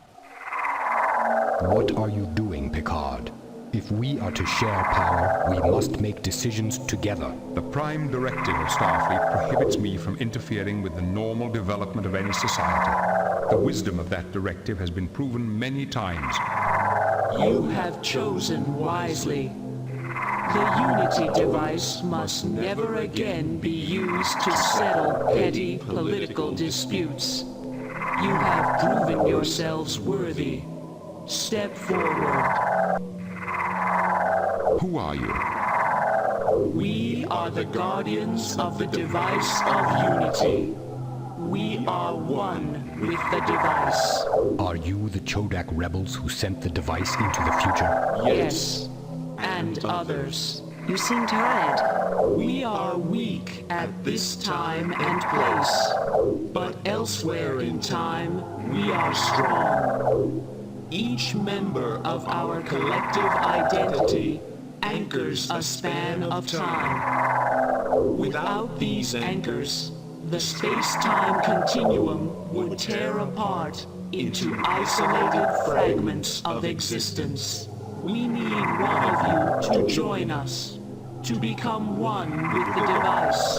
What are you doing, Picard? If we are to share power, we must make decisions together. The Prime Directive of Starfleet prohibits me from interfering with the normal development of any society. The wisdom of that directive has been proven many times. You have chosen wisely. The Unity device must never again be used to settle petty political disputes. You have proven yourselves worthy. Step forward. Who are you? We are the guardians of the device of Unity. We are one with the device. Are you the Chodak rebels who sent the device into the future? Yes, and others. You seem tired. We are weak at this time and place, but elsewhere in time, we are strong. Each member of our collective identity anchors a span of time. Without these anchors, the space-time continuum would tear apart into isolated fragments of existence. We need one of you to join us, to become one with the device,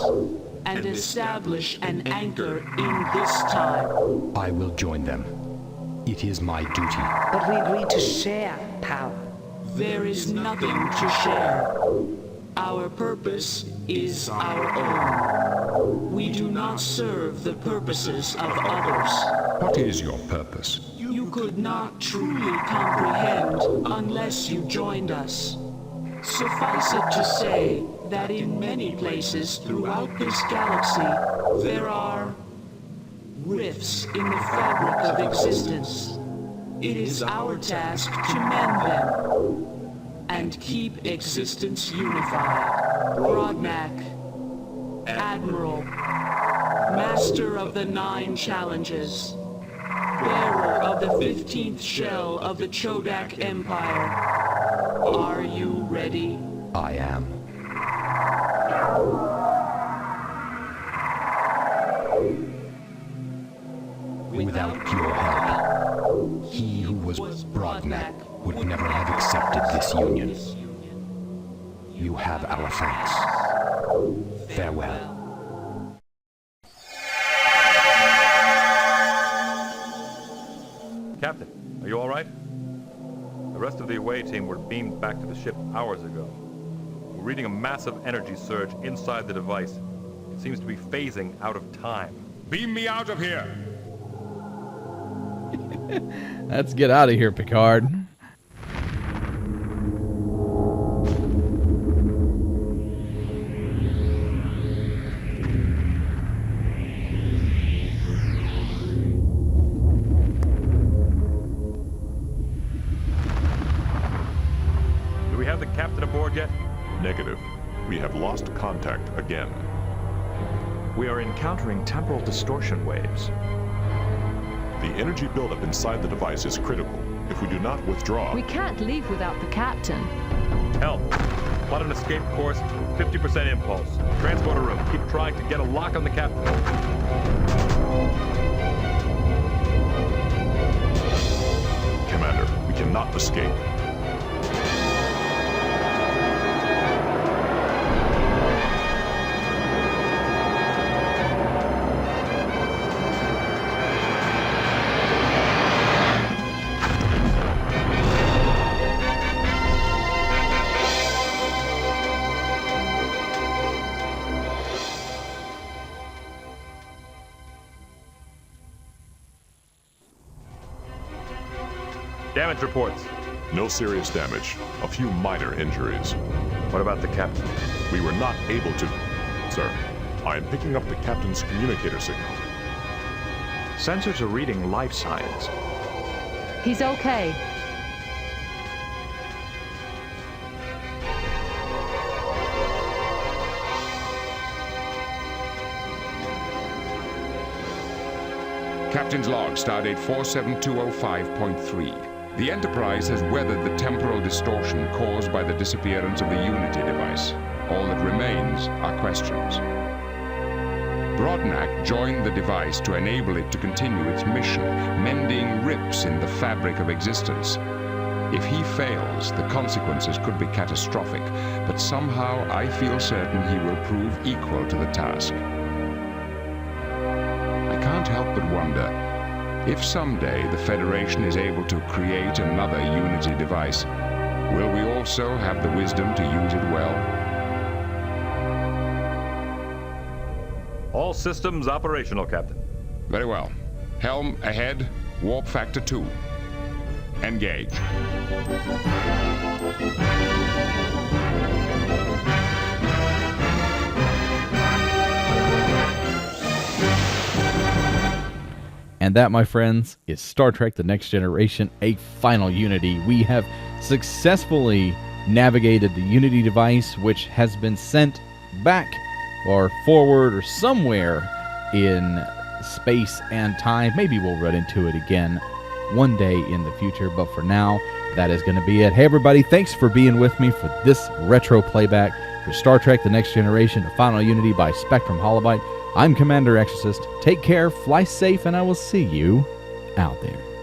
and establish an anchor in this time. I will join them. It is my duty. But we agreed to share power. There is nothing to share. Our purpose is our own. We do not serve the purposes of others. What is your purpose? You could not truly comprehend unless you joined us. Suffice it to say that in many places throughout this galaxy, there are rifts in the fabric of existence. It is our task to mend them and keep existence unified. Brodnak, Admiral, Master of the 9 Challenges, bearer of the 15th shell of the Chodak Empire. Are you ready? I am. Without your help, he who was Brodnak would never have accepted this union. You have our thanks. Farewell. Captain, are you all right? The rest of the away team were beamed back to the ship hours ago. We're reading a massive energy surge inside the device. It seems to be phasing out of time. Beam me out of here! Let's get out of here, Picard. Do we have the captain aboard yet? Negative. We have lost contact again. We are encountering temporal distortion waves. The energy buildup inside the device is critical. If we do not withdraw... We can't leave without the captain. Help! Plot an escape course, 50% impulse. Transporter room. Keep trying to get a lock on the captain. Commander, we cannot escape. Damage reports. No serious damage. A few minor injuries. What about the captain? We were not able to... Sir, I am picking up the captain's communicator signal. Sensors are reading life signs. He's okay. Captain's log, stardate 47205.3. The Enterprise has weathered the temporal distortion caused by the disappearance of the Unity device. All that remains are questions. Brodnak joined the device to enable it to continue its mission, mending rips in the fabric of existence. If he fails, the consequences could be catastrophic, but somehow I feel certain he will prove equal to the task. I can't help but wonder, if someday the Federation is able to create another Unity device, will we also have the wisdom to use it well? All systems operational, Captain. Very well. Helm ahead, warp factor 2. Engage. And that, my friends, is Star Trek The Next Generation, a final Unity. We have successfully navigated the Unity device, which has been sent back or forward or somewhere in space and time. Maybe we'll run into it again one day in the future. But for now, that is going to be it. Hey, everybody, thanks for being with me for this retro playback for Star Trek The Next Generation, A Final Unity by Spectrum Holobyte. I'm Commander Exorcist. Take care, fly safe, and I will see you out there.